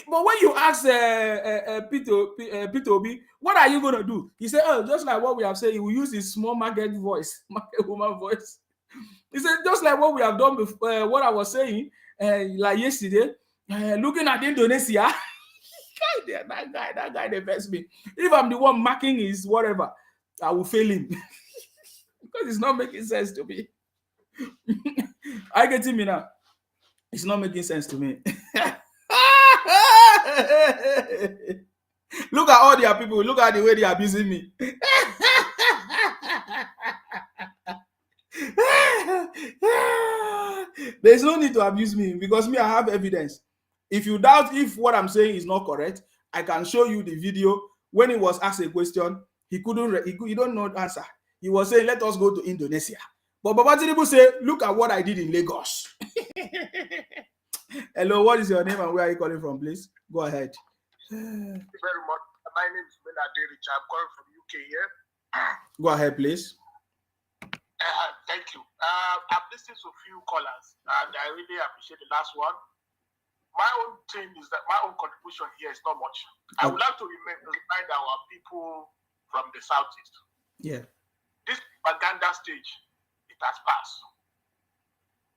But when you ask Peter Obi, what are you going to do? He said, oh, just like what we have said, he will use his small market voice, market woman voice. He said, just like what we have done before, what I was saying, like yesterday, looking at Indonesia. that guy, they best me. If I'm the one marking his whatever, I will fail him because it's not making sense to me. I get him now. It's not making sense to me. Look at all their people. Look at the way they are abusing me. There's no need to abuse me because me, I have evidence. If you doubt if what I'm saying is not correct, I can show you the video when he was asked a question. He don't know the answer. He was saying, let us go to Indonesia. But Baba Tinubu said, look at what I did in Lagos. Hello, what is your name and where are you calling from, please? Go ahead. Thank you very much. My name is Mena Derich. I'm calling from UK here. Go ahead, please. Thank you. I've listened to a few callers and I really appreciate the last one. My own thing is that my own contribution here is not much. I would like to remind our people from the Southeast. Yeah. This propaganda stage, it has passed.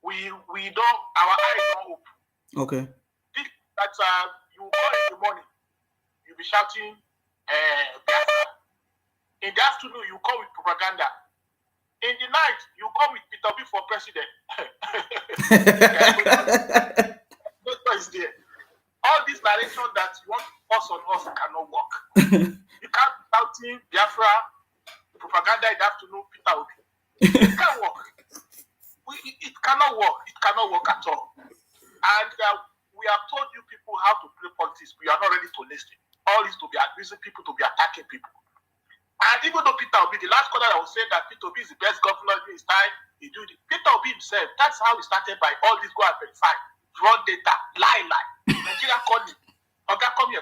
We don't, our eyes don't open. Okay. That you call in the morning, you'll be shouting, in the afternoon, you call with propaganda. In the night, you come with Peter B for president. Is there. All this narration that you want to force on us cannot work. You can't be shouting Biafra, propaganda in the afternoon, Peter Obi. It can't work. It cannot work. It cannot work at all. And we have told you people how to play politics, but you are not ready to listen. All is to be abusing people, to be attacking people. And even though Peter Obi, the last caller that was saying that Peter Obi is the best governor in his time, he do it. Peter Obi himself, that's how he started by all this go and verify, run data, lie. Nigeria call him. Okay, come here.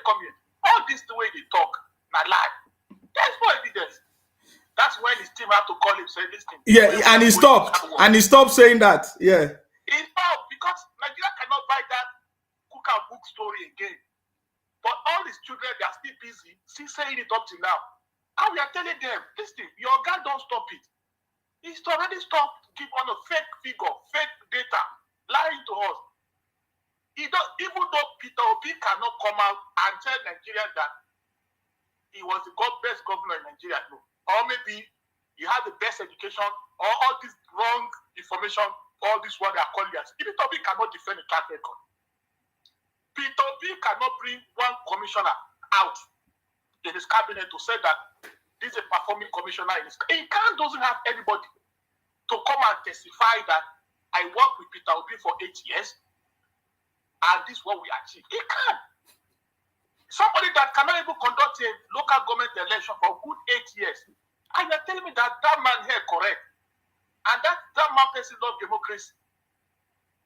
All this the way they talk, not lie. There's no evidence. That's when his team had to call him, say this thing. Yeah, and he stopped. And he stopped saying that. Yeah. He stopped because Nigeria cannot buy that cook and book story again. But all his children, they are still busy, still saying it up to now. And we are telling them, listen, your guy don't stop it. He's already stopped giving on a fake figure, fake data, lying to us. Even though Peter Obi cannot come out and tell Nigerians that he was the best governor in Nigeria, no. Or maybe he had the best education, or all this wrong information, all this what they are calling us. Peter Obi cannot defend the track record. Peter Obi cannot bring one commissioner out in his cabinet to say that this is a performing commissioner in his cabinet. He doesn't have anybody to come and testify that I worked with Peter Obi for 8 years and this is what we achieved. He can't. Somebody that cannot even conduct a local government election for a good 8 years. And you're telling me that man here correct. And that man person love democracy.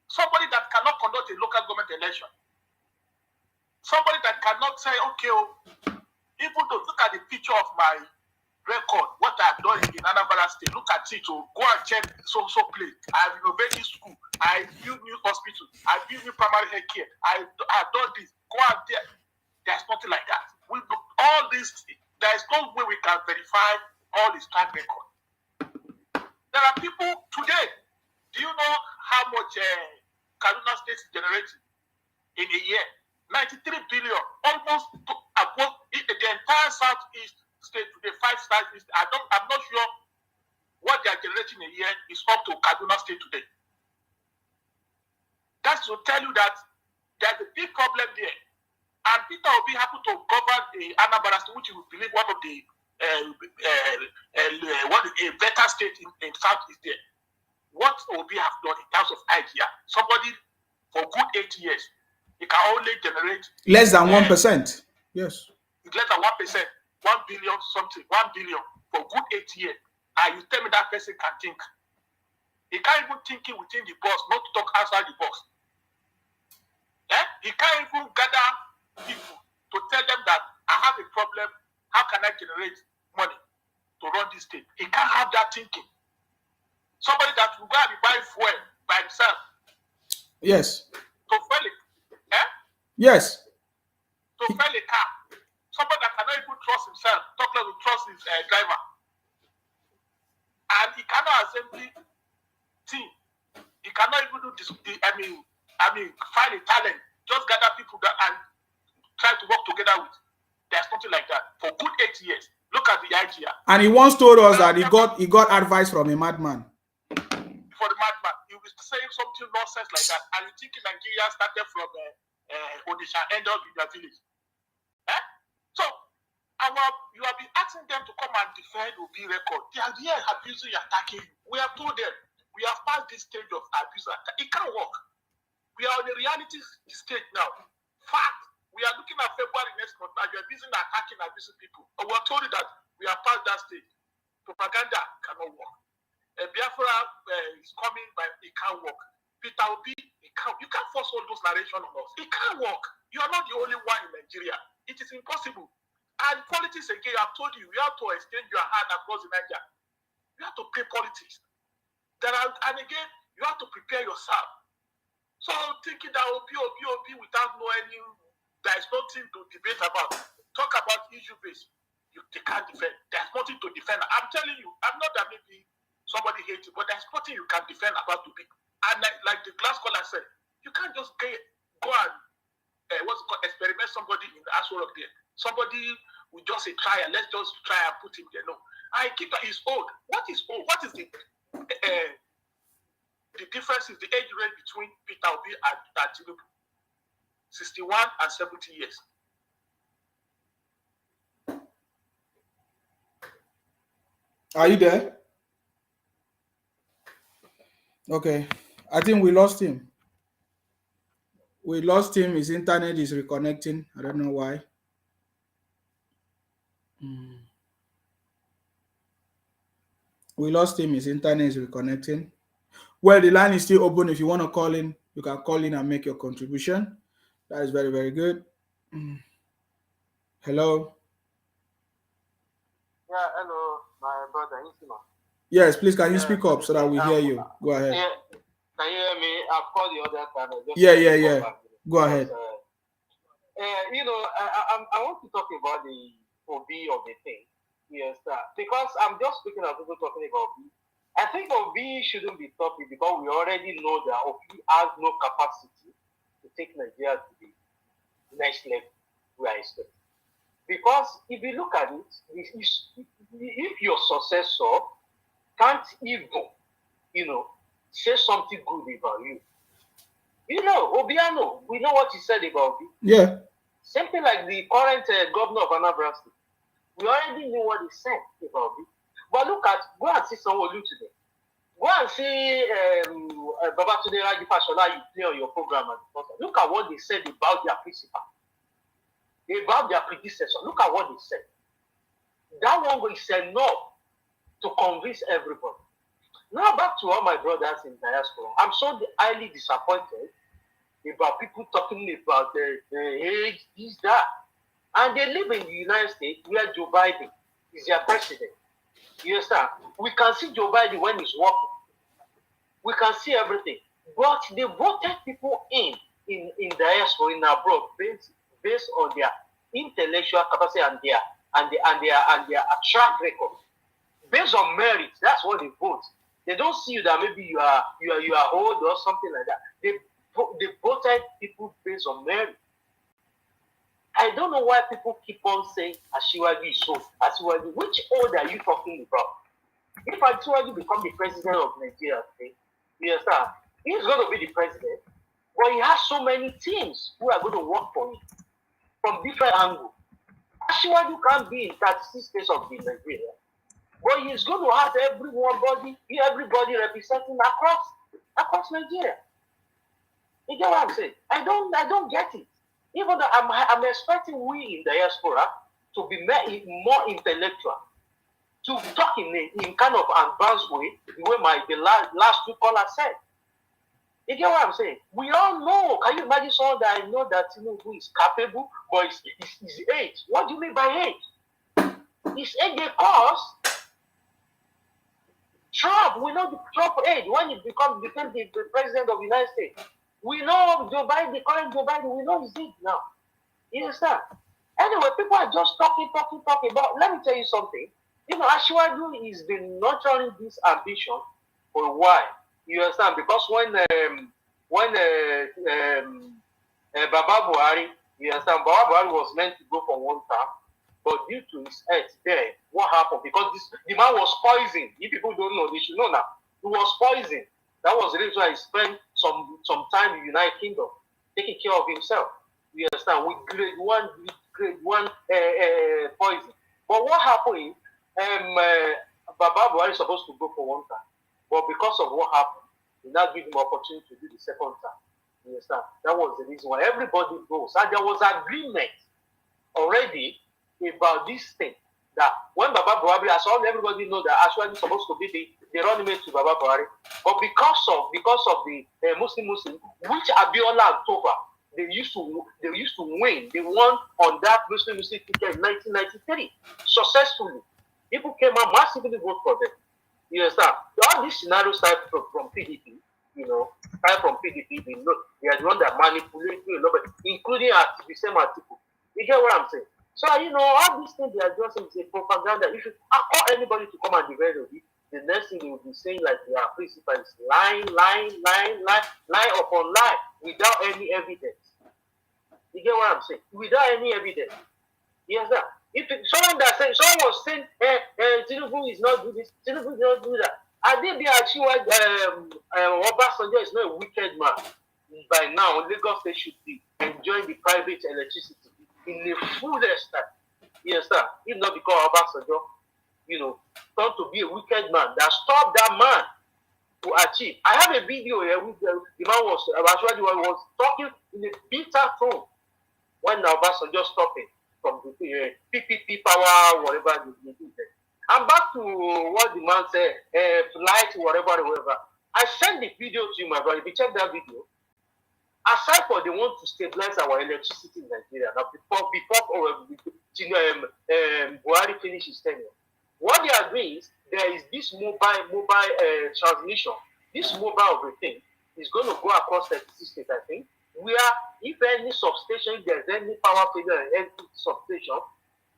Somebody that cannot conduct a local government election. Somebody that cannot say, okay, even though look at the picture of my record, what I've done in Anambra State, look at it, go and check so place. I've renovated school, I built new hospital, I built new primary health care, I've done this, go out there. There's nothing like that. All this, there's no way we can verify all his track record. There are people today, do you know how much Kaduna State is generating in a year? 93 billion, almost above the entire Southeast state, the 5 Southeast. I'm not sure what they are generating a year is up to Kaduna State today. That's to tell you that there's a big problem there. And Peter Obi happened to govern the Anambra State, which you believe one of the a better state in Southeast there. What Obi have done in terms of idea? Somebody for good 8 years. It can only generate less than 1%. Yes. Less than 1%, 1 billion something, 1 billion for good 8 years. And you tell me that person can think. He can't even think it within the box, not to talk outside the box. He can't even gather people to tell them that I have a problem. How can I generate money to run this state? He can't have that thinking. Somebody that will go and buy fuel by himself. Yes. To fuel it. Eh? Yes. To fuel a car. Somebody that cannot even trust himself, talk less to trust his driver. And he cannot assembly team. He cannot even do this. Find a talent. Just gather people that and try to work together with. There's nothing like that. For good 8 years. Look at the idea. And he once told us that he got advice from a madman. For the madman, he was saying something nonsense like that. And you think Nigeria started from Odisha, end up in their village. Eh? So, you have been asking them to come and defend Obi record. They are here abusing you, attacking you. We have told them we have passed this stage of abuse. It can't work. We are on the reality stage now. Fact. We are looking at February next month and you are busy attacking and abusing people. And we are told that we have passed that stage. Propaganda cannot work. Biafra is coming, but it can't work. Peter Obi, it can't. You can't force all those narrations on us. It can't work. You are not the only one in Nigeria. It is impossible. And politics again, I've told you, you have to exchange your hand across the Niger. You have to play politics. And again, you have to prepare yourself. So thinking that Obi without no any, there is nothing to debate about. Talk about issue base. They can't defend. There's nothing to defend. I'm telling you, I'm not that maybe somebody hates you, but there's nothing you can defend about Obi. And like the last caller said, you can't just go and experiment somebody in the Asiwaju there. Somebody will just say try and let's just try and put him there. No, I keep that he's old. What is old? What is the difference is the age range between Peter Obi and Tinubu? 61 and 70 years. Are you there? Okay. I think we lost him. We lost him. His internet is reconnecting. I don't know why. We lost him. His internet is reconnecting. Well, the line is still open. If you want to call in, you can call in and make your contribution. That is very, very good. Hello. Yeah, hello, my brother. Yes, please, can you speak up so that we hear you? Go ahead. Yeah, can you hear me? I've called the other time. Yeah. Go ahead. I want to talk about the OB of the thing. Yes, because I'm just speaking of people talking about OB. I think OB shouldn't be talking because we already know that OB has no capacity to take Nigeria to the next level where it's at. Because if you look at it, if your successor can't even, say something good about you. Obiano, we know what he said about you. Yeah. Something like the current governor of Anambra State. We already knew what he said about you. But go and see Sanwo-Olu today. Go and see Babatunde Raji Fashola you play on your program. Look at what they said about their principal. About their predecessor. Look at what they said. That one is enough to convince everybody. Now back to all my brothers in diaspora. I'm so highly disappointed about people talking about the age, this, that. And they live in the United States where Joe Biden is their president. You understand? We can see Joe Biden when he's working. We can see everything. But they voted people in diaspora, in abroad, based on their intellectual capacity and their track record. Based on merit, that's what they vote. They don't see you that maybe you are old or something like that. They voted people based on merit. I don't know why people keep on saying Asiwaju is so. Asiwaju, which old are you talking about? If Asiwaju become the president of Nigeria today, you understand? He's going to be the president, but he has so many teams who are going to work for him from different angles. Asiwaju can't be in 36 states of Nigeria, but he's going to have everybody representing across Nigeria. You get what I'm saying? I don't get it. Even though I'm expecting we in diaspora to be more intellectual, to talk in kind of advanced way, the way the last two callers said. You get what I'm saying? We all know. Can you imagine someone that I know that Tinubu is capable, but his age? What do you mean by age? His age, they cause Trump. We know the Trump age when he became the president of the United States. We know Joe Biden, the current Joe Biden. We know his age now. You understand? Anyway, people are just talking. But let me tell you something. Asiwaju has been nurturing this ambition for a while. You understand? Because when Baba Buhari, you understand, Baba Buhari was meant to go for one term, but due to his health there, what happened? Because the man was poisoned. If people don't know, they should know now. He was poisoned. That was the reason why he spent some time in the United Kingdom, taking care of himself. You understand? With grade one poison. But what happened? Baba Buhari is supposed to go for one term, but because of what happened, he now give him opportunity to do the second term. You understand? That was the reason why everybody goes. And there was agreement already about this thing that when Baba Buhari, as all everybody know that Asiwaju is supposed to be the running mate to Baba Buhari, but because of the Muslim, which Abiola and Toba, they used to win. They won on that Muslim ticket in 1993 successfully. People came out massively vote for them. You understand? All these scenarios start from PDP. Start from PDP. They are the one that manipulate a lot, including the same article. You get what I'm saying? So all these things they are just saying propaganda. If you call anybody to come and defend of it, the next thing they will be saying like their principal is lie upon lie without any evidence. You get what I'm saying? Without any evidence. Yes, sir. If someone was saying, Tinubu is not doing this, Tinubu is not doing that. I think they actually Obasanjo is not a wicked man. By now, Lagos State should be enjoying the private electricity in the full extent. Yes, sir. If not because Obasanjo, turned to be a wicked man that stopped that man to achieve. I have a video here with the man was talking in a bitter tone when Obasanjo stopped it from the PPP power, whatever they do there. I'm back to what the man said, light, whatever. I sent the video to you, my brother. If you check that video, aside for they want to stabilize our electricity in Nigeria, now before Buhari finish his tenure, what they are doing is there is this mobile transmission. This mobile of the thing is going to go across 36 states, I think, where if any substation, if there's any power failure in any substation,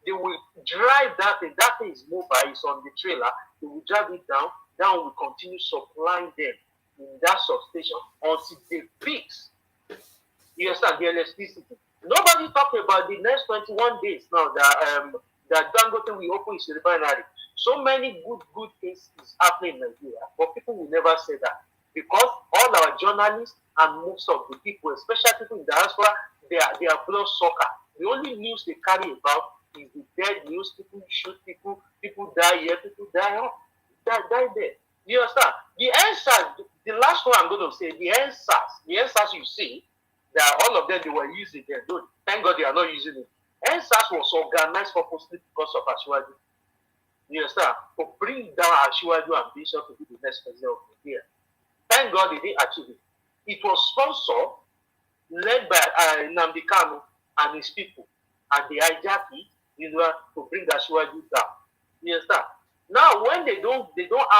they will drive that thing. That thing is mobile, it's on the trailer. They will drive it down. Then we will continue supplying them in that substation until they fix. You understand the electricity. Nobody talking about the next 21 days now that Dangote will open his refinery. So many good things is happening in Nigeria, but people will never say that because all our journalists and most of the people, especially people in diaspora, they are blood sucker. The only news they carry about is the dead news. People shoot people die here, people die there. You understand? The answer, the last one I'm going to say, the answers you see, that all of them they were using them. Thank God they are not using it. NSAS was organized purposely because of Asiwaju. You understand? To bring down Asiwaju ambition to be the next president of Nigeria. Thank God they didn't achieve it. It was sponsored, led by Nnamdi Kanu and his people, and they hijacked it, to bring Asiwaju down. You understand? Now, when they know that they don't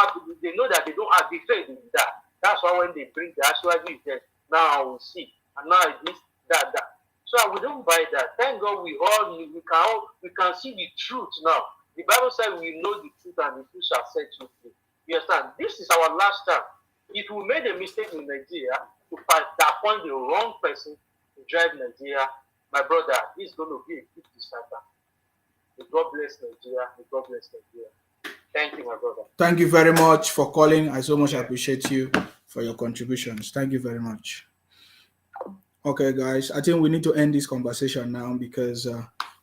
have the faith in that. That's why when they bring the Asiwaju, then now we see, and now it is that. So we don't buy that. Thank God we can see the truth now. The Bible says we know the truth and the truth shall set you free. You understand? This is our last time. If we made a mistake in Nigeria to appoint the wrong person to drive Nigeria, my brother, this is going to be a good disaster. May God bless Nigeria. May God bless Nigeria. Thank you, my brother. Thank you very much for calling. I so much appreciate you for your contributions. Thank you very much. Okay, guys, I think we need to end this conversation now because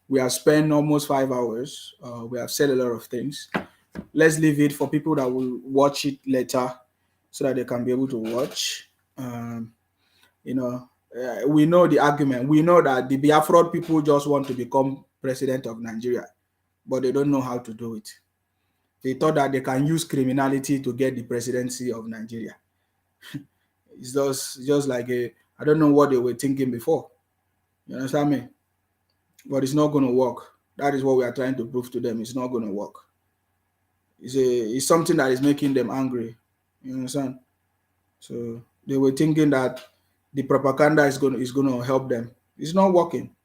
we have spent almost 5 hours. We have said a lot of things. Let's leave it for people that will watch it later so that they can be able to watch. We know the argument. We know that the Biafra people just want to become president of Nigeria, but they don't know how to do it. They thought that they can use criminality to get the presidency of Nigeria. It's just like I don't know what they were thinking before. You understand me? But it's not going to work. That is what we are trying to prove to them. It's not going to work. It's something that is making them angry. You understand? So they were thinking that the propaganda is going to help them. It's not working.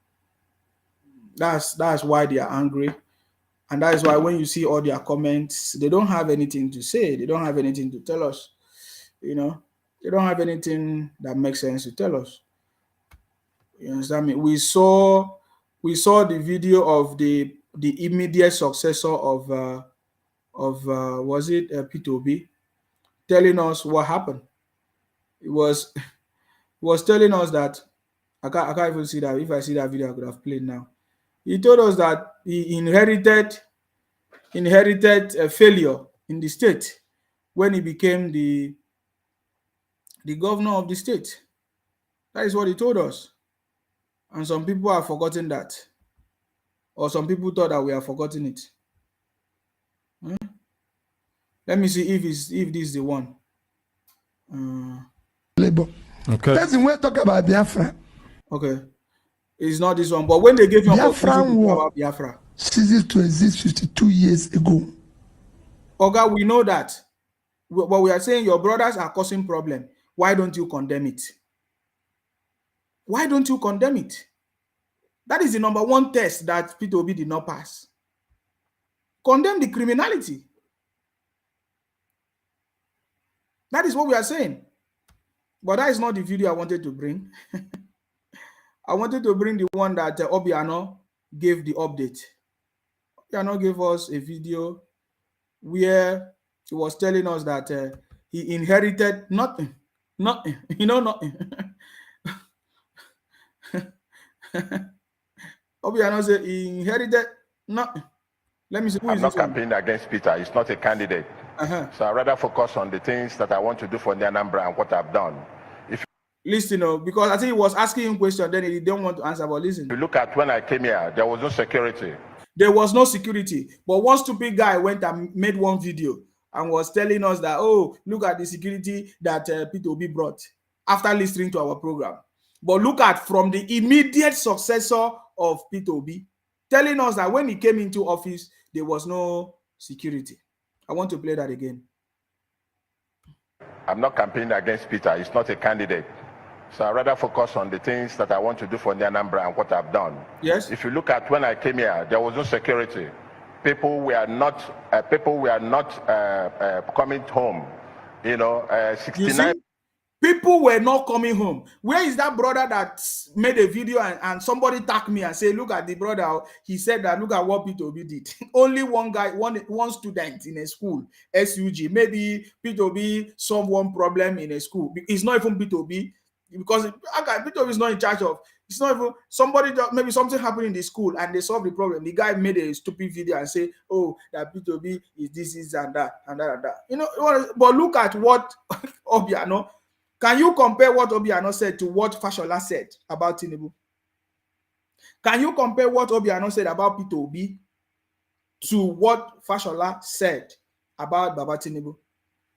That's why they are angry. And that is why when you see all their comments, they don't have anything to say. They don't have anything to tell us. You know, they don't have anything that makes sense to tell us. You understand me? We saw the video of the immediate successor of was it P2B telling us what happened. It was telling us that I can't even see that. If I see that video, I could have played now. He told us that he inherited a failure in the state when he became the governor of the state. That is what he told us. And some people have forgotten that. Or some people thought that we have forgotten it. Let me see if this is the one. Labor. Okay. Person we talk about Biafra. Okay. It's not this one. But when they gave you Biafran war about Biafra, ceases to exist 52 years ago. Oga, we know that. But we are saying your brothers are causing problem. Why don't you condemn it? Why don't you condemn it? That is the number one test that P2B did not pass. Condemn the criminality. That is what we are saying. But that is not the video I wanted to bring. I wanted to bring the one that Obiano gave the update. Obiano gave us a video where he was telling us that he inherited nothing. Nothing. You know, nothing. Obiano said he inherited nothing. Let me see. I'm not campaigning against Peter. He's not a candidate. So I'd rather focus on the things that I want to do for Anambra and what I've done. Listen, because I think he was asking him questions, then he didn't want to answer. But listen. If you look at when I came here, there was no security. There was no security. But one stupid guy went and made one video and was telling us that, oh, look at the security that P2B brought after listening to our program. But look at from the immediate successor of P2B telling us that when he came into office, there was no security. I want to play that again. I'm not campaigning against Peter. He's not a candidate. So I'd rather focus on the things that I want to do for Anambra and what I've done. Yes. If you look at when I came here, there was no security. People were not coming home. 69. People were not coming home. Where is that brother that made a video and somebody tagged me and said, look at the brother. He said that look at what P2B did. Only one guy, one student in a school, SUG. Maybe P2B solved one problem in a school. It's not even P2B because P2B is not in charge of. It's not even somebody. Maybe something happened in the school and they solved the problem. The guy made a stupid video and say, "Oh, that P2B is this and that and that and that." But look at what Obiano. Can you compare what Obiano said to what Fashola said about Tinubu? Can you compare what Obiano said about P2B to what Fashola said about Baba Tinubu?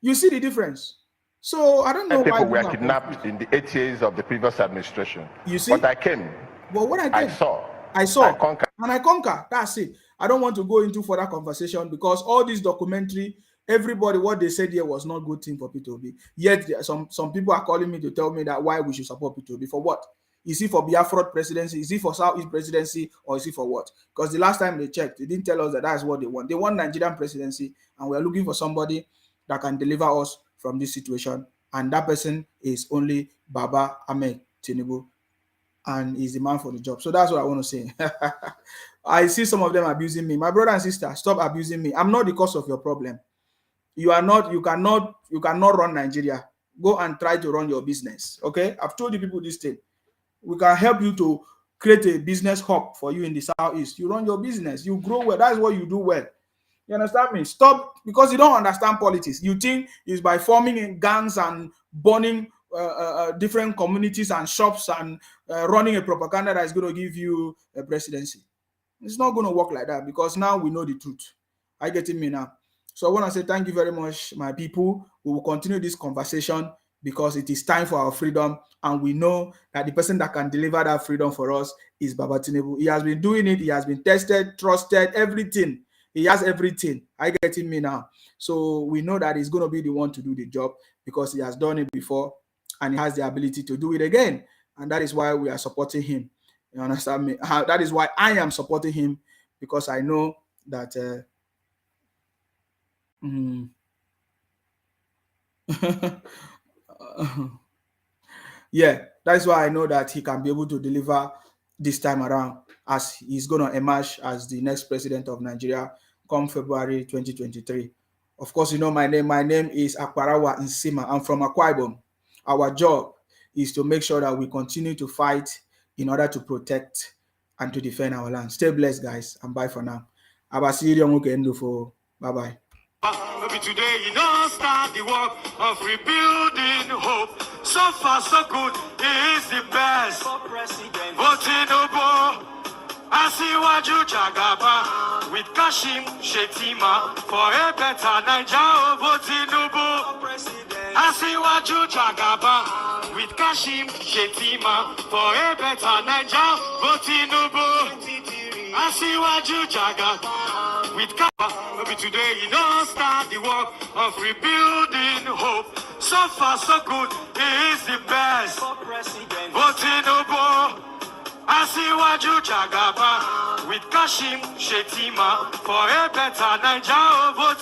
You see the difference. So I don't know people why were kidnapped in the 8 years of the previous administration. You see? But I came. But what I saw. I conquered. And I conquer. That's it. I don't want to go into further conversation because all this documentary, everybody, what they said here was not a good thing for P2B. Yet some people are calling me to tell me that why we should support P2B. For what? Is it for Biafra presidency? Is it for Southeast presidency? Or is it for what? Because the last time they checked, they didn't tell us that that's what they want. They want Nigerian presidency, and we're looking for somebody that can deliver us from this situation. And that person is only Baba Ahmed Tinubu. And he's the man for the job. So that's what I want to say. I see some of them abusing me. My brother and sister, stop abusing me. I'm not the cause of your problem. You cannot run Nigeria. Go and try to run your business. Okay? I've told you people this thing. We can help you to create a business hub for you in the Southeast. You run your business. You grow well. That's what you do well. You understand me? Stop, because you don't understand politics. You think it's by forming gangs and burning different communities and shops and running a propaganda that is going to give you a presidency. It's not going to work like that because now we know the truth. Are you getting me now? So I want to say thank you very much, my people. We will continue this conversation because it is time for our freedom, and we know that the person that can deliver that freedom for us is Baba Tinubu. He has been doing it. He has been tested, trusted, everything. He has everything. I get me now. So we know that he's going to be the one to do the job because he has done it before and he has the ability to do it again. And that is why we are supporting him. You understand me? That is why I am supporting him, because I know that yeah, that's why I know that he can be able to deliver this time around, as he's going to emerge as the next president of Nigeria come February 2023. Of course, you know my name. My name is Akparawa Nsima. I'm from Akwa Ibom. Our job is to make sure that we continue to fight in order to protect and to defend our land. Stay blessed, guys, and bye for now. Bye-bye. Maybe today you don't start the work of rebuilding hope. So far, so good, he is the best. Voting Obo, Asiwaju Jagaban, with Kashim Shetima, for a better Nigeria. Voting Obo, Asiwaju Jagaban, with Kashim Shetima, for a better Nigeria. Voting Obo, Asiwaju Jagaban, with maybe today you don't start the work of rebuilding hope. So far, so good, he is the best. Voting Obo, Asiwaju Jagaban, with Kashim Shetima, for a better Nigeria.